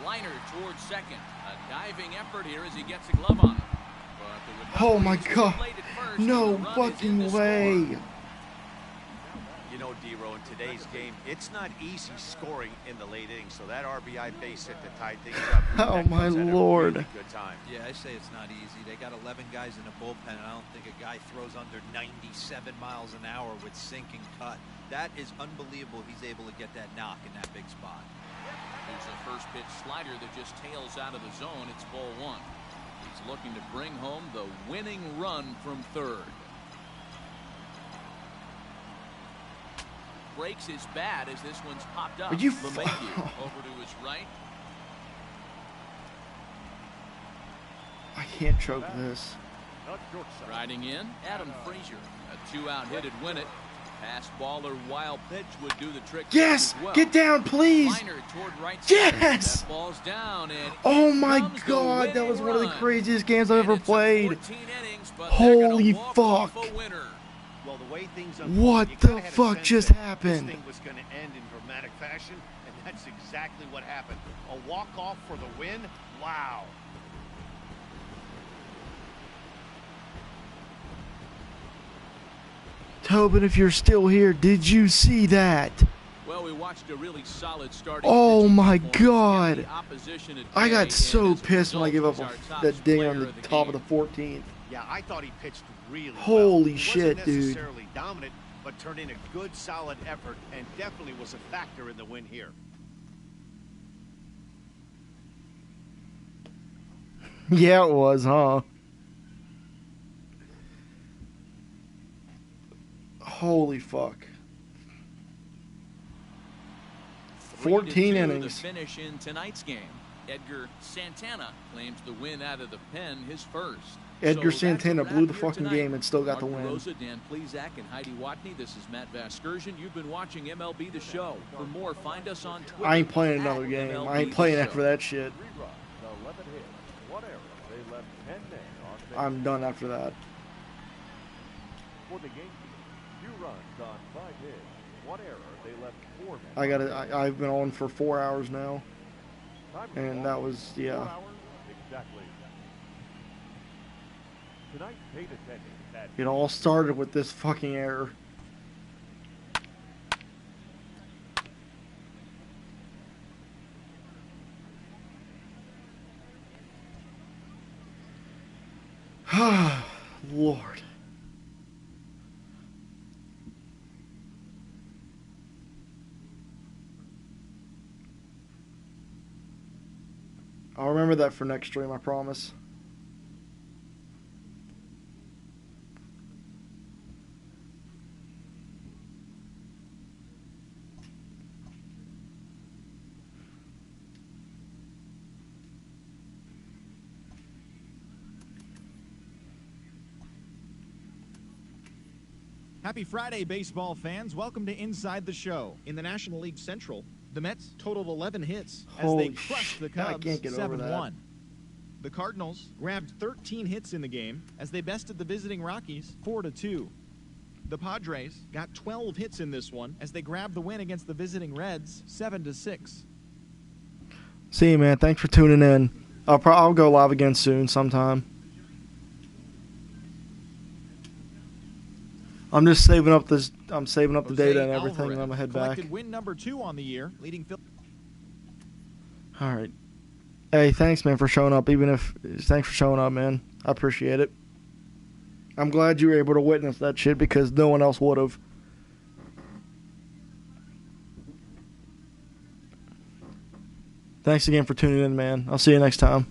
Liner towards second. A diving effort here as he gets a glove on him. But the Oh my recovery is God. late at first, No and the run is in fucking to score. way. You know, D-Row, in today's game, it's not easy scoring in the late innings, so that RBI base hit to tie things up. Oh, That my comes at a Lord. really good time. Yeah, I say it's not easy. They got 11 guys in the bullpen, and I don't think a guy throws under 97 miles an hour with sinking cut. That is unbelievable. He's able to get that knock in that big spot. There's a first pitch slider that just tails out of the zone. It's ball 1. He's looking to bring home the winning run from third. Breaks his bat as this one's popped up. Are you LeMahieu over to his right. I can't choke this. Not short side. Riding in, Adam Frazier. A 2-out hit'd win it. Pass ball or wild pitch would do the trick. Yes, as well. get down, please. Liner toward right Yes! side. That ball's down, and Oh my comes the God, that winning was one of the run. craziest games I've And ever it took played. 14 innings, but they're gonna Holy walk off fuck. a winner. Well, the way things What you the kinda had a fuck sense just that happened? This thing was going to end in dramatic fashion, and that's exactly what happened. A walk-off for the win. Wow. Tobin, if you're still here, did you see that? Well, we watched a really solid starting. Oh pitching my performance. God. Kept the opposition at I bay, got and so as a pissed when I gave result, up he's our top that ding on player the of top of game. the 14th. Yeah, I thought he pitched really well. Holy He shit, wasn't dude. necessarily dominant, but turned in a good, solid effort, and definitely was a factor in the win here. Yeah, it was, huh? Holy fuck. 14 3-2 innings. To finish in tonight's game. Edgar Santana claims the win out of the pen, his first. Edgar So Santana that's a blew wrap the here fucking tonight. game and still got the Mark win. Rosa, Dan Plesac, and Heidi Watney. This is Matt Vasgersian. You've been watching MLB The Show. For more, find us on Twitter. I ain't playing another at game. MLB I ain't The playing Show. after that shit. 3 runs, 11 hits, 1 error. They left 10 men on base. I'm done after that. For the Yankees, 2 runs on 5 hits, 1 error. They left 4 men. I've been on for 4 hours now, Time and that was 4 yeah. hours exactly. Tonight's paid attendance at It all started with this fucking error. Lord. I'll remember that for next stream, I promise. Happy Friday, baseball fans. Welcome to Inside the Show. In the National League Central, the Mets totaled 11 hits as Holy they crushed the shit, I Cubs can't get over 7-1. The Cardinals grabbed 13 hits in the game as they bested the visiting Rockies 4-2. The Padres got 12 hits in this one as they grabbed the win against the visiting Reds 7-6. See you, man. Thanks for tuning in. I'll go live again soon sometime. I'm just saving up this. I'm saving up the Jose data and everything, Alvarez and I'm gonna head collected back. win number 2 on the year, leading All right. Hey, thanks, man, for showing up. Thanks for showing up, man. I appreciate it. I'm glad you were able to witness that shit because no one else would have. Thanks again for tuning in, man. I'll see you next time.